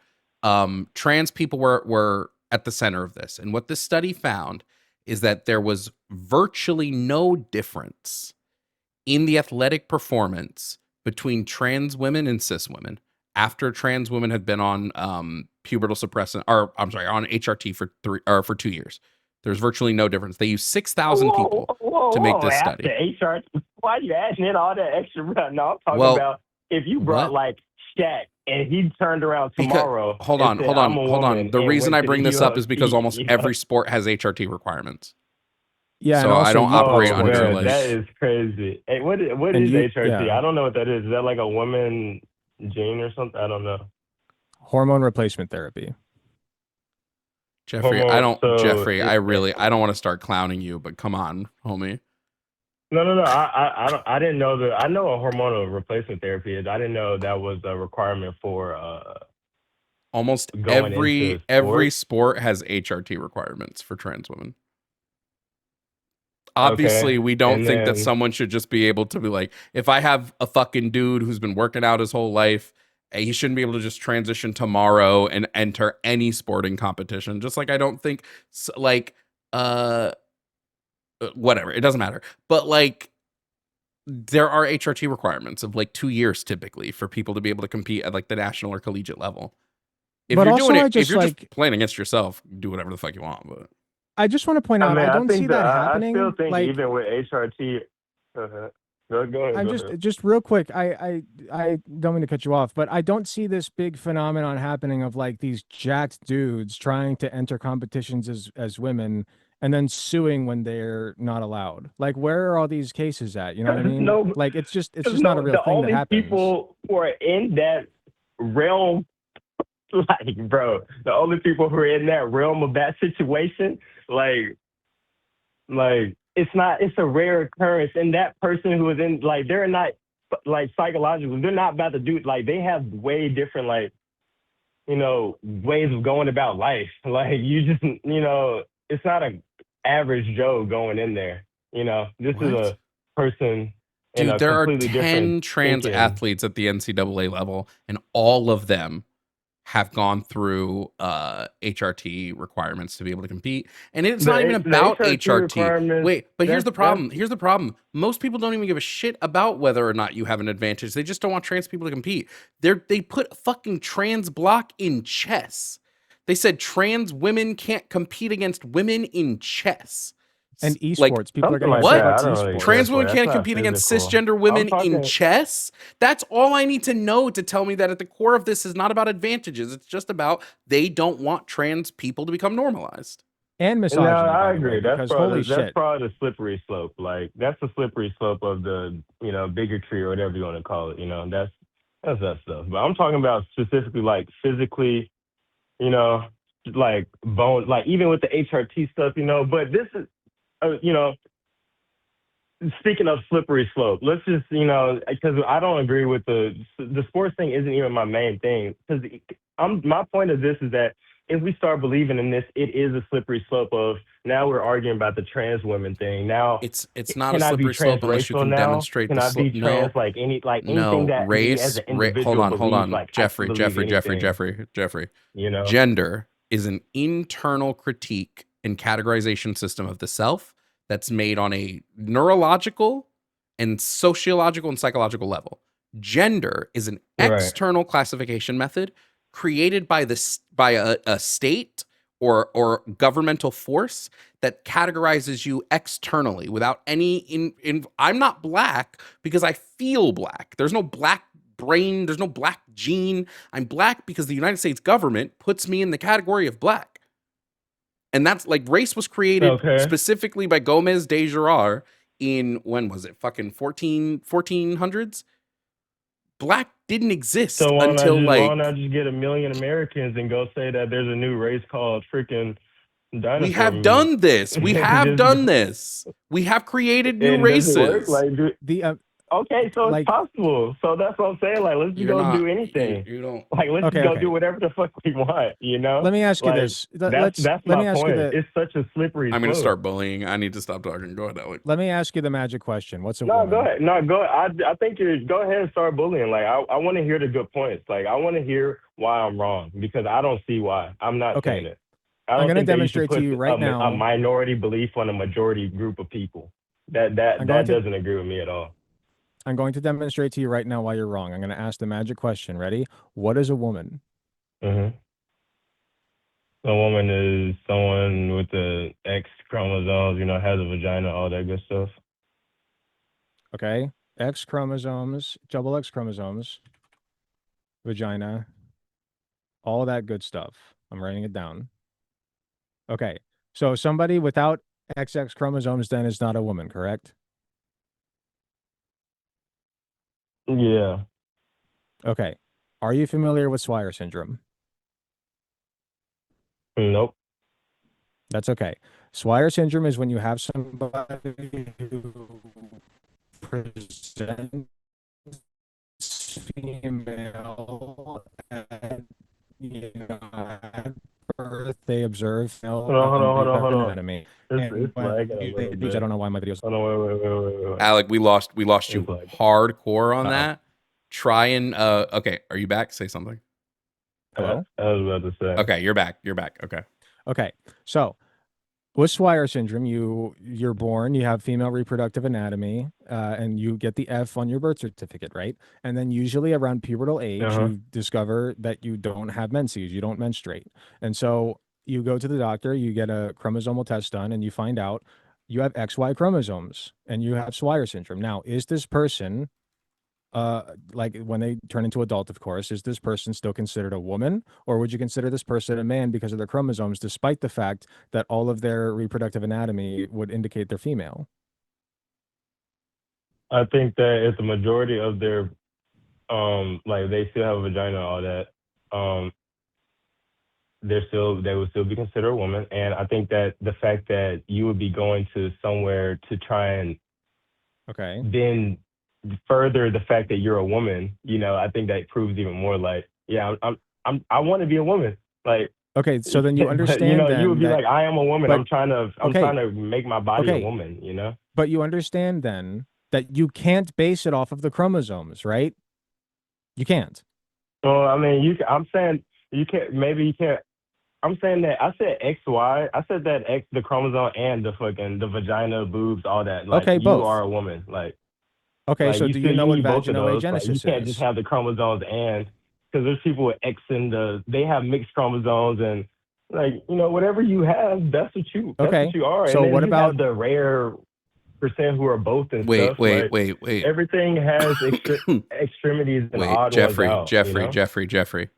Trans people were at the center of this, and what this study found is that there was virtually no difference in the athletic performance between trans women and cis women after trans women had been on pubertal suppressant, or I'm sorry, on HRT for 2 years. There's virtually no difference. They used 6,000 people to make this study. After HR, why are you adding in all that extra? No, I'm talking Well, about if you brought what? like Shaq and he turned around tomorrow. Hold and on, said, hold I'm on, a hold on. woman The and reason went I to bring the this up is because UFC, almost every sport has HRT requirements. Yeah, and So also I don't you operate Oh under man, like. that is crazy. Hey, what is and you HRT? I don't know what that is. Is that like a woman gene or something? I don't know. hormone replacement therapy. Jeffrey, Hormone. So I don't want to start clowning you, but come on, homie. no. I didn't know that. I know what hormonal replacement therapy is. I didn't know that was a requirement for Almost going into every sports. sport has HRT requirements for trans women. Okay, Obviously, we don't and think that then someone should just be able to be like, if I have a fucking dude who's been working out his whole life, he shouldn't be able to just transition tomorrow and enter any sporting competition. Just like I don't think whatever, it doesn't matter. But like there are HRT requirements of like 2 years typically for people to be able to compete at like the national or collegiate level. If But you're also, doing it, I if just you're like just playing against yourself, do whatever the fuck you want. But I just want to point I out mean, I I don't see think that that I still happening. think Like even with HRT, go ahead, I'm go ahead. just real quick. I don't mean to cut you off, but I don't see this big phenomenon happening of like these jacked dudes trying to enter competitions as women and then suing when they're not allowed. Like, where are all these cases at? You know what I mean? No, Like, it's just because not a real the thing that only happens. people who are in that realm, like, bro, the only people who are in that realm of that situation, like it's a rare occurrence. And that person who is in, like, they're not, like, psychologically, they're not about to do, like, they have way different, like, ways of going about life. Like you just, it's not a average Joe going in there. This is What? a person in Dude, a there are completely 10 different trans thinking. athletes at the NCAA level, and all of them have gone through HRT requirements to be able to compete. And it's not even The about HRT HRT. requirements. Wait, but here's the That's problem. Here's the problem. Most people don't even give a shit about whether or not you have an advantage. They just don't want trans people to compete. They put fucking trans block in chess. They said trans women can't compete against women in chess. And Like, esports, people are something getting like upset that. about I don't really trans care esports. for. women That's can't not compete against physical. cisgender I'm women in talking. chess? That's all I need to know to tell me that at the core of this is not about advantages. It's just about they don't want trans people to become normalized. And No, misogyny, I by the way, agree. That's because probably holy that's shit. probably the slippery slope. Like that's the slippery slope of the bigotry or whatever you want to call it. That's that stuff. But I'm talking about specifically like physically, you know, like bone, like even with the HRT stuff, But this is, speaking of slippery slope, let's just, because I don't agree with the sports thing. Isn't even my main thing. Because my point of this is that if we start believing in this, it is a slippery slope of now we're arguing about the trans women thing. Now It's not a can I be slippery slope unless you transracial can now? demonstrate Can the I be trans no, like anything no, that me as an hold individual on, believes? Like I can Jeffrey, believe anything. Jeffrey. You know. Gender is an internal critique and categorization system of the self that's made on a neurological and sociological and psychological level. Gender is an Right. external classification method created by a state or governmental force that categorizes you externally without any I'm not black because I feel black. There's no black brain, there's no black gene. I'm black because the United States government puts me in the category of black. And that's like race was created Okay. specifically by Gomez de Gerard in, when was it? Fucking 1400s? Black didn't exist So until why like, don't I just get 1 million Americans and go say that there's a new race called freaking we dinosaur have meat? done this. We have Just done this. We have created new and does it work? races. Okay, so it's like possible. So that's what I'm saying. Like, let's just You're go not, do anything. you don't. Like, let's just Okay, go okay. do whatever the fuck we want. Let me ask you Like, this. that's Let my me ask you point. the It's such a slippery I'm gonna slope. start bullying. I need to stop talking. Go ahead, Alec. let me ask you the magic question. What's a No, woman? go ahead. No, go ahead. I think you're. Go ahead and start bullying. Like, I want to hear the good points. Like, I want to hear why I'm wrong because I don't see why. I'm not saying it. I I'm don't going to think that you should demonstrate to put you right a now. minority belief on a majority group of people. That doesn't agree with me at all. I'm going to demonstrate to you right now why you're wrong. I'm going to ask the magic question. Ready? What is a woman? Mm-hmm. A woman is someone with the X chromosomes, has a vagina, all that good stuff. Okay. X chromosomes, double X chromosomes, vagina, all that good stuff. I'm writing it down. Okay. So somebody without XX chromosomes then is not a woman, correct? Yeah. Okay. Are you familiar with Swyer syndrome? Nope. That's okay. Swyer syndrome is when you have somebody who presents female at birth, they observe female Hold on. anatomy. It's lagging a little bit. I don't know why my videos. Hold on, wait. Alec, we lost you It's lagging. hardcore on Uh-oh. that. Try and okay, are you back? Say something. Hello? I was about to say. Okay, you're back. Okay. Okay. So with Swyer syndrome, you're born, you have female reproductive anatomy, and you get the F on your birth certificate, right? And then usually around pubertal age, you discover that you don't have menses, you don't menstruate. And so you go to the doctor, you get a chromosomal test done, and you find out you have XY chromosomes and you have Swyer syndrome. Now, is this person, like when they turn into adult, of course, is this person still considered a woman, or would you consider this person a man because of their chromosomes, despite the fact that all of their reproductive anatomy would indicate they're female? I think that if the majority of their like they still have a vagina and all that, they would still be considered a woman. And I think that the fact that you would be going to somewhere to try and then further the fact that you're a woman, I think that proves even more like, yeah, I want to be a woman. Like, Okay, so then you but, understand you would then be that, like, I am a woman. but I'm okay, trying to make my body a okay, woman. but you understand then that you can't base it off of the chromosomes, right? You can't. Well, I mean, I'm saying you can't. Maybe you can't. I'm saying that I said XY. I said that X, the chromosome, and the vagina, boobs, all that. Like, Okay, you both. are a woman. Okay, so do you know You what need both of vaginal those. Like, you agenesis can't just is? have the chromosomes and because there's people with X and they have mixed chromosomes and whatever you have, that's what Okay, you are. And so then what you about have the rare percent who are both and Wait, stuff. wait, Like, wait, wait. everything has extremities and Wait, odd ones out. Jeffrey.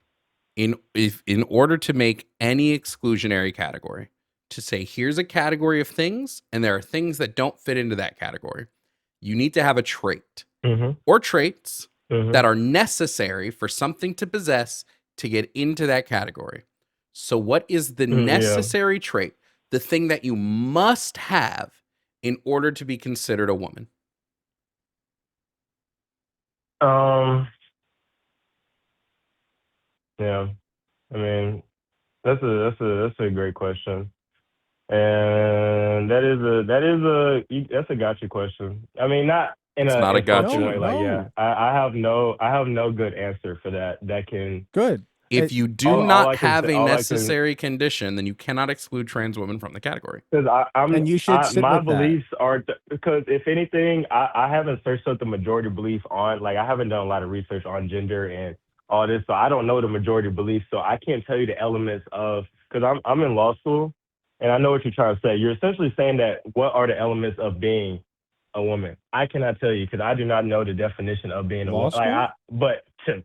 In order to make any exclusionary category, to say here's a category of things and there are things that don't fit into that category, you need to have a trait or traits that are necessary for something to possess to get into that category. So what is the necessary trait, the thing that you must have in order to be considered a woman? Yeah. I mean, that's a great question. And that's a gotcha question. I mean, not in It's a not a insulting gotcha. way. Like, yeah, I have no good answer for that. That can good. If you do not have a necessary condition, then you cannot exclude trans women from the category. because And you should sit my with that. beliefs are because if anything, I haven't searched up the majority belief on, like, I haven't done a lot of research on gender and all this, so I don't know the majority beliefs. So I can't tell you the elements of because I'm in law school, and I know what you're trying to say. You're essentially saying that what are the elements of being a woman? I cannot tell you because I do not know the definition of being a Law woman. Like, school?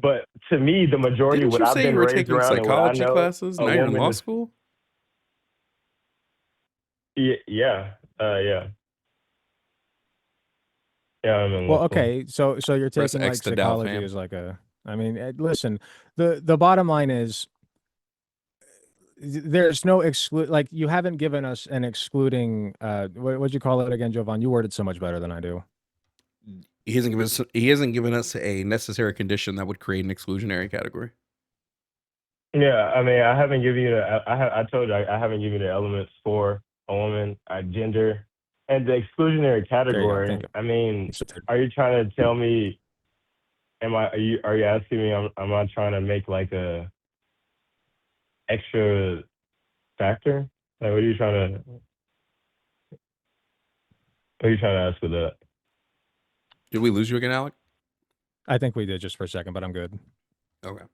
but to me, the majority, Didn't what you I've say been you were raised taking around and what I psychology know, classes? a Now you're in woman law is school? yeah, yeah, I'm in Well, law school. okay, so you're Press taking X like to Dow, psychology fam. as like a. I mean, listen, the bottom line is there's no exclude. Like, you haven't given us an excluding. What'd you call it again, Jovan? You worded so much better than I do. He hasn't given us a necessary condition that would create an exclusionary category. Yeah, I mean, I haven't given you I told you I haven't given you the elements for a woman, gender, and the exclusionary There you go. Thank category. you. I mean, are you trying to tell me? Are you asking me? Am I trying to make like a extra factor? Like, what are you trying to ask with that? Did we lose you again, Alec? I think we did just for a second, but I'm good. Okay.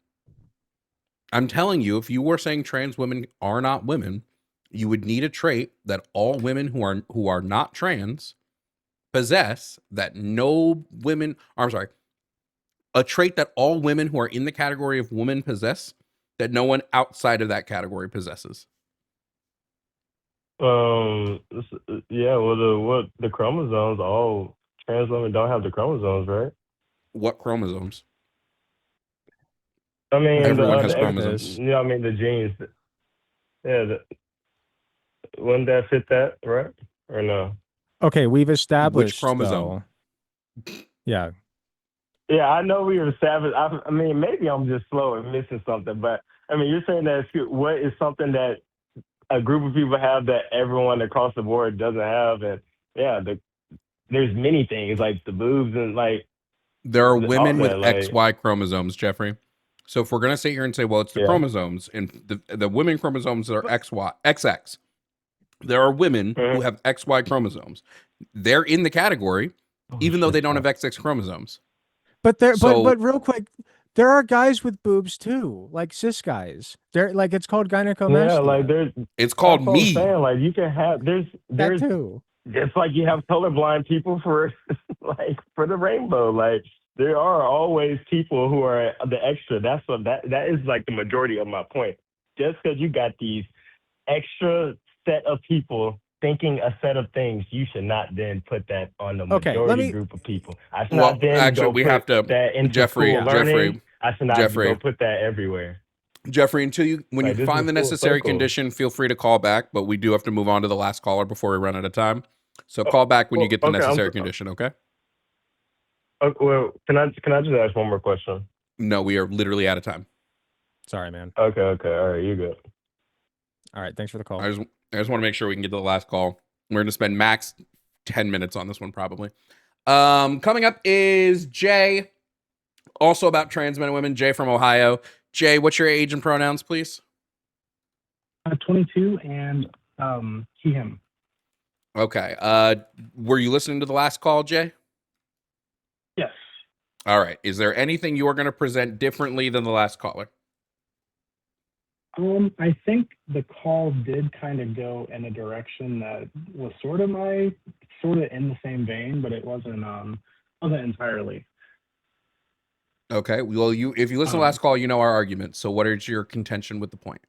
I'm telling you, if you were saying trans women are not women, you would need a trait that all women who are not trans possess that no women, or I'm sorry, a trait that all women who are in the category of woman possess that no one outside of that category possesses. Yeah. Well, the chromosomes. All trans women don't have the chromosomes, right? What chromosomes? I mean, Everyone has the chromosomes. I mean, the genes. Yeah, wouldn't that fit that, right? Or no? Okay, we've Which established chromosome? though. Yeah. Yeah, I know we were savage. I mean, maybe I'm just slow and missing something, but I mean, you're saying that what is something that a group of people have that everyone across the board doesn't have, and yeah, there's many things like the boobs and like There are all women with that, like XY chromosomes, Jeffrey. So if we're gonna sit here and say, well, it's the yeah. chromosomes and the women chromosomes are XX. There are women who have XY chromosomes. They're in the category, even though they don't have XX chromosomes. But So- but real quick, there are guys with boobs too, like cis guys. They're like, it's called gynecomastia. Yeah, like there's. It's called That's what I'm me. saying. Like you can have that there's too. it's like you have colorblind people for like for the rainbow. Like there are always people who are the extra. That's what that is like the majority of my point. Just because you got these extra set of people thinking a set of things, you should not then put that on the Okay, majority group of people. I should Well, not then actually, go we put have to- that into Jeffrey, school learning. I should not go put that everywhere. Jeffrey, when Like, you this find is the full necessary circle. condition, feel free to call back, but we do have to move on to the last caller before we run out of time. So call back when you get the Okay, necessary condition, okay? Well, can I just ask one more question? No, we are literally out of time. Sorry, man. Okay, all right, you good. All right, thanks for the call. I just want to make sure we can get to the last call. We're going to spend max 10 minutes on this one, probably. Coming up is Jay, also about trans men and women. Jay from Ohio. Jay, what's your age and pronouns, please? 22 and he, him. Okay. Were you listening to the last call, Jay? Yes. All right. Is there anything you are going to present differently than the last caller? I think the call did kind of go in a direction that was sort of in the same vein, but it wasn't entirely. Okay. Well, if you listen to the last call, you know our argument. So what is your contention with the point?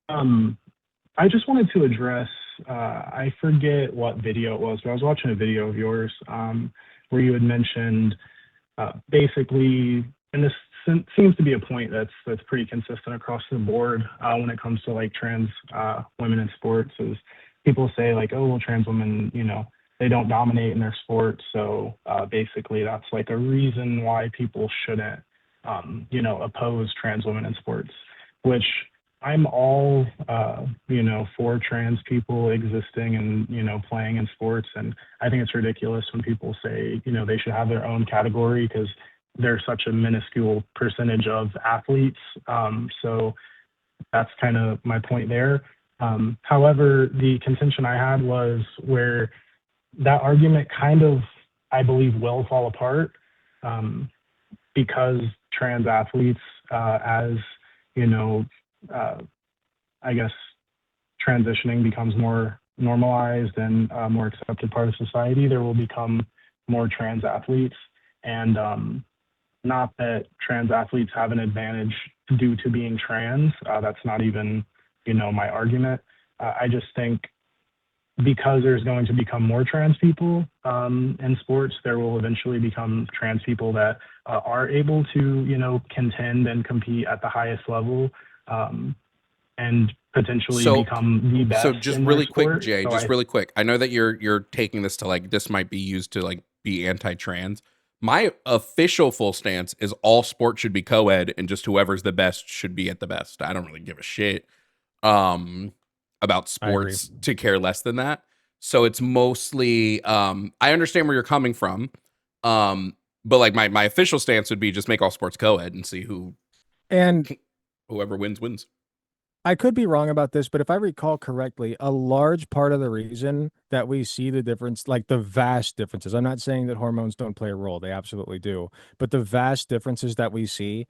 I just wanted to address, I forget what video it was, but I was watching a video of yours where you had mentioned basically, and this seems to be a point that's pretty consistent across the board when it comes to like trans women in sports, is people say like, oh, well, trans women, they don't dominate in their sport. So basically that's like a reason why people shouldn't, oppose trans women in sports, which I'm all, for trans people existing and, playing in sports. And I think it's ridiculous when people say, they should have their own category because they're such a minuscule percentage of athletes. So that's kind of my point there. However, the contention I had was where that argument kind of, I believe, will fall apart because trans athletes, I guess transitioning becomes more normalized and more accepted part of society, there will become more trans athletes. And not that trans athletes have an advantage due to being trans. That's not even, my argument. I just think because there's going to become more trans people in sports, there will eventually become trans people that are able to, contend and compete at the highest level and potentially become the best. So just in really their quick, sport. Jay, So just really quick. I know that you're taking this to like, this might be used to like be anti-trans. My official full stance is all sports should be co-ed and just whoever's the best should be at the best. I don't really give a shit about sports to care less than that. So it's mostly I understand where you're coming from. But like my official stance would be just make all sports co-ed and see whoever wins. I could be wrong about this, but if I recall correctly, a large part of the reason that we see the difference, like the vast differences, I'm not saying that hormones don't play a role, they absolutely do, but the vast differences that we see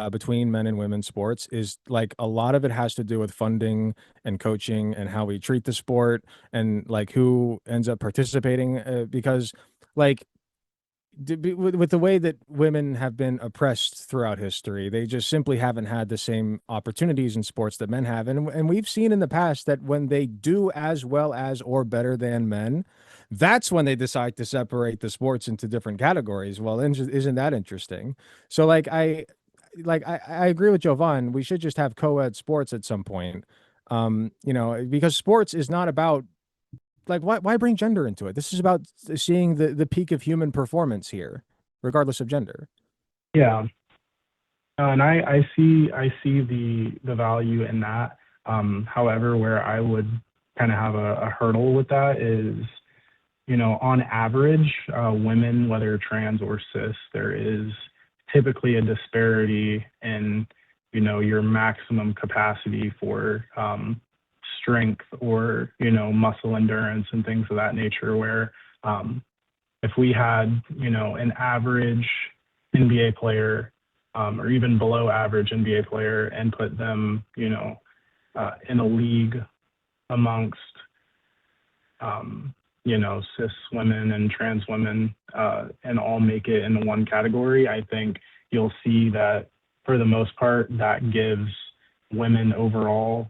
between men and women's sports is like a lot of it has to do with funding and coaching and how we treat the sport and like who ends up participating because like with the way that women have been oppressed throughout history, they just simply haven't had the same opportunities in sports that men have. And we've seen in the past that when they do as well as or better than men, that's when they decide to separate the sports into different categories. Well, isn't that interesting? So I agree with Jovan. We should just have co-ed sports at some point. Because sports is not about like why bring gender into it? This is about seeing the peak of human performance here, regardless of gender. Yeah. And I see the value in that. However, where I would kind of have a hurdle with that is, on average, women, whether trans or cis, there is typically a disparity in, your maximum capacity for strength or muscle endurance and things of that nature, where if we had an average NBA player or even below average NBA player and put them in a league amongst cis women and trans women and all make it in the one category, I think you'll see that for the most part that gives women overall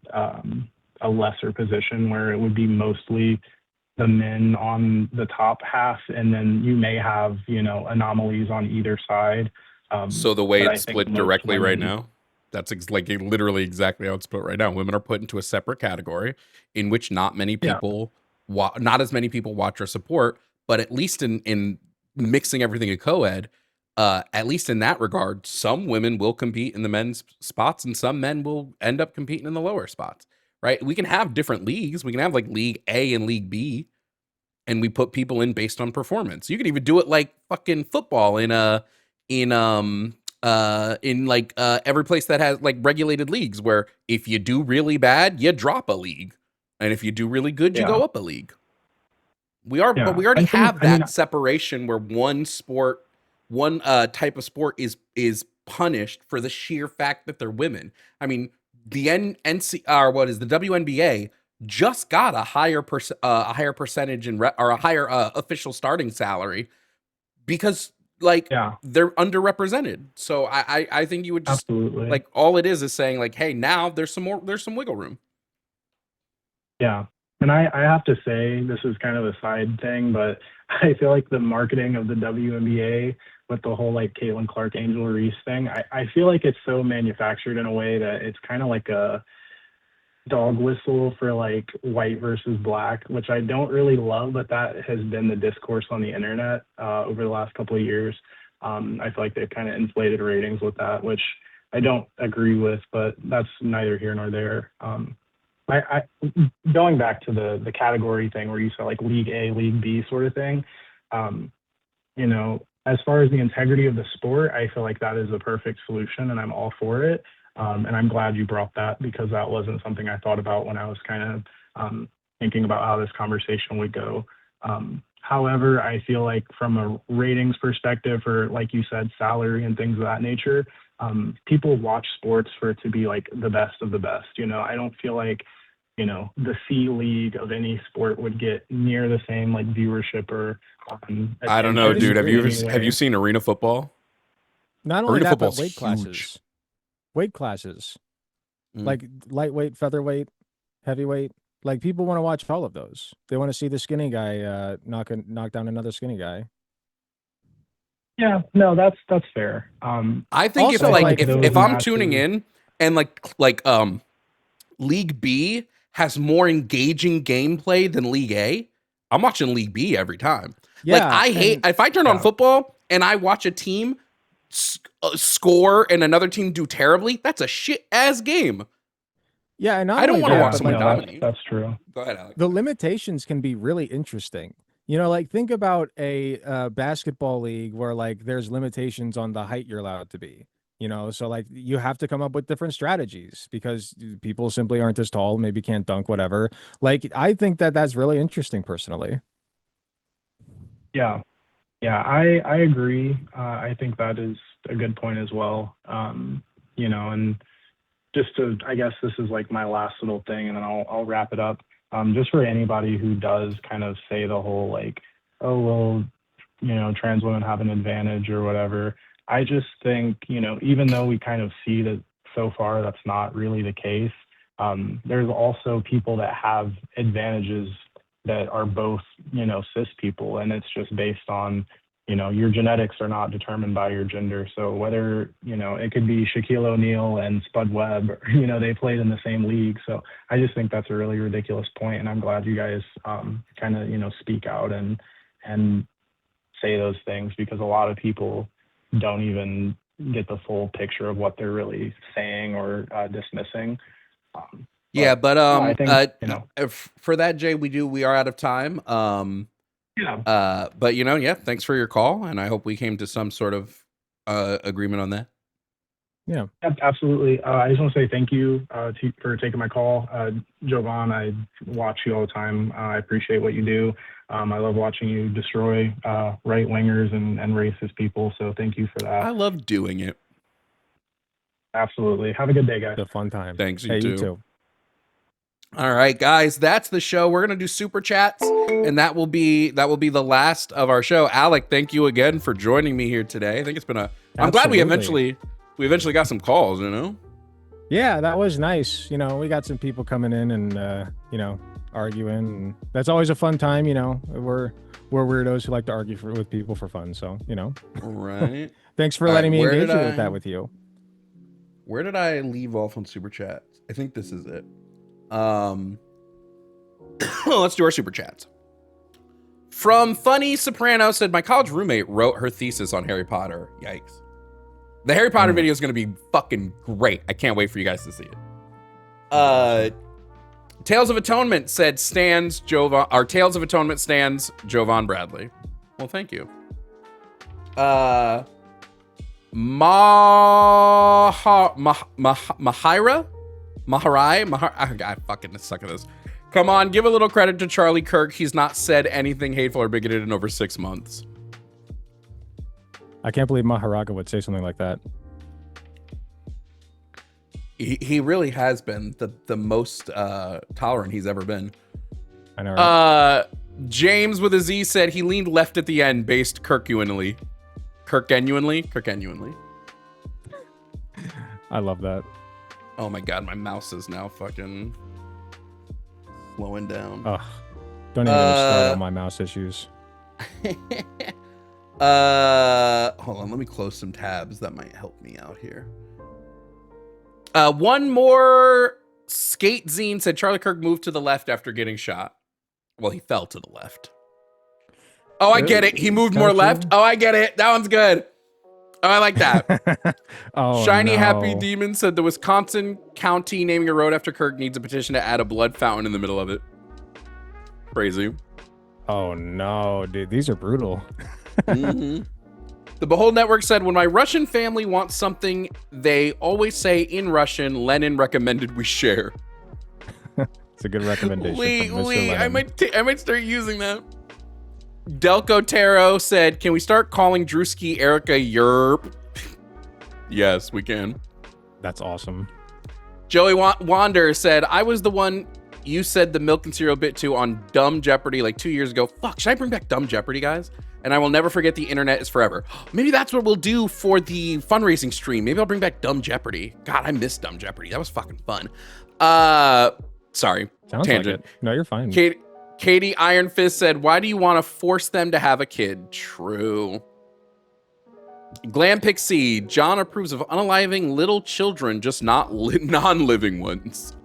a lesser position, where it would be mostly the men on the top half, and then you may have anomalies on either side. So the way but it's I think split most directly right women- now, that's literally exactly how it's split right now. Women are put into a separate category in which not many people, not as many people watch or support, but at least in mixing everything in co-ed, at least in that regard, some women will compete in the men's spots and some men will end up competing in the lower spots, right? We can have different leagues. We can have like League A and League B, and we put people in based on performance. You can even do it like fucking football in every place that has like regulated leagues, where if you do really bad, you drop a league, and if you do really good, you go up a league. But we already have that separation where one sport, one type of sport is punished for the sheer fact that they're women. I mean, the the WNBA just got a higher percentage or a higher official starting salary because they're underrepresented. So I think you would just like, all it is saying like, hey, now there's some wiggle room. Yeah. And I have to say, this is kind of a side thing, but I feel like the marketing of the WNBA with the whole like Caitlin Clark, Angel Reese thing, I feel like it's so manufactured in a way that it's kind of like a dog whistle for like white versus black, which I don't really love, but that has been the discourse on the internet over the last couple of years. I feel like they've kind of inflated ratings with that, which I don't agree with, but that's neither here nor there. I going back to the category thing where you said like League A, League B sort of thing, you know, as far as the integrity of the sport, I feel like that is a perfect solution and I'm all for it. And I'm glad you brought that because that wasn't something I thought about when I was kind of thinking about how this conversation would go. However, I feel like from a ratings perspective, or like you said, salary and things of that nature, people watch sports for it to be like the best of the best. You know, I don't feel like, you know, the C League of any sport would get near the same like viewership or. I don't know, dude. Have you seen arena football? Not only arena that, but football's weight classes. huge. Weight classes, like lightweight, featherweight, heavyweight. Like people want to watch all of those. They want to see the skinny guy knock down another skinny guy. Yeah, no, that's fair. I think Also, if I'm tuning in and League B has more engaging gameplay than League A, I'm watching League B every time. Yeah, like I hate if I turn on football and I watch a team score and another team do terribly. That's a shit ass game. Yeah, and I don't want to watch someone dominate. That's true. Go ahead, Alex. The limitations can be really interesting. You know, like think about a basketball league where like there's limitations on the height you're allowed to be. You know, so like you have to come up with different strategies because people simply aren't as tall, maybe can't dunk, whatever. Like I think that's really interesting personally. Yeah, I agree. I think that is a good point as well. You know, and just to, I guess this is like my last little thing, and then I'll wrap it up. Just for anybody who does kind of say the whole like, oh well, you know, trans women have an advantage or whatever. I just think, you know, even though we kind of see that so far that's not really the case, there's also people that have advantages that are both, you know, cis people, and it's just based on, you know, your genetics are not determined by your gender. So whether, you know, it could be Shaquille O'Neal and Spud Webb, or, you know, they played in the same league. So I just think that's a really ridiculous point, and I'm glad you guys kind of, you know, speak out and say those things, because a lot of people don't even get the full picture of what they're really saying or dismissing. Yeah, but I think, you know, for that, Jay, we are out of time. But you know, yeah, thanks for your call, and I hope we came to some sort of agreement on that. Yeah, absolutely. I just want to say thank you for taking my call. Jovan, I watch you all the time. I appreciate what you do. I love watching you destroy right-wingers and racist people, so thank you for that. I love doing it. Absolutely. Have a good day, guys. It's a fun time. Thanks, you too. All right, guys, that's the show. We're gonna do super chats, and that will be the last of our show. Alec, thank you again for joining me here today. I think it's been I'm glad we eventually got some calls. You know. Yeah, that was nice. You know, we got some people coming in and you know, arguing. And that's always a fun time. You know, we're weirdos who like to argue with people for fun. So you know. Right. Thanks for letting me engage with that with you. Where did I leave off on super chats? I think this is it. Let's do our super chats. From Funny Soprano said, my college roommate wrote her thesis on Harry Potter. Yikes. The Harry Potter video is going to be fucking great. I can't wait for you guys to see it. Tales of Atonement said stands Jovan, or Tales of Atonement stands Jovan Bradley. Well, thank you. I fucking suck at this. Come on, give a little credit to Charlie Kirk. He's not said anything hateful or bigoted in over 6 months. I can't believe Maharaga would say something like that. He really has been the most tolerant he's ever been. I know, right? James with a Z said he leaned left at the end, based Kirk-genuinely. I love that. Oh my god, my mouse is now fucking slowing down. Ugh. Don't even start on my mouse issues. Hold on, let me close some tabs. That might help me out here. One more. Skate Zine said Charlie Kirk moved to the left after getting shot. Well, he fell to the left. Oh, I get it. He moved more left. Oh, I get it. That one's good. Oh, I like that. Oh, Shiny no. Happy Demon said the Wisconsin County naming a road after Kirk needs a petition to add a blood fountain in the middle of it. Crazy. Oh no, dude, these are brutal. Mm-hmm. The Behold Network said, when my Russian family wants something, they always say in Russian, Lenin recommended we share. It's a good recommendation. from Mr. I Lennon. might start using that. Delco Taro said, can we start calling Drewski Erica Yerp? Yes, we can. That's awesome. Joey Wander said, I was the one you said the milk and cereal bit to on Dumb Jeopardy like 2 years ago. Fuck, should I bring back Dumb Jeopardy, guys? And I will never forget the internet is forever. Maybe that's what we'll do for the fundraising stream. Maybe I'll bring back Dumb Jeopardy. God, I miss Dumb Jeopardy. That was fucking fun. Sorry. Sounds tangent. like it. No, you're fine. Katie Iron Fist said, why do you want to force them to have a kid? True. Glam Pixie, John approves of unaliving little children, just not non-living ones.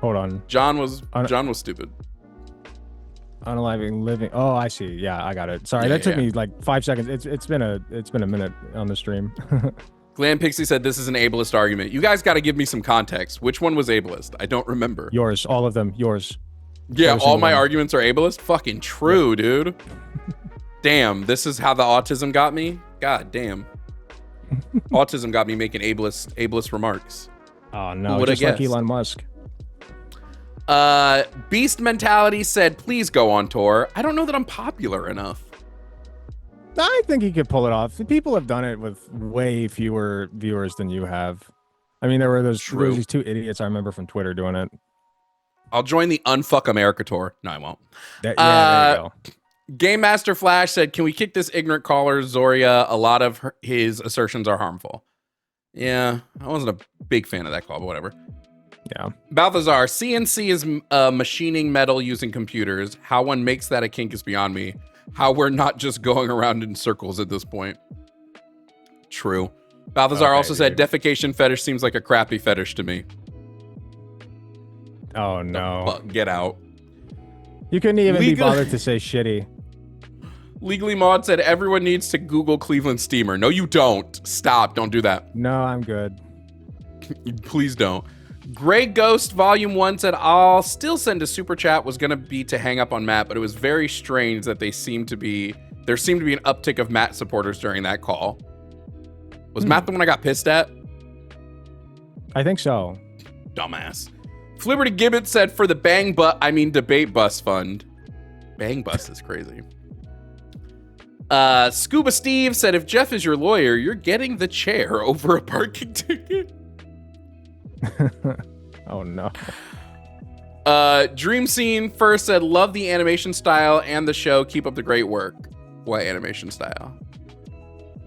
Hold on. John was stupid. Unaliving living. Oh, I see. Yeah, I got it. Sorry, Yeah, that took yeah. me like 5 seconds. It's been a minute on the stream. Glam Pixie said this is an ableist argument. You guys got to give me some context. Which one was ableist? I don't remember. Yours, all of them. Yours. Yeah, Every all single my one. arguments are ableist? Fucking true, dude. Damn, this is how the autism got me? God damn. Autism got me making ableist remarks. Oh no, Who would've just like guessed? Elon Musk. Beast Mentality said, please go on tour. I don't know that I'm popular enough. I think he could pull it off. People have done it with way fewer viewers than you have. I mean, there were these two idiots I remember from Twitter doing it. I'll join the Unfuck America tour. No, I won't. There you go. Game Master Flash said, can we kick this ignorant caller, Zoria? A lot of his assertions are harmful. Yeah, I wasn't a big fan of that call, but whatever. Yeah. Balthazar, CNC is machining metal using computers. How one makes that a kink is beyond me. How we're not just going around in circles at this point. True. Balthazar also said, defecation fetish seems like a crappy fetish to me. Oh no. Get out. You couldn't even be bothered to say shitty. Legally Maud said, everyone needs to Google Cleveland Steamer. No, you don't. Stop. Don't do that. No, I'm good. Please don't. Grey Ghost Volume 1 said, I'll still send a super chat. Was going to be to hang up on Matt, but it was very strange that there seemed to be an uptick of Matt supporters during that call. Was Matt the one I got pissed at? I think so. Dumbass. Flibberty Gibbet said, for the debate bus fund. Bang bus is crazy. Scuba Steve said, if Jeff is your lawyer, you're getting the chair over a parking ticket. Oh no. Dream Scene first said, love the animation style and the show. Keep up the great work. What animation style?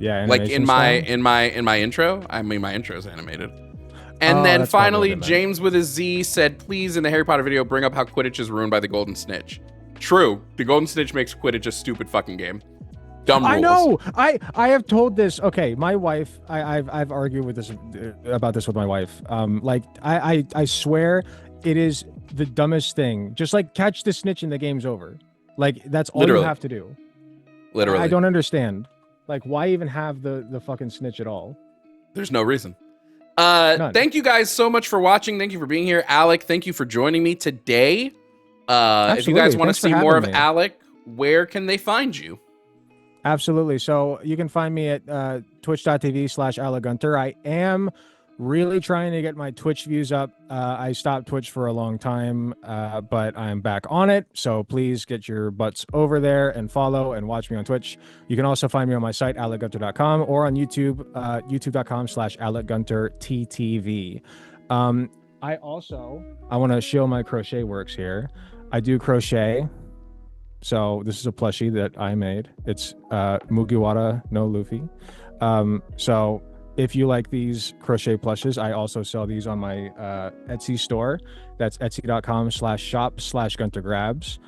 Yeah, like in my style? intro. I mean, my intro is animated. And Oh, then that's probably finally, what I meant. James with a Z said, please, in the Harry Potter video, bring up how Quidditch is ruined by the Golden Snitch. True. The Golden Snitch makes Quidditch a stupid fucking game. Dumb rules. I know. I have told this. Okay, my wife. I've argued with this about this with my wife. Like I swear, it is the dumbest thing. Just like catch the snitch and the game's over. Like that's all Literally. you have to do. Literally. I don't understand. Like, why even have the fucking snitch at all? There's no reason. Thank you guys so much for watching. Thank you for being here. Alec, thank you for joining me today. If you guys want to see more of Alec, where can they find you? Absolutely. So you can find me at twitch.tv/AlecGunter. I am really trying to get my Twitch views up. I stopped Twitch for a long time, but I'm back on it. So please get your butts over there and follow and watch me on Twitch. You can also find me on my site, alecgunter.com, or on YouTube, youtube.com/AlecGunterTTV. I want to show my crochet works here. I do crochet. So this is a plushie that I made. It's Mugiwara no Luffy. So if you like these crochet plushes, I also sell these on my Etsy store. That's etsy.com/shop/GunterGrabs.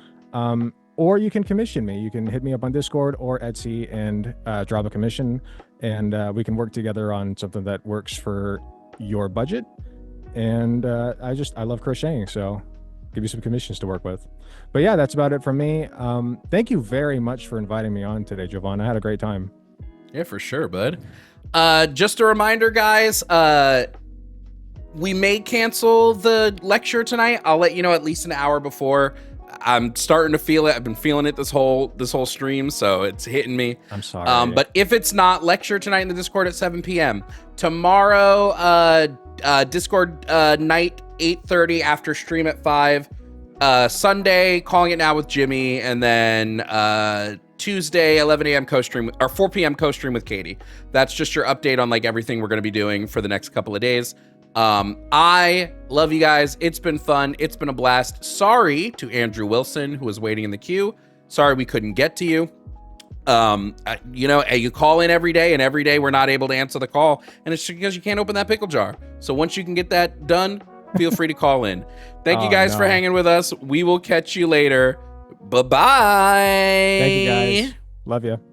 Or you can commission me. You can hit me up on Discord or Etsy and drop a commission, and we can work together on something that works for your budget. And I love crocheting, so give you some commissions to work with. But yeah, that's about it from me. Thank you very much for inviting me on today, Jovan. I had a great time. Yeah, for sure, bud. Just a reminder, guys, we may cancel the lecture tonight. I'll let you know at least an hour before. I'm starting to feel it. I've been feeling it this whole stream, so it's hitting me. I'm sorry. But if it's not, lecture tonight in the Discord at 7 p.m. Tomorrow, Discord night 8:30 after stream at 5. Sunday, Calling It Now with Jimmy, and then Tuesday, 11 a.m. co-stream, or 4 p.m. co-stream with Katie. That's just your update on like everything we're going to be doing for the next couple of days. I love you guys. It's been fun. It's been a blast. Sorry to Andrew Wilson, who was waiting in the queue. Sorry we couldn't get to you. You call in every day, and every day we're not able to answer the call, and it's because you can't open that pickle jar. So once you can get that done, feel free to call in. Thank you guys for hanging with us. We will catch you later. Bye-bye. Thank you guys. Love you.